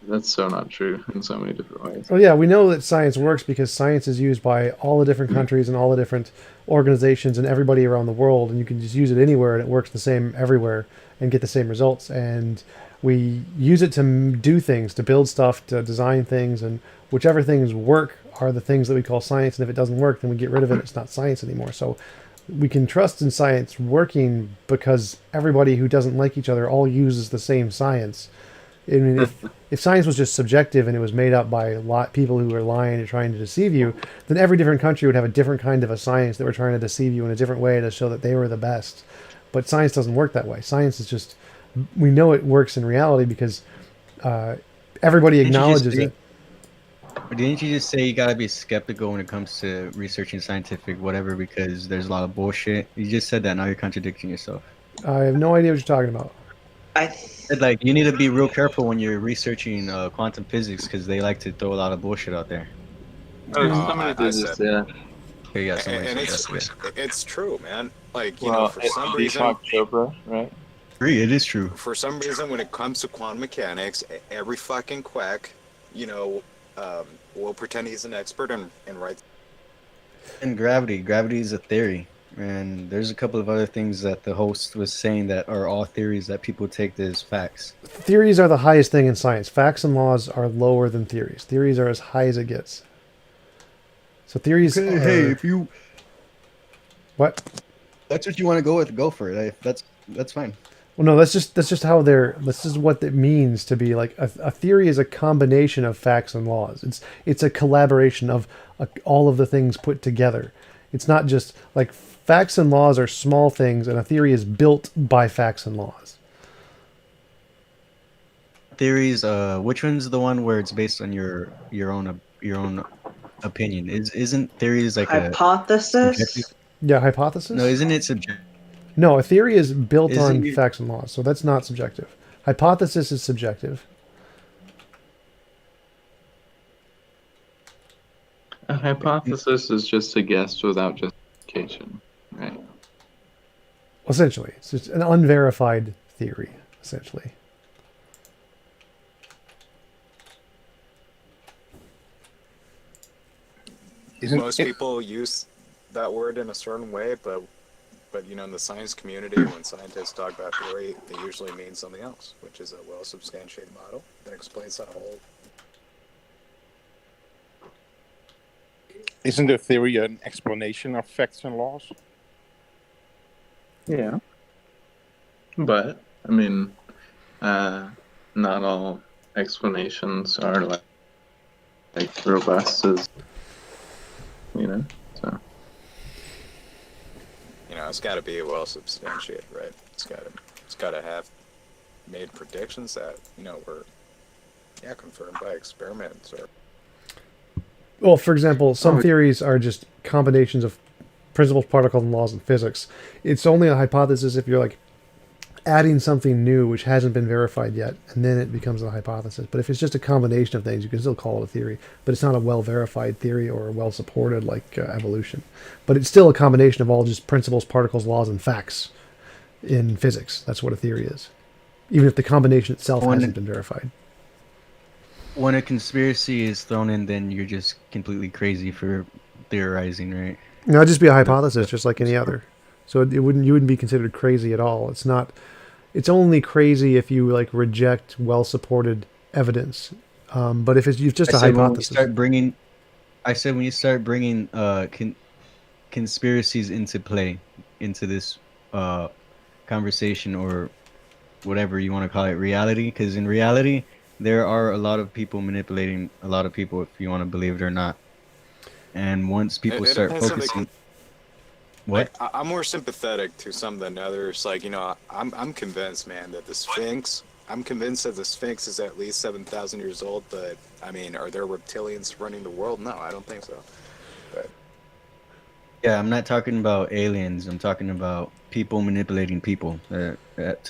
S6: that's so not true in so many different ways.
S2: Well, yeah, we know that science works because science is used by all the different countries and all the different organizations and everybody around the world, and you can just use it anywhere and it works the same everywhere and get the same results. And we use it to do things, to build stuff, to design things, and whichever things work are the things that we call science, and if it doesn't work, then we get rid of it. It's not science anymore. So we can trust in science working because everybody who doesn't like each other all uses the same science. I mean, if science was just subjective and it was made up by people who were lying and trying to deceive you, then every different country would have a different kind of a science that were trying to deceive you in a different way to show that they were the best. But science doesn't work that way. Science is just, we know it works in reality because everybody acknowledges it.
S13: Didn't you just say you gotta be skeptical when it comes to researching scientific whatever because there's a lot of bullshit? You just said that, now you're contradicting yourself.
S2: I have no idea what you're talking about.
S13: Like, you need to be real careful when you're reaching quantum physics because they like to throw a lot of bullshit out there.
S6: Somebody did just say that.
S13: Okay, yeah,
S3: And it's true, man. Like, you
S6: Well,
S3: know, for some reason,
S6: Deepak Chopra, right?
S13: It is true.
S3: For some reason, when it comes to quantum mechanics, every fucking quack, will pretend he's an expert and writes.
S13: And gravity is a theory, and there's a couple of other things that the host was saying that are all theories that people take as facts.
S2: Theories are the highest thing in science. Facts and laws are lower than theories. Theories are as high as it gets. So theories.
S13: Okay, hey, if you.
S2: What?
S13: That's what you want to go with. Go for it. That's fine.
S2: Well, no, that's just how they're. This is what it means to be like a theory is a combination of facts and laws. It's a collaboration of all of the things put together. It's not just like facts and laws are small things, and a theory is built by facts and laws.
S13: Theories. Which one's the one where it's based on your own opinion? Isn't theories like
S11: hypothesis?
S2: Yeah, hypothesis.
S13: No, isn't it subjective?
S2: No, a theory is built on facts and laws, so that's not subjective. Hypothesis is subjective.
S6: A hypothesis is just a guess without justification, right?
S2: Essentially, it's just an unverified theory, essentially.
S3: Most people use that word in a certain way, but in the science community, when scientists talk about theory, they usually mean something else, which is a well-substantiated model that explains that whole.
S12: Isn't a theory an explanation of facts and laws?
S6: Yeah, but I mean, not all explanations are like robust as so.
S3: It's got to be well substantiated, right? It's got to have made predictions that were confirmed by experiments or.
S2: Well, for example, some theories are just combinations of principles, particles, and laws in physics. It's only a hypothesis if you're like adding something new which hasn't been verified yet, and then it becomes a hypothesis. But if it's just a combination of things, you can still call it a theory, but it's not a well-verified theory or well-supported like evolution. But it's still a combination of all just principles, particles, laws, and facts in physics. That's what a theory is, even if the combination itself hasn't been verified.
S13: When a conspiracy is thrown in, then you're just completely crazy for theorizing, right?
S2: No, it'd just be a hypothesis, just like any other. So you wouldn't be considered crazy at all. It's not. It's only crazy if you like reject well-supported evidence. But if it's just a hypothesis.
S13: I said when you start bringing conspiracies into play, into this conversation or whatever you want to call it, reality, because in reality there are a lot of people manipulating a lot of people, if you want to believe it or not. And once people start focusing. What?
S3: I'm more sympathetic to some than others. Like, I'm convinced, man, that the Sphinx. I'm convinced that the Sphinx is at least 7,000 years old. But I mean, are there reptilians running the world? No, I don't think so. But
S13: yeah, I'm not talking about aliens. I'm talking about people manipulating people. To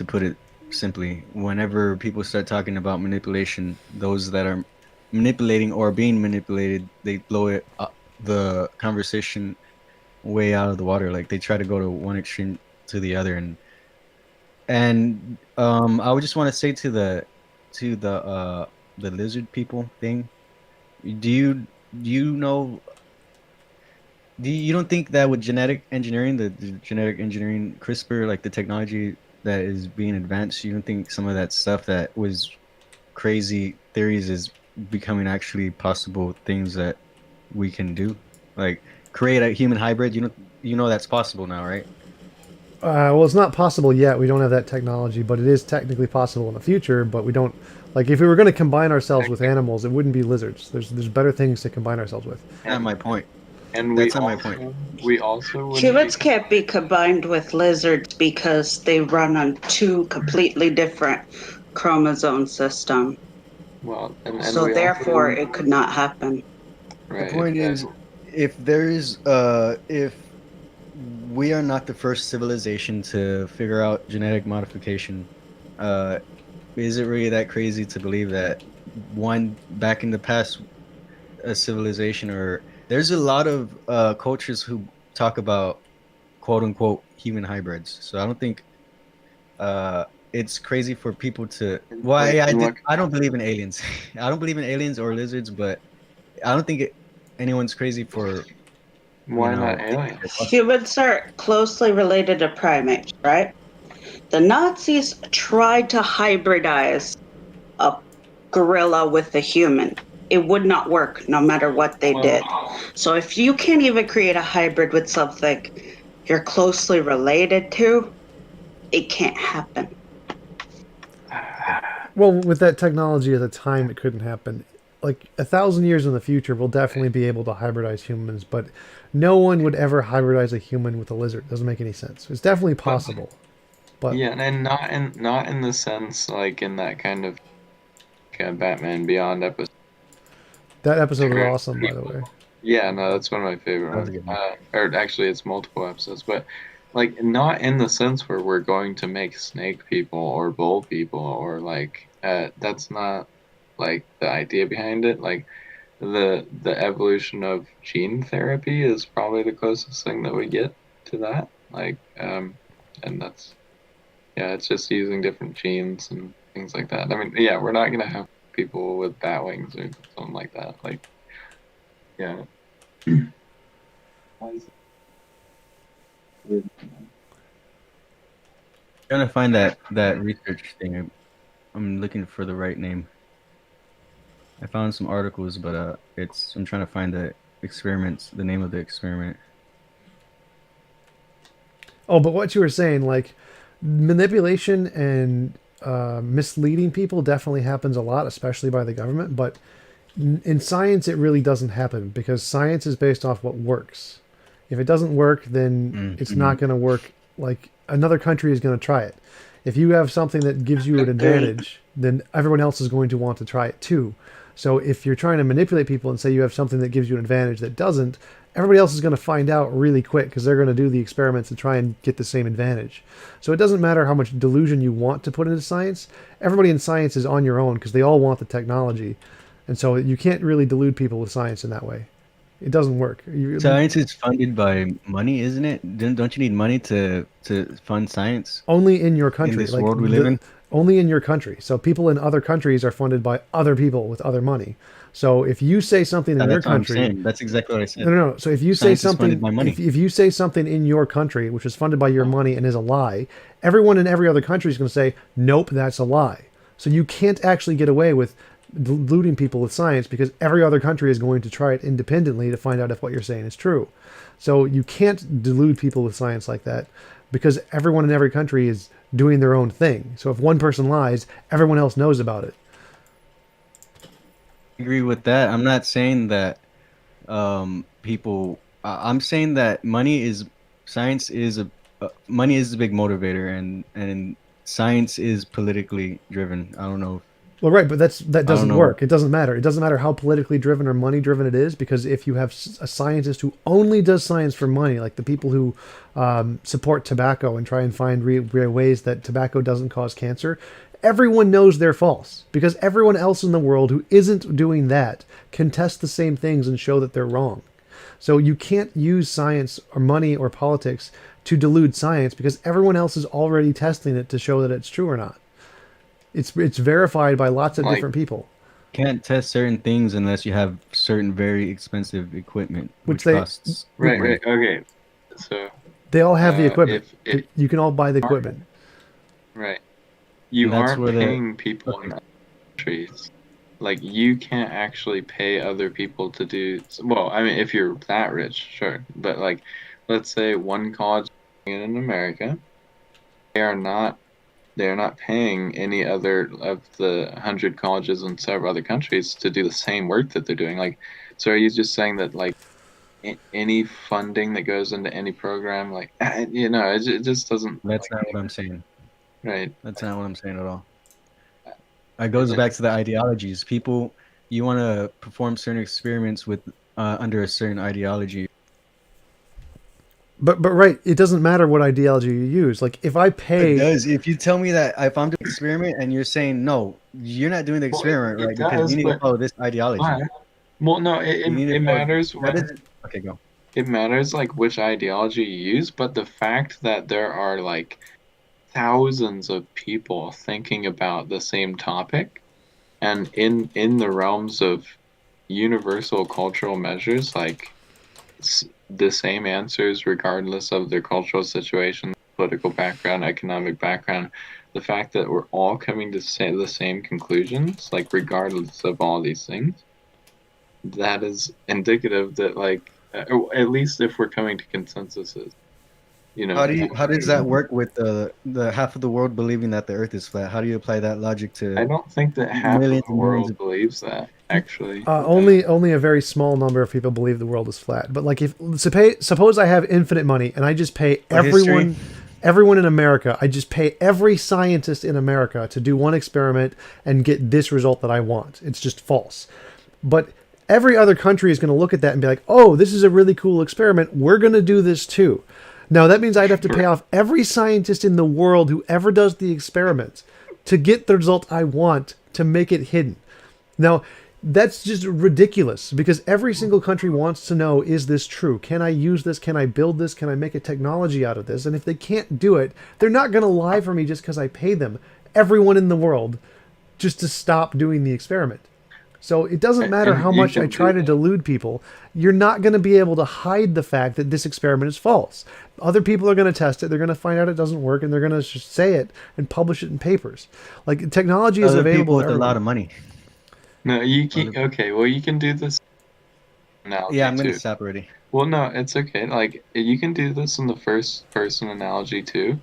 S13: put it simply, whenever people start talking about manipulation, those that are manipulating or being manipulated, they blow the conversation way out of the water. Like they try to go to one extreme to the other, and I would just want to say to the lizard people thing. Do you know? You don't think that with genetic engineering, the genetic engineering CRISPR, like the technology that is being advanced, you don't think some of that stuff that was crazy theories is becoming actually possible things that we can do, like create a human hybrid? You know that's possible now, right?
S2: Well, it's not possible yet. We don't have that technology, but it is technically possible in the future. But we don't like if we were going to combine ourselves with animals, it wouldn't be lizards. There's better things to combine ourselves with.
S13: That's my point.
S6: And
S13: that's not my point.
S6: We also
S11: humans can't be combined with lizards because they run on two completely different chromosome systems.
S6: Well, and
S11: so therefore it could not happen.
S6: Right.
S13: The point is, if we are not the first civilization to figure out genetic modification, is it really that crazy to believe that back in the past, a civilization, or there's a lot of cultures who talk about quote unquote human hybrids. So I don't think it's crazy for people to. I don't believe in aliens. I don't believe in aliens or lizards, but I don't think anyone's crazy for.
S6: Why not aliens?
S11: Humans are closely related to primates, right? The Nazis tried to hybridize a gorilla with a human. It would not work no matter what they did. So if you can't even create a hybrid with something you're closely related to, it can't happen.
S2: Well, with that technology at the time, it couldn't happen. Like 1,000 years in the future, we'll definitely be able to hybridize humans, but no one would ever hybridize a human with a lizard. It doesn't make any sense. It's definitely possible, but
S6: yeah, and not in the sense like in that kind of Batman Beyond episode.
S2: That episode was awesome, by the way.
S6: Yeah, no, that's one of my favorite ones. Or actually, it's multiple episodes, but like not in the sense where we're going to make snake people or bull people or like that's not like the idea behind it. Like the evolution of gene therapy is probably the closest thing that we get to that. Like and that's it's just using different genes and things like that. I mean, yeah, we're not gonna have people with bat wings or something like that. Like, yeah.
S13: Trying to find that research thing. I'm looking for the right name. I found some articles, but I'm trying to find the name of the experiment.
S2: Oh, but what you were saying, like manipulation and misleading people definitely happens a lot, especially by the government. But in science, it really doesn't happen because science is based off what works. If it doesn't work, then it's not going to work. Like another country is going to try it. If you have something that gives you an advantage, then everyone else is going to want to try it too. So if you're trying to manipulate people and say you have something that gives you an advantage that doesn't, everybody else is going to find out really quick because they're going to do the experiments and try and get the same advantage. So it doesn't matter how much delusion you want to put into science. Everybody in science is on your own because they all want the technology. And so you can't really delude people with science in that way. It doesn't work.
S13: Science is funded by money, isn't it? Don't you need money to fund science?
S2: Only in your country.
S13: In this world we live in?
S2: Only in your country. So people in other countries are funded by other people with other money. So if you say something in your country,
S13: that's exactly what I said.
S2: No. So if you say something, if you say something in your country which is funded by your money and is a lie, everyone in every other country is going to say, nope, that's a lie. So you can't actually get away with deluding people with science because every other country is going to try it independently to find out if what you're saying is true. So you can't delude people with science like that because everyone in every country is doing their own thing. So if one person lies, everyone else knows about it.
S13: I agree with that. I'm not saying that people. I'm saying that money is a big motivator, and science is politically driven. I don't know.
S2: Well, right, but that doesn't work. It doesn't matter. It doesn't matter how politically driven or money driven it is, because if you have a scientist who only does science for money, like the people who support tobacco and try and find real ways that tobacco doesn't cause cancer, everyone knows they're false because everyone else in the world who isn't doing that can test the same things and show that they're wrong. So you can't use science or money or politics to delude science because everyone else is already testing it to show that it's true or not. It's verified by lots of different people.
S13: Can't test certain things unless you have certain very expensive equipment, which costs.
S6: Right. Okay. So
S2: they all have the equipment. You can all buy the equipment.
S6: Right. You are paying people in countries. Like, you can't actually pay other people to do. Well, I mean, if you're that rich, sure. But like, let's say one college in America, they are not paying any other of the 100 colleges in several other countries to do the same work that they're doing. Like, so are you just saying that, like, any funding that goes into any program, like, it just doesn't.
S13: That's not what I'm saying.
S6: Right.
S13: That's not what I'm saying at all. It goes back to the ideologies. People, you want to perform certain experiments with under a certain ideology.
S2: But right, it doesn't matter what ideology you use. Like if I pay,
S13: it does. If you tell me that if I'm doing an experiment and you're saying no, you're not doing the experiment right because you need to follow this ideology.
S6: Well, no, it matters.
S13: Okay, go.
S6: It matters like which ideology you use, but the fact that there are like thousands of people thinking about the same topic, and in the realms of universal cultural measures, like the same answers regardless of their cultural situation, political background, economic background, the fact that we're all coming to the same conclusions, like regardless of all these things, that is indicative that, like, at least if we're coming to consensuses,
S13: how does that work with the half of the world believing that the earth is flat? How do you apply that logic to?
S6: I don't think that half of the world believes that, actually.
S2: Only a very small number of people believe the world is flat. But like, if suppose I have infinite money and I just pay everyone in America, I just pay every scientist in America to do one experiment and get this result that I want. It's just false. But every other country is going to look at that and be like, oh, this is a really cool experiment. We're going to do this too. Now, that means I'd have to pay off every scientist in the world who ever does the experiment to get the result I want, to make it hidden. Now, that's just ridiculous because every single country wants to know, is this true? Can I use this? Can I build this? Can I make a technology out of this? And if they can't do it, they're not going to lie for me just because I pay them, everyone in the world, just to stop doing the experiment. So it doesn't matter
S6: And
S2: how
S6: you
S2: much I
S6: can
S2: try
S6: do
S2: to delude people. You're not going to be able to hide the fact that this experiment is false. Other people are going to test it. They're going to find out it doesn't work, and they're going to just say it and publish it in papers. Like technology is
S13: Other people
S2: available to
S13: with a lot
S2: everyone.
S13: of money.
S6: No, you can. Okay, well, you can do this
S13: Yeah,
S6: analogy
S13: I'm gonna
S6: too.
S13: stop already.
S6: Well, no, it's okay. Like you can do this in the first person analogy too.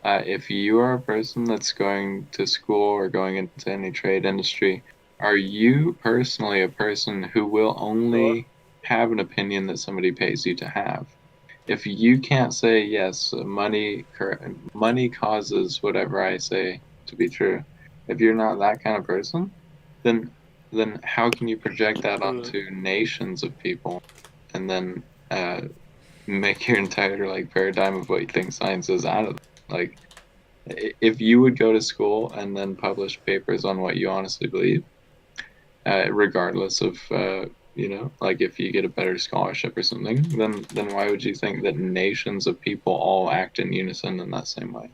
S6: If you are a person that's going to school or going into any trade industry, are you personally a person who will only have an opinion that somebody pays you to have? If you can't say yes, money causes whatever I say to be true. If you're not that kind of person, then how can you project that onto nations of people and then make your entire like paradigm of what you think science is out of it? Like if you would go to school and then publish papers on what you honestly believe, regardless of like if you get a better scholarship or something, then why would you think that nations of people all act in unison in that same way?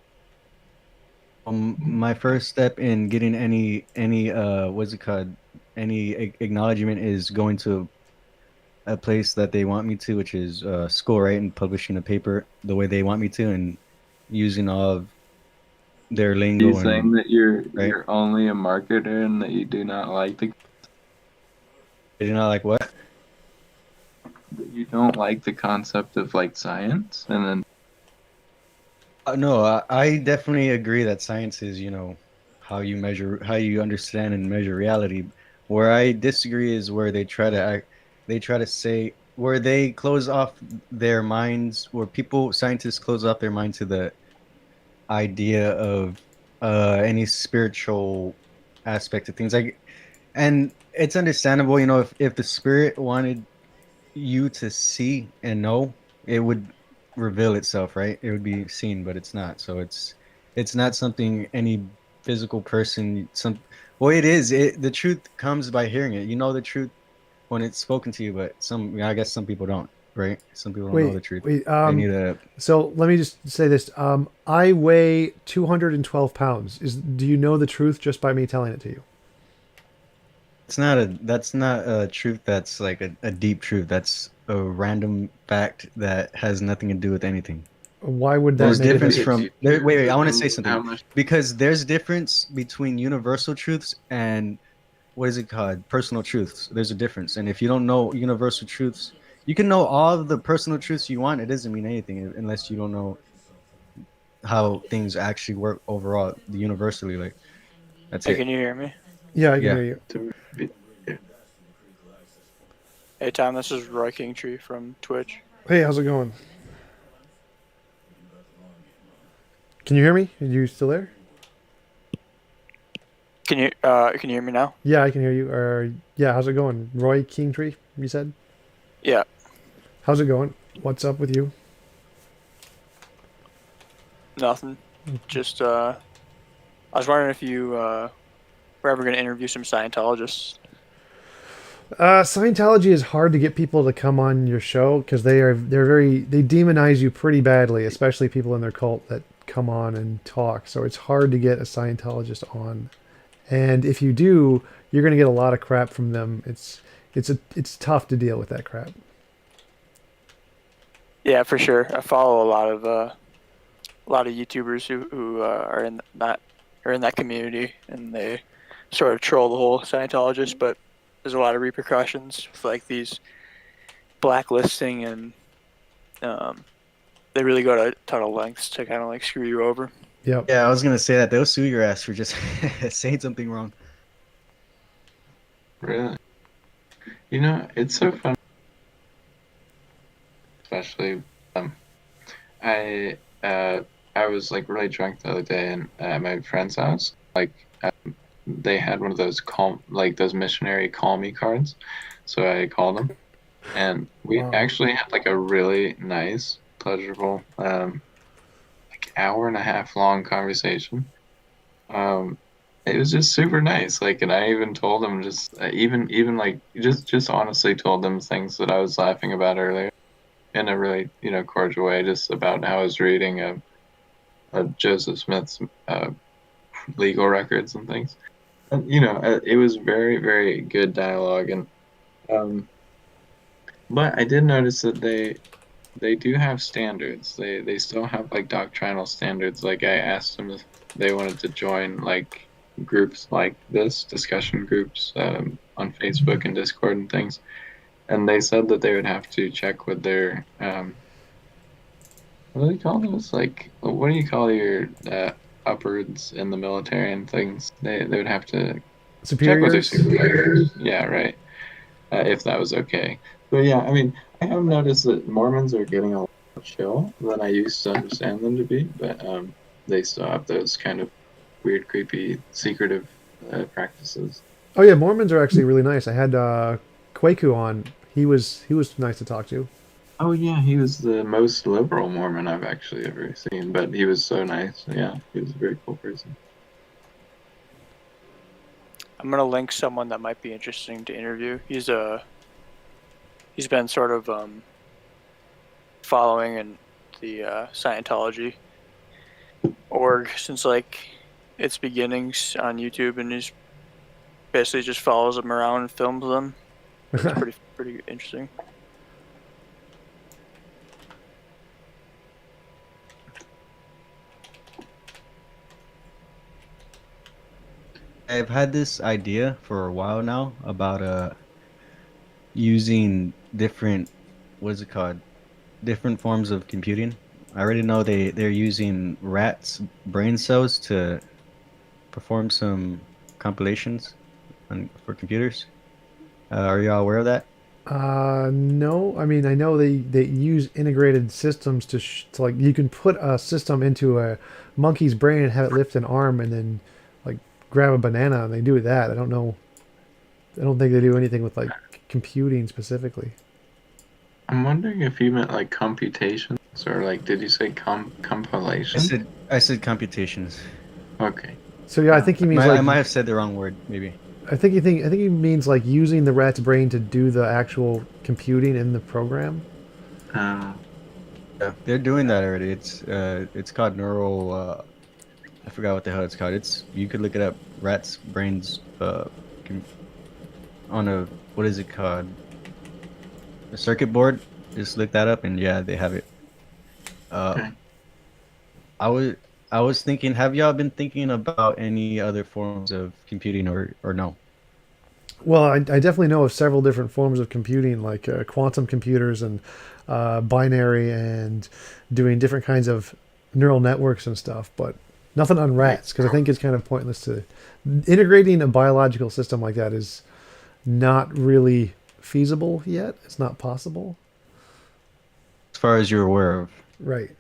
S13: My first step in getting any what's it called, any acknowledgement is going to a place that they want me to, which is school, right, and publishing a paper the way they want me to, and using all of their
S6: Are you
S13: lingo
S6: saying
S13: and
S6: that you're
S13: right.
S6: only a marketer and that you do not like
S13: You know, like what?
S6: that you don't like the concept of like science and then
S13: No, I definitely agree that science is, how you measure, how you understand and measure reality. Where I disagree is where they try to say, where they close off their minds, where scientists close off their mind to the idea of any spiritual aspect of things. Like, and it's understandable, if the spirit wanted you to see and know, it would reveal itself, right? It would be seen, but it's not. So it's not something any physical person well, it is. The truth comes by hearing it. You know the truth when it's spoken to you, but I guess some people don't, right? Some people don't know the truth.
S2: Wait.
S13: They need a
S2: So let me just say this. I weigh 212 pounds. Do you know the truth just by me telling it to you?
S13: that's not a truth that's like a deep truth. That's a random fact that has nothing to do with anything.
S2: Why would that
S13: There's
S2: make
S13: difference
S2: it?
S13: from wait, I want to say
S6: how
S13: something
S6: much
S13: because there's difference between universal truths and what is it called? Personal truths. There's a difference. And if you don't know universal truths, you can know all of the personal truths you want. It doesn't mean anything unless you don't know how things actually work overall, universally. Like that's
S14: Hey,
S13: it.
S14: can you hear me?
S2: Yeah, I can
S13: Yeah.
S2: hear you.
S14: Hey, Tom, this is Roy Kingtree from Twitch.
S2: Hey, how's it going? Can you hear me? Are you still there?
S14: Can you hear me now?
S2: Yeah, I can hear you. Yeah, how's it going? Roy Kingtree, you said?
S14: Yeah.
S2: How's it going? What's up with you?
S14: Nothing. Just I was wondering if you were ever going to interview some Scientologists.
S2: Scientology is hard to get people to come on your show because they demonize you pretty badly, especially people in their cult that come on and talk. So it's hard to get a Scientologist on. And if you do, you're going to get a lot of crap from them. It's tough to deal with that crap.
S14: Yeah, for sure. I follow a lot of YouTubers who are in that community, and they sort of troll the whole Scientologist, but there's a lot of repercussions with like these blacklisting, and they really go to a ton of lengths to kind of like screw you over.
S2: Yep.
S13: Yeah, I was gonna say that they'll sue your ass for just saying something wrong.
S6: really? It's so fun. Especially I was like really drunk the other day and at my friend's house. Like they had one of those those missionary call me cards. So I called them and we actually had like a really nice, pleasurable like hour and a half long conversation. It was just super nice. Like, and I even told them even like just honestly told them things that I was laughing about earlier in a really cordial way, just about how I was reading Joseph Smith's legal records and things. it was very, very good dialogue, and but I did notice that they do have standards. They still have like doctrinal standards. Like I asked them if they wanted to join like groups like this, discussion groups on Facebook and Discord and things, and they said that they would have to check with their what do they call those? Like what do you call your upwards in the military and things? They would have to check with their
S2: Superiors.
S6: superiors. Yeah, right. If that was okay. But yeah, I mean, I have noticed that Mormons are getting a lot more chill than I used to understand them to be, but they still have those kind of weird, creepy, secretive practices.
S2: Oh yeah, Mormons are actually really nice. I had Kwaku on. He was nice to talk to.
S6: Oh yeah, he was the most liberal Mormon I've actually ever seen, but he was so nice. Yeah, he was a very cool person.
S14: I'm gonna link someone that might be interesting to interview. He's been sort of following in the Scientology org since like its beginnings on YouTube, and he's basically just follows them around and films them. It's pretty interesting.
S13: I've had this idea for a while now about using different, what's it called? Different forms of computing. I already know they're using rats' brain cells to perform some compilations for computers. Are y'all aware of that?
S2: No. I mean, I know they use integrated systems to like you can put a system into a monkey's brain and have it lift an arm and then like grab a banana and they do that. I don't know. I don't think they do anything with like computing specifically.
S6: I'm wondering if you meant like computations or like did you say compilation?
S13: I said computations.
S6: Okay.
S2: So yeah, I think he means
S13: I
S2: like
S13: might have said the wrong word, maybe.
S2: I think he means like using the rat's brain to do the actual computing in the program.
S6: Uh,
S13: Yeah, they're doing that already. It's called neural. I forgot what the hell it's called. You could look it up. Rats' brains. On a what is it called? A circuit board. Just look that up, and yeah, they have it.
S6: okay.
S13: I was thinking. Have y'all been thinking about any other forms of computing, or no?
S2: Well, I definitely know of several different forms of computing, like quantum computers and binary, and doing different kinds of neural networks and stuff. But nothing on rats, because I think it's kind of pointless to integrating a biological system like that is not really feasible yet. It's not possible.
S13: As far as you're aware of,
S2: Right.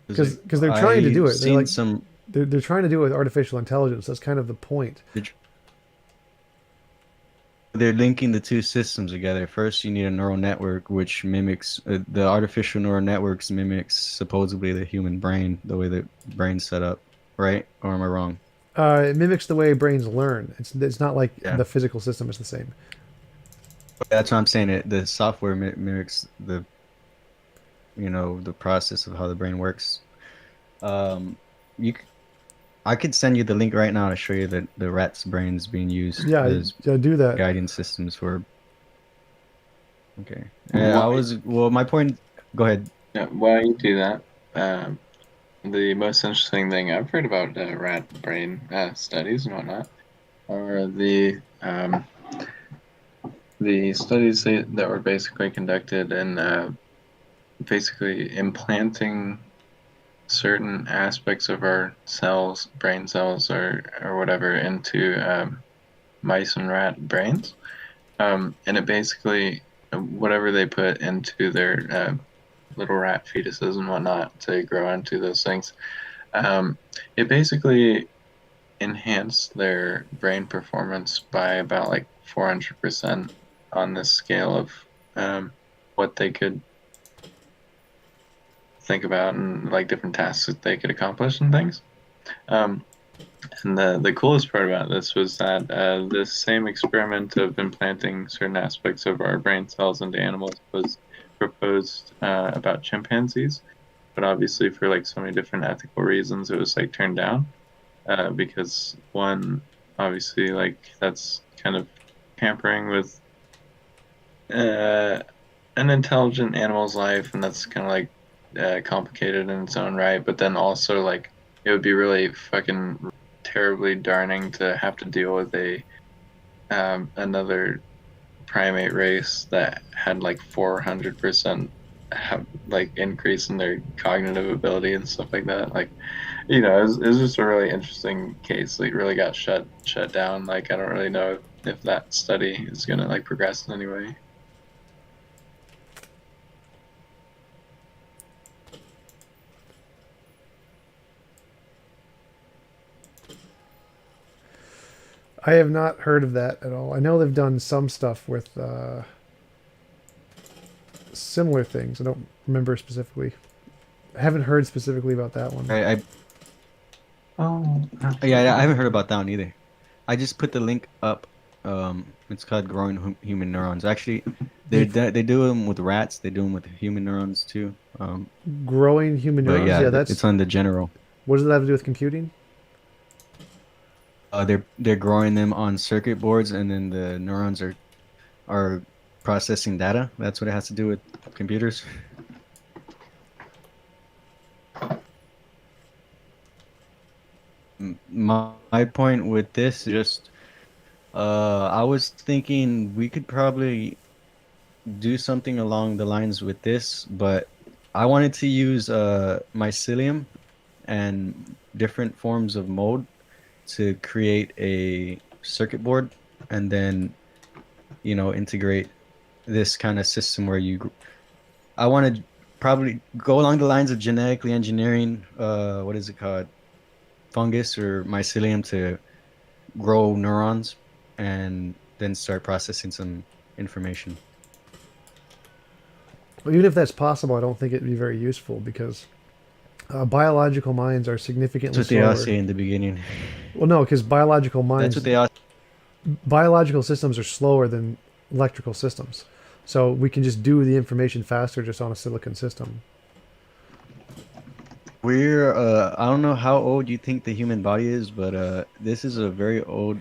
S2: Because they're trying to do it. They're like they're trying to do it with artificial intelligence. That's kind of the point.
S13: They're linking the two systems together. First, you need a neural network, which mimics the artificial neural networks mimics supposedly the human brain, the way the brain's set up, right? Or am I wrong?
S2: It mimics the way brains learn. It's not like the physical system is the same.
S13: That's what I'm saying. The software mimics the process of how the brain works. I could send you the link right now to show you the rat's brains being used as
S2: do that.
S13: guiding systems for. Okay. My point. Go ahead.
S6: Yeah, while you do that, the most interesting thing I've heard about rat brain studies and whatnot are the studies that were basically conducted in basically implanting certain aspects of our cells, brain cells, or whatever, into mice and rat brains, and it basically whatever they put into their little rat fetuses and whatnot to grow into those things, it basically enhanced their brain performance by about like 400% on this scale of what they could think about and like different tasks that they could accomplish and things. And the coolest part about this was that this same experiment of implanting certain aspects of our brain cells into animals was proposed about chimpanzees, but obviously for like so many different ethical reasons, it was like turned down. because one, obviously, like that's kind of tampering with an intelligent animal's life, and that's kind of like complicated in its own right. But then also, like, it would be really fucking terribly darning to have to deal with a another primate race that had like 400% like increase in their cognitive ability and stuff like that. Like, it was just a really interesting case. Like, really got shut down. Like, I don't really know if that study is gonna like progress in any way.
S2: I have not heard of that at all. I know they've done some stuff with similar things. I don't remember specifically. I haven't heard specifically about that one.
S13: Yeah, I haven't heard about that one either. I just put the link up. It's called Growing Human Neurons. Actually, they do them with rats. They do them with human neurons too.
S2: Growing human neurons.
S13: Yeah,
S2: that's.
S13: it's on the general.
S2: What does that have to do with computing?
S13: They're growing them on circuit boards, and then the neurons are processing data. That's what it has to do with computers. My point with this is just, I was thinking we could probably do something along the lines with this, but I wanted to use mycelium and different forms of mold to create a circuit board, and then integrate this kind of system where I want to probably go along the lines of genetically engineering what is it called, fungus or mycelium, to grow neurons and then start processing some information.
S2: Well, even if that's possible, I don't think it'd be very useful because biological minds are significantly
S13: That's what
S2: slower.
S13: they all say in the beginning.
S2: Well, no, because biological minds.
S13: That's what they all.
S2: Biological systems are slower than electrical systems, so we can just do the information faster just on a silicon system.
S13: We're I don't know how old you think the human body is, but this is a very old,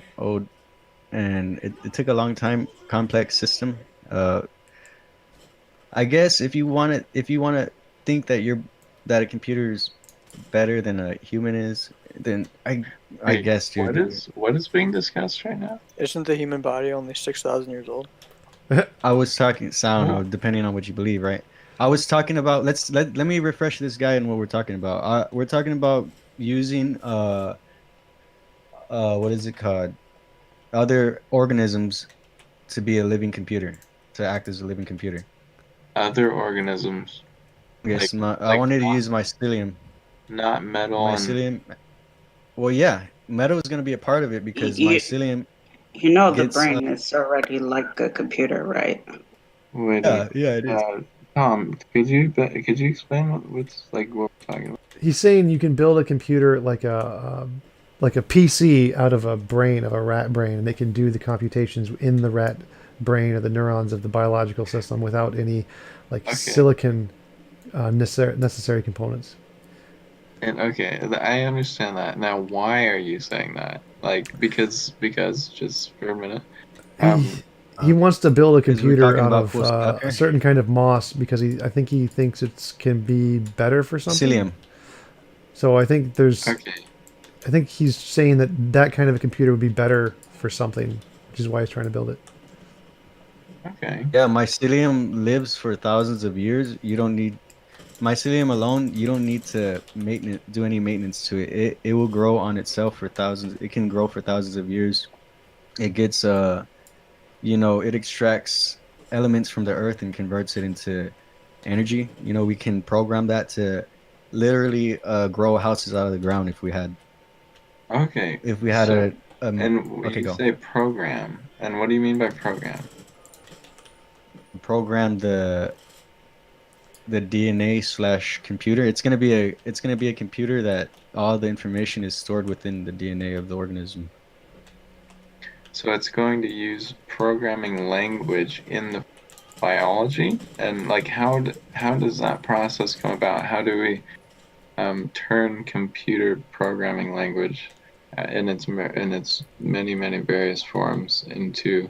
S13: and it took a long time, complex system. I guess if you want to think that a computer is better than a human is, then I guess, dude.
S6: What is being discussed right now?
S14: Isn't the human body only 6,000 years old?
S13: I was talking. I don't know, depending on what you believe, right? I was talking about. Let me refresh this guy on what we're talking about. We're talking about using what is it called? Other organisms to be a living computer, to act as a living computer.
S6: Other organisms.
S13: Yes, I wanted to use mycelium.
S6: Not metal.
S13: Mycelium. Well, yeah, metal is going to be a part of it because mycelium.
S11: The brain is already like a computer, right?
S6: Wait,
S13: yeah, it is.
S6: Tom, could you explain what's like what we're talking about?
S2: He's saying you can build a computer like a PC out of a rat brain, and they can do the computations in the rat brain or the neurons of the biological system without any silicon necessary components.
S6: And I understand that. Now, why are you saying that? Like, because just for a minute.
S2: He wants to build a computer out of a certain kind of moss because I think he thinks it can be better for something.
S13: Psyllium.
S2: So I think I think he's saying that kind of a computer would be better for something, which is why he's trying to build it.
S6: Okay.
S13: Yeah, mycelium lives for thousands of years. You don't need mycelium alone. You don't need to do any maintenance to it. It will grow on itself for thousands. It can grow for thousands of years. It gets it extracts elements from the earth and converts it into energy. We can program that to literally grow houses out of the ground if we had.
S6: Okay.
S13: If we had
S6: and when you say program, and what do you mean by program?
S13: Program the DNA / computer. It's gonna be a computer that all the information is stored within the DNA of the organism.
S6: So it's going to use programming language in the biology, and like how does that process come about? How do we turn computer programming language in its many various forms into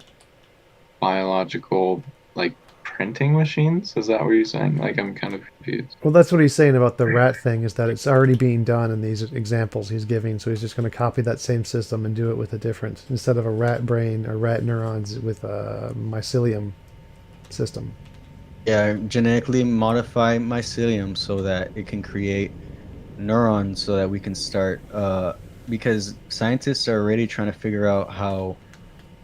S6: biological like printing machines. Is that what you're saying? Like I'm kind of confused.
S2: Well, that's what he's saying about the rat thing, is that it's already being done in these examples he's giving. So he's just going to copy that same system and do it with a different, instead of a rat brain or rat neurons, with a mycelium system.
S13: Yeah, genetically modify mycelium so that it can create neurons so that we can start because scientists are already trying to figure out how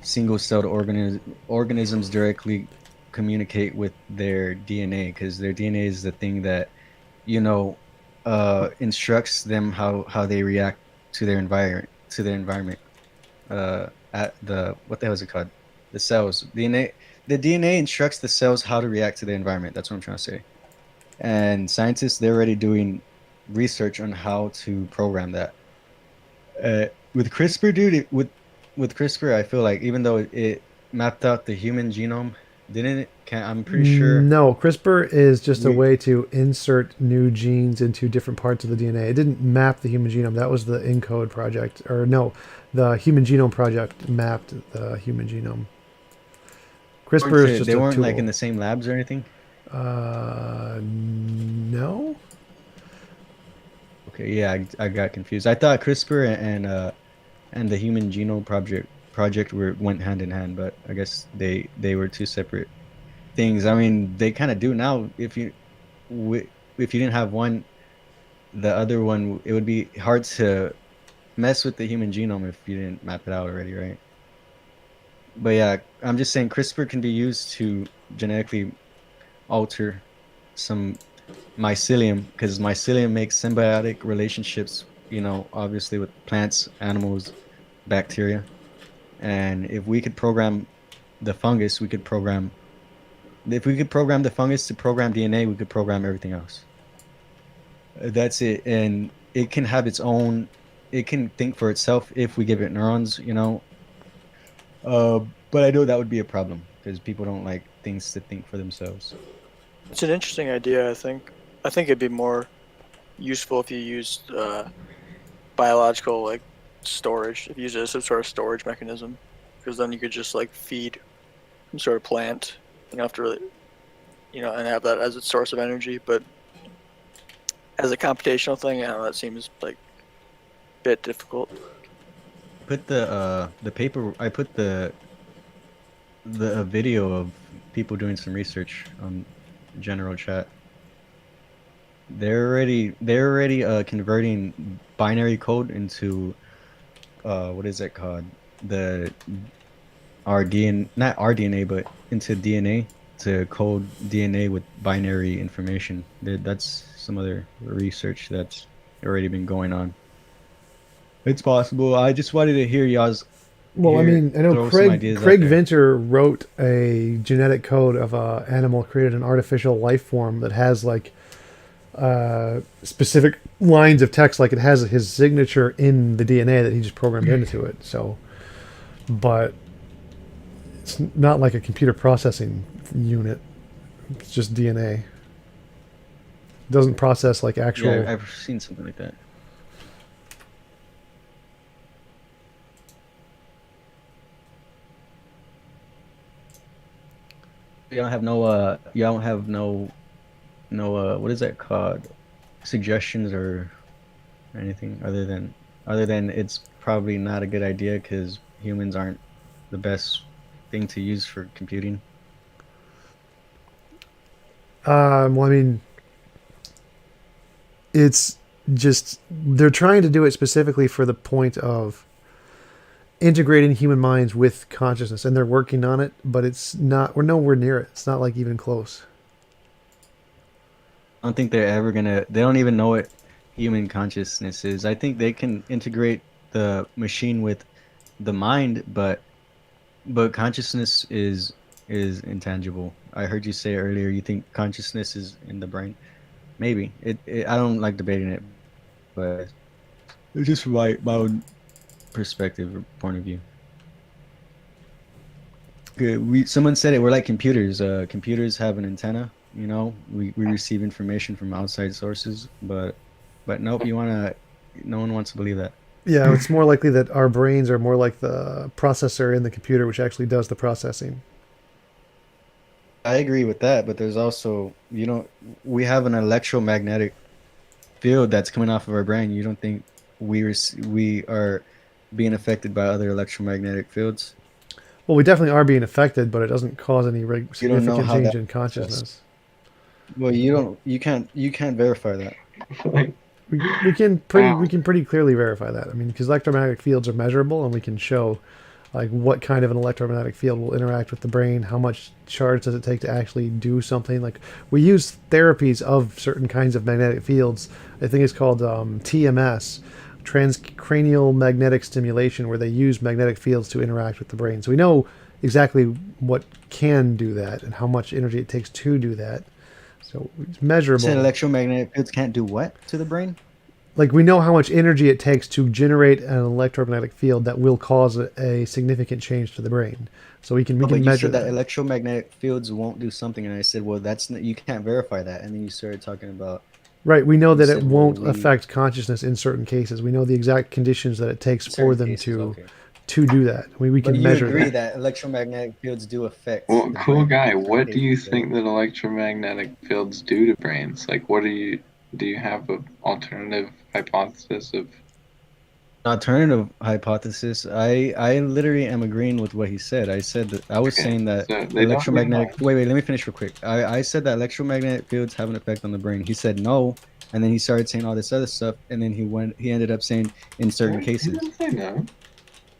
S13: single-celled organisms directly communicate with their DNA, because their DNA is the thing that, you know, instructs them how they react to their environment. At the what the hell is it called? The cells. DNA. The DNA instructs the cells how to react to the environment. That's what I'm trying to say. And scientists, they're already doing research on how to program that. With CRISPR, dude, with CRISPR, I feel like even though it mapped out the human genome, didn't it? I'm pretty sure.
S2: No, CRISPR is just a
S13: We,
S2: way to insert new genes into different parts of the DNA. It didn't map the human genome. That was the ENCODE project. Or no, the Human Genome Project mapped the human genome. CRISPR is just
S13: they
S2: a
S13: weren't
S2: tool.
S13: like in the same labs or anything.
S2: No.
S13: Okay, yeah, I got confused. I thought CRISPR and the Human Genome Project went hand in hand, but I guess they were two separate things. I mean, they kind of do now. If you didn't have one, the other one, it would be hard to mess with the human genome if you didn't map it out already, right? But yeah, I'm just saying CRISPR can be used to genetically alter some mycelium, because mycelium makes symbiotic relationships, you know, obviously with plants, animals, bacteria. And if we could program the fungus, we could program if we could program the fungus to program DNA, we could program everything else. That's it. And it can have its own, it can think for itself if we give it neurons, you know. Uh, but I know that would be a problem because people don't like things to think for themselves.
S14: It's an interesting idea. I think it'd be more useful if you used biological like storage. If you use it as some sort of storage mechanism, because then you could just like feed some sort of plant. You don't have to really, and have that as its source of energy. But as a computational thing, I don't know, that seems like a bit difficult.
S13: Put the paper. I put the video of people doing some research on general chat. They're already converting binary code into what is it called, the our DNA, not our DNA, but into DNA, to code DNA with binary information. That's some other research that's already been going on. It's possible. I just wanted to hear y'all's.
S2: Well, I mean, I know
S13: Throw some
S2: Craig
S13: ideas out
S2: Craig
S13: there.
S2: Venter wrote a genetic code of a animal, created an artificial life form that has like specific lines of text, like it has his signature in the DNA that he just programmed into it. So, but it's not like a computer processing unit. It's just DNA. It doesn't process like actual.
S13: Yeah, I've seen something like that. You don't have no you don't have no what is that called? Suggestions or anything other than it's probably not a good idea because humans aren't the best thing to use for computing.
S2: Well, I mean, it's just they're trying to do it specifically for the point of integrating human minds with consciousness, and they're working on it, but it's not. We're nowhere near it. It's not like even close.
S13: I don't think they're ever gonna. They don't even know what human consciousness is. I think they can integrate the machine with the mind, but consciousness is intangible. I heard you say earlier you think consciousness is in the brain. Maybe I don't like debating it, but it's just from my own perspective or point of view. Good. Someone said it. We're like computers. Computers have an antenna. You know, we receive information from outside sources, but nope. No one wants to believe that.
S2: Yeah, it's more likely that our brains are more like the processor in the computer, which actually does the processing.
S13: I agree with that, but there's also, we have an electromagnetic field that's coming off of our brain. You don't think we are being affected by other electromagnetic fields?
S2: Well, we definitely are being affected, but it doesn't cause any
S13: You don't know
S2: significant
S13: how
S2: change
S13: that
S2: in
S13: process.
S2: consciousness.
S13: Well, you can't verify that.
S2: We can pretty clearly verify that. I mean, because electromagnetic fields are measurable, and we can show like what kind of an electromagnetic field will interact with the brain, how much charge does it take to actually do something. Like we use therapies of certain kinds of magnetic fields. I think it's called TMS, transcranial magnetic stimulation, where they use magnetic fields to interact with the brain. So we know exactly what can do that and how much energy it takes to do that. So it's measurable.
S13: You said electromagnetic fields can't do what to the brain?
S2: Like we know how much energy it takes to generate an electromagnetic field that will cause a significant change to the brain. So we can
S13: But you
S2: measure
S13: said that electromagnetic fields won't do something, and I said, well, you can't verify that. And then you started talking about.
S2: Right, we know that it
S13: said,
S2: won't
S13: well,
S2: affect consciousness in certain cases. We know the exact conditions that it takes for
S13: certain
S2: them
S13: cases, okay.
S2: to do that. We can
S13: But you
S2: measure
S13: agree
S2: that.
S13: that electromagnetic fields do affect.
S6: Well,
S13: the
S6: cool
S13: brain.
S6: guy. What do you think that electromagnetic fields do to brains? Like, do you have an alternative hypothesis of?
S13: Alternative hypothesis. I literally am agreeing with what he said. I said that I was saying that electromagnetic. Wait, let me finish real quick. I said that electromagnetic fields have an effect on the brain. He said no, and then he started saying all this other stuff, and then he ended up saying in certain cases.
S6: He didn't say no.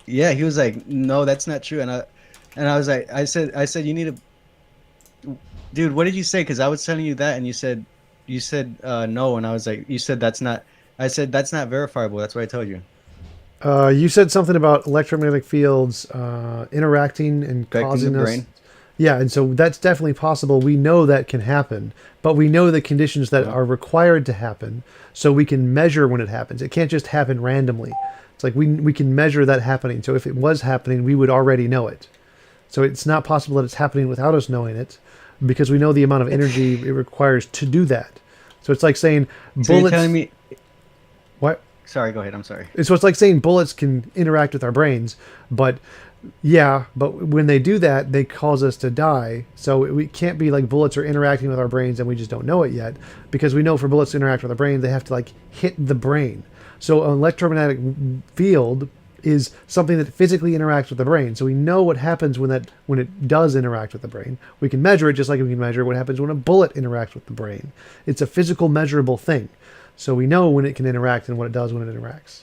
S13: Yeah, he was like, no, that's not true, and I was like, I said you need to, dude. What did you say? Because I was telling you that, and you said no, and I was like, you said that's not. I said that's not verifiable. That's what I told you.
S2: You said something about electromagnetic fields interacting and
S13: Affecting
S2: causing
S13: the
S2: us.
S13: brain?
S2: Yeah, and so that's definitely possible. We know that can happen, but we know the conditions that are required to happen, so we can measure when it happens. It can't just happen randomly. It's like we can measure that happening. So if it was happening, we would already know it. So it's not possible that it's happening without us knowing it, because we know the amount of energy it requires to do that. So it's like saying bullets.
S13: So you're telling me.
S2: What?
S13: Sorry, go ahead. I'm sorry.
S2: So it's like saying bullets can interact with our brains, but when they do that, they cause us to die. So we can't be like bullets are interacting with our brains and we just don't know it yet, because we know for bullets to interact with our brain, they have to like hit the brain. So an electromagnetic field is something that physically interacts with the brain. So we know what happens when it does interact with the brain. We can measure it just like we can measure what happens when a bullet interacts with the brain. It's a physical measurable thing. So we know when it can interact and what it does when it interacts.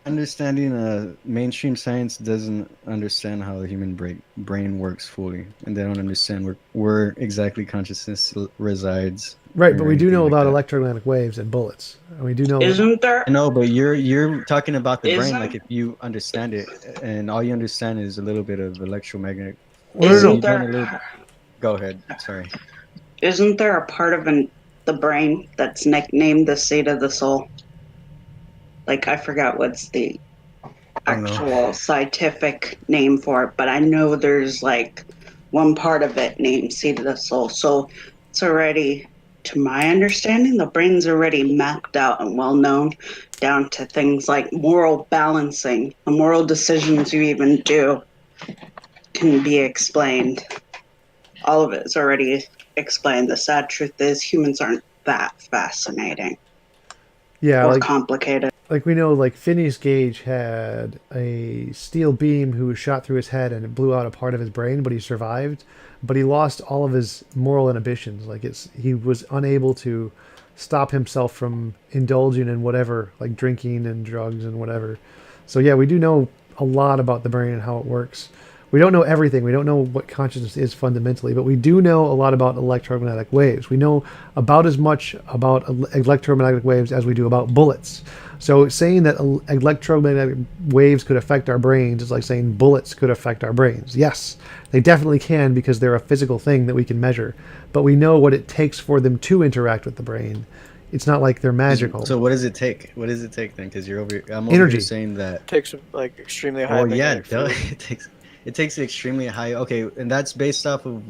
S13: Understanding mainstream science doesn't understand how the human brain works fully, and they don't understand where exactly consciousness resides.
S2: Right, but we do know about electromagnetic waves and bullets. And we do know.
S11: Isn't there?
S13: No, but you're talking about the brain like if you understand it, and all you understand is a little bit of electromagnetic.
S11: Isn't there?
S13: Go ahead. Sorry.
S11: Isn't there a part of the brain that's nicknamed the seat of the soul? Like, I forgot what's the actual scientific name for it, but I know there's like one part of it named seat of the soul. So it's already, to my understanding, the brain's already mapped out and well known down to things like moral balancing. The moral decisions you even do can be explained. All of it is already explained. The sad truth is humans aren't that fascinating.
S2: Yeah,
S11: or complicated.
S2: Like we know, like Phineas Gage had a steel beam who was shot through his head and it blew out a part of his brain, but he survived. But he lost all of his moral inhibitions. Like he was unable to stop himself from indulging in whatever, like drinking and drugs and whatever. So yeah, we do know a lot about the brain and how it works. We don't know everything. We don't know what consciousness is fundamentally, but we do know a lot about electromagnetic waves. We know about as much about electromagnetic waves as we do about bullets. So saying that electromagnetic waves could affect our brains is like saying bullets could affect our brains. Yes, they definitely can, because they're a physical thing that we can measure. But we know what it takes for them to interact with the brain. It's not like they're magical.
S13: So what does it take? What does it take then? Because I'm over
S2: Energy.
S13: here saying that
S14: It takes like extremely high.
S13: Oh yeah,
S14: magnetic field.
S13: it takes extremely high. Okay, and that's based off of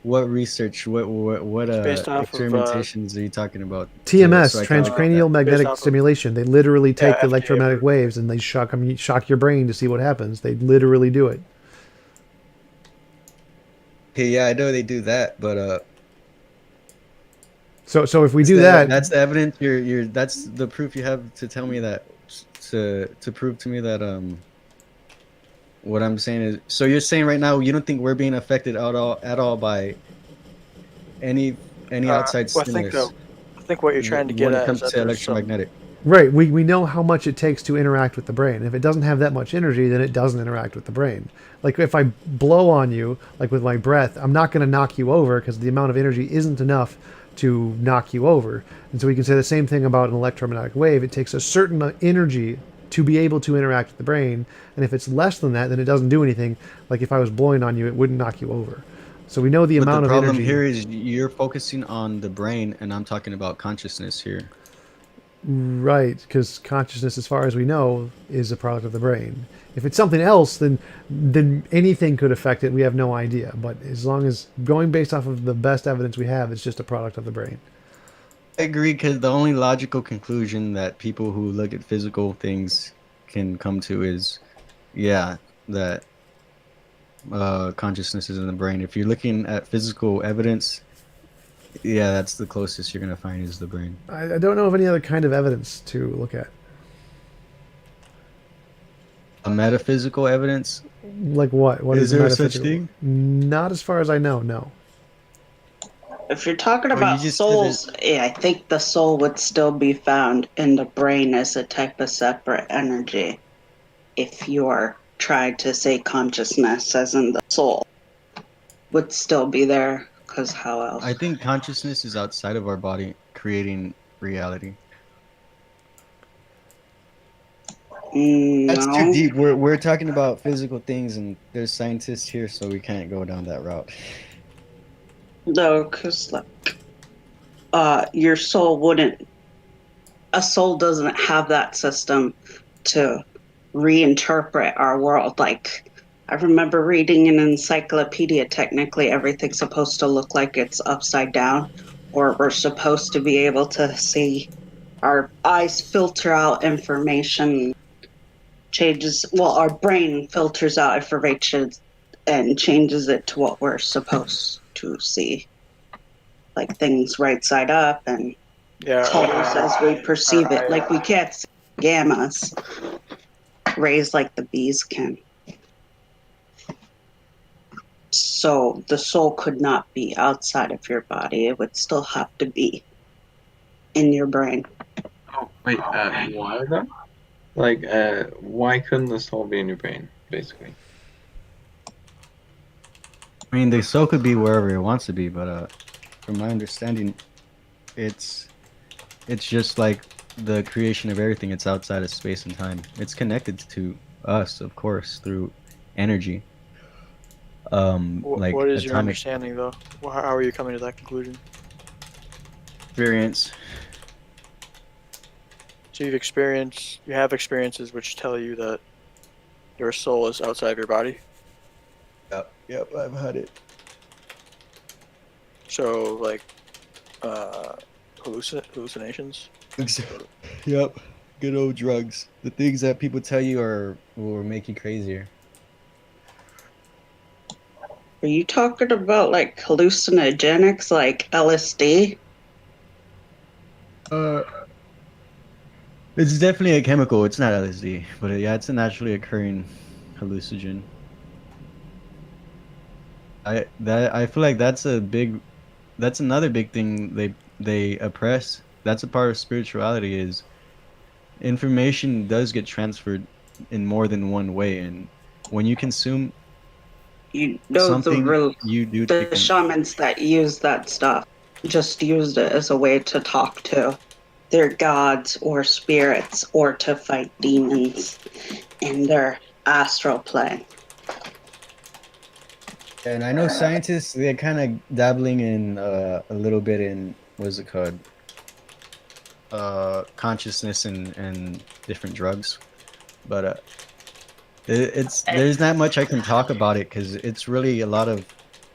S13: what research, what
S14: based off of
S13: experimentations are you talking about?
S2: TMS,
S13: So I can look at
S2: transcranial
S13: that.
S2: magnetic
S14: off of-
S2: stimulation. They literally take the
S14: FDA
S2: electromagnetic
S14: approved.
S2: waves and they shock your brain to see what happens. They literally do it.
S13: Okay, yeah, I know they do that, but
S2: So if we do that,
S13: that's the evidence. That's the proof you have to tell me that to prove to me that what I'm saying is, so you're saying right now you don't think we're being affected at all by any outside
S14: Well,
S13: stimulus
S14: I think what you're trying to get
S13: when it
S14: at is
S13: comes
S14: that
S13: to
S14: there's some.
S13: electromagnetic.
S2: right, we know how much it takes to interact with the brain. If it doesn't have that much energy, then it doesn't interact with the brain. Like if I blow on you, like with my breath, I'm not going to knock you over because the amount of energy isn't enough to knock you over. And so we can say the same thing about an electromagnetic wave. It takes a certain energy to be able to interact with the brain, and if it's less than that, then it doesn't do anything. Like if I was blowing on you, it wouldn't knock you over. So we know the
S13: But the
S2: amount of
S13: problem
S2: energy.
S13: here is you're focusing on the brain, and I'm talking about consciousness here.
S2: Right, because consciousness, as far as we know, is a product of the brain. If it's something else, then anything could affect it. We have no idea. But as long as going based off of the best evidence we have, it's just a product of the brain.
S13: I agree, because the only logical conclusion that people who look at physical things can come to is, yeah, that consciousness is in the brain. If you're looking at physical evidence, yeah, that's the closest you're gonna find is the brain.
S2: I don't know of any other kind of evidence to look at.
S13: A metaphysical evidence?
S2: Like what? What
S13: Is
S2: is
S13: there such
S2: metaphysical?
S13: thing?
S2: Not as far as I know, no.
S11: If you're talking
S13: Well, you
S11: about
S13: just said
S11: souls, yeah, I think the soul would still be found in the brain as a type of separate energy. If you are trying to say consciousness, as in the soul, would still be there, because how else?
S13: I think consciousness is outside of our body creating reality. That's too
S11: No.
S13: deep. We're talking about physical things, and there's scientists here, so we can't go down that route.
S11: No, because your soul wouldn't. A soul doesn't have that system to reinterpret our world. Like, I remember reading in an encyclopedia, technically everything's supposed to look like it's upside down, or we're supposed to be able to see our eyes filter out information, our brain filters out information and changes it to what we're supposed to see. Like things right side up and colors as we perceive it. Like we can't see gammas raised like the bees can. So the soul could not be outside of your body. It would still have to be in your brain.
S6: Oh, wait, why though? Like, why couldn't the soul be in your brain, basically?
S13: I mean, the soul could be wherever it wants to be, but from my understanding, it's just like the creation of everything. It's outside of space and time. It's connected to us, of course, through energy. Like
S14: What is your
S13: atomic
S14: understanding, though? How are you coming to that conclusion?
S13: experience.
S14: So you have experiences which tell you that your soul is outside your body.
S13: Yep, I've had it.
S14: So, like, hallucinations?
S13: Yep, good old drugs. The things that people tell you will make you crazier.
S11: Are you talking about like hallucinogenics like LSD?
S13: It's definitely a chemical. It's not LSD, but yeah, it's a naturally occurring hallucinogen. I feel like that's another big thing they oppress. That's a part of spirituality is information does get transferred in more than one way, and when you consume
S11: You know
S13: something, you do
S11: the
S13: take in.
S11: shamans that use that stuff just used it as a way to talk to their gods or spirits or to fight demons in their astral plane.
S13: And I know scientists, they're kind of dabbling in a little bit in, what's it called? Consciousness and different drugs. But there's not much I can talk about it because it's really a lot of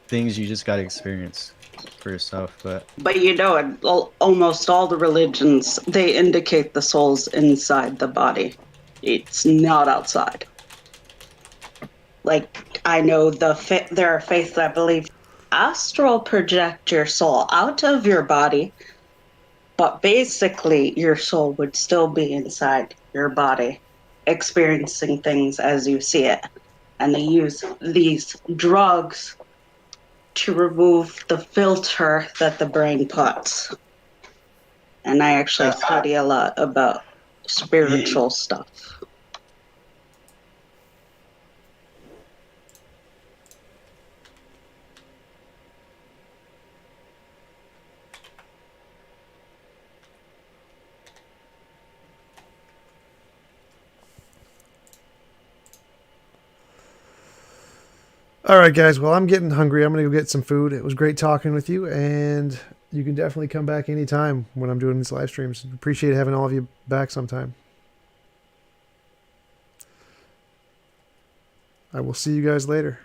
S13: things you just got to experience for yourself.
S11: But you know, in almost all the religions, they indicate the soul's inside the body. It's not outside. Like, I know there are faiths that believe astral project your soul out of your body, but basically your soul would still be inside your body, experiencing things as you see it. And they use these drugs to remove the filter that the brain puts. And I actually study a lot about spiritual stuff.
S2: All right, guys. Well, I'm getting hungry. I'm going to go get some food. It was great talking with you, and you can definitely come back anytime when I'm doing these live streams. Appreciate having all of you back sometime. I will see you guys later.